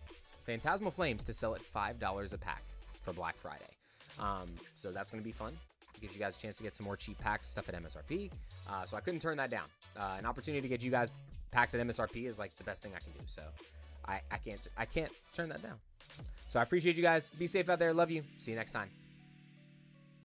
Phantasmal Flames to sell at $5 a pack for Black Friday. So that's going to be fun. Gives you guys a chance to get some more cheap packs, stuff at MSRP. So I couldn't turn that down. An opportunity to get you guys packs at MSRP is like the best thing I can do. So I can't turn that down. So I appreciate you guys. Be safe out there. Love you. See you next time.